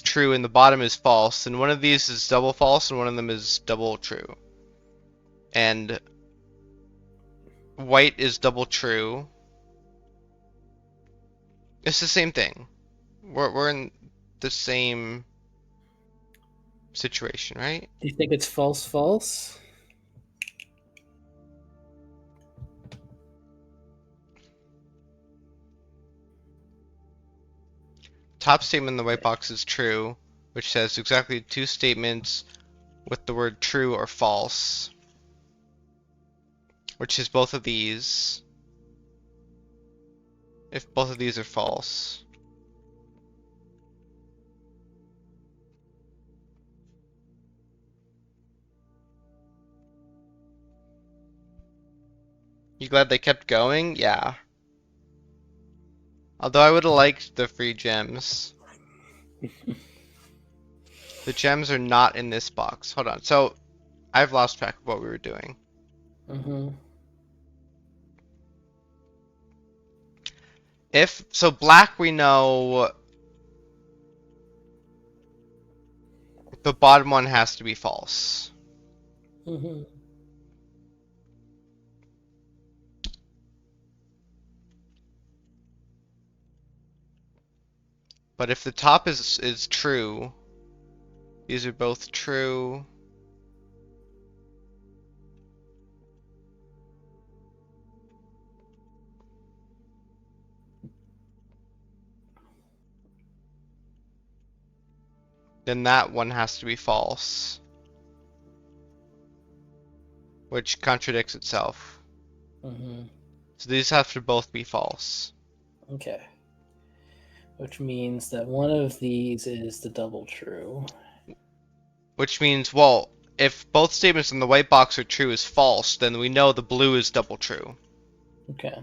Speaker 2: true and the bottom is false, then one of these is double false and one of them is double true. And white is double true. It's the same thing. We're in the same situation, right?
Speaker 3: Do you think it's false false?
Speaker 2: Top statement in the white box is true, which says exactly 2 statements with the word true or false, which is both of these. If both of these are false. You glad they kept going? Yeah. Although I would have liked the free gems. The gems are not in this box. Hold on. So, I've lost track of what we were doing.
Speaker 3: Mm-hmm.
Speaker 2: So black we know the bottom one has to be false.
Speaker 3: Mm-hmm.
Speaker 2: But if the top is true, these are both true. Then that one has to be false. Which contradicts itself.
Speaker 3: Mm-hmm.
Speaker 2: So these have to both be false.
Speaker 3: Okay. Which means that one of these is the double true.
Speaker 2: Which means, well, if both statements in the white box are true is false, then we know the blue is double true.
Speaker 3: Okay.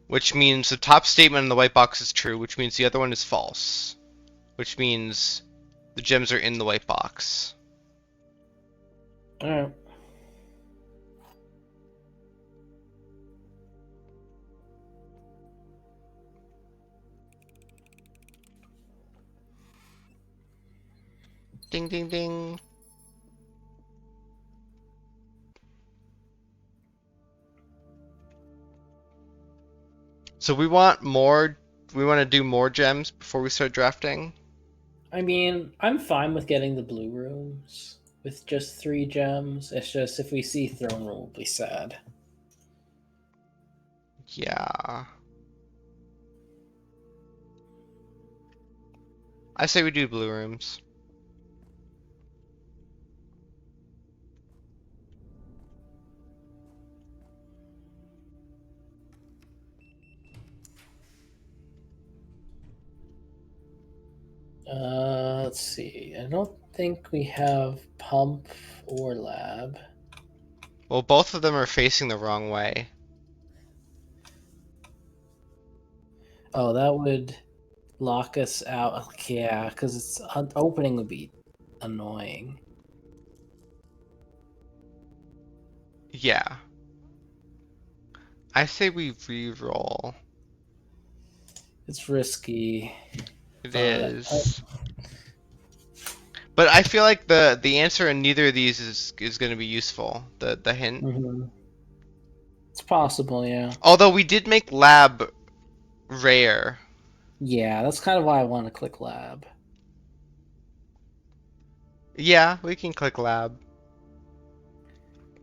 Speaker 2: Which means the top statement in the white box is true, which means the other one is false. Which means the gems are in the white box.
Speaker 3: Alright.
Speaker 2: Ding ding ding. So we want to do more gems before we start drafting.
Speaker 3: I mean, I'm fine with getting the blue rooms with just 3 gems. It's just if we see throne room, we'll be sad.
Speaker 2: Yeah. I say we do blue rooms.
Speaker 3: Let's see. I don't think we have pump or lab.
Speaker 2: Well, both of them are facing the wrong way.
Speaker 3: Oh, that would lock us out. Yeah, because it's opening would be annoying.
Speaker 2: Yeah. I say we re-roll.
Speaker 3: It's risky.
Speaker 2: It
Speaker 3: But
Speaker 2: is. But I feel like the answer in neither of these is going to be useful. The hint.
Speaker 3: Mhm. It's possible, yeah.
Speaker 2: Although we did make lab rare.
Speaker 3: Yeah, that's kind of why I want to click lab.
Speaker 2: Yeah, we can click lab.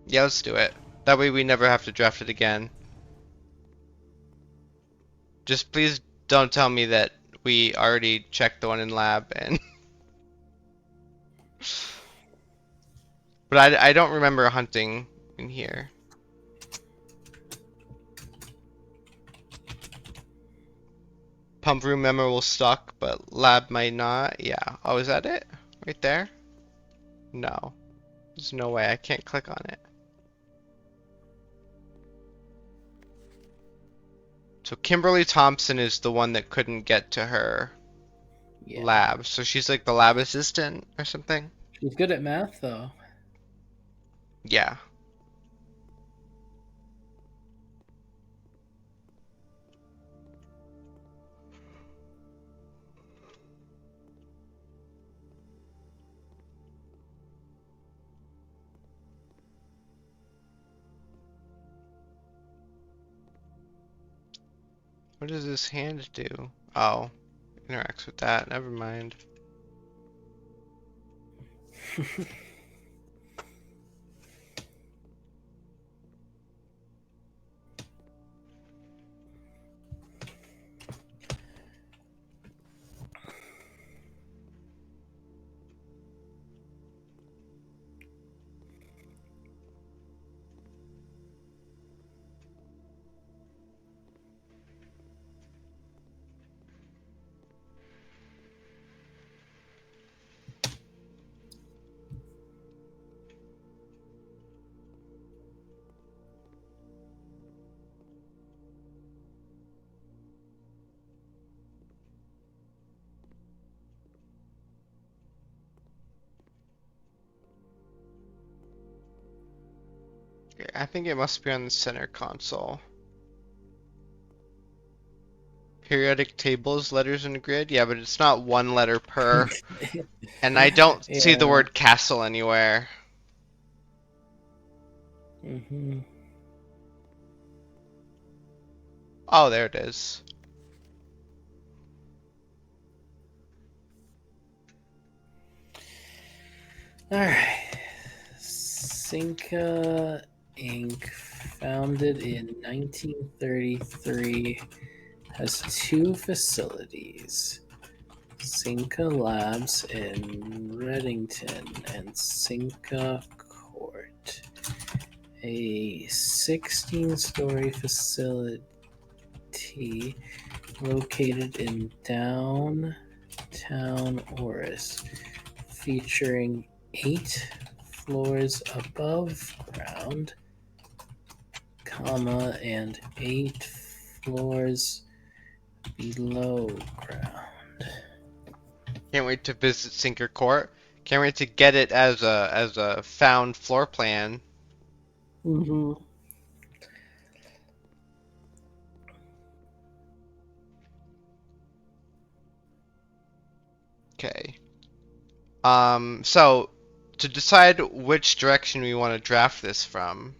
Speaker 2: Yeah, let's do it. That way we never have to draft it again. Just please don't tell me that we already checked the one in lab and but I don't remember hunting in here. Pump room memo will stuck, but lab might not. Yeah. Oh, is that it? Right there? No. There's no way. I can't click on it. So Kimberly Thompson is the one that couldn't get to her
Speaker 3: Yeah.
Speaker 2: lab. So she's like the lab assistant or something?
Speaker 3: She's good at math, though.
Speaker 2: Yeah. What does this hand do? Oh, interacts with that. Never mind. Okay, I think it must be on the center console. Periodic tables, letters in a grid? Yeah, but it's not one letter per. And I don't see the
Speaker 3: Yeah.
Speaker 2: word castle anywhere.
Speaker 3: Mm-hmm.
Speaker 2: Oh, there it is.
Speaker 3: All right. Cinca Inc., founded in 1933, has two facilities: Cinca Labs in Reddington and Cinca Court, a 16-story facility located in downtown Oris, featuring 8 floors above ground, comma, and 8 floors below ground.
Speaker 2: Can't wait to visit Sinker Court. Can't wait to get it as a found floor plan.
Speaker 3: Mm-hmm.
Speaker 2: Okay. So to decide which direction we want to draft this from,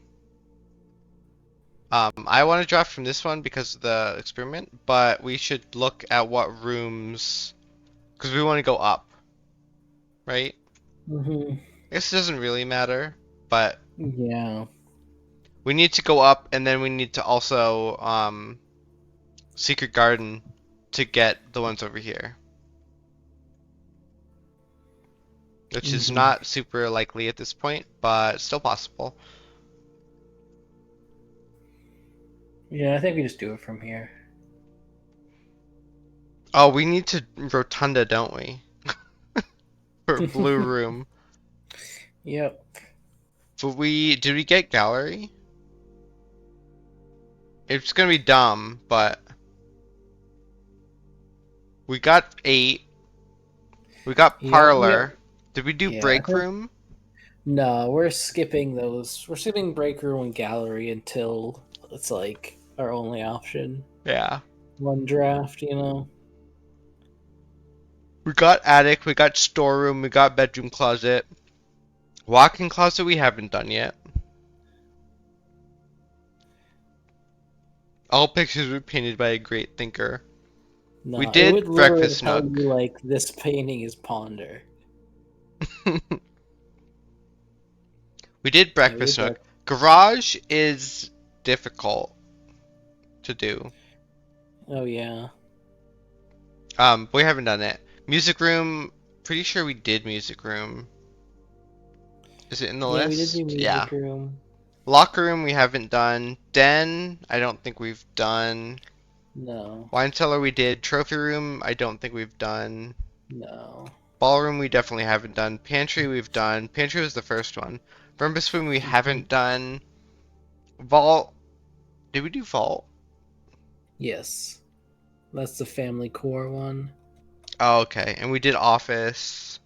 Speaker 2: I want to draft from this one because of the experiment, but we should look at what rooms, because we want to go up, right?
Speaker 3: Mm-hmm.
Speaker 2: I guess it doesn't really matter, but
Speaker 3: Yeah.
Speaker 2: we need to go up, and then we need to also Secret Garden to get the ones over here. Which is
Speaker 3: Mhm.
Speaker 2: not super likely at this point, but still possible.
Speaker 3: Yeah, I think we just do it from here.
Speaker 2: Oh, we need to Rotunda, don't we? For Blue Room.
Speaker 3: Yep.
Speaker 2: But did we get Gallery? It's gonna be dumb, but we got 8. We got
Speaker 3: Yep.
Speaker 2: Parlor. Did we do
Speaker 3: Yeah, I
Speaker 2: Break
Speaker 3: think-
Speaker 2: Room?
Speaker 3: No, we're skipping those. We're skipping break room and gallery until it's like our only option.
Speaker 2: Yeah.
Speaker 3: One draft, you know.
Speaker 2: We got Attic, we got Storeroom, we got Bedroom Closet. Walk-in Closet we haven't done yet. All pictures were painted by a great thinker.
Speaker 3: No,
Speaker 2: We
Speaker 3: it
Speaker 2: did
Speaker 3: would literally
Speaker 2: Breakfast
Speaker 3: tell
Speaker 2: Nook.
Speaker 3: you like this painting is Ponder.
Speaker 2: We did Breakfast Nook. Garage is difficult to do.
Speaker 3: Oh yeah.
Speaker 2: But we haven't done it. Music Room, pretty sure we did Music Room. Is it in the
Speaker 3: Yeah, we did
Speaker 2: list?
Speaker 3: do music
Speaker 2: Yeah.
Speaker 3: room.
Speaker 2: Locker Room we haven't done. Den, I don't think we've done.
Speaker 3: No.
Speaker 2: Wine Cellar we did. Trophy Room, I don't think we've done.
Speaker 3: No.
Speaker 2: Ballroom we definitely haven't done. Pantry we've done. Pantry was the first one. Breakfast Room we haven't done. Vault, did we do Vault?
Speaker 3: Yes. That's the family core one.
Speaker 2: Oh, okay. And we did Office.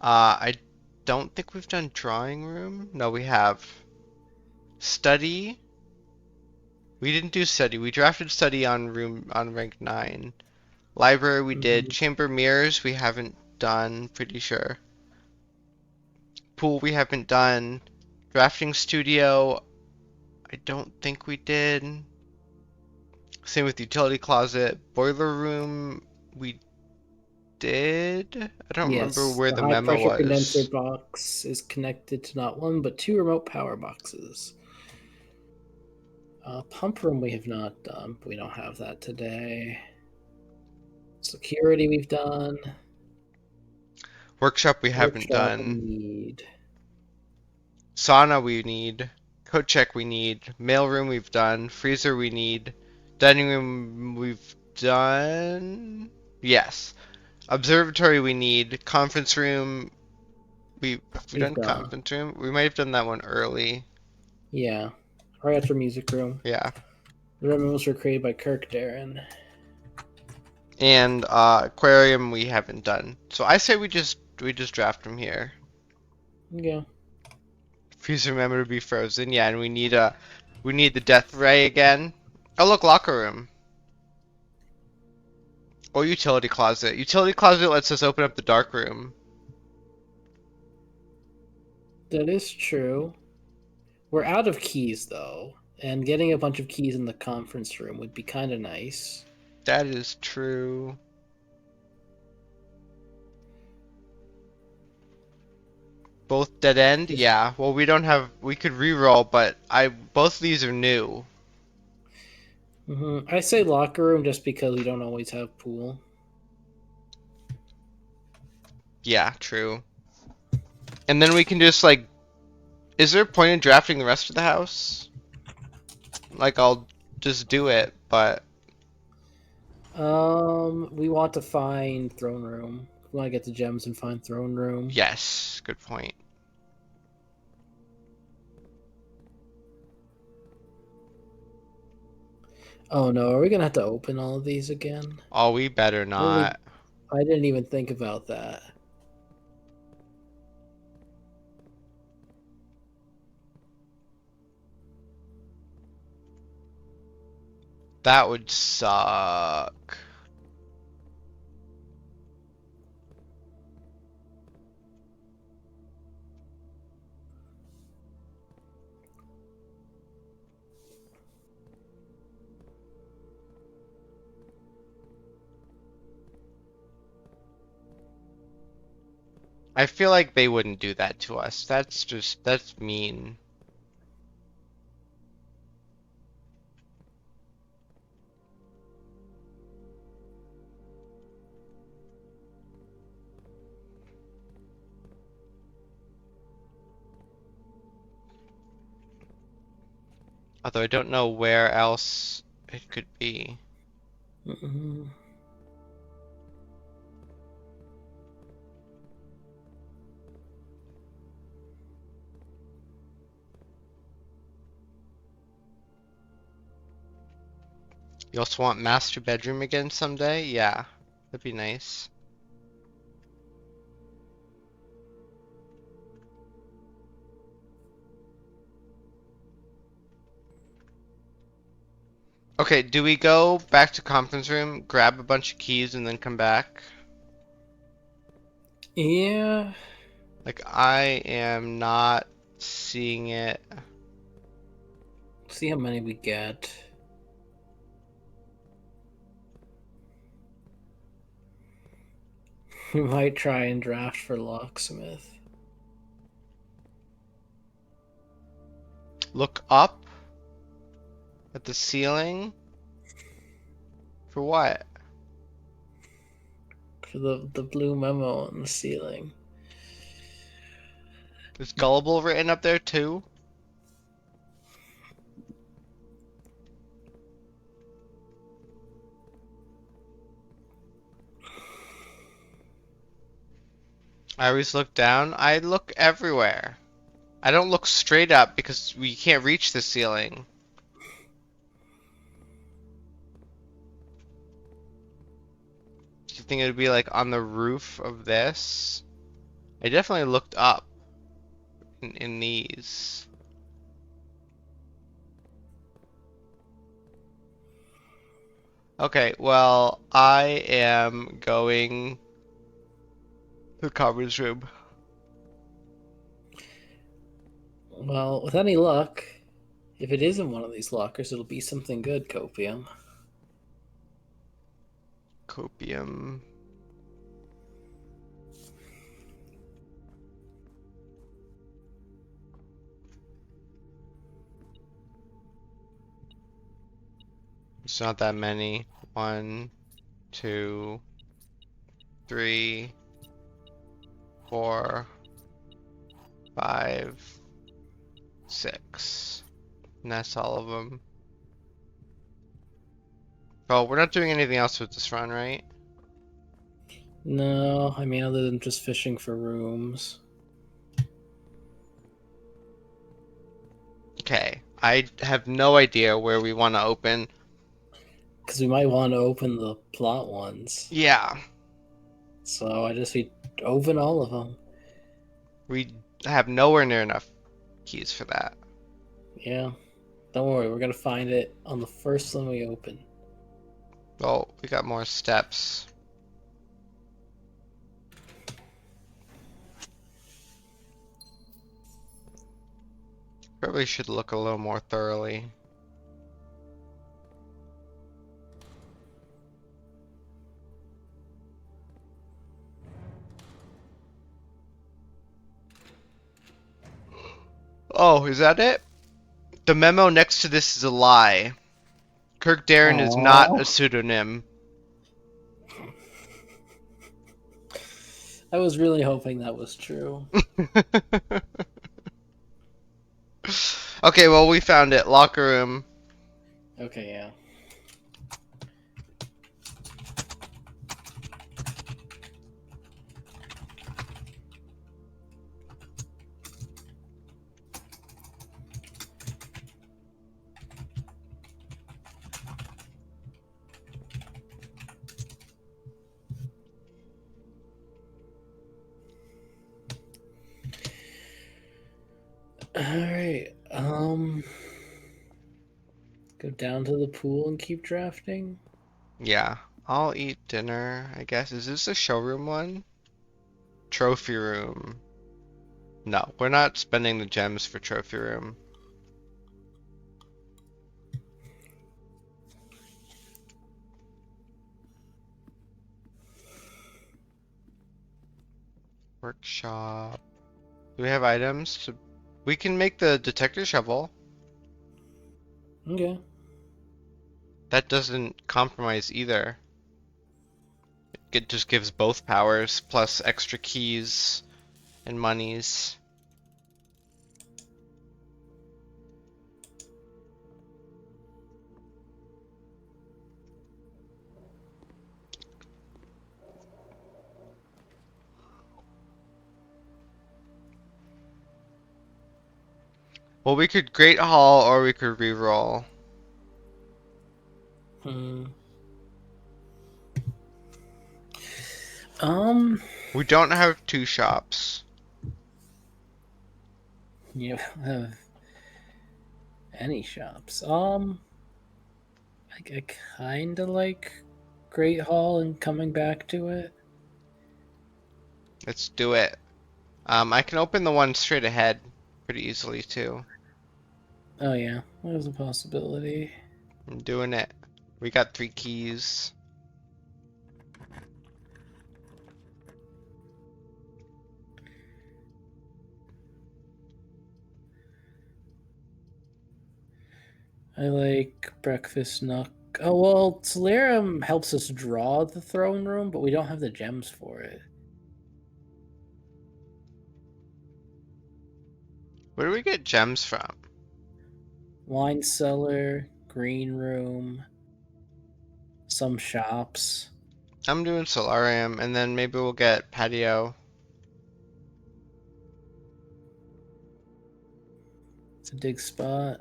Speaker 2: I don't think we've done Drawing Room. No, we have. Study. We didn't do Study. We drafted Study on rank 9. Library we did.
Speaker 3: Mhm.
Speaker 2: Chamber Mirrors we haven't done, pretty sure. Pool we haven't done. Drafting Studio I don't think we did. Same with utility closet. Boiler room, we did? I don't remember
Speaker 3: Yes,
Speaker 2: where
Speaker 3: the
Speaker 2: the
Speaker 3: high
Speaker 2: memo
Speaker 3: pressure condenser
Speaker 2: was.
Speaker 3: box is connected to not one but two remote power boxes. Pump room we have not done. We don't have that today. Security we've done.
Speaker 2: Workshop we haven't
Speaker 3: Workshop we
Speaker 2: done.
Speaker 3: need.
Speaker 2: Sauna we need. Coat check we need. Mail room we've done. Freezer we need. Dining room we've done. Yes. Observatory we need. Conference room. Have we
Speaker 3: We've
Speaker 2: done
Speaker 3: done.
Speaker 2: conference room? We might have done that one early.
Speaker 3: Yeah. Right after music room.
Speaker 2: Yeah.
Speaker 3: The memos were created by Kirk Darren.
Speaker 2: And aquarium we haven't done. So I say we just draft them here.
Speaker 3: Yeah.
Speaker 2: Please remember to be frozen. Yeah, and we need the death ray again. Oh look, locker room. Or utility closet. Utility closet lets us open up the dark room.
Speaker 3: That is true. We're out of keys though, and getting a bunch of keys in the conference room would be kind of nice.
Speaker 2: That is true. Both dead end?
Speaker 3: Just-
Speaker 2: Yeah. Well, we could re-roll, but both of these are new.
Speaker 3: I say locker room just because we don't always have pool.
Speaker 2: Yeah, true. And then we can just like, is there a point in drafting the rest of the house? Like, I'll just do it, but
Speaker 3: We want to find throne room. We want to get the gems and find throne room.
Speaker 2: yes, good point.
Speaker 3: Oh no, are we gonna have to open all of these again?
Speaker 2: Oh, we better not.
Speaker 3: I didn't even think about that.
Speaker 2: That would suck. I feel like they wouldn't do that to us. That's mean. Although I don't know where else it could be.
Speaker 3: Mm-mm.
Speaker 2: You also want master bedroom again someday? Yeah, that'd be nice. Okay, do we go back to conference room, grab a bunch of keys, and then come back?
Speaker 3: Yeah.
Speaker 2: Like, I am not seeing it.
Speaker 3: See how many we get. We might try and draft for locksmith.
Speaker 2: Look up at the ceiling? For what?
Speaker 3: For the blue memo on the ceiling.
Speaker 2: Is gullible written up there too? I always look down. I look everywhere. I don't look straight up because we can't reach the ceiling. Do you think it would be like on the roof of this? I definitely looked up in these. Okay, well, I am going to the conference room.
Speaker 3: Well, with any luck, if it isn't one of these lockers, it'll be something good, Copium.
Speaker 2: Copium. It's not that many. 1, 2, 3, 4, 5, 6. And that's all of them. Oh, we're not doing anything else with this run, right?
Speaker 3: No, I mean other than just fishing for rooms.
Speaker 2: Okay. I have no idea where we want to open.
Speaker 3: Because we might want to open the plot ones.
Speaker 2: Yeah.
Speaker 3: So I just we open all of them.
Speaker 2: We have nowhere near enough keys for that.
Speaker 3: Yeah. Don't worry, we're gonna find it on the first one we open.
Speaker 2: Oh, we got more steps. Probably should look a little more thoroughly. Oh, is that it? The memo next to this is a lie. Kirk Darren is not
Speaker 3: Aw.
Speaker 2: a pseudonym.
Speaker 3: I was really hoping that was true.
Speaker 2: Okay, well, we found it. Locker room.
Speaker 3: Okay, yeah. Alright, go down to the pool and keep drafting.
Speaker 2: Yeah, I'll eat dinner, I guess. Is this a showroom one? Trophy room. No, we're not spending the gems for trophy room. Workshop. Do we have items? We can make the detector shovel.
Speaker 3: Okay.
Speaker 2: That doesn't compromise either. It just gives both powers, plus extra keys and monies. Well, we could Great Hall or we could reroll.
Speaker 3: Hmm.
Speaker 2: We don't have 2 shops.
Speaker 3: You don't have any shops. I kind of like Great Hall and coming back to it.
Speaker 2: Let's do it. I can open the one straight ahead pretty easily too.
Speaker 3: Oh yeah, that was a possibility.
Speaker 2: I'm doing it. We got 3 keys.
Speaker 3: I like Breakfast Nook. Oh well, Solarium helps us draw the throne room, but we don't have the gems for it.
Speaker 2: Where do we get gems from?
Speaker 3: Wine cellar, green room, some shops.
Speaker 2: I'm doing solarium, and then maybe we'll get patio.
Speaker 3: It's a dig spot.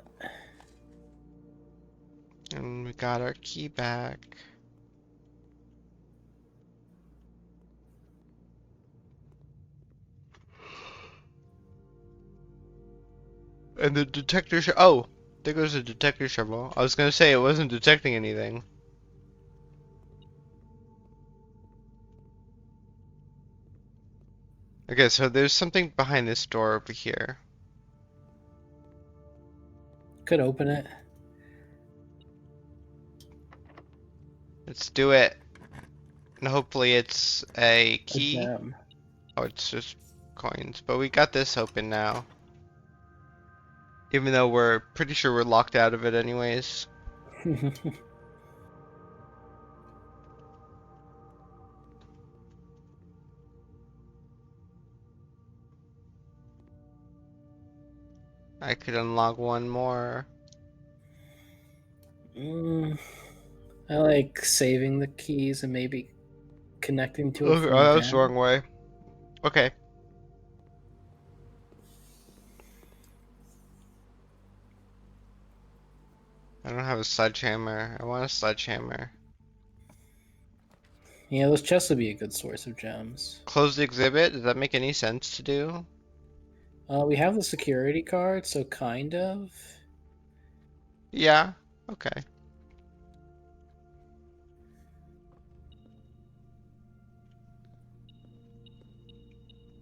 Speaker 2: And we got our key back. And the detector oh, there goes the detector shovel. I was gonna say it wasn't detecting anything. Okay, so there's something behind this door over here.
Speaker 3: Could open it.
Speaker 2: Let's do it. And hopefully it's a
Speaker 3: A
Speaker 2: key.
Speaker 3: gem.
Speaker 2: Oh, it's just coins. But we got this open now. Even though we're pretty sure we're locked out of it anyways. I could unlock one more.
Speaker 3: I like saving the keys and maybe connecting to it
Speaker 2: Oh,
Speaker 3: from
Speaker 2: that's the
Speaker 3: again.
Speaker 2: wrong way. Okay. I don't have a sledgehammer. I want a sledgehammer.
Speaker 3: Yeah, those chests would be a good source of gems.
Speaker 2: Close the exhibit? Does that make any sense to do?
Speaker 3: We have the security card, so kind of.
Speaker 2: Yeah. Okay.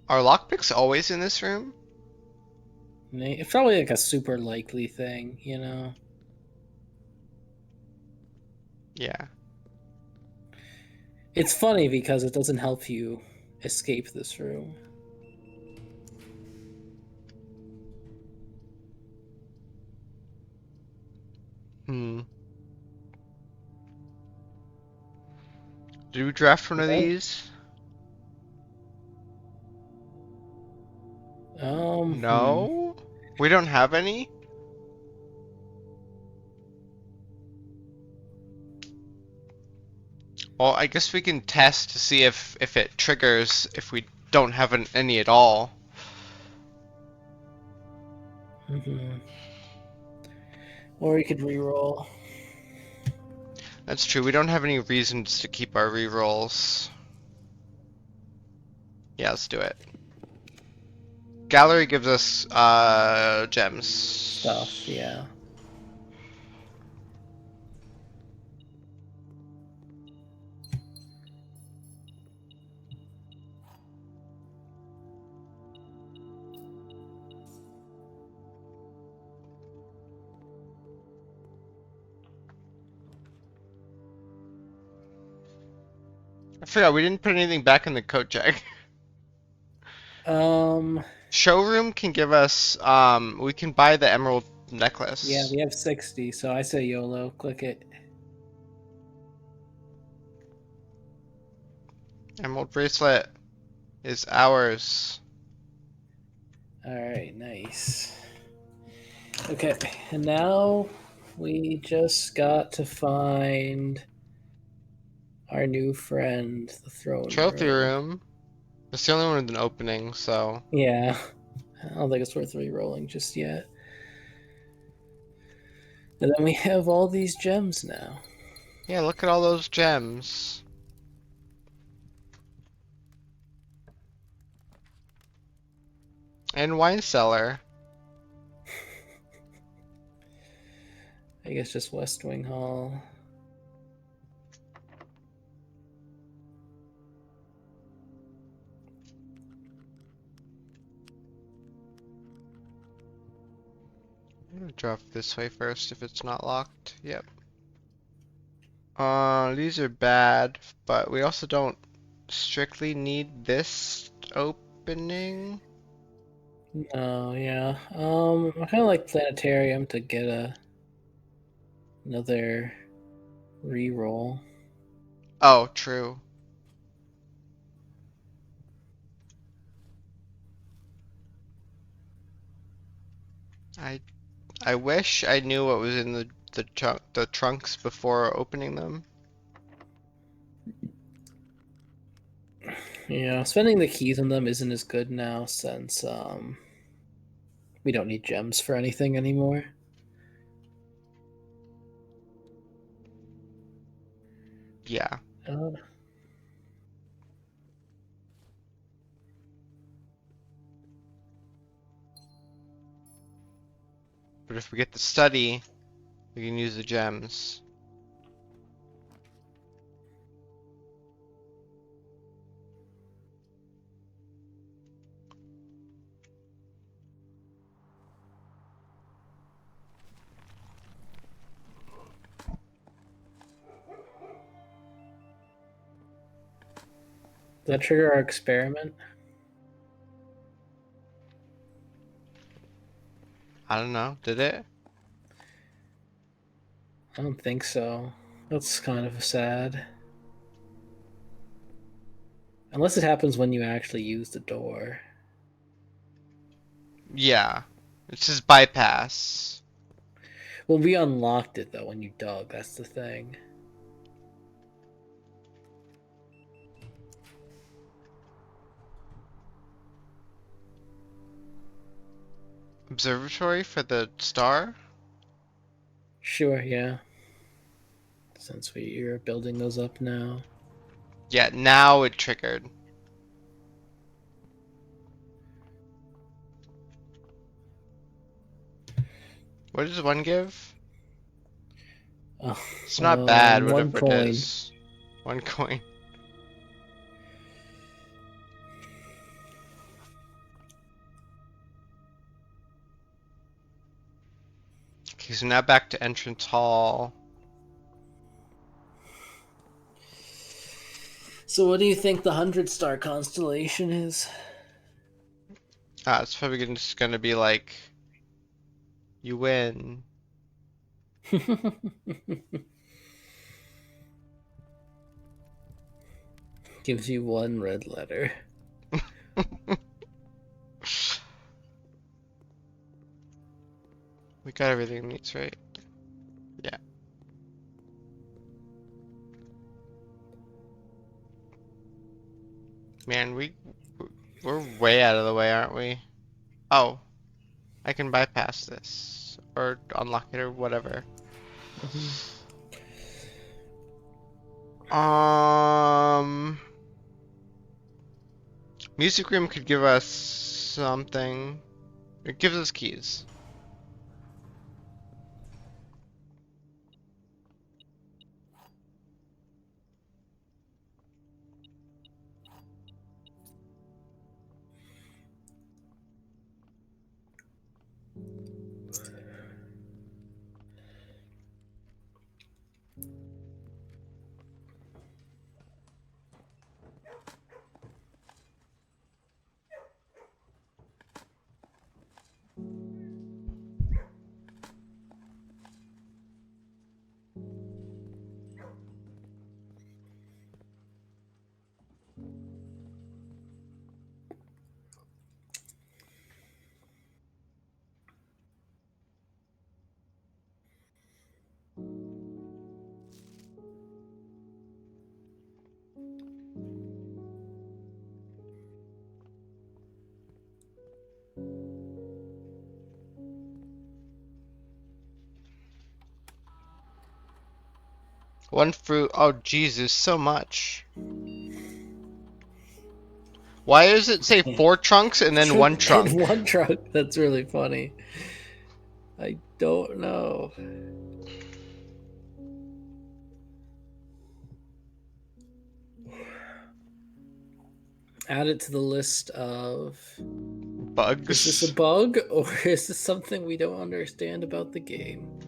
Speaker 2: Are lockpicks always in this room?
Speaker 3: It's probably like a super likely thing, you know?
Speaker 2: Yeah.
Speaker 3: It's funny because it doesn't help you escape this room.
Speaker 2: Hmm. Did we draft one of
Speaker 3: What?
Speaker 2: these?
Speaker 3: Um, hmm.
Speaker 2: No? We don't have any? Well, I guess we can test to see if it triggers if we don't have any at all.
Speaker 3: Mhm. Or you could re-roll.
Speaker 2: That's true. We don't have any reasons to keep our rerolls. Yeah, let's do it. Gallery gives us gems.
Speaker 3: Stuff, yeah.
Speaker 2: I forgot we didn't put anything back in the coat check.
Speaker 3: Um,
Speaker 2: Showroom can give us we can buy the emerald necklace.
Speaker 3: yeah, we have 60, so I say YOLO. Click it.
Speaker 2: Emerald bracelet is ours.
Speaker 3: Alright, nice. Okay, and now we just got to find our new friend, the throne
Speaker 2: Trophy
Speaker 3: room.
Speaker 2: room. It's the only one with an opening, so
Speaker 3: Yeah, I don't think it's worth re-rolling just yet. And then we have all these gems now.
Speaker 2: yeah, look at all those gems. And wine cellar.
Speaker 3: I guess just West Wing Hall.
Speaker 2: I'm gonna drop this way first if it's not locked. Yep. These are bad, but we also don't strictly need this opening.
Speaker 3: Oh yeah. I kind of like Planetarium to get another re-roll.
Speaker 2: Oh, true. I I wish I knew what was in the trunks before opening them.
Speaker 3: Yeah, spending the keys on them isn't as good now since we don't need gems for anything anymore.
Speaker 2: Yeah.
Speaker 3: Uh,
Speaker 2: But if we get the study, we can use the gems.
Speaker 3: that trigger our experiment?
Speaker 2: I don't know. Did it?
Speaker 3: I don't think so. That's kind of sad. Unless it happens when you actually use the door.
Speaker 2: Yeah. It's just bypass.
Speaker 3: Well, we unlocked it though when you dug. That's the thing.
Speaker 2: Observatory for the star?
Speaker 3: Sure, yeah. Since you're building those up now.
Speaker 2: Yeah, now it triggered. What does one give?
Speaker 3: Oh,
Speaker 2: It's not bad,
Speaker 3: one
Speaker 2: whatever it
Speaker 3: coin.
Speaker 2: is. 1 coin. Okay, so now back to entrance hall.
Speaker 3: So, what do you think the 100-star constellation is?
Speaker 2: It's probably just gonna be like, you win.
Speaker 3: Gives you one red letter.
Speaker 2: We got everything needs, right? Yeah. Man, we're way out of the way, aren't we? Oh, I can bypass this or unlock it or whatever. Music room could give us something. It gives us keys. One fruit. Oh, Jesus, so much. Why does it say 4 trunks and then 1 trunk?
Speaker 3: And one trunk. That's really funny. I don't know. Add it to the list of
Speaker 2: Bugs.
Speaker 3: Is this a bug or is this something we don't understand about the game?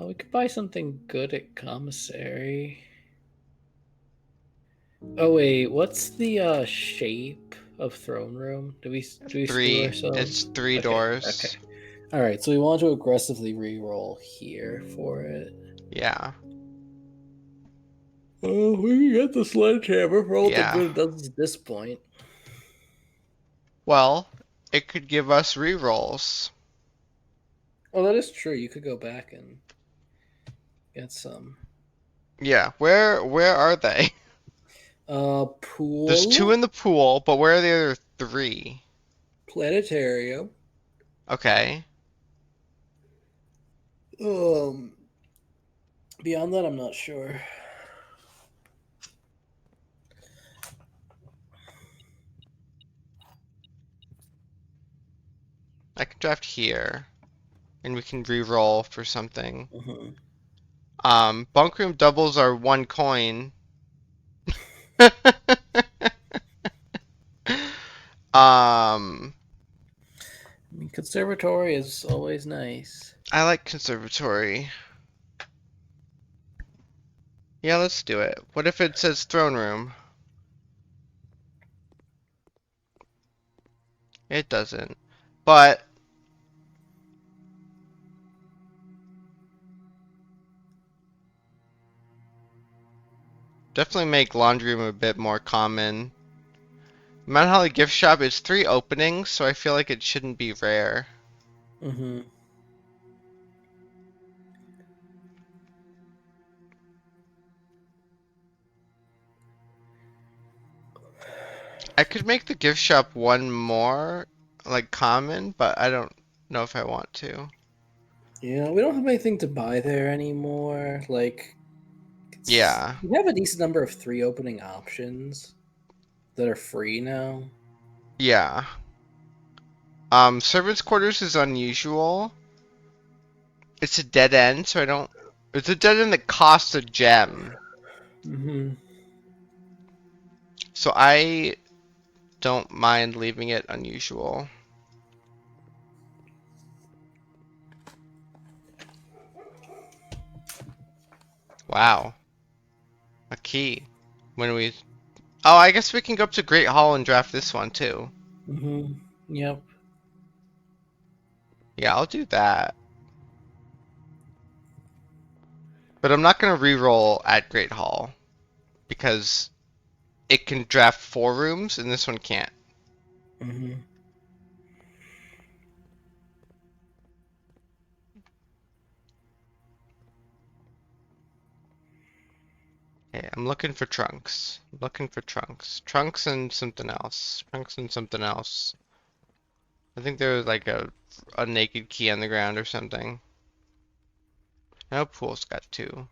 Speaker 3: We could buy something good at commissary. Oh wait, what's the shape of throne room? Do we screw
Speaker 2: 3.
Speaker 3: ourselves?
Speaker 2: It's 3
Speaker 3: Okay,
Speaker 2: doors.
Speaker 3: Okay. All right, so we want to aggressively re-roll here for it.
Speaker 2: Yeah.
Speaker 3: Oh, we can get the sledgehammer for all
Speaker 2: Yeah.
Speaker 3: the good it does at this point.
Speaker 2: Well, it could give us rerolls.
Speaker 3: Oh, that is true. You could go back and get some.
Speaker 2: Yeah. Where are they?
Speaker 3: Pool.
Speaker 2: There's 2 in the pool, but where are the other 3?
Speaker 3: Planetarium.
Speaker 2: Okay.
Speaker 3: Beyond that, I'm not sure.
Speaker 2: I can draft here, and we can re-roll for something. Bunk room doubles are 1 coin.
Speaker 3: Let me Conservatory is always nice.
Speaker 2: I like conservatory. Yeah, let's do it. What if it says throne room? It doesn't. But definitely make laundry room a bit more common. Mount Holly gift shop is 3 openings, so I feel like it shouldn't be rare.
Speaker 3: Mm-hmm.
Speaker 2: I could make the gift shop one more, like, common, but I don't know if I want to.
Speaker 3: Yeah, we don't have anything to buy there anymore. Like,
Speaker 2: Yeah.
Speaker 3: we have a decent number of 3 opening options that are free now.
Speaker 2: Yeah. Servants' quarters is unusual. It's a dead end, so I don't... It's a dead end that costs a gem.
Speaker 3: Mm-hmm.
Speaker 2: So I don't mind leaving it unusual. Wow. A key. When we... Oh, I guess we can go up to Great Hall and draft this one too.
Speaker 3: Mm-hmm. Yep.
Speaker 2: Yeah, I'll do that. But I'm not gonna re-roll at Great Hall because it can draft 4 rooms and this one can't.
Speaker 3: Mm-hmm.
Speaker 2: Okay, I'm looking for trunks. I'm looking for trunks. Trunks and something else. Trunks and something else. I think there was like a naked key on the ground or something. No, pool's got 2.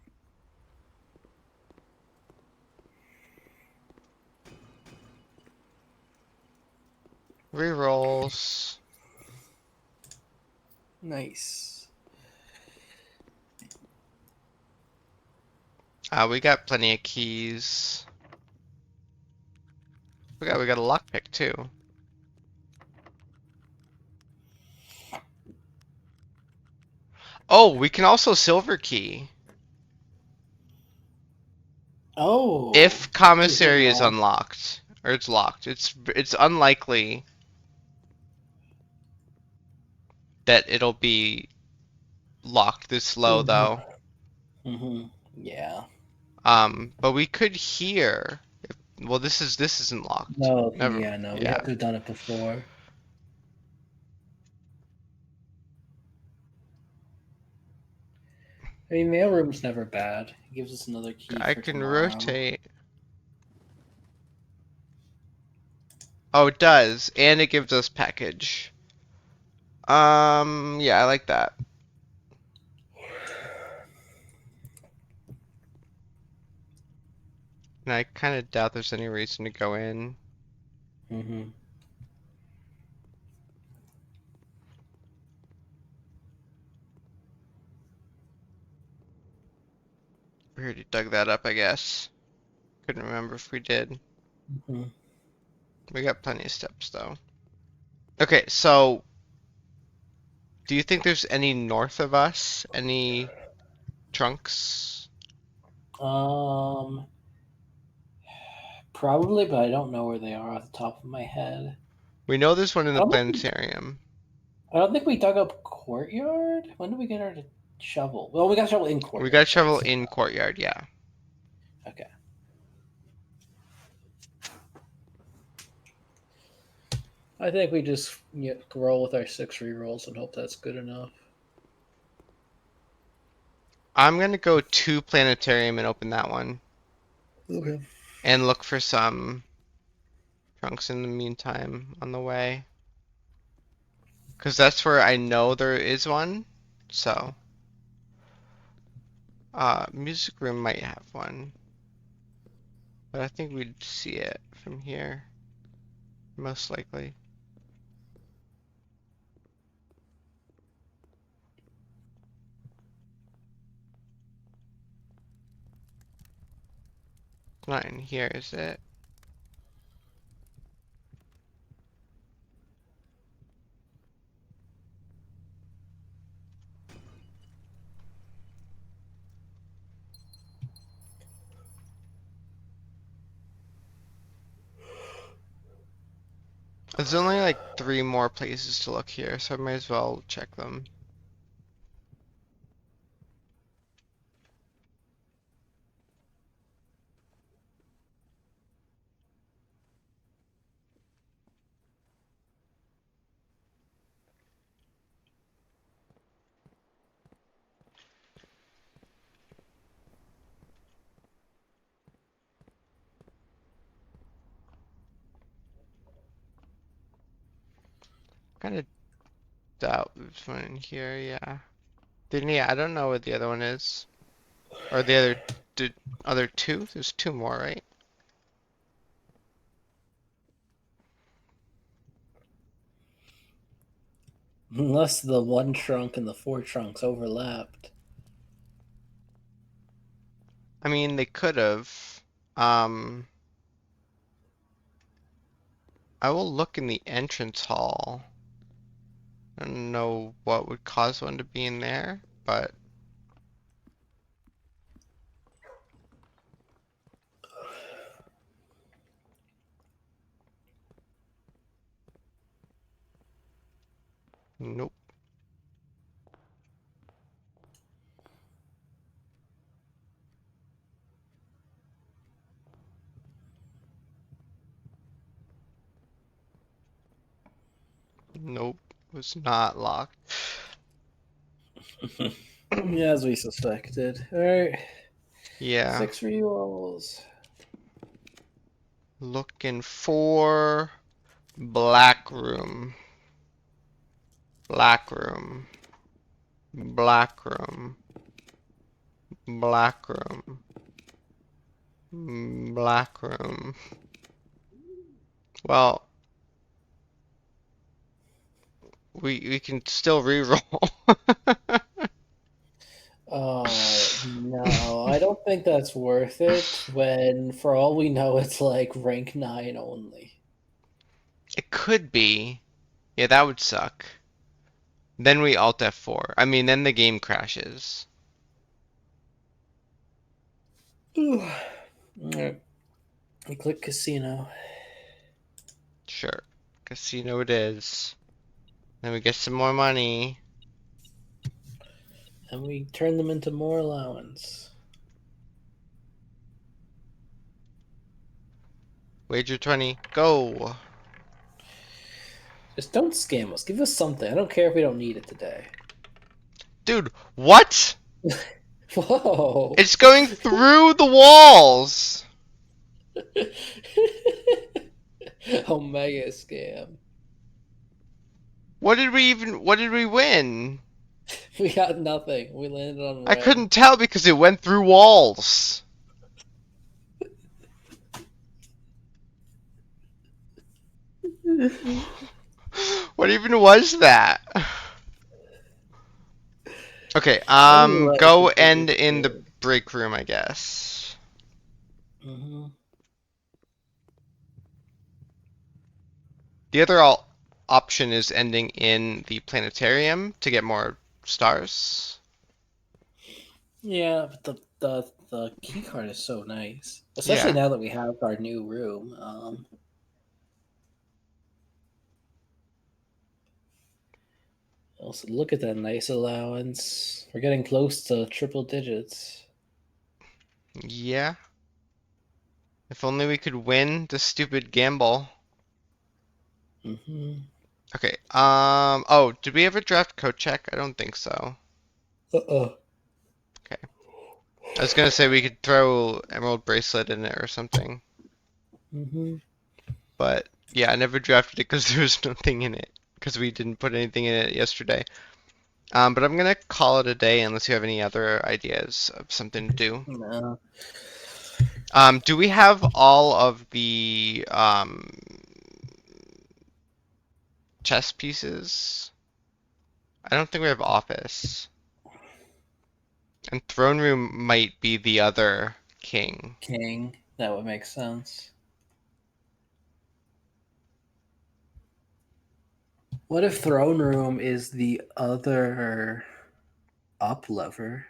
Speaker 2: Rerolls.
Speaker 3: Nice.
Speaker 2: We got plenty of keys. We got a lockpick too. Oh, we can also silver key
Speaker 3: Oh.
Speaker 2: if commissary is
Speaker 3: Yeah.
Speaker 2: unlocked or it's locked. It's unlikely that it'll be locked this low though.
Speaker 3: Mm-hmm. Yeah.
Speaker 2: But we could hear. Well, this isn't locked.
Speaker 3: No,
Speaker 2: Never.
Speaker 3: yeah, no, we
Speaker 2: Yeah.
Speaker 3: have to have done it before. I mean, mailroom's never bad. It gives us another key
Speaker 2: I
Speaker 3: for
Speaker 2: can
Speaker 3: tomorrow.
Speaker 2: rotate. Oh, it does, and it gives us package. Yeah, I like that. And I kind of doubt there's any reason to go in.
Speaker 3: Mm-hmm.
Speaker 2: We already dug that up, I guess. Couldn't remember if we did.
Speaker 3: Mm-hmm.
Speaker 2: We got plenty of steps, though. Okay, so... Do you think there's any north of us? Any trunks?
Speaker 3: Probably, but I don't know where they are off the top of my head.
Speaker 2: We know there's one in
Speaker 3: I
Speaker 2: the
Speaker 3: don't think,
Speaker 2: planetarium.
Speaker 3: I don't think we dug up courtyard. When did we get our shovel? Well, we got shovel in courtyard.
Speaker 2: We got shovel in courtyard, yeah.
Speaker 3: Okay. I think we just roll with our 6 rerolls and hope that's good enough.
Speaker 2: I'm gonna go to planetarium and open that one.
Speaker 3: Okay.
Speaker 2: And look for some trunks in the meantime on the way. Because that's where I know there is one. So. Music room might have one. But I think we'd see it from here. Most likely. Not in here, is it? There's only like 3 more places to look here, so I might as well check them. Kind of doubt there's one in here, yeah. Then yeah, I don't know what the other one is. Or the other 2? There's 2 more, right?
Speaker 3: Unless the one trunk and the 4 trunks overlapped.
Speaker 2: I mean, they could have. Um, I will look in the entrance hall. I don't know what would cause one to be in there, but nope. Nope. Was not locked.
Speaker 3: Yeah, as we suspected. Alright.
Speaker 2: Yeah.
Speaker 3: 6 rerolls.
Speaker 2: Looking for black room. Black room. Black room. Black room. Black room. Well, we can still reroll.
Speaker 3: No, I don't think that's worth it when, for all we know, it's like rank 9 only.
Speaker 2: It could be. Yeah, that would suck. Then we Alt F4. I mean, then the game crashes.
Speaker 3: Alright. We click casino.
Speaker 2: Sure. Casino it is. Then we get some more money.
Speaker 3: And we turn them into more allowance.
Speaker 2: Wager 20. Go.
Speaker 3: Just don't scam us. Give us something. I don't care if we don't need it today.
Speaker 2: Dude, what?
Speaker 3: Whoa!
Speaker 2: It's going through the walls.
Speaker 3: Omega scam.
Speaker 2: What did we win?
Speaker 3: We got nothing. We landed on
Speaker 2: I
Speaker 3: red.
Speaker 2: couldn't tell because it went through walls. What even was that? Okay,
Speaker 3: Anyway,
Speaker 2: go
Speaker 3: it's
Speaker 2: end in the
Speaker 3: good.
Speaker 2: break room, I guess. The other option is ending in the planetarium to get more stars.
Speaker 3: Yeah, but the key card is so nice, especially
Speaker 2: Yeah.
Speaker 3: now that we have our new room. Also, look at that nice allowance. We're getting close to triple digits.
Speaker 2: Yeah. If only we could win the stupid gamble. Okay, oh, did we ever draft Kochek? I don't think so. Okay. I was gonna say we could throw Emerald Bracelet in it or something. But yeah, I never drafted it because there was nothing in it. Because we didn't put anything in it yesterday. But I'm gonna call it a day unless you have any other ideas of something to do.
Speaker 3: No.
Speaker 2: Do we have all of the chess pieces? I don't think we have office. And throne room might be the other king.
Speaker 3: King. That would make sense. What if throne room is the other up lever?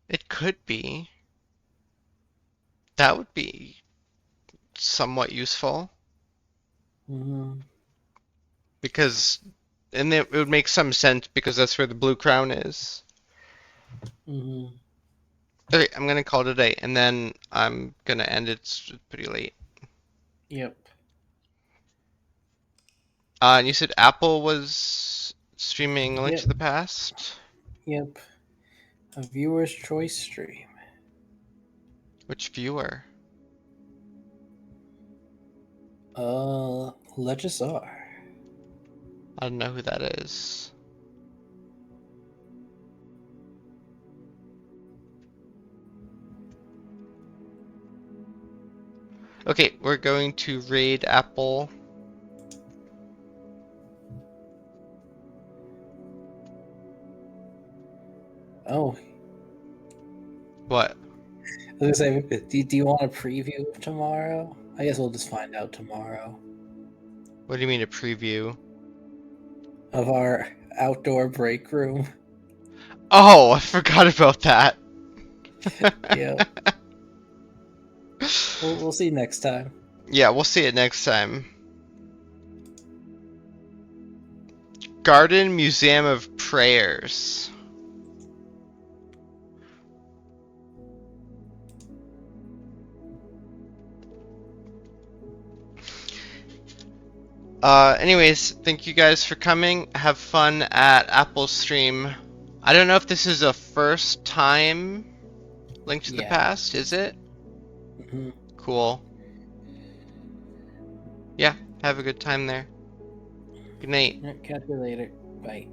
Speaker 2: It could be. That would be somewhat useful
Speaker 3: Mm-hmm.
Speaker 2: because, and it would make some sense because that's where the blue crown is.
Speaker 3: Mm-hmm.
Speaker 2: Okay, I'm gonna call it a day, and then I'm gonna end it. It's pretty late.
Speaker 3: Yep.
Speaker 2: And you said Apple was streaming Link to
Speaker 3: Yep.
Speaker 2: the Past?
Speaker 3: Yep. A viewer's choice stream.
Speaker 2: Which viewer?
Speaker 3: Legisar.
Speaker 2: I don't know who that is. Okay, we're going to raid Apple.
Speaker 3: Oh,
Speaker 2: What?
Speaker 3: I was gonna say, do you want a preview of tomorrow? I guess we'll just find out tomorrow.
Speaker 2: What do you mean a preview?
Speaker 3: Of our outdoor break room.
Speaker 2: Oh, I forgot about that.
Speaker 3: Yeah. We'll see next time.
Speaker 2: Yeah, we'll see it next time. Garden Museum of Prayers. Anyways, thank you guys for coming. Have fun at Apple Stream. I don't know if this is a first time Link to the
Speaker 3: Yeah.
Speaker 2: Past, is it?
Speaker 3: Mm-hmm.
Speaker 2: Cool. Yeah, have a good time there. Good night.
Speaker 3: Catch you later. Bye.